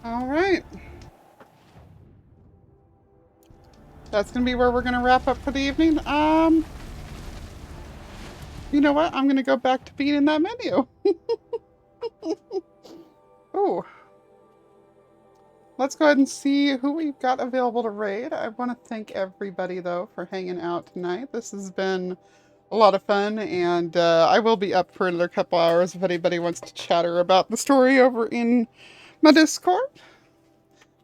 All right. That's going to be where we're going to wrap up for the evening. You know what? I'm going to go back to being in that menu. Ooh. Let's go ahead and see who we've got available to raid. I want to thank everybody, though, for hanging out tonight. This has been a lot of fun, and I will be up for another couple hours if anybody wants to chatter about the story over in my Discord.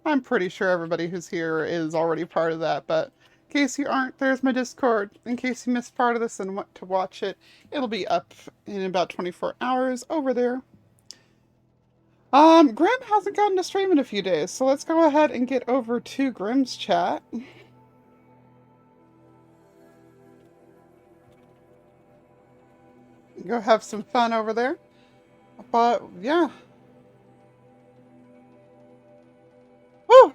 I'm pretty sure everybody who's here is already part of that, but in case you aren't, there's my Discord. In case you missed part of this and want to watch it, it'll be up in about 24 hours over there. Grim hasn't gotten to stream in a few days, so let's go ahead and get over to Grim's chat. Go have some fun over there. But, yeah. Woo!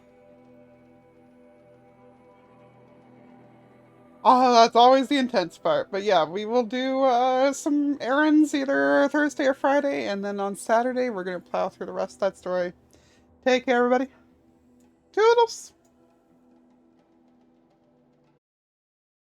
Oh, that's always the intense part. But yeah, we will do some errands either Thursday or Friday, and then on Saturday we're going to plow through the rest of that story. Take care, everybody. Toodles!